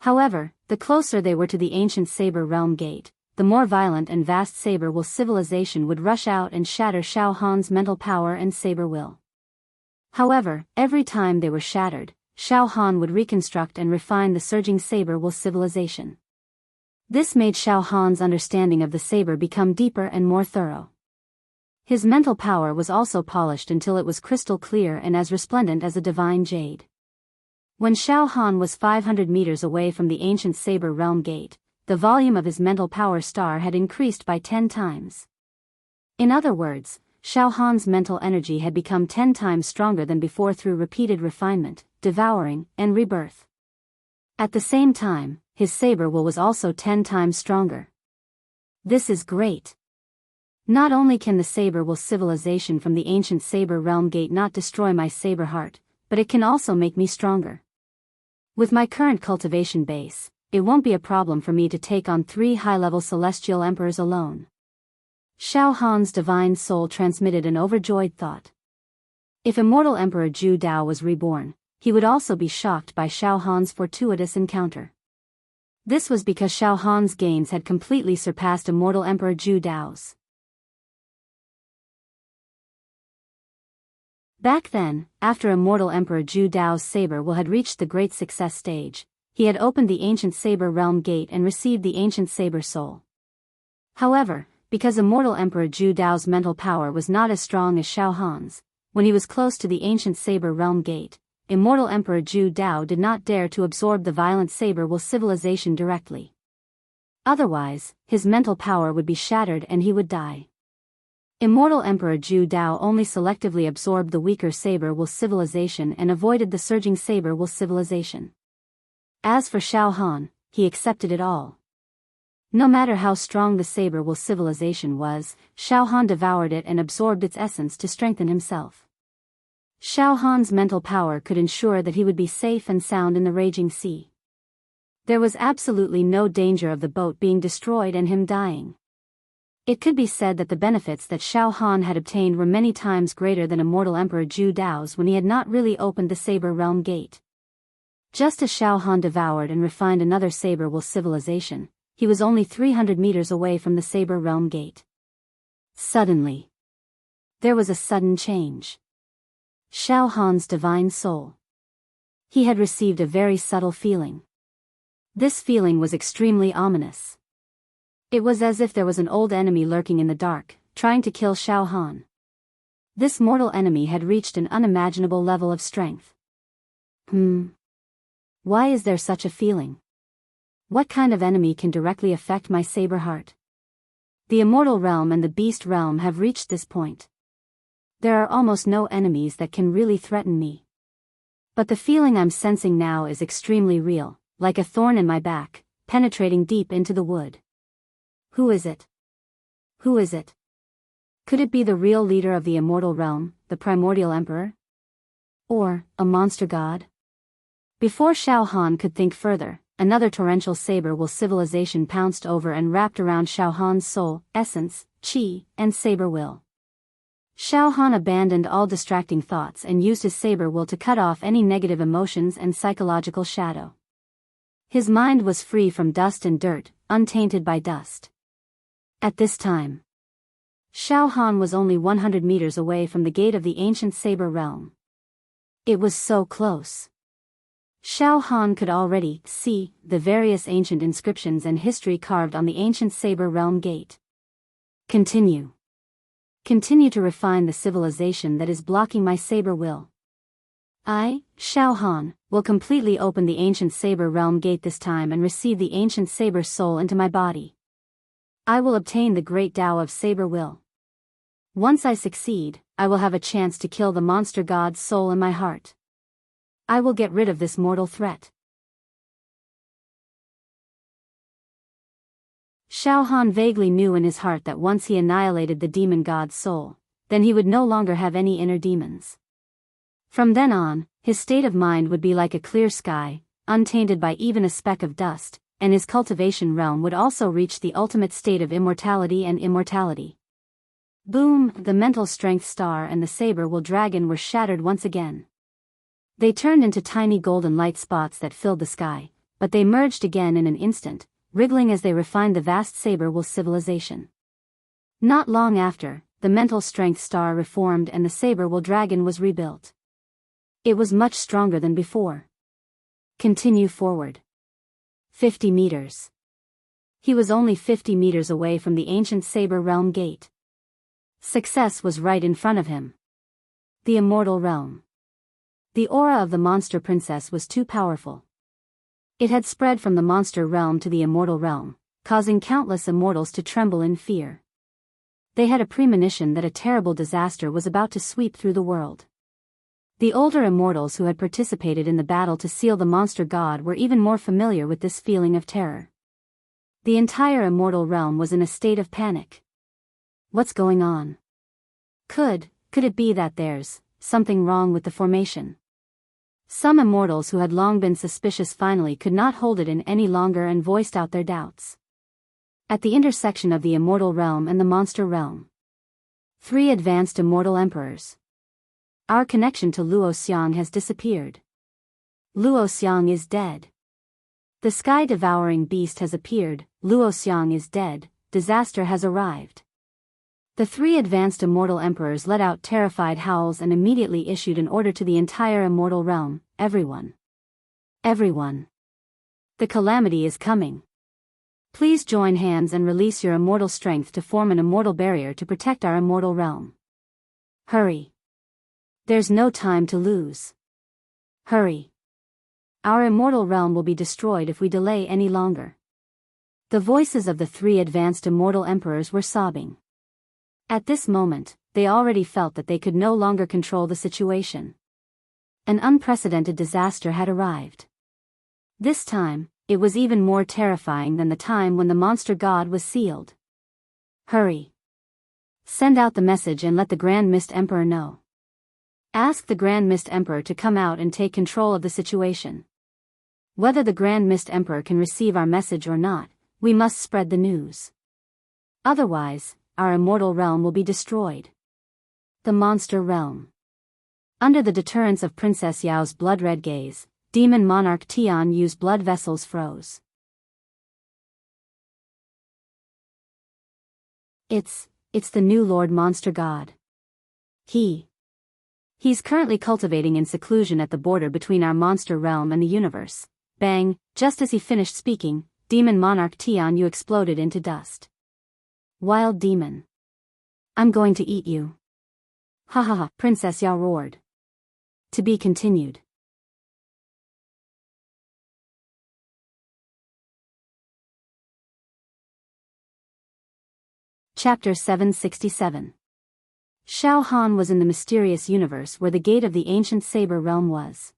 However, the closer they were to the ancient saber realm gate, the more violent and vast saber-will civilization would rush out and shatter Xiao Han's mental power and saber-will. However, every time they were shattered, Xiao Han would reconstruct and refine the surging saber-will civilization. This made Xiao Han's understanding of the saber become deeper and more thorough. His mental power was also polished until it was crystal clear and as resplendent as a divine jade. When Xiao Han was 500 meters away from the ancient saber realm gate, the volume of his mental power star had increased by 10 times. In other words, Xiao Han's mental energy had become 10 times stronger than before through repeated refinement, devouring, and rebirth. At the same time, his saber-will was also 10 times stronger. This is great. Not only can the saber-will civilization from the ancient saber realm gate not destroy my saber heart, but it can also make me stronger. With my current cultivation base, it won't be a problem for me to take on 3 high-level celestial emperors alone. Xiao Han's divine soul transmitted an overjoyed thought. If immortal Emperor Zhu Dao was reborn, he would also be shocked by Xiao Han's fortuitous encounter. This was because Xiao Han's gains had completely surpassed immortal Emperor Zhu Dao's. Back then, after immortal Emperor Zhu Dao's saber-will had reached the great success stage, he had opened the ancient saber realm gate and received the ancient saber soul. However, because immortal Emperor Zhu Dao's mental power was not as strong as Xiao Han's, when he was close to the ancient saber realm gate, immortal Emperor Zhu Dao did not dare to absorb the violent saber-will civilization directly. Otherwise, his mental power would be shattered and he would die. Immortal Emperor Zhu Dao only selectively absorbed the weaker saber-will civilization and avoided the surging saber-will civilization. As for Xiao Han, he accepted it all. No matter how strong the saber-will civilization was, Xiao Han devoured it and absorbed its essence to strengthen himself. Xiao Han's mental power could ensure that he would be safe and sound in the raging sea. There was absolutely no danger of the boat being destroyed and him dying. It could be said that the benefits that Xiao Han had obtained were many times greater than immortal Emperor Zhu Dao's when he had not really opened the Saber Realm Gate. Just as Xiao Han devoured and refined another saber-will civilization, he was only 300 meters away from the Saber Realm Gate. Suddenly, there was a sudden change. Xiao Han's divine soul. He had received a very subtle feeling. This feeling was extremely ominous. It was as if there was an old enemy lurking in the dark, trying to kill Xiao Han. This mortal enemy had reached an unimaginable level of strength. Why is there such a feeling? What kind of enemy can directly affect my saber heart? The immortal realm and the beast realm have reached this point. There are almost no enemies that can really threaten me. But the feeling I'm sensing now is extremely real, like a thorn in my back, penetrating deep into the wood. Who is it? Who is it? Could it be the real leader of the immortal realm, the primordial emperor? Or, a monster god? Before Xiao Han could think further, another torrential saber-will civilization pounced over and wrapped around Xiao Han's soul, essence, chi, and saber-will. Xiao Han abandoned all distracting thoughts and used his saber-will to cut off any negative emotions and psychological shadow. His mind was free from dust and dirt, untainted by dust. At this time, Xiao Han was only 100 meters away from the gate of the ancient saber realm. It was so close. Xiao Han could already see the various ancient inscriptions and history carved on the ancient saber realm gate. Continue to refine the civilization that is blocking my saber will. I, Xiao Han, will completely open the ancient saber realm gate this time and receive the ancient saber soul into my body. I will obtain the great Tao of saber will. Once I succeed, I will have a chance to kill the monster god's soul in my heart. I will get rid of this mortal threat. Xiao Han vaguely knew in his heart that once he annihilated the demon god's soul, then he would no longer have any inner demons. From then on, his state of mind would be like a clear sky, untainted by even a speck of dust, and his cultivation realm would also reach the ultimate state of immortality and immortality. Boom! The mental strength star and the saber-will dragon were shattered once again. They turned into tiny golden light spots that filled the sky, but they merged again in an instant, wriggling as they refined the vast saber-will civilization. Not long after, the mental strength star reformed and the saber-will dragon was rebuilt. It was much stronger than before. Continue forward. 50 meters. He was only 50 meters away from the ancient saber realm gate. Success was right in front of him. The immortal realm. The aura of the monster princess was too powerful. It had spread from the monster realm to the immortal realm, causing countless immortals to tremble in fear. They had a premonition that a terrible disaster was about to sweep through the world. The older immortals who had participated in the battle to seal the monster god were even more familiar with this feeling of terror. The entire immortal realm was in a state of panic. What's going on? Could it be that there's something wrong with the formation? Some immortals who had long been suspicious finally could not hold it in any longer and voiced out their doubts. At the intersection of the immortal realm and the monster realm, 3 advanced immortal emperors. Our connection to Luo Xiang has disappeared. Luo Xiang is dead. The sky-devouring beast has appeared, Luo Xiang is dead, disaster has arrived. The 3 advanced immortal emperors let out terrified howls and immediately issued an order to the entire immortal realm, everyone. Everyone. The calamity is coming. Please join hands and release your immortal strength to form an immortal barrier to protect our immortal realm. Hurry. There's no time to lose. Hurry. Our immortal realm will be destroyed if we delay any longer. The voices of the 3 advanced immortal emperors were sobbing. At this moment, they already felt that they could no longer control the situation. An unprecedented disaster had arrived. This time, it was even more terrifying than the time when the monster god was sealed. Hurry. Send out the message and let the Grand Mist Emperor know. Ask the Grand Mist Emperor to come out and take control of the situation. Whether the Grand Mist Emperor can receive our message or not, we must spread the news. Otherwise, our immortal realm will be destroyed. The monster realm. Under the deterrence of Princess Yao's blood-red gaze, demon monarch Tian Yu's blood vessels froze. It's the new Lord Monster God. He's currently cultivating in seclusion at the border between our monster realm and the universe. Bang! Just as he finished speaking, demon monarch Tian Yu exploded into dust. Wild demon. I'm going to eat you. Ha ha ha, Princess Yao roared. To be continued. Chapter 767. Xiao Han was in the mysterious universe where the gate of the ancient saber realm was.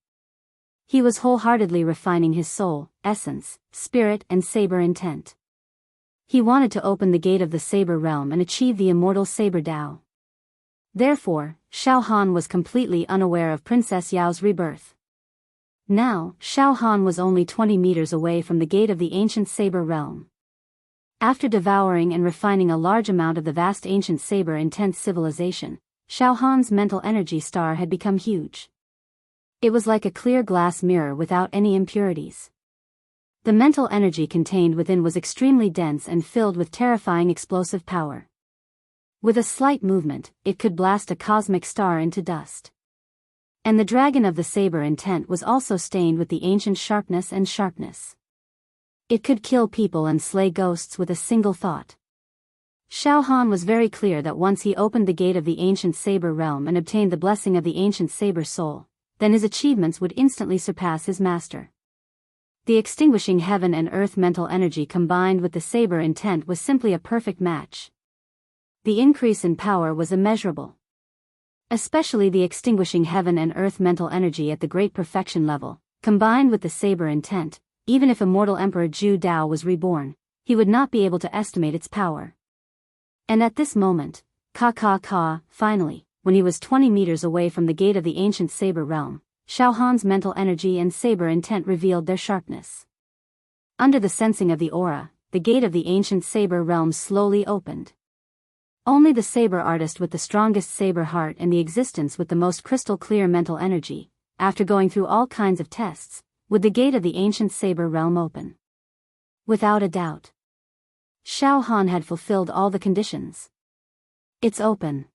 He was wholeheartedly refining his soul, essence, spirit and saber intent. He wanted to open the gate of the saber realm and achieve the immortal saber Tao. Therefore, Xiao Han was completely unaware of Princess Yao's rebirth. Now, Xiao Han was only 20 meters away from the gate of the ancient saber realm. After devouring and refining a large amount of the vast ancient saber-intense civilization, Xiao Han's mental energy star had become huge. It was like a clear glass mirror without any impurities. The mental energy contained within was extremely dense and filled with terrifying explosive power. With a slight movement, it could blast a cosmic star into dust. And the dragon of the saber intent was also stained with the ancient sharpness and sharpness. It could kill people and slay ghosts with a single thought. Xiao Han was very clear that once he opened the gate of the ancient saber realm and obtained the blessing of the ancient saber soul, then his achievements would instantly surpass his master. The extinguishing heaven and earth mental energy combined with the saber intent was simply a perfect match. The increase in power was immeasurable. Especially the extinguishing heaven and earth mental energy at the great perfection level, combined with the saber intent. Even if immortal Emperor Zhu Dao was reborn, he would not be able to estimate its power. And at this moment, finally, when he was 20 meters away from the gate of the ancient saber realm, Xiao Han's mental energy and saber intent revealed their sharpness. Under the sensing of the aura, the gate of the ancient saber realm slowly opened. Only the saber artist with the strongest saber heart and the existence with the most crystal clear mental energy, after going through all kinds of tests, would the gate of the ancient saber realm open. Without a doubt. Xiao Han had fulfilled all the conditions. It's open.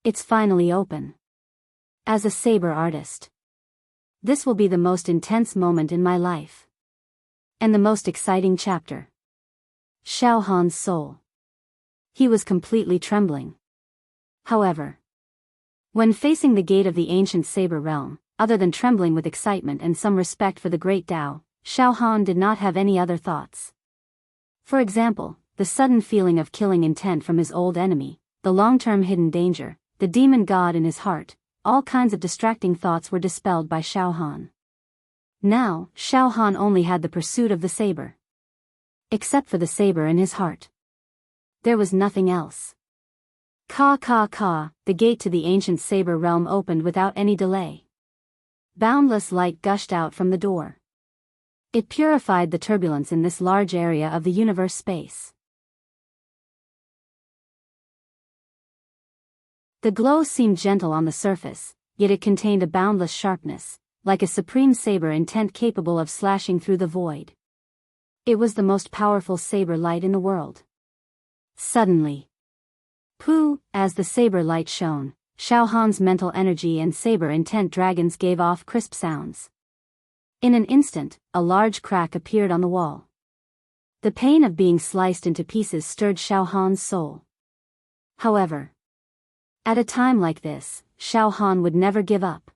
It's finally open. As a saber artist. This will be the most intense moment in my life. And the most exciting chapter. Xiao Han's soul. He was completely trembling. However, when facing the gate of the ancient saber realm, other than trembling with excitement and some respect for the great Tao, Xiao Han did not have any other thoughts. For example, the sudden feeling of killing intent from his old enemy, the long-term hidden danger, the demon god in his heart, all kinds of distracting thoughts were dispelled by Xiao Han. Now, Xiao Han only had the pursuit of the saber. Except for the saber in his heart. There was nothing else. The gate to the ancient saber realm opened without any delay. Boundless light gushed out from the door. It purified the turbulence in this large area of the universe space. The glow seemed gentle on the surface, yet it contained a boundless sharpness, like a supreme saber intent capable of slashing through the void. It was the most powerful saber light in the world. Suddenly, as the saber light shone, Xiao Han's mental energy and saber intent dragons gave off crisp sounds. In an instant, a large crack appeared on the wall. The pain of being sliced into pieces stirred Xiao Han's soul. However, at a time like this, Xiao Han would never give up.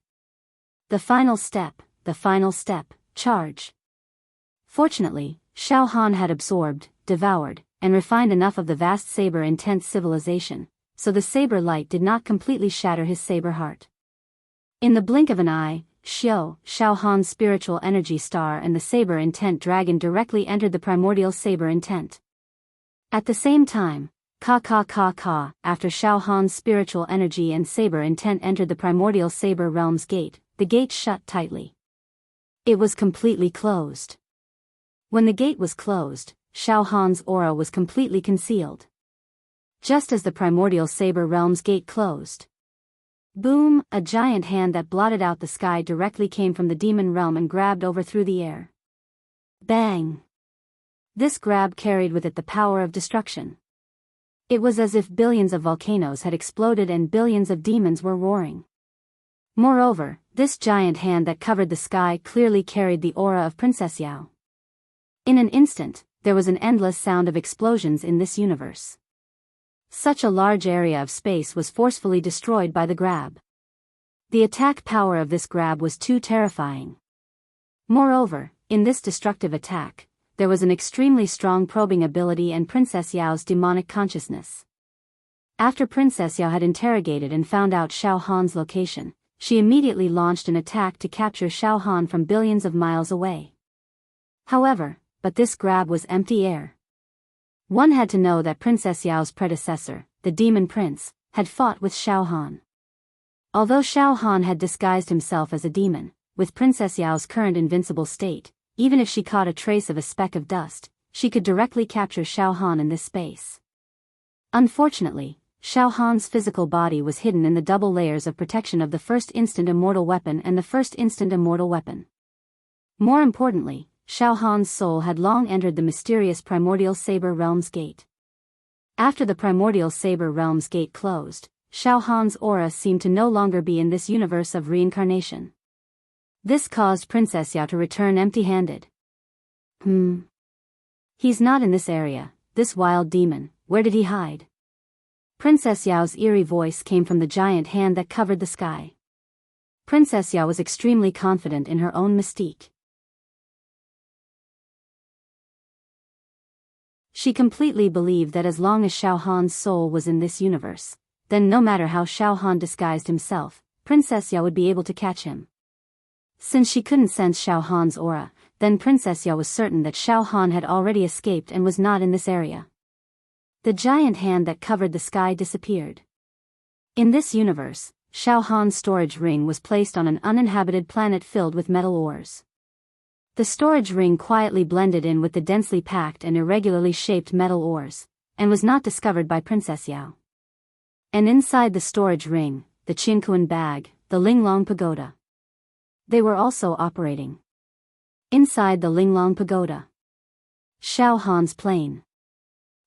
The final step, charge. Fortunately, Xiao Han had absorbed, devoured, and refined enough of the vast saber-intense civilization, so the saber light did not completely shatter his saber heart. In the blink of an eye, Xiao Han's spiritual energy star and the saber intent dragon directly entered the primordial saber intent. At the same time, after Xiao Han's spiritual energy and saber intent entered the primordial saber realm's gate, the gate shut tightly. It was completely closed. When the gate was closed, Xiao Han's aura was completely concealed. Just as the primordial saber realm's gate closed. Boom! A giant hand that blotted out the sky directly came from the demon realm and grabbed over through the air. Bang! This grab carried with it the power of destruction. It was as if billions of volcanoes had exploded and billions of demons were roaring. Moreover, this giant hand that covered the sky clearly carried the aura of Princess Yao. In an instant, there was an endless sound of explosions in this universe. Such a large area of space was forcefully destroyed by the grab. The attack power of this grab was too terrifying. Moreover, in this destructive attack, there was an extremely strong probing ability and Princess Yao's demonic consciousness. After Princess Yao had interrogated and found out Xiao Han's location, she immediately launched an attack to capture Xiao Han from billions of miles away. However, but this grab was empty air. One had to know that Princess Yao's predecessor, the Demon Prince, had fought with Xiao Han. Although Xiao Han had disguised himself as a demon, with Princess Yao's current invincible state, even if she caught a trace of a speck of dust, she could directly capture Xiao Han in this space. Unfortunately, Xiao Han's physical body was hidden in the double layers of protection of the first instant immortal weapon and the first instant immortal weapon. More importantly, Xiao Han's soul had long entered the mysterious Primordial Saber Realm's gate. After the Primordial Saber Realm's gate closed, Xiao Han's aura seemed to no longer be in this universe of reincarnation. This caused Princess Yao to return empty-handed. He's not in this area, this wild demon, where did he hide? Princess Yao's eerie voice came from the giant hand that covered the sky. Princess Yao was extremely confident in her own mystique. She completely believed that as long as Xiao Han's soul was in this universe, then no matter how Xiao Han disguised himself, Princess Yao would be able to catch him. Since she couldn't sense Xiao Han's aura, then Princess Yao was certain that Xiao Han had already escaped and was not in this area. The giant hand that covered the sky disappeared. In this universe, Xiao Han's storage ring was placed on an uninhabited planet filled with metal ores. The storage ring quietly blended in with the densely packed and irregularly shaped metal ores, and was not discovered by Princess Yao. And inside the storage ring, the Qinkuan bag, the Linglong Pagoda. They were also operating. Inside the Linglong Pagoda, Xiao Han's plane.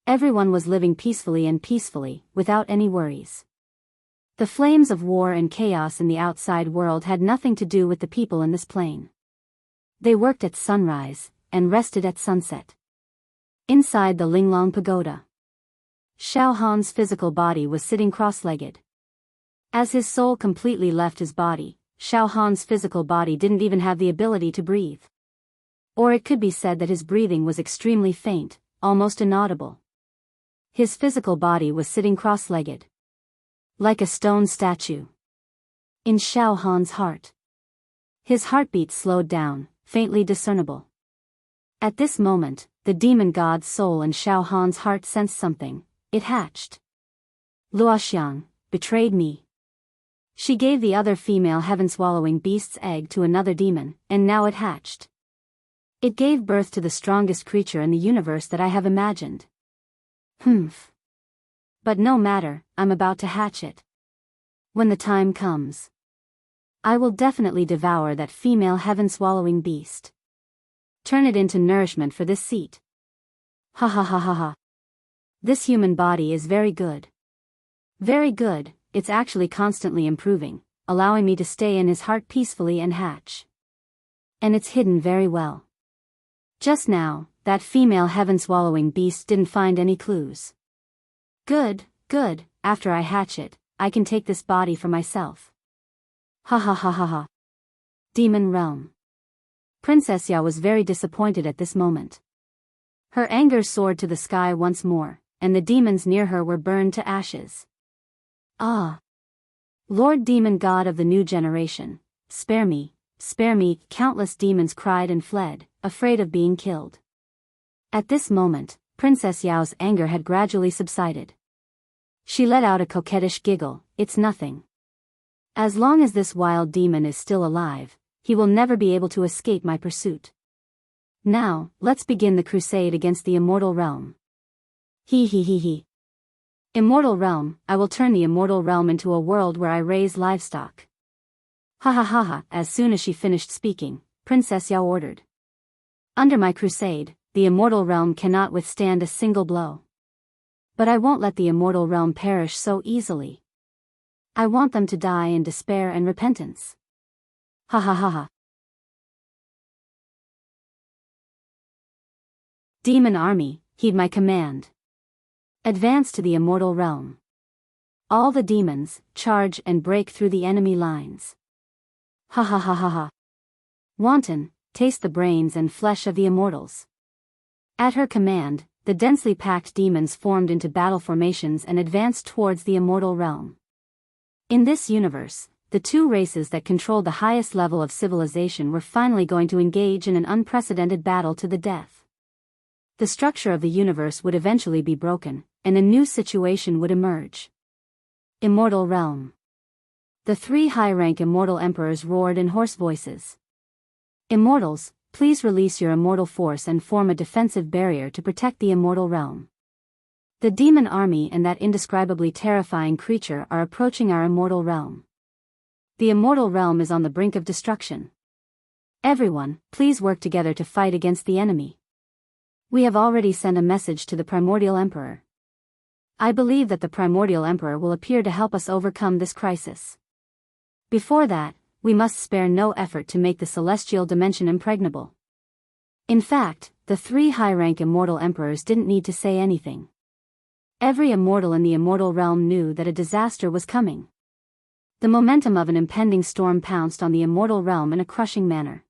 Everyone was living peacefully, without any worries. The flames of war and chaos in the outside world had nothing to do with the people in this plane. They worked at sunrise, and rested at sunset. Inside the Linglong Pagoda, Xiao Han's physical body was sitting cross-legged. As his soul completely left his body, Xiao Han's physical body didn't even have the ability to breathe. Or it could be said that his breathing was extremely faint, almost inaudible. His physical body was sitting cross-legged, like a stone statue. In Xiao Han's heart, his heartbeat slowed down, faintly discernible. At this moment, the demon god's soul in Xiao Han's heart sensed something. It hatched. Luoxiang betrayed me. She gave the other female heaven-swallowing beast's egg to another demon, and now it hatched. It gave birth to the strongest creature in the universe that I have imagined. But no matter, I'm about to hatch it. When the time comes, I will definitely devour that female heaven-swallowing beast. Turn it into nourishment for this seat. Ha ha ha ha ha. This human body is very good. Very good, it's actually constantly improving, allowing me to stay in his heart peacefully and hatch. And it's hidden very well. Just now, that female heaven-swallowing beast didn't find any clues. Good, after I hatch it, I can take this body for myself. Ha ha ha ha ha. Demon Realm. Princess Yao was very disappointed at this moment. Her anger soared to the sky once more, and the demons near her were burned to ashes. Ah! Lord Demon God of the new generation, spare me, countless demons cried and fled, afraid of being killed. At this moment, Princess Yao's anger had gradually subsided. She let out a coquettish giggle. It's nothing. As long as this wild demon is still alive, he will never be able to escape my pursuit. Now, let's begin the crusade against the immortal realm. He. Immortal realm, I will turn the immortal realm into a world where I raise livestock. Ha ha ha ha. As soon as she finished speaking, Princess Yao ordered. Under my crusade, the immortal realm cannot withstand a single blow. But I won't let the immortal realm perish so easily. I want them to die in despair and repentance. Ha ha ha ha. Demon army, heed my command. Advance to the immortal realm. All the demons, charge and break through the enemy lines. Ha ha ha ha ha. Wanton, taste the brains and flesh of the immortals. At her command, the densely packed demons formed into battle formations and advanced towards the immortal realm. In this universe, the two races that controlled the highest level of civilization were finally going to engage in an unprecedented battle to the death. The structure of the universe would eventually be broken, and a new situation would emerge. Immortal Realm. The three high-rank immortal emperors roared in hoarse voices. Immortals, please release your immortal force and form a defensive barrier to protect the immortal realm. The demon army and that indescribably terrifying creature are approaching our immortal realm. The immortal realm is on the brink of destruction. Everyone, please work together to fight against the enemy. We have already sent a message to the Primordial Emperor. I believe that the Primordial Emperor will appear to help us overcome this crisis. Before that, we must spare no effort to make the celestial dimension impregnable. In fact, the three high-rank immortal emperors didn't need to say anything. Every immortal in the immortal realm knew that a disaster was coming. The momentum of an impending storm pounced on the immortal realm in a crushing manner.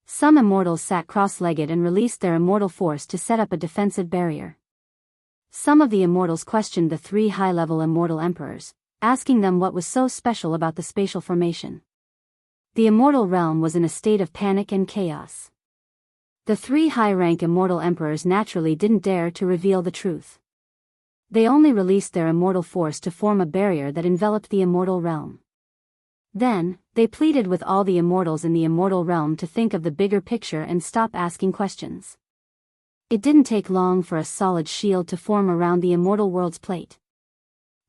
Some immortals sat cross-legged and released their immortal force to set up a defensive barrier. Some of the immortals questioned the three high-level immortal emperors, asking them what was so special about the spatial formation. The immortal realm was in a state of panic and chaos. The three high-rank immortal emperors naturally didn't dare to reveal the truth. They only released their immortal force to form a barrier that enveloped the immortal realm. Then, they pleaded with all the immortals in the immortal realm to think of the bigger picture and stop asking questions. It didn't take long for a solid shield to form around the immortal world's plate.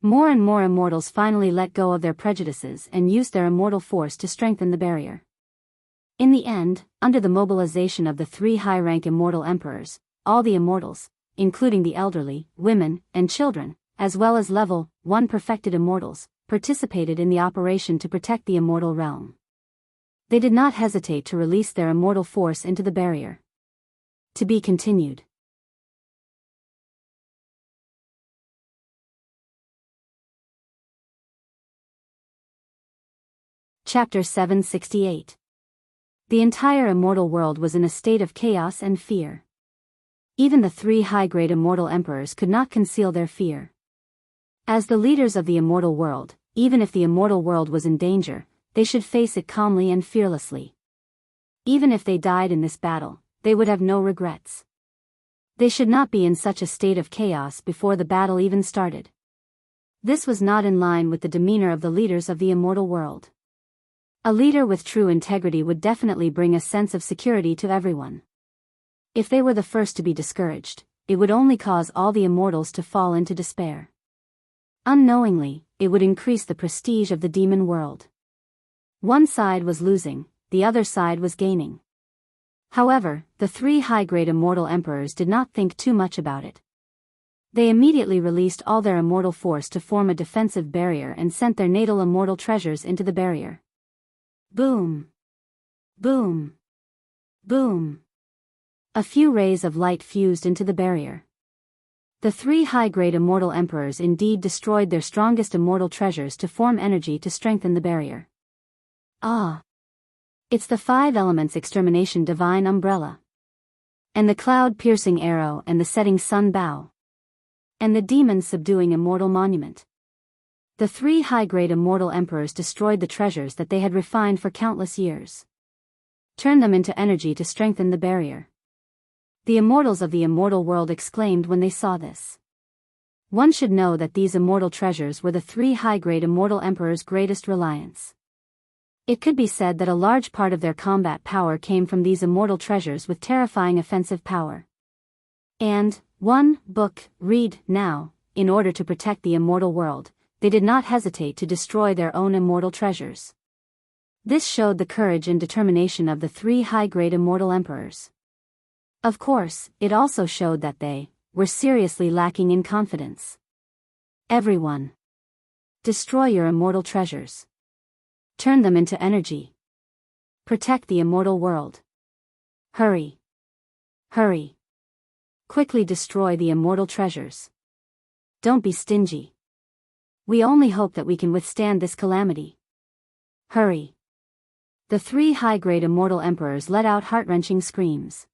More and more immortals finally let go of their prejudices and used their immortal force to strengthen the barrier. In the end, under the mobilization of the three high-rank immortal emperors, all the immortals, including the elderly, women, and children, as well as level 1 perfected immortals, participated in the operation to protect the immortal realm. They did not hesitate to release their immortal force into the barrier. To be continued. Chapter 768. The entire immortal world was in a state of chaos and fear. Even the three high-grade immortal emperors could not conceal their fear. As the leaders of the immortal world, even if the immortal world was in danger, they should face it calmly and fearlessly. Even if they died in this battle, they would have no regrets. They should not be in such a state of chaos before the battle even started. This was not in line with the demeanor of the leaders of the immortal world. A leader with true integrity would definitely bring a sense of security to everyone. If they were the first to be discouraged, it would only cause all the immortals to fall into despair. Unknowingly, it would increase the prestige of the demon world. One side was losing, the other side was gaining. However, the three high-grade immortal emperors did not think too much about it. They immediately released all their immortal force to form a defensive barrier and sent their natal immortal treasures into the barrier. Boom! Boom! Boom! A few rays of light fused into the barrier. The three high-grade immortal emperors indeed destroyed their strongest immortal treasures to form energy to strengthen the barrier. Ah! It's the five elements extermination divine umbrella. And the cloud-piercing arrow and the setting sun bow. And the demon subduing immortal monument. The three high-grade immortal emperors destroyed the treasures that they had refined for countless years. Turned them into energy to strengthen the barrier. The immortals of the immortal world exclaimed when they saw this. One should know that these immortal treasures were the three high-grade immortal emperors' greatest reliance. It could be said that a large part of their combat power came from these immortal treasures with terrifying offensive power. And, one book, read, now, in order to protect the immortal world, they did not hesitate to destroy their own immortal treasures. This showed the courage and determination of the three high-grade immortal emperors. Of course, it also showed that they were seriously lacking in confidence. Everyone. Destroy your immortal treasures. Turn them into energy. Protect the immortal world. Hurry. Hurry. Quickly destroy the immortal treasures. Don't be stingy. We only hope that we can withstand this calamity. Hurry. The 3 high-grade immortal emperors let out heart-wrenching screams.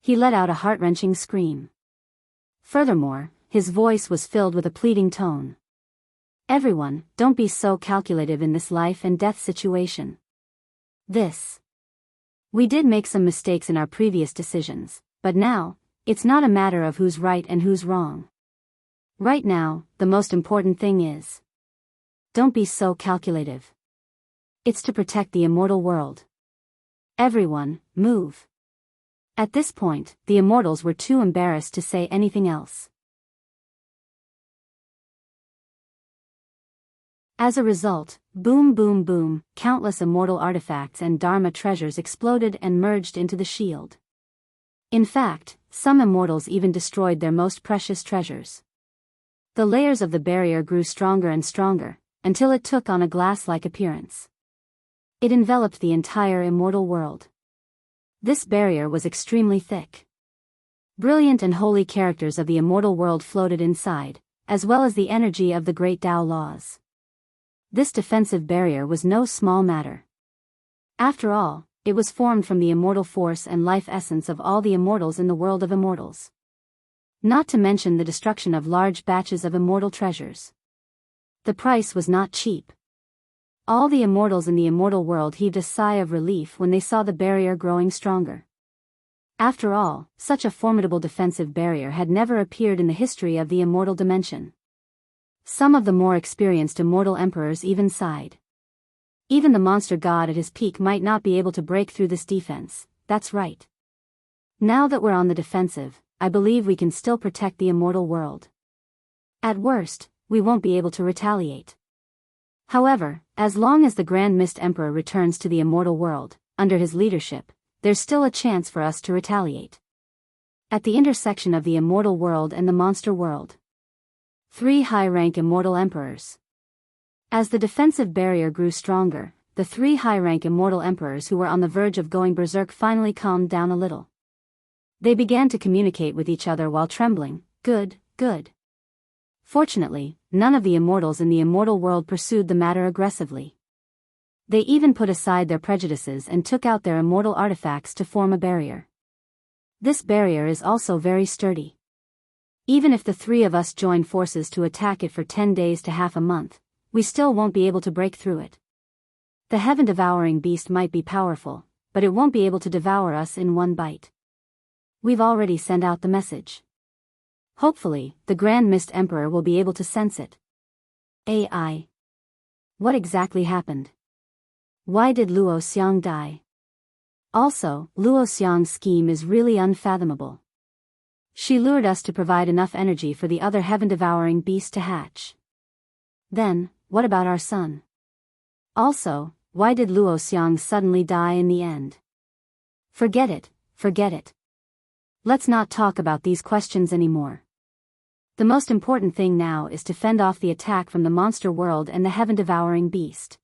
He let out a heart-wrenching scream. Furthermore, his voice was filled with a pleading tone. Everyone, don't be so calculative in this life and death situation. We did make some mistakes in our previous decisions, but now, it's not a matter of who's right and who's wrong. Right now, the most important thing is, don't be so calculative. It's to protect the immortal world. Everyone, move. At this point, the immortals were too embarrassed to say anything else. As a result, boom boom boom, countless immortal artifacts and Dharma treasures exploded and merged into the shield. In fact, some immortals even destroyed their most precious treasures. The layers of the barrier grew stronger and stronger, until it took on a glass-like appearance. It enveloped the entire immortal world. This barrier was extremely thick. Brilliant and holy characters of the immortal world floated inside, as well as the energy of the great Tao laws. This defensive barrier was no small matter. After all, it was formed from the immortal force and life essence of all the immortals in the world of immortals. Not to mention the destruction of large batches of immortal treasures. The price was not cheap. All the immortals in the immortal world heaved a sigh of relief when they saw the barrier growing stronger. After all, such a formidable defensive barrier had never appeared in the history of the immortal dimension. Some of the more experienced immortal emperors even sighed. Even the monster god at his peak might not be able to break through this defense, that's right. Now that we're on the defensive, I believe we can still protect the immortal world. At worst, we won't be able to retaliate. However, as long as the Grand Mist Emperor returns to the immortal world, under his leadership, there's still a chance for us to retaliate. At the intersection of the immortal world and the monster world. 3 high-rank immortal emperors. As the defensive barrier grew stronger, the 3 high-rank immortal emperors who were on the verge of going berserk finally calmed down a little. They began to communicate with each other while trembling. Good. Fortunately, none of the immortals in the immortal world pursued the matter aggressively. They even put aside their prejudices and took out their immortal artifacts to form a barrier. This barrier is also very sturdy. Even if the 3 of us join forces to attack it for 10 days to half a month, we still won't be able to break through it. The heaven-devouring beast might be powerful, but it won't be able to devour us in one bite. We've already sent out the message. Hopefully, the Grand Mist Emperor will be able to sense it. AI. What exactly happened? Why did Luo Xiang die? Also, Luo Xiang's scheme is really unfathomable. She lured us to provide enough energy for the other heaven-devouring beast to hatch. Then, what about our son? Also, why did Luo Xiang suddenly die in the end? Forget it. Let's not talk about these questions anymore. The most important thing now is to fend off the attack from the monster world and the heaven-devouring beast.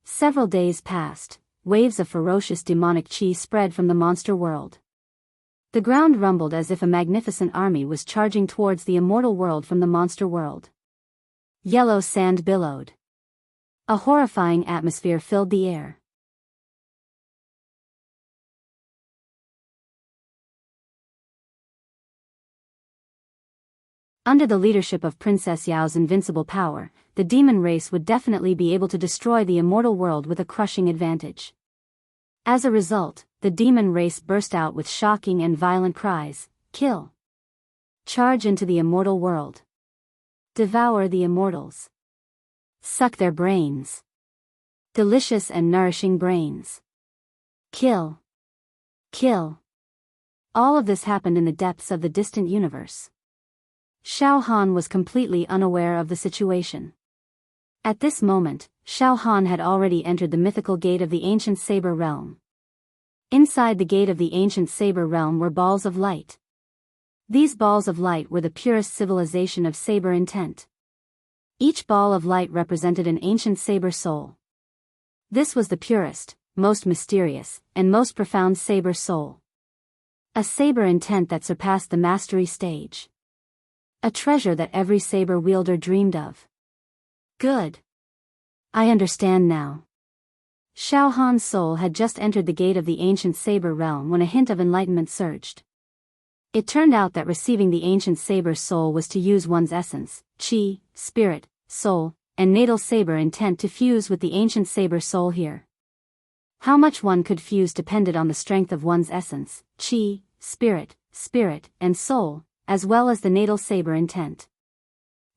Several days passed. Waves of ferocious demonic chi spread from the monster world. The ground rumbled as if a magnificent army was charging towards the immortal world from the monster world. Yellow sand billowed. A horrifying atmosphere filled the air. Under the leadership of Princess Yao's invincible power, the demon race would definitely be able to destroy the immortal world with a crushing advantage. As a result, the demon race burst out with shocking and violent cries. Kill. Charge into the immortal world. Devour the immortals. Suck their brains. Delicious and nourishing brains. Kill. All of this happened in the depths of the distant universe. Xiao Han was completely unaware of the situation. At this moment, Xiao Han had already entered the mythical gate of the ancient Saber Realm. Inside the gate of the ancient Saber Realm were balls of light. These balls of light were the purest civilization of Saber intent. Each ball of light represented an ancient Saber soul. This was the purest, most mysterious, and most profound Saber soul. A saber intent that surpassed the mastery stage. A treasure that every saber wielder dreamed of. Good. I understand now. Xiao Han's soul had just entered the gate of the ancient saber realm when a hint of enlightenment surged. It turned out that receiving the ancient saber soul was to use one's essence, chi, spirit, soul, and natal saber intent to fuse with the ancient saber soul here. How much one could fuse depended on the strength of one's essence, chi, spirit, and soul, as well as the natal saber intent.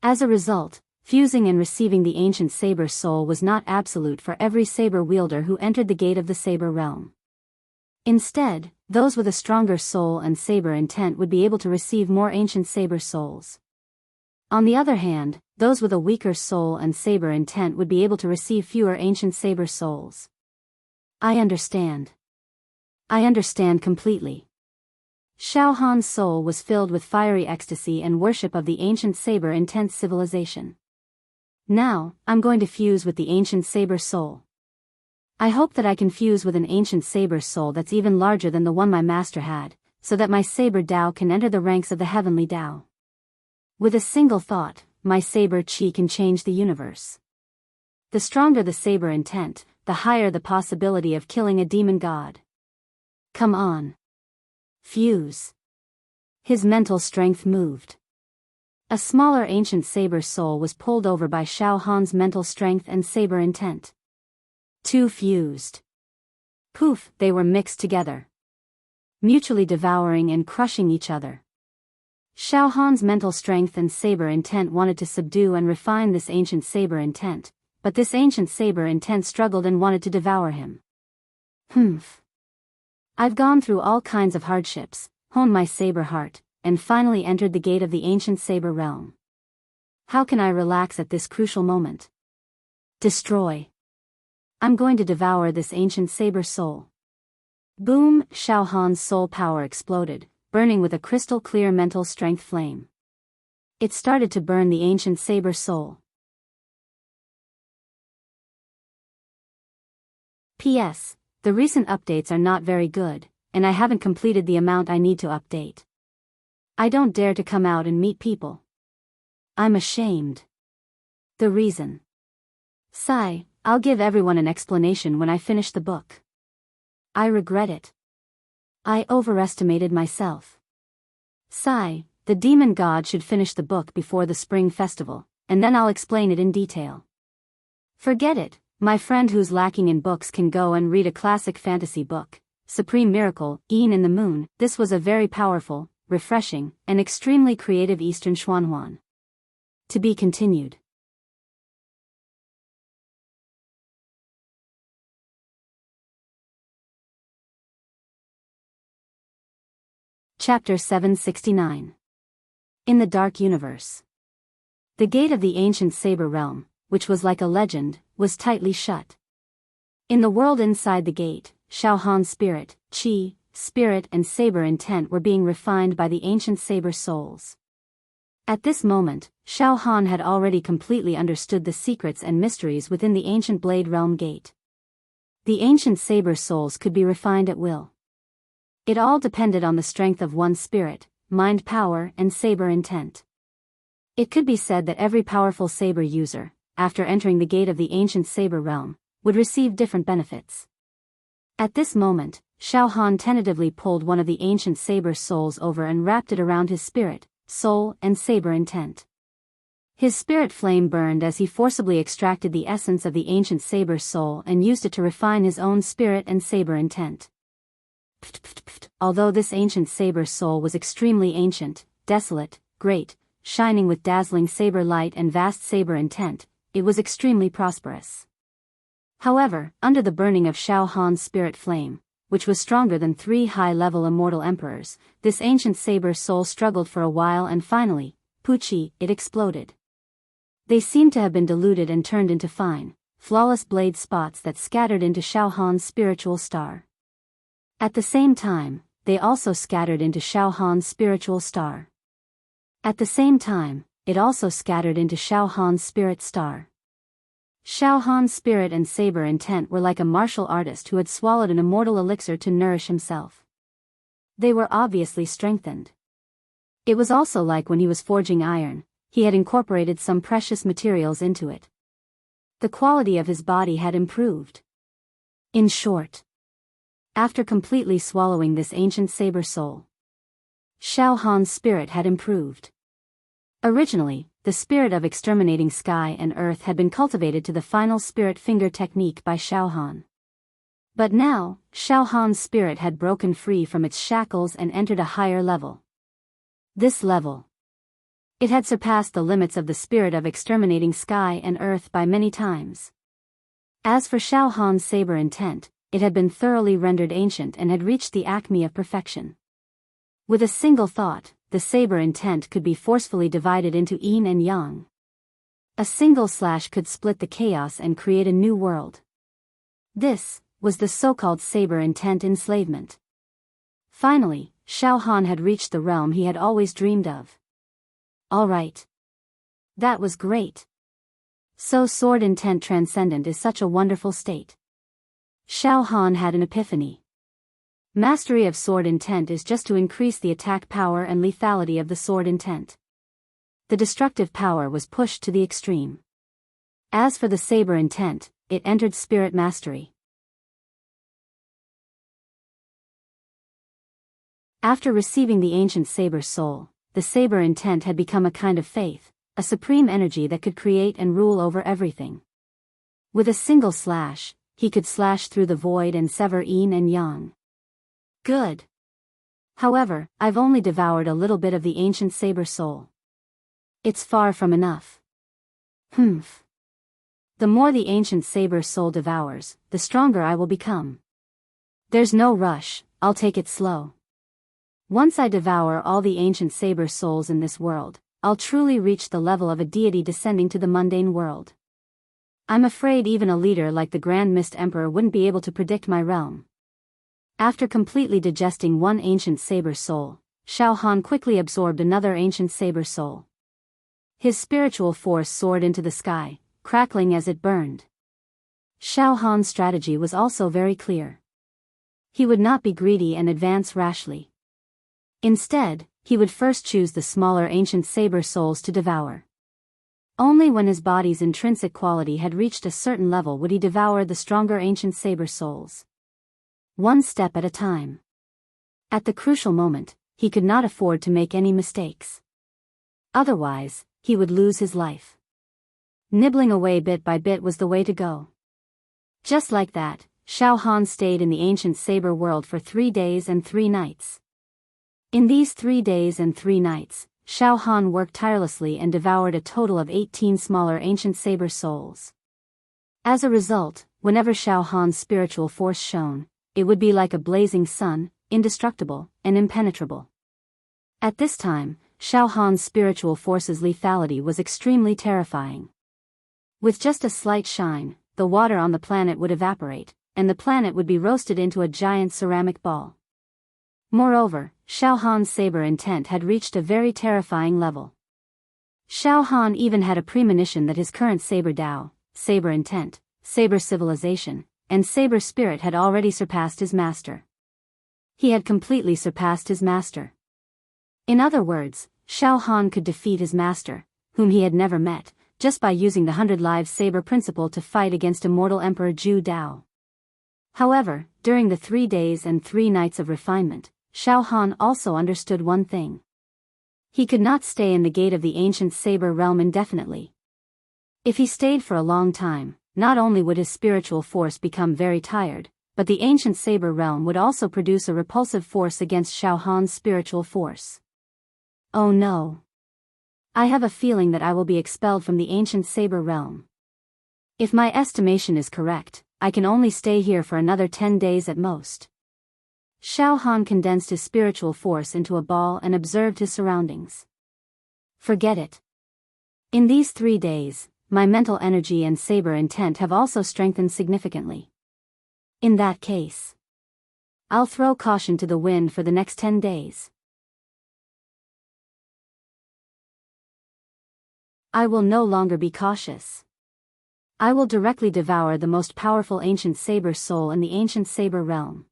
As a result, fusing and receiving the ancient saber soul was not absolute for every saber wielder who entered the gate of the saber realm. Instead, those with a stronger soul and saber intent would be able to receive more ancient saber souls. On the other hand, those with a weaker soul and saber intent would be able to receive fewer ancient saber souls. I understand. I understand completely. Xiao Han's soul was filled with fiery ecstasy and worship of the ancient saber intent civilization. Now, I'm going to fuse with the ancient saber soul. I hope that I can fuse with an ancient saber soul that's even larger than the one my master had, so that my saber Tao can enter the ranks of the heavenly Tao. With a single thought, my saber chi can change the universe. The stronger the saber intent, the higher the possibility of killing a demon god. Come on. Fuse. His mental strength moved. A smaller ancient saber soul was pulled over by Xiao Han's mental strength and saber intent. Two fused. Poof, they were mixed together. Mutually devouring and crushing each other. Xiao Han's mental strength and saber intent wanted to subdue and refine this ancient saber intent, but this ancient saber intent struggled and wanted to devour him. Humph. I've gone through all kinds of hardships, honed my saber heart, and finally entered the gate of the ancient saber realm. How can I relax at this crucial moment? Destroy. I'm going to devour this ancient saber soul. Boom! Xiao Han's soul power exploded, burning with a crystal clear mental strength flame. It started to burn the ancient saber soul. P.S. The recent updates are not very good, and I haven't completed the amount I need to update. I don't dare to come out and meet people. I'm ashamed. The reason. Sigh, I'll give everyone an explanation when I finish the book. I regret it. I overestimated myself. Sigh, the demon god should finish the book before the spring festival, and then I'll explain it in detail. Forget it, my friend who's lacking in books can go and read a classic fantasy book, Supreme Miracle, Ian in the Moon. This was a very powerful, refreshing, and extremely creative Eastern Xuanhuan. To be continued. Chapter 769. In the Dark Universe. The gate of the ancient saber realm, which was like a legend, was tightly shut. In the world inside the gate, Xiao Han's spirit, chi, spirit and saber intent were being refined by the ancient saber souls. At this moment, Xiao Han had already completely understood the secrets and mysteries within the ancient blade realm gate. The ancient saber souls could be refined at will. It all depended on the strength of one's spirit, mind power and saber intent. It could be said that every powerful saber user, after entering the gate of the ancient saber realm, would receive different benefits. At this moment, Xiao Han tentatively pulled one of the ancient saber souls over and wrapped it around his spirit, soul and saber intent. His spirit flame burned as he forcibly extracted the essence of the ancient saber soul and used it to refine his own spirit and saber intent. Although this ancient saber soul was extremely ancient, desolate, great, shining with dazzling saber light and vast saber intent, it was extremely prosperous. However, under the burning of Xiao Han's spirit flame, which was stronger than 3 high-level immortal emperors, this ancient saber soul struggled for a while and finally, Puchi, it exploded. They seemed to have been diluted and turned into fine, flawless blade spots that scattered into Xiao Han's spiritual star. At the same time, they also scattered into Xiao Han's spiritual star. At the same time, it also scattered into Xiao Han's spirit star. Xiao Han's spirit and saber intent were like a martial artist who had swallowed an immortal elixir to nourish himself. They were obviously strengthened. It was also like when he was forging iron, he had incorporated some precious materials into it. The quality of his body had improved. In short, after completely swallowing this ancient saber soul, Xiao Han's spirit had improved. Originally, the spirit of exterminating sky and earth had been cultivated to the final spirit finger technique by Xiao Han. But now, Xiao Han's spirit had broken free from its shackles and entered a higher level. This level, it had surpassed the limits of the spirit of exterminating sky and earth by many times. As for Xiao Han's saber intent, it had been thoroughly rendered ancient and had reached the acme of perfection. With a single thought, the saber intent could be forcefully divided into yin and yang. A single slash could split the chaos and create a new world. This was the so-called saber intent enslavement. Finally, Xiao Han had reached the realm he had always dreamed of. All right. That was great. So sword intent transcendent is such a wonderful state. Xiao Han had an epiphany. Mastery of sword intent is just to increase the attack power and lethality of the sword intent. The destructive power was pushed to the extreme. As for the saber intent, it entered spirit mastery. After receiving the ancient saber soul, the saber intent had become a kind of faith, a supreme energy that could create and rule over everything. With a single slash, he could slash through the void and sever yin and yang. Good. However, I've only devoured a little bit of the ancient saber soul. It's far from enough. Humph. The more the ancient saber soul devours, the stronger I will become. There's no rush, I'll take it slow. Once I devour all the ancient saber souls in this world, I'll truly reach the level of a deity descending to the mundane world. I'm afraid even a leader like the Grand Mist Emperor wouldn't be able to predict my realm. After completely digesting one ancient saber soul, Xiao Han quickly absorbed another ancient saber soul. His spiritual force soared into the sky, crackling as it burned. Xiao Han's strategy was also very clear. He would not be greedy and advance rashly. Instead, he would first choose the smaller ancient saber souls to devour. Only when his body's intrinsic quality had reached a certain level would he devour the stronger ancient saber souls. One step at a time. At the crucial moment, he could not afford to make any mistakes. Otherwise, he would lose his life. Nibbling away bit by bit was the way to go. Just like that, Xiao Han stayed in the ancient saber world for 3 days and 3 nights. In these 3 days and 3 nights, Xiao Han worked tirelessly and devoured a total of 18 smaller ancient saber souls. As a result, whenever Xiao Han's spiritual force shone, it would be like a blazing sun, indestructible and impenetrable. At this time, Xiao Han's spiritual force's lethality was extremely terrifying. With just a slight shine, the water on the planet would evaporate, and the planet would be roasted into a giant ceramic ball. Moreover, Xiao Han's saber intent had reached a very terrifying level. Xiao Han even had a premonition that his current saber Dao, saber intent, saber civilization, and saber spirit had already surpassed his master. He had completely surpassed his master. In other words, Xiao Han could defeat his master, whom he had never met, just by using the 100 Lives saber principle to fight against immortal Emperor Zhu Dao. However, during the 3 days and 3 nights of refinement, Xiao Han also understood one thing. He could not stay in the gate of the ancient saber realm indefinitely. If he stayed for a long time, not only would his spiritual force become very tired, but the ancient saber realm would also produce a repulsive force against Xiao Han's spiritual force. Oh no. I have a feeling that I will be expelled from the ancient saber realm. If my estimation is correct, I can only stay here for another 10 days at most. Xiao Han condensed his spiritual force into a ball and observed his surroundings. Forget it. In these 3 days, my mental energy and saber intent have also strengthened significantly. In that case, I'll throw caution to the wind for the next 10 days. I will no longer be cautious. I will directly devour the most powerful ancient saber soul in the ancient saber realm.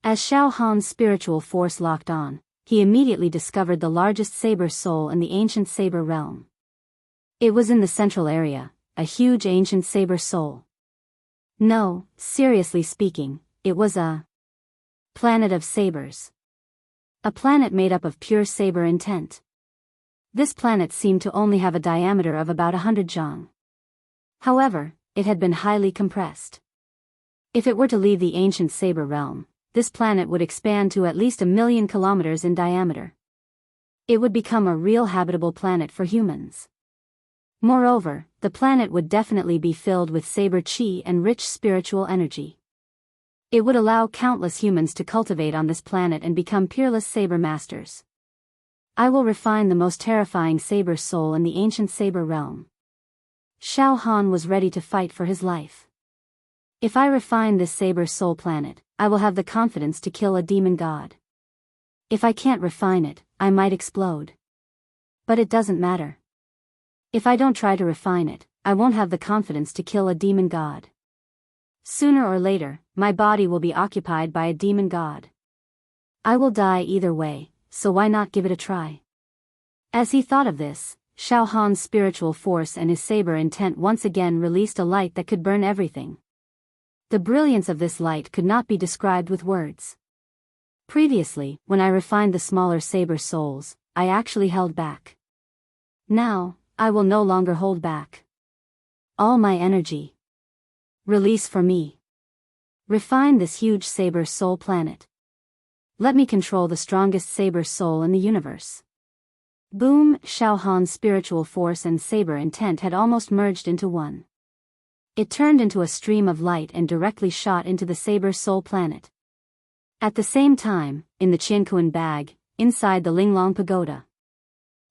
As Xiao Han's spiritual force locked on, he immediately discovered the largest saber soul in the ancient saber realm. It was in the central area, a huge ancient saber soul. No, seriously speaking, it was a planet of sabers. A planet made up of pure saber intent. This planet seemed to only have a diameter of about 100 zhang. However, it had been highly compressed. If it were to leave the ancient saber realm, this planet would expand to at least 1,000,000 kilometers in diameter. It would become a real habitable planet for humans. Moreover, the planet would definitely be filled with saber chi and rich spiritual energy. It would allow countless humans to cultivate on this planet and become peerless saber masters. I will refine the most terrifying saber soul in the ancient saber realm. Xiao Han was ready to fight for his life. If I refine this saber soul planet, I will have the confidence to kill a demon god. If I can't refine it, I might explode. But it doesn't matter. If I don't try to refine it, I won't have the confidence to kill a demon god. Sooner or later, my body will be occupied by a demon god. I will die either way, so why not give it a try? As he thought of this, Xiao Han's spiritual force and his saber intent once again released a light that could burn everything. The brilliance of this light could not be described with words. Previously, when I refined the smaller saber souls, I actually held back. Now, I will no longer hold back. All my energy. Release for me. Refine this huge saber soul planet. Let me control the strongest saber soul in the universe. Boom! Xiao Han's spiritual force and saber intent had almost merged into one. It turned into a stream of light and directly shot into the saber soul planet. At the same time, in the Qiankuan bag, inside the Linglong pagoda,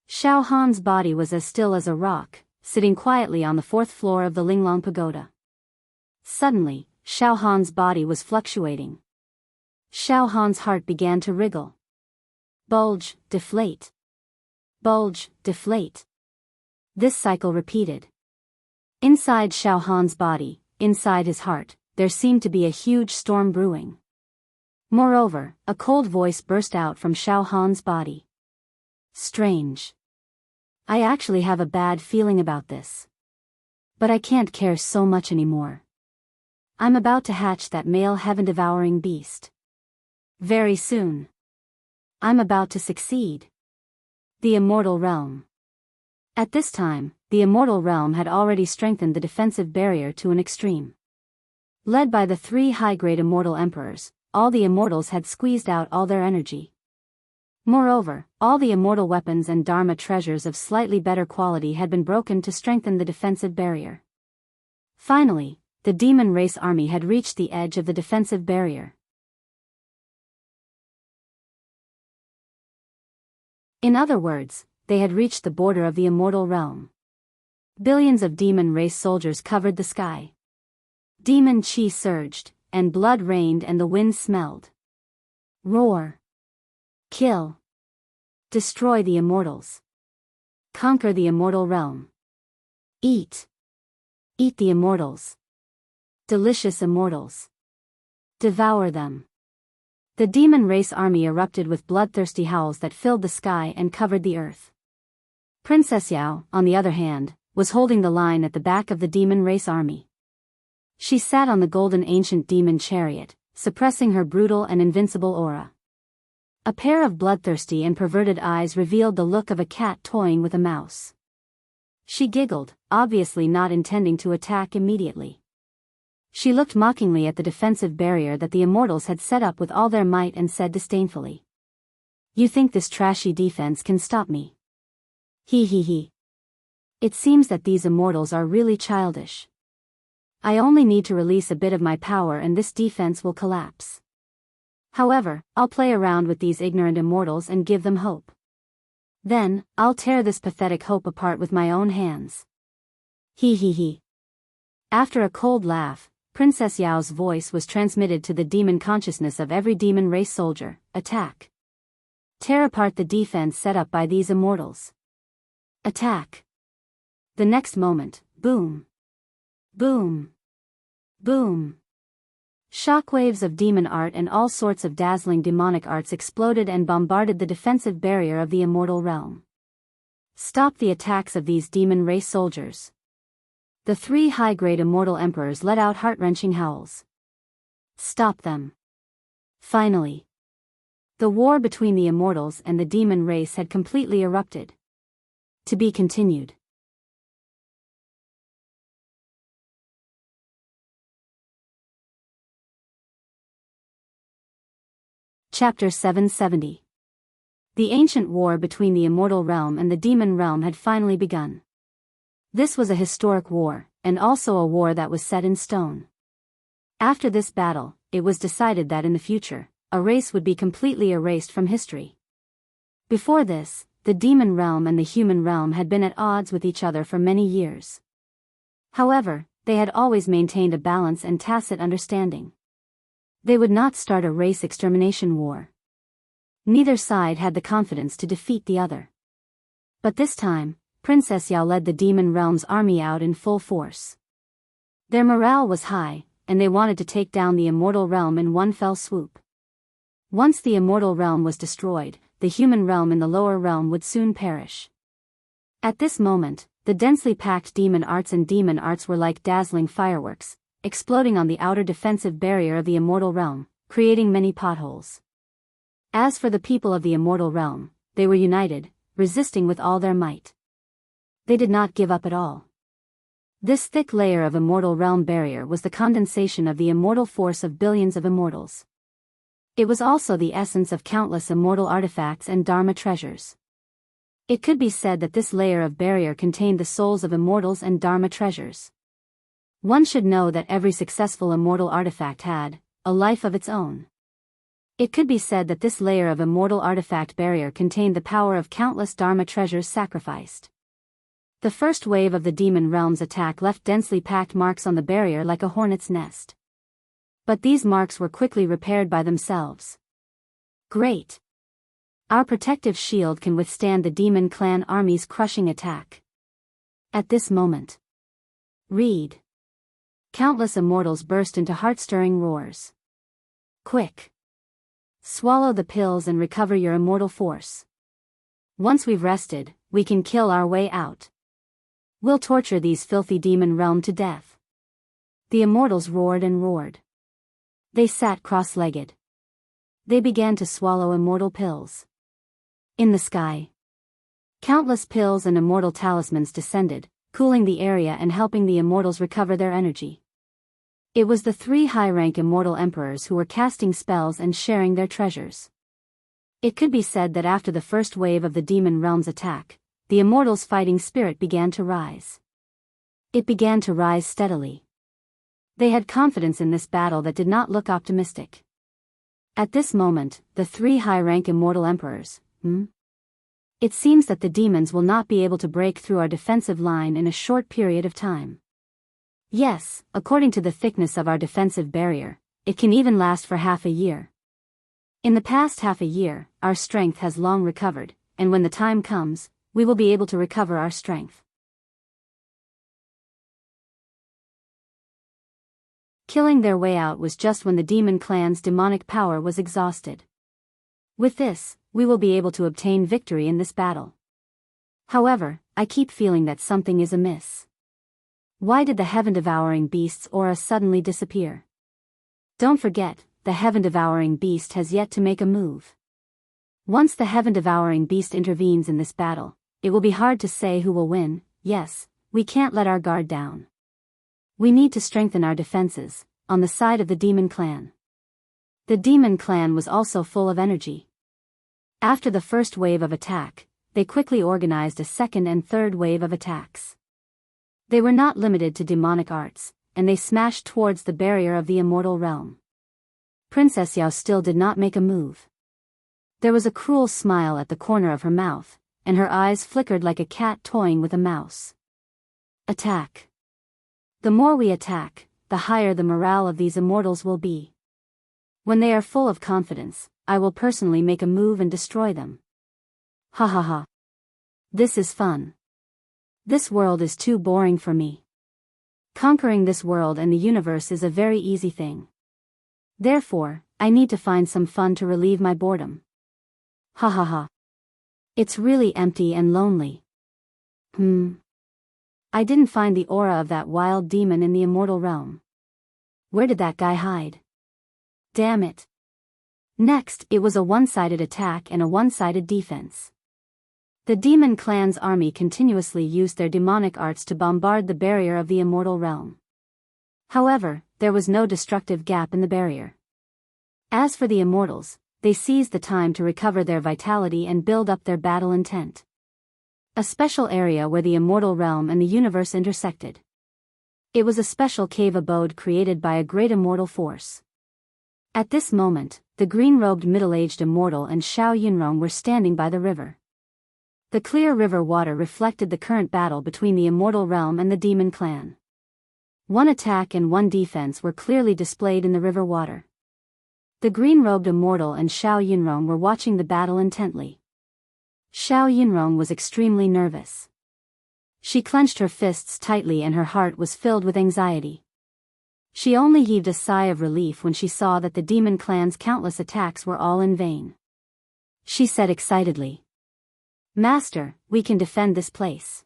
Xiao Han's body was as still as a rock, sitting quietly on the 4th floor of the Linglong pagoda. Suddenly, Xiao Han's body was fluctuating. Xiao Han's heart began to wriggle. Bulge, deflate. Bulge, deflate. This cycle repeated. Inside Xiao Han's body, inside his heart, there seemed to be a huge storm brewing. Moreover, a cold voice burst out from Xiao Han's body. Strange. I actually have a bad feeling about this. But I can't care so much anymore. I'm about to hatch that male heaven-devouring beast. Very soon. I'm about to succeed. The immortal realm. At this time, the immortal realm had already strengthened the defensive barrier to an extreme. Led by the 3 high-grade immortal emperors, all the immortals had squeezed out all their energy. Moreover, all the immortal weapons and dharma treasures of slightly better quality had been broken to strengthen the defensive barrier. Finally, the demon race army had reached the edge of the defensive barrier. In other words, they had reached the border of the immortal realm. Billions of demon race soldiers covered the sky. Demon chi surged, and blood rained and the wind smelled. Roar. Kill. Destroy the immortals. Conquer the immortal realm. Eat. Eat the immortals. Delicious immortals. Devour them. The demon race army erupted with bloodthirsty howls that filled the sky and covered the earth. Princess Yao, on the other hand, was holding the line at the back of the demon race army. She sat on the golden ancient demon chariot, suppressing her brutal and invincible aura. A pair of bloodthirsty and perverted eyes revealed the look of a cat toying with a mouse. She giggled, obviously not intending to attack immediately. She looked mockingly at the defensive barrier that the immortals had set up with all their might and said disdainfully, "You think this trashy defense can stop me? Hee hee hee. It seems that these immortals are really childish. I only need to release a bit of my power and this defense will collapse. However, I'll play around with these ignorant immortals and give them hope. Then, I'll tear this pathetic hope apart with my own hands. Hee hee hee." After a cold laugh, Princess Yao's voice was transmitted to the demon consciousness of every demon race soldier. Attack. Tear apart the defense set up by these immortals. Attack. The next moment, boom. Boom. Boom. Shockwaves of demon art and all sorts of dazzling demonic arts exploded and bombarded the defensive barrier of the immortal realm. Stop the attacks of these demon race soldiers. The three high-grade immortal emperors let out heart-wrenching howls. Stop them. Finally. The war between the immortals and the demon race had completely erupted. To be continued. Chapter 770. The ancient war between the immortal realm and the demon realm had finally begun. This was a historic war, and also a war that was set in stone. After this battle, it was decided that in the future, a race would be completely erased from history. Before this, the demon realm and the human realm had been at odds with each other for many years. However, they had always maintained a balance and tacit understanding. They would not start a race extermination war. Neither side had the confidence to defeat the other. But this time, Princess Yao led the demon realm's army out in full force. Their morale was high, and they wanted to take down the immortal realm in one fell swoop. Once the immortal realm was destroyed, the human realm in the lower realm would soon perish. At this moment, the densely packed demon arts were like dazzling fireworks, exploding on the outer defensive barrier of the immortal realm, creating many potholes. As for the people of the immortal realm, they were united, resisting with all their might. They did not give up at all. This thick layer of immortal realm barrier was the condensation of the immortal force of billions of immortals. It was also the essence of countless immortal artifacts and dharma treasures. It could be said that this layer of barrier contained the souls of immortals and dharma treasures. One should know that every successful immortal artifact had a life of its own. It could be said that this layer of immortal artifact barrier contained the power of countless dharma treasures sacrificed. The first wave of the demon realm's attack left densely packed marks on the barrier like a hornet's nest. But these marks were quickly repaired by themselves. Great! Our protective shield can withstand the demon clan army's crushing attack. At this moment. Read. Countless immortals burst into heart-stirring roars. Quick! Swallow the pills and recover your immortal force. Once we've rested, we can kill our way out. We'll torture these filthy demon realm to death. The immortals roared and roared. They sat cross-legged. They began to swallow immortal pills. In the sky, countless pills and immortal talismans descended, cooling the area and helping the immortals recover their energy. It was the three high-rank immortal emperors who were casting spells and sharing their treasures. It could be said that after the first wave of the demon realm's attack, the immortals' fighting spirit began to rise. It began to rise steadily. They had confidence in this battle that did not look optimistic. At this moment, the three high-rank immortal emperors, It seems that the demons will not be able to break through our defensive line in a short period of time. Yes, according to the thickness of our defensive barrier, it can even last for half a year. In the past half a year, our strength has long recovered, and when the time comes, we will be able to recover our strength. Killing their way out was just when the demon clan's demonic power was exhausted. With this, we will be able to obtain victory in this battle. However, I keep feeling that something is amiss. Why did the heaven-devouring beast's aura suddenly disappear? Don't forget, the heaven-devouring beast has yet to make a move. Once the heaven-devouring beast intervenes in this battle, it will be hard to say who will win. Yes, we can't let our guard down. We need to strengthen our defenses, on the side of the demon clan. The demon clan was also full of energy. After the first wave of attack, they quickly organized a second and third wave of attacks. They were not limited to demonic arts, and they smashed towards the barrier of the immortal realm. Princess Yao still did not make a move. There was a cruel smile at the corner of her mouth, and her eyes flickered like a cat toying with a mouse. Attack. The more we attack, the higher the morale of these immortals will be. When they are full of confidence, I will personally make a move and destroy them. Ha ha ha. This is fun. This world is too boring for me. Conquering this world and the universe is a very easy thing. Therefore, I need to find some fun to relieve my boredom. Ha ha ha. It's really empty and lonely. I didn't find the aura of that wild demon in the immortal realm. Where did that guy hide? Damn it. Next, it was a one-sided attack and a one-sided defense. The demon clan's army continuously used their demonic arts to bombard the barrier of the immortal realm. However, there was no destructive gap in the barrier. As for the immortals, they seized the time to recover their vitality and build up their battle intent. A special area where the immortal realm and the universe intersected. It was a special cave abode created by a great immortal force. At this moment, the green-robed middle-aged immortal and Xiao Yunrong were standing by the river. The clear river water reflected the current battle between the immortal realm and the demon clan. One attack and one defense were clearly displayed in the river water. The green-robed immortal and Xiao Yunrong were watching the battle intently. Xiao Yunrong was extremely nervous. She clenched her fists tightly and her heart was filled with anxiety. She only heaved a sigh of relief when she saw that the demon clan's countless attacks were all in vain. She said excitedly, "Master, we can defend this place."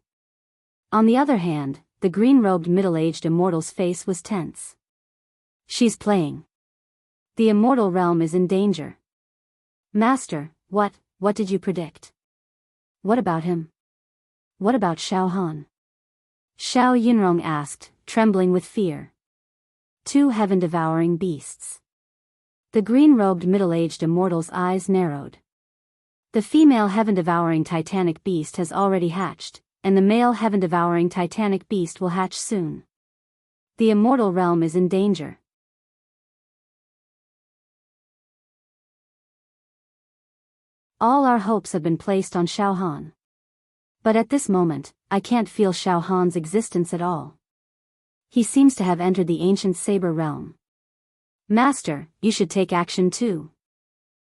On the other hand, the green-robed middle-aged immortal's face was tense. "She's playing. The immortal realm is in danger." "Master, what did you predict? What about him? What about Xiao Han?" Xiao Yunrong asked, trembling with fear. "Two heaven-devouring beasts." The green-robed middle-aged immortal's eyes narrowed. The female heaven-devouring titanic beast has already hatched, and the male heaven-devouring titanic beast will hatch soon. The immortal realm is in danger. All our hopes have been placed on Xiao Han. But at this moment, I can't feel Xiao Han's existence at all. He seems to have entered the ancient saber realm. "Master, you should take action too,"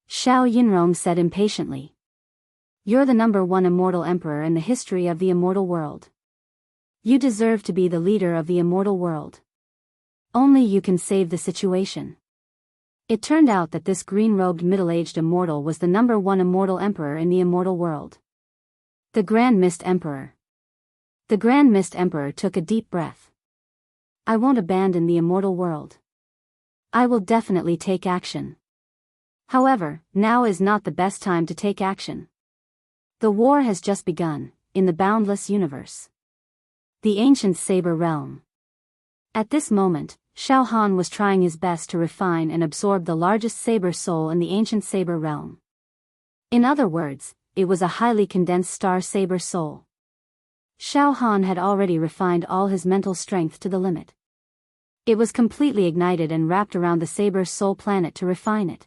Xiao Yunrong said impatiently. "You're the #1 immortal emperor in the history of the immortal world. You deserve to be the leader of the immortal world. Only you can save the situation." It turned out that this green-robed middle-aged immortal was the #1 immortal emperor in the immortal world. The Grand Mist Emperor. The Grand Mist Emperor took a deep breath. "I won't abandon the immortal world. I will definitely take action. However, now is not the best time to take action. The war has just begun, in the boundless universe. The ancient saber realm." At this moment, Xiao Han was trying his best to refine and absorb the largest saber soul in the ancient saber realm. In other words, it was a highly condensed star saber soul. Xiao Han had already refined all his mental strength to the limit. It was completely ignited and wrapped around the saber soul planet to refine it.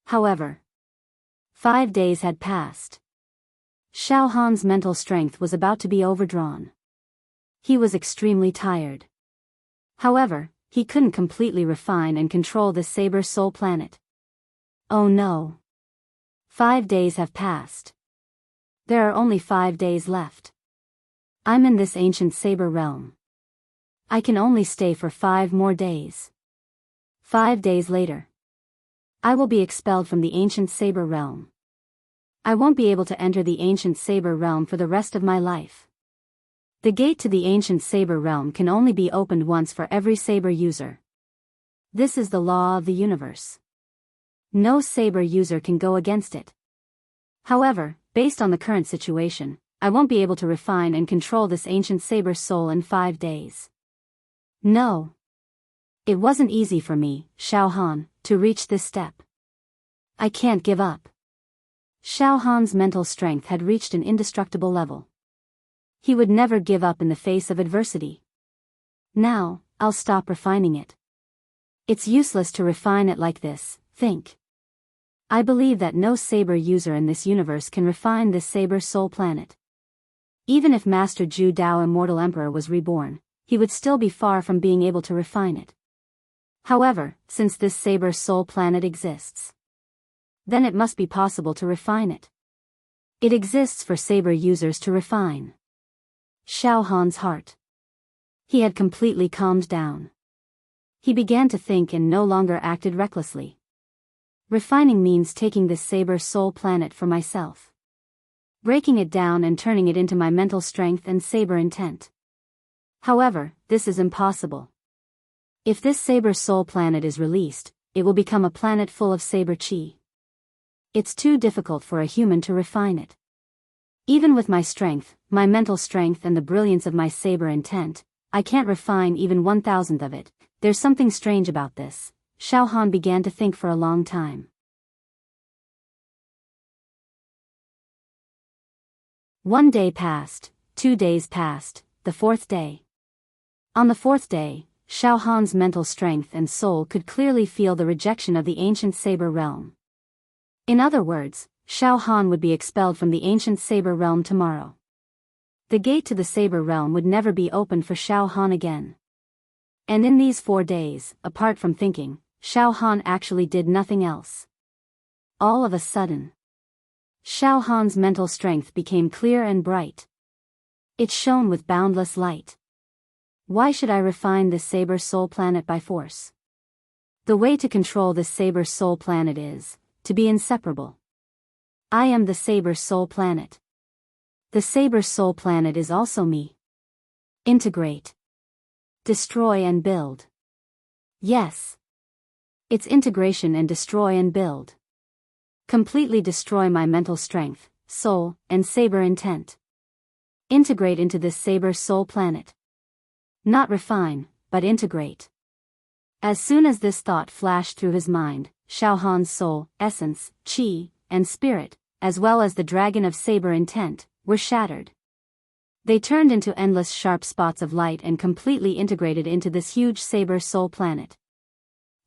However, 5 days had passed. Xiao Han's mental strength was about to be overdrawn. He was extremely tired. However, he couldn't completely refine and control this saber soul planet. Oh no. 5 days have passed. There are only 5 days left. I'm in this ancient saber realm. I can only stay for 5 more days. 5 days later, I will be expelled from the ancient saber realm. I won't be able to enter the ancient saber realm for the rest of my life. The gate to the ancient saber realm can only be opened once for every saber user. This is the law of the universe. No saber user can go against it. However, based on the current situation, I won't be able to refine and control this ancient saber soul in 5 days. No. It wasn't easy for me, Xiao Han, to reach this step. I can't give up. Xiao Han's mental strength had reached an indestructible level. He would never give up in the face of adversity. Now, I'll stop refining it. It's useless to refine it like this, think. I believe that no saber user in this universe can refine this saber soul planet. Even if Master Zhu Dao Immortal Emperor was reborn, he would still be far from being able to refine it. However, since this saber soul planet exists, then it must be possible to refine it. It exists for saber users to refine. Xiao Han's heart. He had completely calmed down. He began to think and no longer acted recklessly. Refining means taking this saber soul planet for myself. Breaking it down and turning it into my mental strength and saber intent. However, this is impossible. If this saber soul planet is released, it will become a planet full of saber chi. It's too difficult for a human to refine it. Even with my strength, my mental strength and the brilliance of my saber intent, I can't refine even 1,000th of it. There's something strange about this. Xiao Han began to think for a long time. One day passed, 2 days passed, the 4th day. On the 4th day, Xiao Han's mental strength and soul could clearly feel the rejection of the ancient saber realm. In other words, Xiao Han would be expelled from the ancient saber realm tomorrow. The gate to the saber realm would never be opened for Xiao Han again. And in these 4 days, apart from thinking, Xiao Han actually did nothing else. All of a sudden, Xiao Han's mental strength became clear and bright. It shone with boundless light. Why should I refine this saber soul planet by force? The way to control this saber soul planet is to be inseparable. I am the saber soul planet. The saber soul planet is also me. Integrate. Destroy and build. Yes. It's integration and destroy and build. Completely destroy my mental strength, soul, and saber intent. Integrate into this saber soul planet. Not refine, but integrate. As soon as this thought flashed through his mind, Xiao Han's soul, essence, chi, and spirit, as well as the dragon of saber intent, were shattered. They turned into endless sharp spots of light and completely integrated into this huge saber soul planet.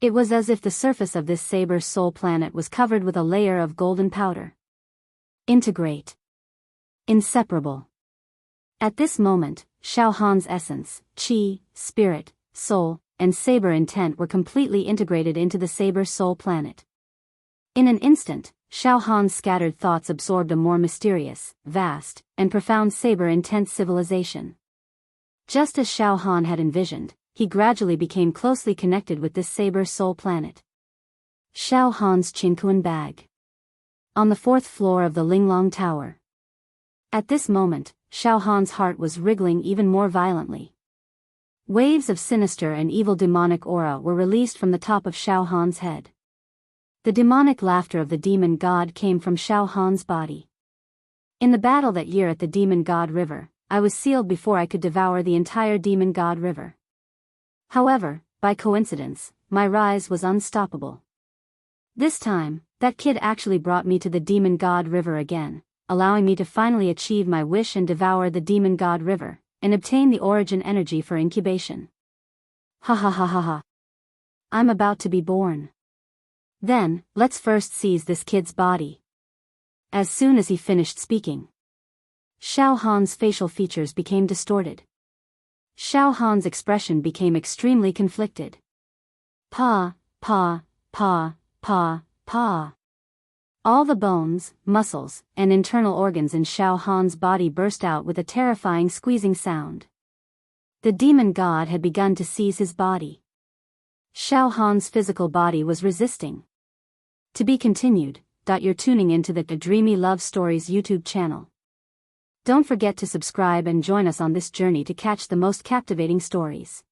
It was as if the surface of this saber soul planet was covered with a layer of golden powder. Integrate. Inseparable. At this moment, Xiao Han's essence, chi, spirit, soul, and saber intent were completely integrated into the saber soul planet. In an instant, Xiao Han's scattered thoughts absorbed a more mysterious, vast, and profound saber intent civilization. Just as Xiao Han had envisioned, he gradually became closely connected with this saber soul planet. Xiao Han's Qinkuan bag. On the 4th floor of the Linglong Tower. At this moment, Xiao Han's heart was wriggling even more violently. Waves of sinister and evil demonic aura were released from the top of Xiao Han's head. The demonic laughter of the demon god came from Xiao Han's body. In the battle that year at the Demon God River, I was sealed before I could devour the entire Demon God River. However, by coincidence, my rise was unstoppable. This time, that kid actually brought me to the Demon God River again, allowing me to finally achieve my wish and devour the Demon God River, and obtain the origin energy for incubation. Ha ha ha ha ha. I'm about to be born. Then, let's first seize this kid's body. As soon as he finished speaking, Xiao Han's facial features became distorted. Xiao Han's expression became extremely conflicted. Pa, pa, pa, pa, pa. All the bones, muscles, and internal organs in Xiao Han's body burst out with a terrifying squeezing sound. The demon god had begun to seize his body. Xiao Han's physical body was resisting. To be continued. You're tuning into the Dreamy Love Stories YouTube channel. Don't forget to subscribe and join us on this journey to catch the most captivating stories.